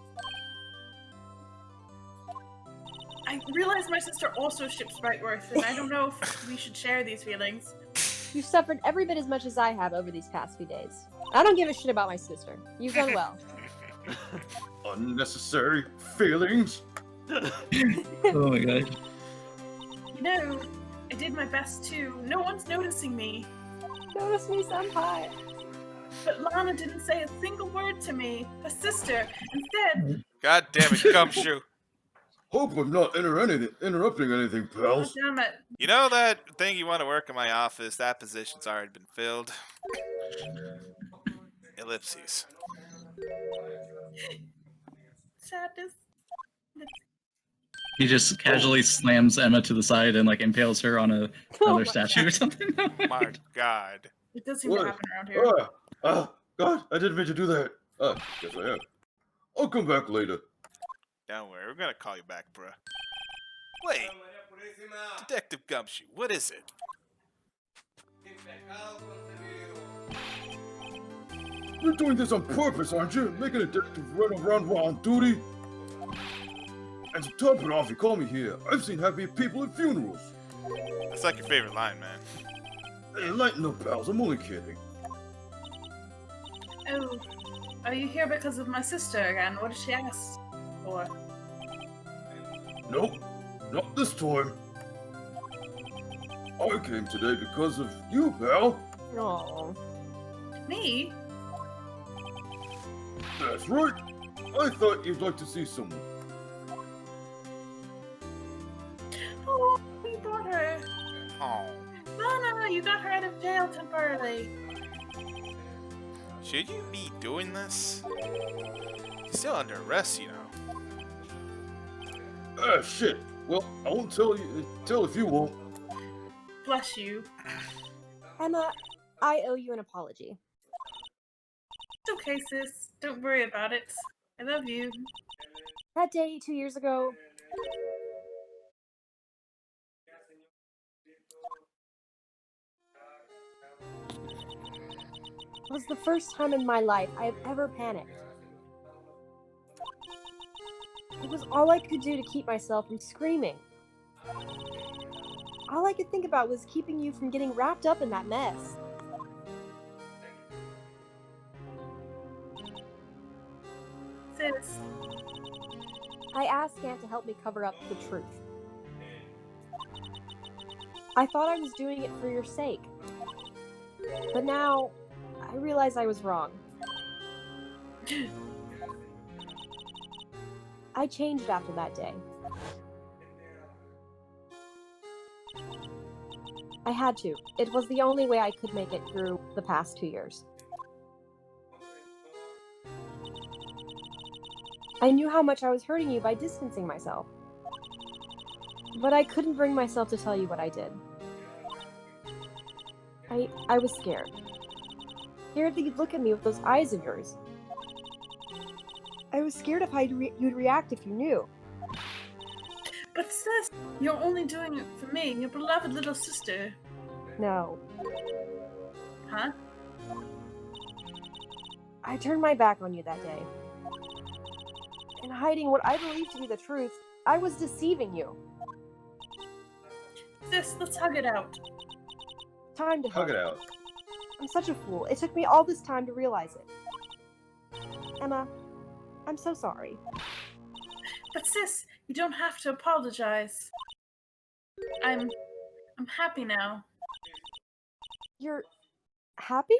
Speaker 2: I realize my sister also ships Brightworth, and I don't know if we should share these feelings.
Speaker 5: You've suffered every bit as much as I have over these past few days. I don't give a shit about my sister. You've done well.
Speaker 3: Unnecessary feelings.
Speaker 4: Oh my god.
Speaker 2: You know, I did my best too. No one's noticing me.
Speaker 5: Notice me, senpai.
Speaker 2: But Lana didn't say a single word to me, her sister. Instead,
Speaker 1: God damn it, Gumshoe.
Speaker 3: Hope I'm not interrupting anything,
Speaker 2: oh
Speaker 3: pals.
Speaker 2: damn it.
Speaker 1: You know that thing you want to work in my office? That position's already been filled. Ellipses.
Speaker 2: Sadness.
Speaker 4: He just casually slams Emma to the side and like impales her on
Speaker 5: Oh
Speaker 4: another
Speaker 5: my
Speaker 4: statue or something.
Speaker 1: My God.
Speaker 2: It does seem to
Speaker 3: What?
Speaker 2: happen around here.
Speaker 3: God, I didn't mean to do that. Guess I am. I'll come back later.
Speaker 1: Don't worry, we're gonna call you back, bruh. Wait, Detective Gumshoe, what is it?
Speaker 3: You're doing this on purpose, aren't you? Making a detective run around while on duty? And to top it off, you call me here. I've seen happy people at funerals.
Speaker 1: That's like your favorite line, man.
Speaker 3: Hey, lighten up, pals. I'm only kidding.
Speaker 2: Oh, are you here because of my sister again? What did she ask for?
Speaker 3: Nope, not this time. I came today because of you, pal.
Speaker 5: Oh.
Speaker 2: Me?
Speaker 3: That's right. I thought you'd like to see someone.
Speaker 2: Oh, we brought her.
Speaker 1: Oh.
Speaker 2: Lana, you got her out of jail temporarily.
Speaker 1: Should you be doing this? He's still under arrest, you know.
Speaker 3: Ah, shit. Well, I won't tell if you won't.
Speaker 2: Bless you.
Speaker 5: Emma, I owe you an apology.
Speaker 2: It's okay, sis. Don't worry about it. I love you.
Speaker 5: That day 2 years ago, was the first time in my life I have ever panicked. It was all I could do to keep myself from screaming. All I could think about was keeping you from getting wrapped up in that mess.
Speaker 2: Sis,
Speaker 5: I asked Aunt to help me cover up the truth. I thought I was doing it for your sake. But now, I realize I was wrong. I changed after that day. I had to. It was the only way I could make it through the past 2 years. I knew how much I was hurting you by distancing myself. But I couldn't bring myself to tell you what I did. I was scared. Scared that you'd look at me with those eyes of yours. I was scared of how you'd react if you knew.
Speaker 2: but sis, you're only doing it for me, your beloved little sister.
Speaker 5: No.
Speaker 2: Huh?
Speaker 5: I turned my back on you that day. In hiding what I believed to be the truth, I was deceiving you.
Speaker 2: Sis, let's hug it out.
Speaker 5: Time to
Speaker 3: Hug it out.
Speaker 5: I'm such a fool. It took me all this time to realize it. Emma, I'm so sorry.
Speaker 2: But sis, you don't have to apologize. I'm happy now.
Speaker 5: You're happy?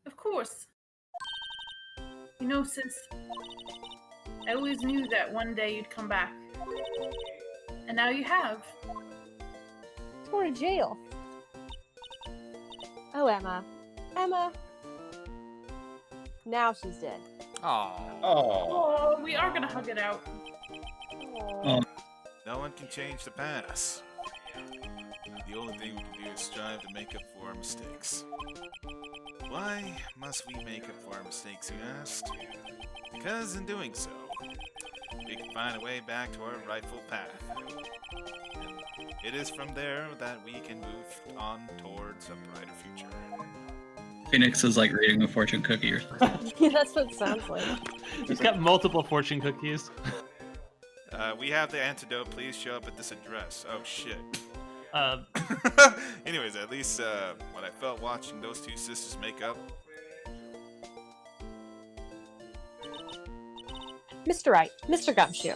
Speaker 2: Of course. You know, sis, I always knew that one day you'd come back. And now you have.
Speaker 5: He's going to jail. Oh, Emma. Emma. Now she's dead.
Speaker 1: Aww.
Speaker 3: Oh.
Speaker 2: Oh, we are gonna hug it out.
Speaker 4: Oh.
Speaker 1: No one can change the past. The only thing we can do is strive to make up for our mistakes. Why must we make up for our mistakes, you ask? Because in doing so, we can find a way back to our rightful path. And it is from there that we can move on towards a brighter future.
Speaker 4: Phoenix is like reading a fortune cookie or something.
Speaker 5: That's what it sounds like.
Speaker 7: He's got multiple fortune cookies.
Speaker 1: We have the antidote. Please show up at this address. Oh shit. Anyways, at least what I felt watching those two sisters make up.
Speaker 5: Mr. Wright, Mr. Gumshoe.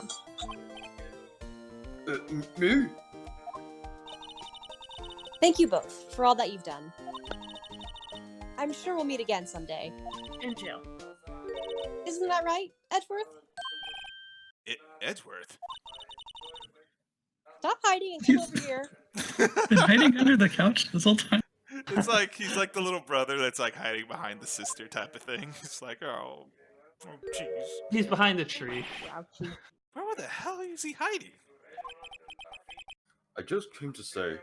Speaker 3: Me?
Speaker 5: Thank you both for all that you've done. I'm sure we'll meet again someday.
Speaker 2: In jail.
Speaker 5: Isn't that right, Edgeworth?
Speaker 1: Edgeworth?
Speaker 5: Stop hiding and come over here.
Speaker 4: Been hiding under the couch this whole time.
Speaker 1: It's like he's like the little brother that's like hiding behind the sister type of thing. It's like, oh jeez.
Speaker 7: He's behind the tree.
Speaker 5: Grouchy.
Speaker 1: Where the hell is he hiding?
Speaker 3: I just came to say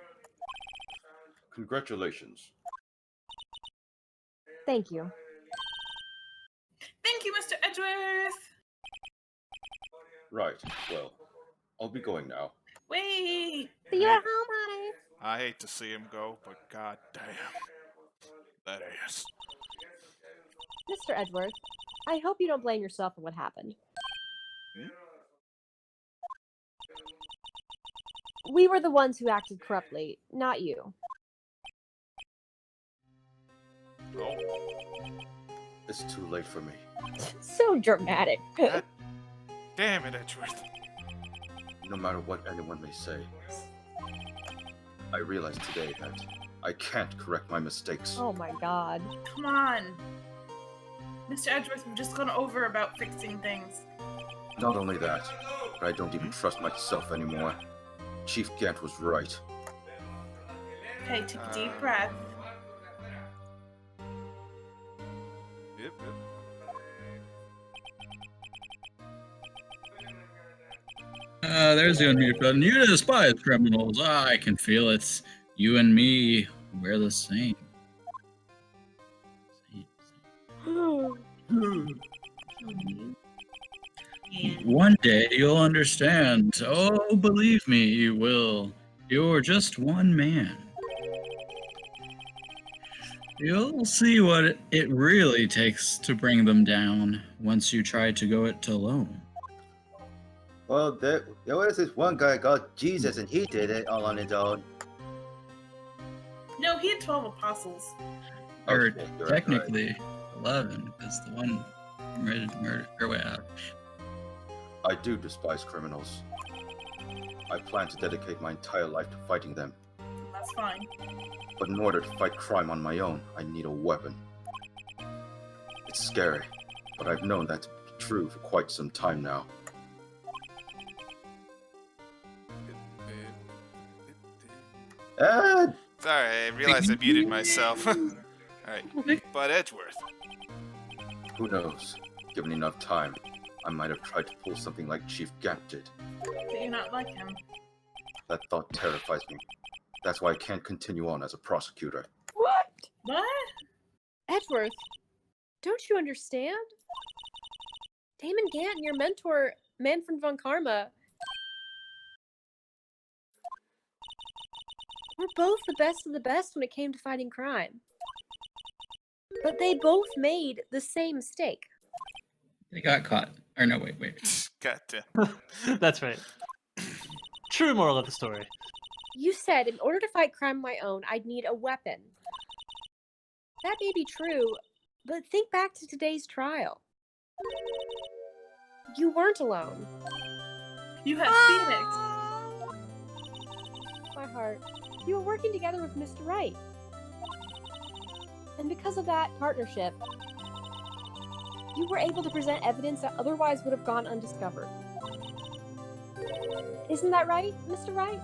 Speaker 3: congratulations.
Speaker 5: Thank you.
Speaker 2: Thank you, Mr. Edgeworth.
Speaker 3: Right, well, I'll be going now.
Speaker 2: Wait.
Speaker 5: See you at home, honey.
Speaker 1: I hate to see him go, but god damn. That ass.
Speaker 5: Mr. Edgeworth, I hope you don't blame yourself for what happened. We were the ones who acted corruptly, not you.
Speaker 1: Oh,
Speaker 3: It's too late for me.
Speaker 5: So dramatic.
Speaker 1: god damn it, Edgeworth.
Speaker 3: No matter what anyone may say, I realize today that I can't correct my mistakes.
Speaker 5: Oh my god.
Speaker 2: Come on. Mr. Edgeworth, we've just gone over about fixing things.
Speaker 3: Not only that, but I don't even trust myself anymore. Chief Gant was right.
Speaker 2: Okay, take a deep breath.
Speaker 1: Yep.
Speaker 4: There's the unmute button. You despise criminals. I can feel it. You and me, we're the same. One day you'll understand. Oh, believe me, you will. You're just one man. You'll see what it really takes to bring them down once you try to go it alone.
Speaker 3: Well, there was this one guy called Jesus, and he did it all on his own.
Speaker 2: No, he had 12 apostles.
Speaker 4: Or
Speaker 3: Okay, you're right.
Speaker 4: technically 11, because the one ready to murder her way out.
Speaker 3: I do despise criminals. I plan to dedicate my entire life to fighting them.
Speaker 2: That's fine.
Speaker 3: But in order to fight crime on my own, I need a weapon. It's scary, but I've known that to be true for quite some time now. Ah!
Speaker 1: Sorry, I realized I muted myself. Alright, but Edgeworth.
Speaker 3: Who knows? Given enough time, I might have tried to pull something like Chief Gant did.
Speaker 2: But you're not like him.
Speaker 3: That thought terrifies me. That's why I can't continue on as a prosecutor.
Speaker 5: What?
Speaker 2: What?
Speaker 5: Edgeworth, don't you understand? Damon Gant and your mentor, Manfred von Karma, were both the best of the best when it came to fighting crime. But they both made the same mistake.
Speaker 4: They got caught. Or no, wait.
Speaker 1: Goddamn.
Speaker 7: That's right. True moral of the story.
Speaker 5: You said in order to fight crime on my own, I'd need a weapon. That may be true, but think back to today's trial. You weren't alone.
Speaker 2: You had Phoenix.
Speaker 5: My heart. You were working together with Mr. Wright. And because of that partnership, you were able to present evidence that otherwise would have gone undiscovered. Isn't that right, Mr. Wright?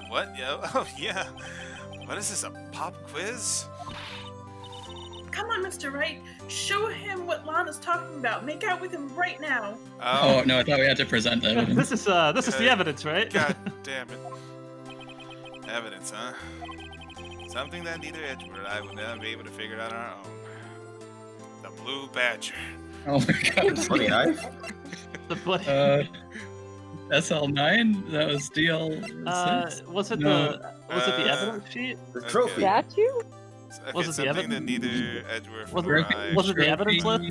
Speaker 1: What? Yeah. Oh, yeah. What is this, a pop quiz?
Speaker 2: Come on, Mr. Wright. Show him what Lana's talking about. Make out with him right now.
Speaker 4: Oh, no, I thought we had to present evidence.
Speaker 7: This is the evidence, right?
Speaker 1: God damn it. Evidence, huh? Something that neither Edgeworth or I would never be able to figure out on our own. The Blue Badger.
Speaker 4: Oh my god.
Speaker 3: Bloody knife?
Speaker 7: The bloody.
Speaker 4: SL9? That was DL6?
Speaker 7: Was it
Speaker 4: No.
Speaker 7: the evidence sheet?
Speaker 3: The
Speaker 1: Okay.
Speaker 3: trophy.
Speaker 5: Statue?
Speaker 1: Okay,
Speaker 7: Was it the
Speaker 1: something
Speaker 7: evidence?
Speaker 1: that neither Edgeworth
Speaker 7: Was
Speaker 1: or
Speaker 7: it-
Speaker 1: I...
Speaker 7: was it the evidence list?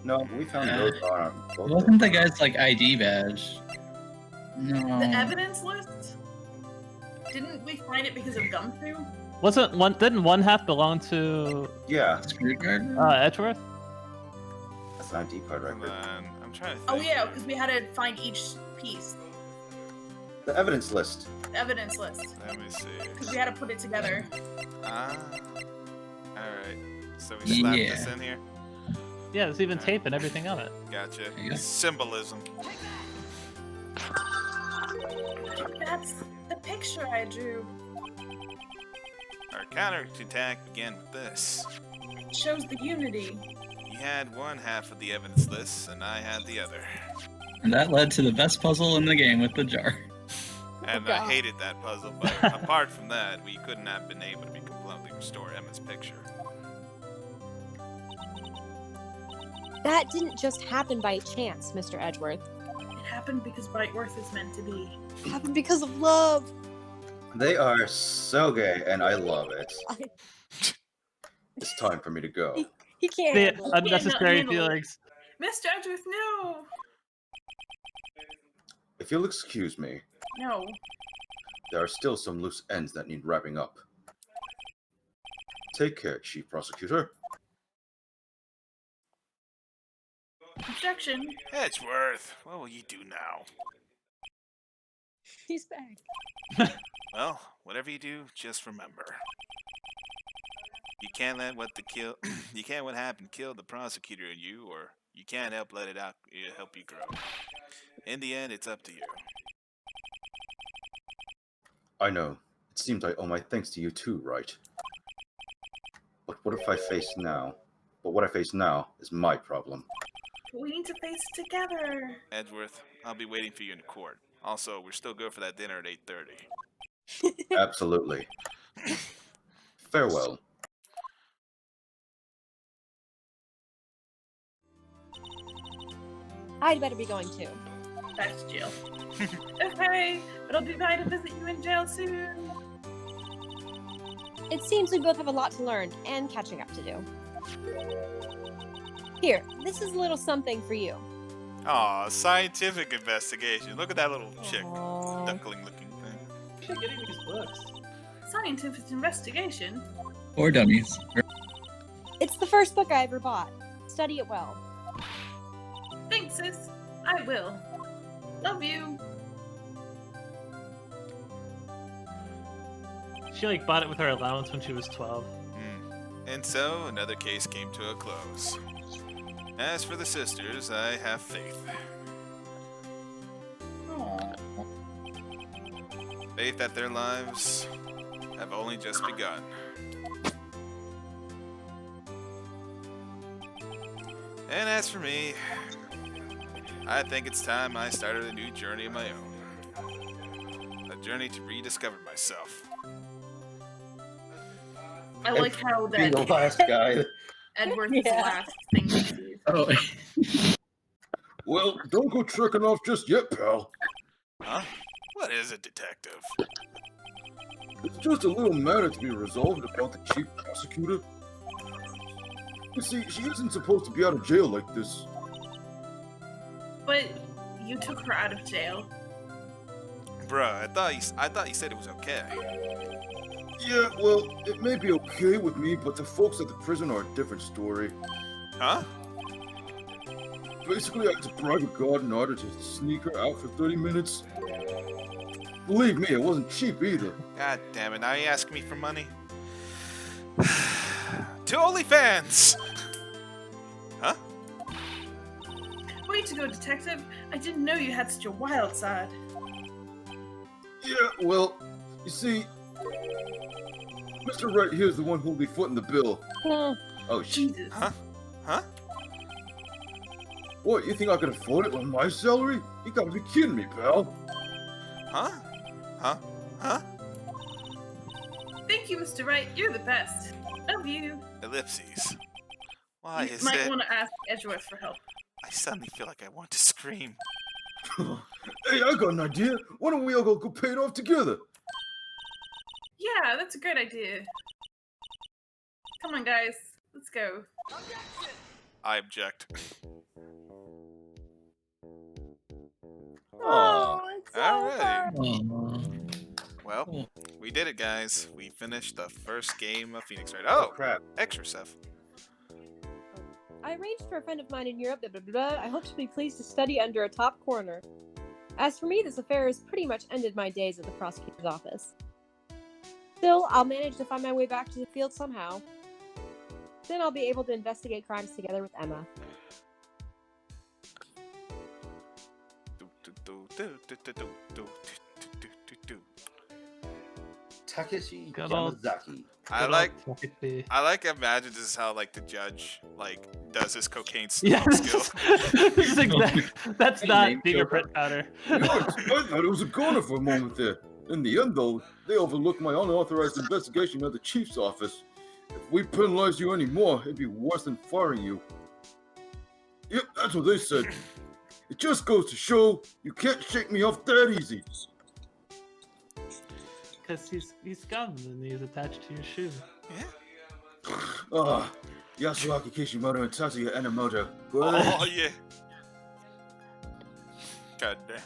Speaker 3: No, we found those on both.
Speaker 4: Wasn't the guy's like ID badge? No.
Speaker 2: The evidence list? Didn't we find it because of Gumshoe?
Speaker 7: Wasn't one? Didn't one half belong to
Speaker 3: Yeah,
Speaker 4: Screwdriver?
Speaker 7: Edgeworth?
Speaker 3: that's an ID card
Speaker 1: Hold
Speaker 3: record.
Speaker 1: on, I'm trying to think.
Speaker 2: Oh yeah, because we had to find each piece.
Speaker 3: The evidence list.
Speaker 2: The evidence list.
Speaker 1: Let me see.
Speaker 2: Because we had to put it together.
Speaker 1: Ah. Alright. So we slapped
Speaker 4: Yeah.
Speaker 1: this in here?
Speaker 7: Yeah, there's even tape and everything on it.
Speaker 1: Gotcha.
Speaker 4: Yeah.
Speaker 1: Symbolism.
Speaker 2: That's the picture I drew.
Speaker 1: Our counterattack began with this.
Speaker 2: It shows the unity.
Speaker 1: He had one half of the evidence list, and I had the other.
Speaker 4: And that led to the best puzzle in the game with the jar.
Speaker 1: And I hated that puzzle, but apart from that, we couldn't have been able to completely restore Emma's picture.
Speaker 5: That didn't just happen by chance, Mr. Edgeworth.
Speaker 2: It happened because Brightworth is meant to be.
Speaker 5: It happened because of love.
Speaker 3: They are so gay, and I love it. It's time for me to go.
Speaker 5: He can't
Speaker 7: The
Speaker 5: handle it.
Speaker 7: unnecessary
Speaker 2: handle it.
Speaker 7: feelings.
Speaker 2: Mr. Edgeworth, no!
Speaker 3: If you'll excuse me,
Speaker 2: No.
Speaker 3: there are still some loose ends that need wrapping up. Take care, Chief Prosecutor.
Speaker 2: Objection.
Speaker 1: Edgeworth, what will you do now?
Speaker 5: He's back.
Speaker 1: Well, whatever you do, just remember. You can't let you can't what happened kill the prosecutor in you, or you can't let it out help you grow. In the end, it's up to you.
Speaker 3: I know. It seems I owe my thanks to you too, Wright. But what I face now is my problem.
Speaker 2: But we need to face it together.
Speaker 1: Edgeworth, I'll be waiting for you in court. Also, we're still good for that dinner at 8:30.
Speaker 3: Absolutely. Farewell.
Speaker 5: I'd better be going too.
Speaker 2: Back to jail. Okay, but I'll be by to visit you in jail soon.
Speaker 5: It seems we both have a lot to learn and catching up to do. Here, this is a little something for you.
Speaker 1: Aw, scientific investigation. Look at that little chick.
Speaker 5: Aw.
Speaker 1: Duckling looking thing.
Speaker 7: You're getting these books.
Speaker 2: Scientific investigation?
Speaker 4: Or dummies.
Speaker 5: It's the first book I ever bought. Study it well.
Speaker 2: Thanks, sis. I will. Love you.
Speaker 7: She like bought it with her allowance when she was 12.
Speaker 1: And so, another case came to a close. As for the sisters, I have faith.
Speaker 2: Aww.
Speaker 1: Faith that their lives have only just begun. And as for me, I think it's time I started a new journey of my own. A journey to rediscover myself.
Speaker 2: I like how
Speaker 3: Be the
Speaker 2: that
Speaker 3: last guy.
Speaker 2: Edward's last thing he sees.
Speaker 4: Oh,
Speaker 3: Well, don't go tricking off just yet, pal.
Speaker 1: Huh? What is it, detective?
Speaker 3: It's just a little matter to be resolved about the chief prosecutor. You see, she isn't supposed to be out of jail like this.
Speaker 2: But you took her out of jail.
Speaker 1: Bruh, I thought you said it was okay.
Speaker 3: Yeah, well, it may be okay with me, but the folks at the prison are a different story.
Speaker 1: Huh?
Speaker 3: Basically, I had to bribe a guard in order to sneak her out for 30 minutes. Believe me, it wasn't cheap either.
Speaker 1: God damn it, now you asking me for money? To OnlyFans! Huh?
Speaker 2: Way to go, detective. I didn't know you had such a wild side.
Speaker 3: Yeah, well, you see, Mr. Wright here's the one who'll be footing the bill. Oh, shit.
Speaker 2: Jesus.
Speaker 1: Huh? Huh?
Speaker 3: What, you think I can afford it on my salary? You gotta be kidding me, pal.
Speaker 1: Huh? Huh? Huh?
Speaker 2: Thank you, Mr. Wright. You're the best. Love you.
Speaker 1: Ellipses. Why
Speaker 2: You
Speaker 1: is
Speaker 2: might
Speaker 1: it?
Speaker 2: want to ask Edgeworth for help.
Speaker 1: I suddenly feel like I want to scream.
Speaker 3: Hey, I got an idea. Why don't we all go pay it off together?
Speaker 2: Yeah, that's a great idea. Come on, guys. Let's go.
Speaker 1: I object.
Speaker 5: Oh, it's
Speaker 1: Alright.
Speaker 5: over.
Speaker 1: Well, we did it, guys. We finished the first game of Phoenix Wright. Oh,
Speaker 3: Crap.
Speaker 1: extra stuff.
Speaker 5: I arranged for a friend of mine in Europe, blah, blah, blah. I hope to be pleased to study under a top corner. As for me, this affair has pretty much ended my days at the prosecutor's office. Still, I'll manage to find my way back to the field somehow. Then I'll be able to investigate crimes together with Emma.
Speaker 3: Takeshi
Speaker 7: Good old-
Speaker 3: Yamazaki.
Speaker 1: I like
Speaker 7: Fucking
Speaker 1: imagine this is how like the judge like does his cocaine
Speaker 7: Yeah,
Speaker 1: skill.
Speaker 7: this is that's
Speaker 3: Hey,
Speaker 7: not
Speaker 3: name
Speaker 7: fingerprint powder.
Speaker 3: You know, I thought it was a goner for a moment there. In the end, though, they overlooked my unauthorized investigation at the chief's office. If we penalize you anymore, it'd be worse than firing you. Yep, that's what they said. It just goes to show you can't shake me off that easy.
Speaker 7: Because he's gum and he's attached to your shoe.
Speaker 1: Yeah.
Speaker 3: Ah, Yasuaki Kishimoto and Tatsuya Enomoto.
Speaker 1: Oh yeah. God damn.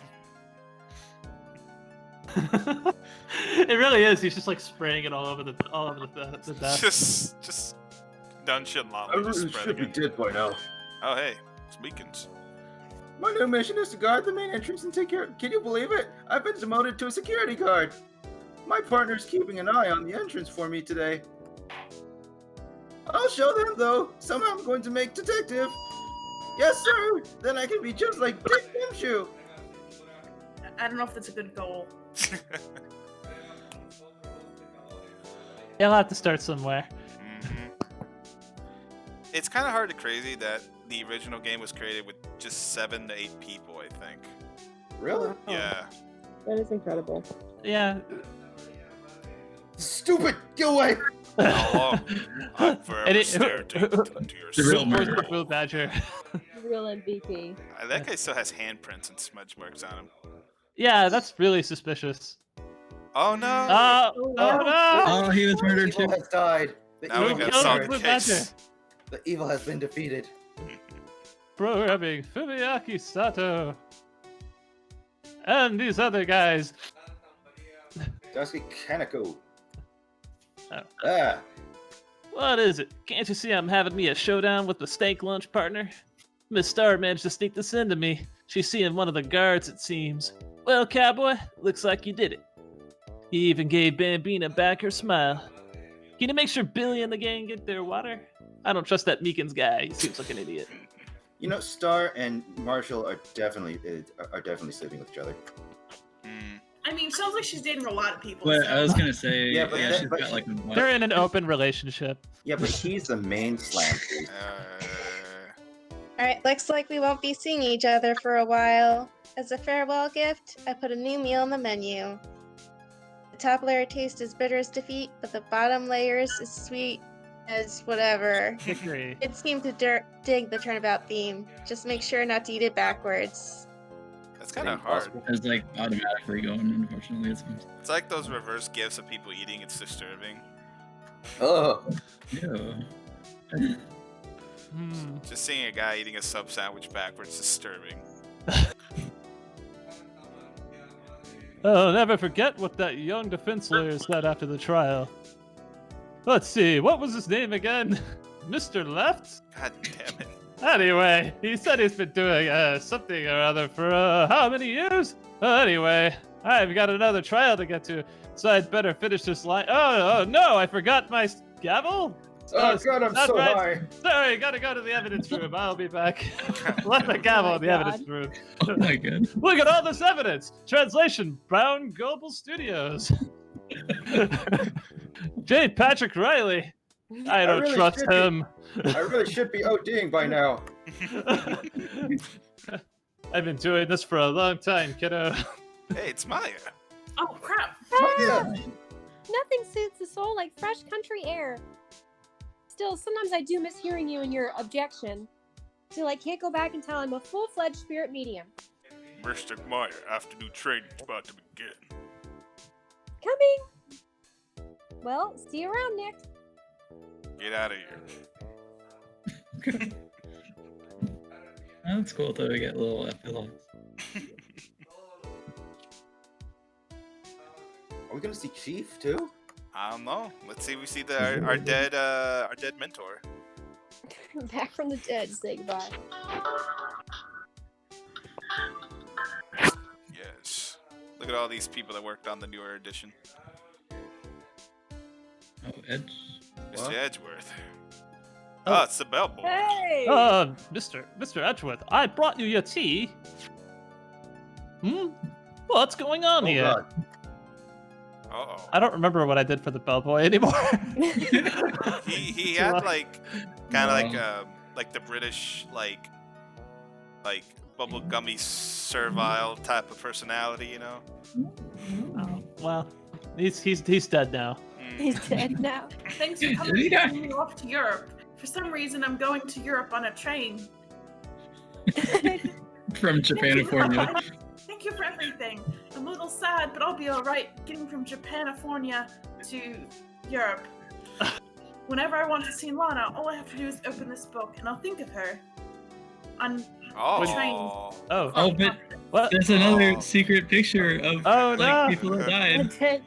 Speaker 7: It really is. He's just like spraying it all over the desk.
Speaker 1: Just done shit
Speaker 3: I
Speaker 1: long. Just
Speaker 3: really should
Speaker 1: spreading
Speaker 3: be
Speaker 1: it.
Speaker 3: dead by now.
Speaker 1: Oh hey, speakings.
Speaker 10: My new mission is to guard the main entrance and take care. Can you believe it? I've been demoted to a security guard. My partner's keeping an eye on the entrance for me today. I'll show them, though. Somehow I'm going to make detective. Yes, sir. Then I can be just like Dick Gumshoe.
Speaker 2: I don't know if that's a good goal.
Speaker 7: He'll have to start somewhere.
Speaker 1: It's kind of hard to crazy that the original game was created with just 7 to 8 people, I think.
Speaker 10: Really?
Speaker 1: Yeah.
Speaker 5: That is incredible.
Speaker 7: Yeah.
Speaker 10: Stupid! Get away!
Speaker 1: How long I've forever
Speaker 7: And it-
Speaker 1: stared into your
Speaker 4: The real
Speaker 1: soul.
Speaker 4: murderer.
Speaker 7: Will Badger.
Speaker 5: Real MVP.
Speaker 1: That guy still has handprints and smudge marks on him.
Speaker 7: Yeah, that's really suspicious.
Speaker 1: Oh no!
Speaker 7: Oh no!
Speaker 4: Oh, he was murdered too.
Speaker 10: Evil has died. The
Speaker 1: Now we
Speaker 10: evil
Speaker 1: got
Speaker 10: has
Speaker 1: solved
Speaker 10: died.
Speaker 1: the
Speaker 7: Blue Badger.
Speaker 1: case.
Speaker 10: The evil has been defeated.
Speaker 7: Programming Fumiaki Sato. And these other guys.
Speaker 10: Daisuke Kaneko.
Speaker 7: Oh.
Speaker 10: Ah,
Speaker 7: What is it? Can't you see I'm having me a showdown with the steak lunch partner? Miss Star managed to sneak this into me. She's seeing one of the guards, it seems. Well, cowboy, looks like you did it. You even gave Bambina back her smile. Can you make sure Billy and the gang get their water? I don't trust that Meekins guy. He seems like an idiot.
Speaker 10: you know, Star and Marshall are definitely sleeping with each other.
Speaker 1: Mm.
Speaker 2: I mean, sounds like she's dating a lot of people.
Speaker 4: But
Speaker 2: so-
Speaker 4: I was gonna say,
Speaker 10: Yeah, but
Speaker 4: she's got like a
Speaker 7: They're in an open relationship.
Speaker 10: Yeah, but he's the main slam thief.
Speaker 6: Alright, looks like we won't be seeing each other for a while. As a farewell gift, I put a new meal on the menu. The top layer tastes as bitter as defeat, but the bottom layer is as sweet as whatever.
Speaker 7: Agree.
Speaker 6: It seemed to dig the turnabout theme. Just make sure not to eat it backwards.
Speaker 1: That's kind of hard.
Speaker 4: It's like automatically going, unfortunately.
Speaker 1: It's like those reverse gifts of people eating. It's disturbing.
Speaker 10: Oh,
Speaker 4: Yeah.
Speaker 1: Just seeing a guy eating a sub sandwich backwards is disturbing.
Speaker 7: I'll never forget what that young defense lawyer said after the trial. Let's see, what was his name again? Mr. Left?
Speaker 1: God damn it.
Speaker 7: Anyway, he said he's been doing something or other for how many years? Anyway, I've got another trial to get to, so I'd better finish this line. Oh no, I forgot my gavel?
Speaker 10: oh God, I'm
Speaker 7: That's
Speaker 10: so
Speaker 7: right.
Speaker 10: high.
Speaker 7: Sorry, gotta go to the evidence room. I'll be back. Left the gavel in the
Speaker 5: God.
Speaker 7: evidence room.
Speaker 4: Oh my god.
Speaker 7: Look at all this evidence. Translation: Brown Global Studios. J. Patrick Riley. I don't
Speaker 10: really
Speaker 7: trust
Speaker 10: should be.
Speaker 7: him.
Speaker 10: I really should be ODing by now.
Speaker 7: I've been doing this for a long time, kiddo.
Speaker 1: Hey, it's Maya.
Speaker 2: Oh crap!
Speaker 10: Yeah.
Speaker 5: Nothing soothes the soul like fresh country air. Still, sometimes I do miss hearing you and your objection. Still, I can't go back until I'm a full-fledged spirit medium.
Speaker 9: Mr. Meyer, afternoon training's about to begin.
Speaker 5: Coming! Well, see you around, Nick.
Speaker 9: Get out of here.
Speaker 4: That's cool though, we get little epilogues.
Speaker 10: Are we gonna see Chief too?
Speaker 1: I don't know. Let's see. We see our dead mentor.
Speaker 5: Back from the dead, say goodbye.
Speaker 1: Yes. Look at all these people that worked on the newer edition.
Speaker 4: Oh, Edge.
Speaker 1: Mr.
Speaker 10: What?
Speaker 1: Edgeworth.
Speaker 7: Oh.
Speaker 1: Oh, it's the bellboy.
Speaker 5: Hey!
Speaker 7: Mr. Edgeworth, I brought you your tea. What's going on
Speaker 10: Oh
Speaker 7: here?
Speaker 10: God.
Speaker 1: Uh-oh.
Speaker 7: I don't remember what I did for the bellboy anymore.
Speaker 1: He had like kind of like the British like bubblegummy servile type of personality, you know.
Speaker 7: Oh, well, he's dead now.
Speaker 5: He's dead now.
Speaker 2: Thanks for coming to send me off to Europe. For some reason, I'm going to Europe on a train.
Speaker 4: From Japanifornia.
Speaker 2: Thank you for everything. I'm a little sad, but I'll be alright getting from Japanifornia to Europe. Whenever I want to see Lana, all I have to do is open this book, and I'll think of her. On
Speaker 1: Oh.
Speaker 2: train.
Speaker 7: Oh,
Speaker 4: Oh, but
Speaker 7: what?
Speaker 4: there's another
Speaker 1: Oh.
Speaker 4: secret picture of
Speaker 7: Oh,
Speaker 4: like
Speaker 7: no.
Speaker 4: people that died.
Speaker 5: Dead.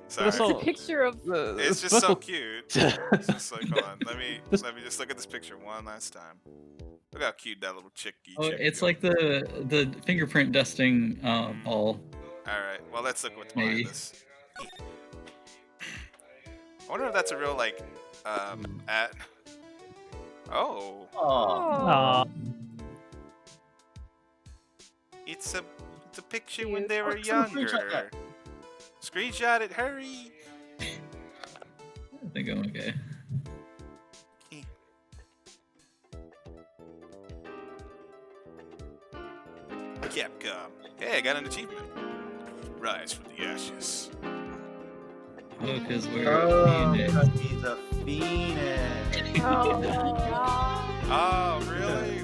Speaker 1: Sorry.
Speaker 7: This
Speaker 5: It's a picture of.
Speaker 1: It's just so cute. It's just like, hold on. Let me just look at this picture one last time. Look how cute that little chickie.
Speaker 4: Oh, it's like the fingerprint dusting ball.
Speaker 1: All right. Well, let's look what's
Speaker 4: Maybe.
Speaker 1: behind this. I wonder if that's a real like at. Oh,
Speaker 10: Aw.
Speaker 7: Aw.
Speaker 1: it's a picture when
Speaker 5: Cute.
Speaker 1: they were
Speaker 10: Oh, someone screenshot
Speaker 1: younger.
Speaker 10: that.
Speaker 1: Screenshot it, hurry!
Speaker 4: I think I'm okay.
Speaker 1: Capcom. Hey, I got an achievement. Rise from the ashes.
Speaker 4: Oh, because we're
Speaker 10: Oh,
Speaker 4: Phoenix.
Speaker 10: because he's a phoenix.
Speaker 5: Oh, God.
Speaker 1: Oh, really?